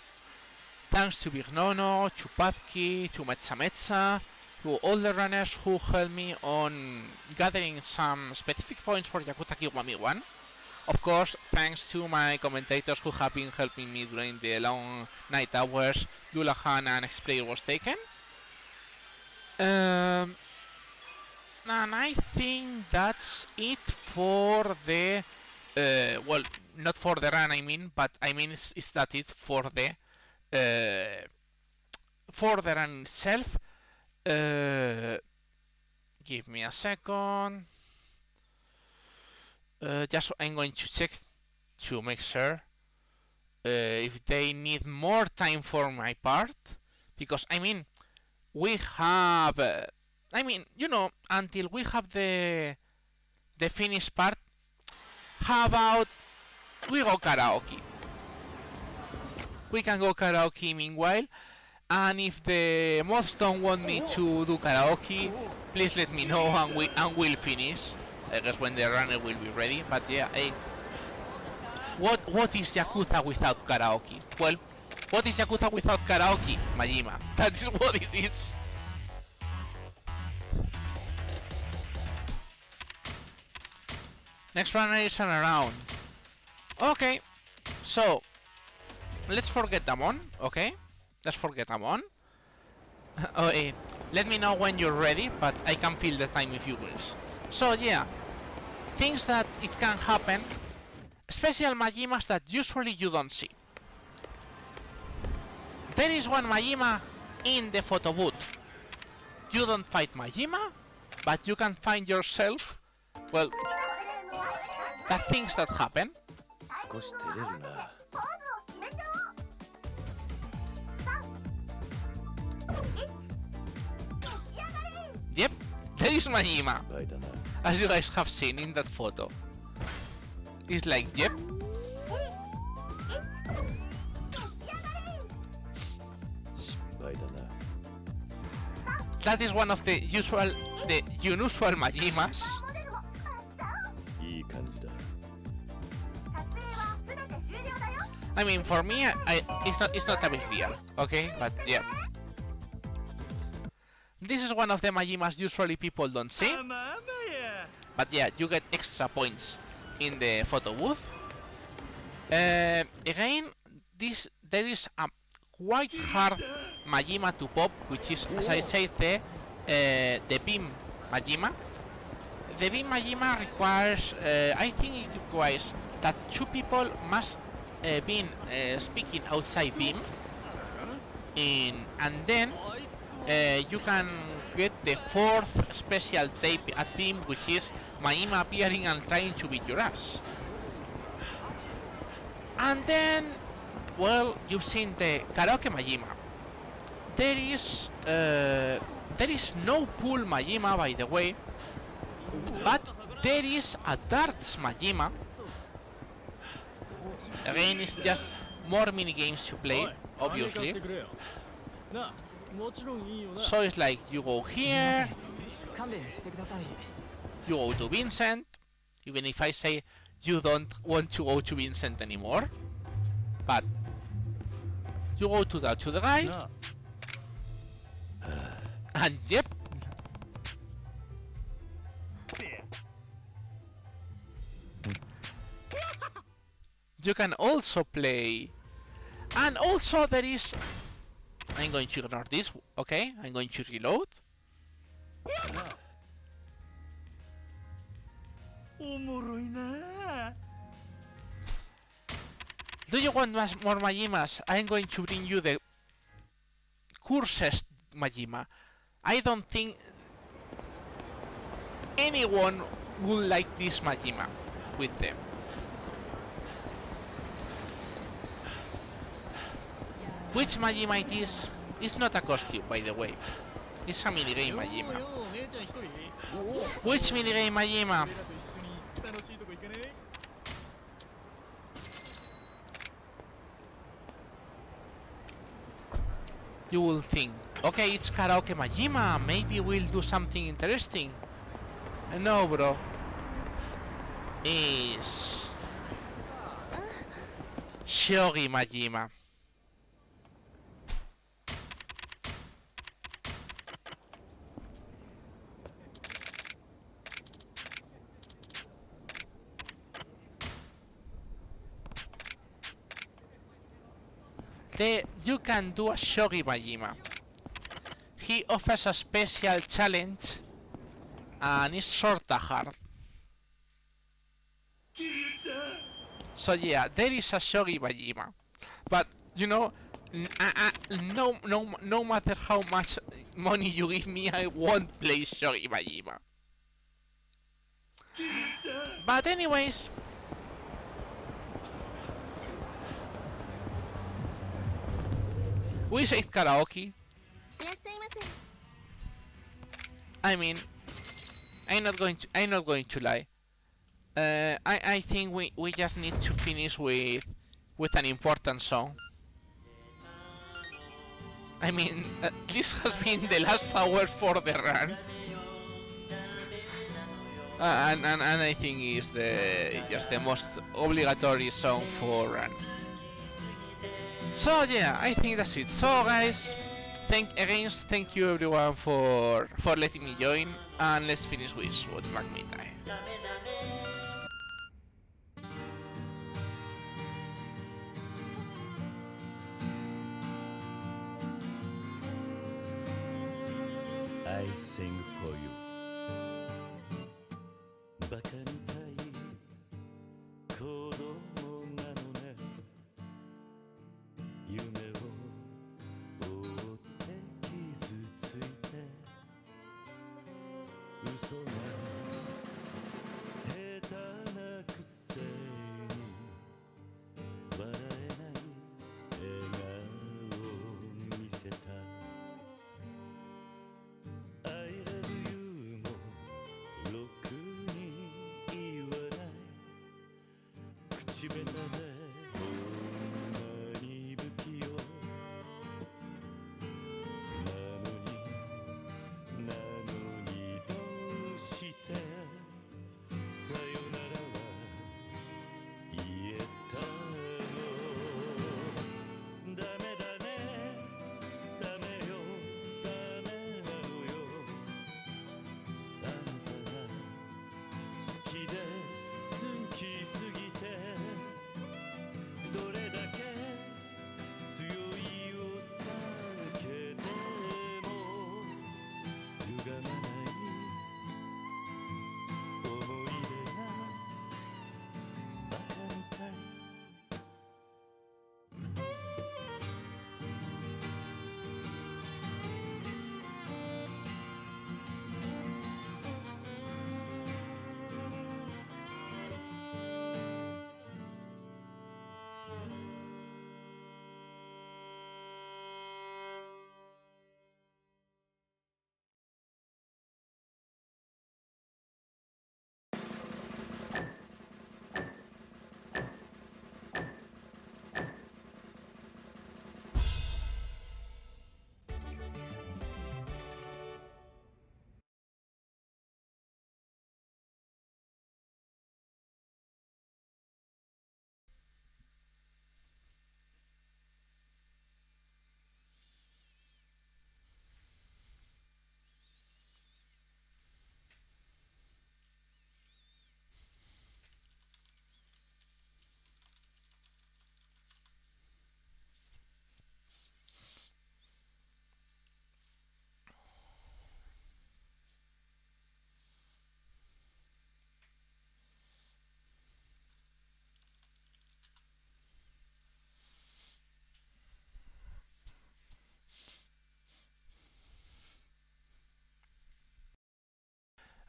Thanks to Big Nono, to Papki, to Metsa, to all the runners who helped me on gathering some specific points for Yakuza Kiwami 1. Of course, thanks to my commentators who have been helping me during the long night hours, Lulahan and X-Player was taken. And I think that's it for the... well, not for the run, I mean, but I mean, is that it for the run itself? Give me a second. Just I'm going to check to make sure if they need more time for my part, because I mean we have I mean, you know, until we have the finished part, how about we go karaoke? We can go karaoke meanwhile, and if the mods don't want me to do karaoke, please let me know and we'll finish. I guess when the runner will be ready, but yeah, hey. What is Yakuza without karaoke? Well, what is Yakuza without karaoke? Majima. That is what it is. Next runner is around. Okay, so let's forget Damon, okay? Let's forget Damon. Okay, let me know when you're ready, but I can feel the time if you wish. So yeah, things that it can happen, special Majimas that usually you don't see. There is one Majima in the photo booth. You don't fight Majima, but you can find yourself, well, the things that happen. 少し照れるな。 Yep, there is Majima, as you guys have seen in that photo. It's like, yep. That is one of the unusual Majimas. いい感じだ。 I mean, for me, it's not a big deal, okay? But yeah. This is one of the Majimas usually people don't see. But yeah, you get extra points in the photo booth. Again, there is a quite hard Majima to pop, which is, as I said, the beam Majima. The beam Majima requires, I think it requires that two people must be speaking outside beam, and then you can get the fourth special tape at beam, which is Majima appearing and trying to beat your ass. And then, well, you've seen the karaoke Majima. There is no pool Majima, by the way, but there is a darts Majima. Again, it's just more mini games to play, obviously. So it's like you go here, you go to Vincent, even if I say you don't want to go to Vincent anymore, but you go to the guy, and yep. You can also play, and also there is, I'm going to ignore this, okay, I'm going to reload. Do you want more Majimas? I'm going to bring you the Cursed Majima. I don't think anyone would like this Majima with them. Which Majima it is? It's not a costume, by the way. It's a minigame Majima. Which minigame Majima? You will think, okay, it's karaoke Majima, maybe we'll do something interesting. No, bro. It's Shogi Majima. You can do a Shogi Majima. He offers a special challenge and it's sorta hard. So yeah, there is a Shogi Majima, but you know, no matter how much money you give me, I won't play Shogi Majima. But anyways. We said karaoke. I mean, I'm not going to lie. I think we just need to finish with an important song. I mean, this has been the last hour for the run, and I think it's just the most obligatory song for run. So yeah, I think that's it. So guys, thank you everyone for letting me join, and let's finish with what Magmitai. I sing for you. バカみたい子供なのね夢を追って傷ついて嘘が下手なくせに笑えない笑顔を見せた I love you もろくに言わない口下手でほんまに不器用なのにどうしてさよならは言えたのダメだねダメよダメなのよあんたが好きで好きすぎてどれだけ強いを避けても歪まない思い出がバカみたい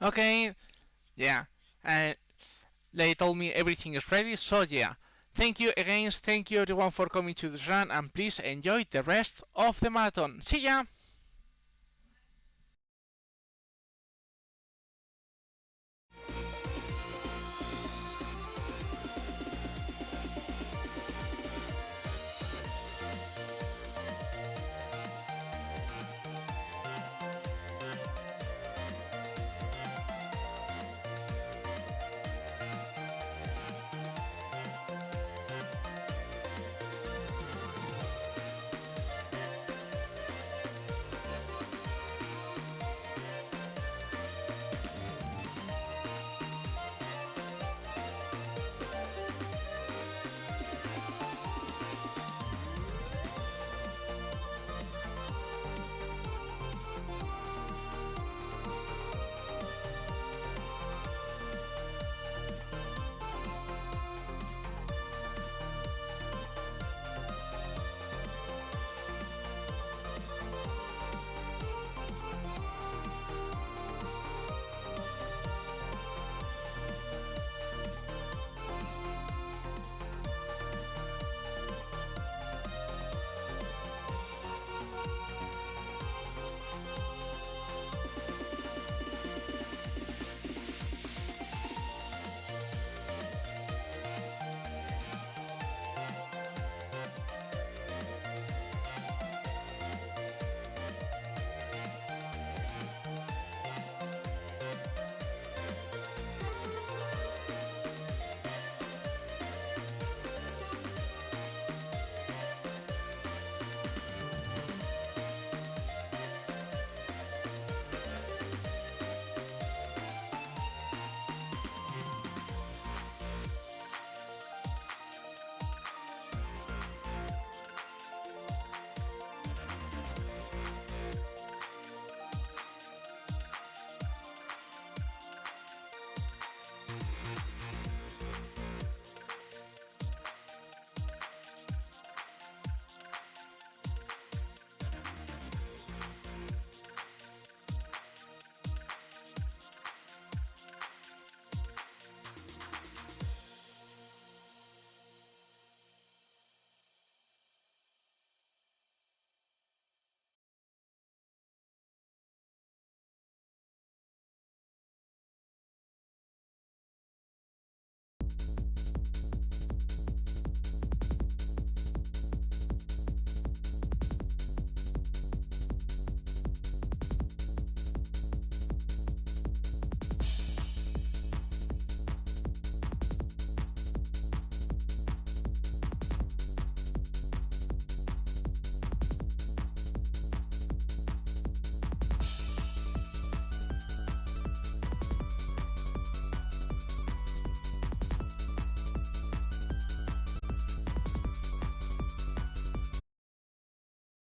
Okay, yeah. They told me everything is ready, so yeah. Thank you again, thank you everyone for coming to this run, and please enjoy the rest of the marathon. See ya!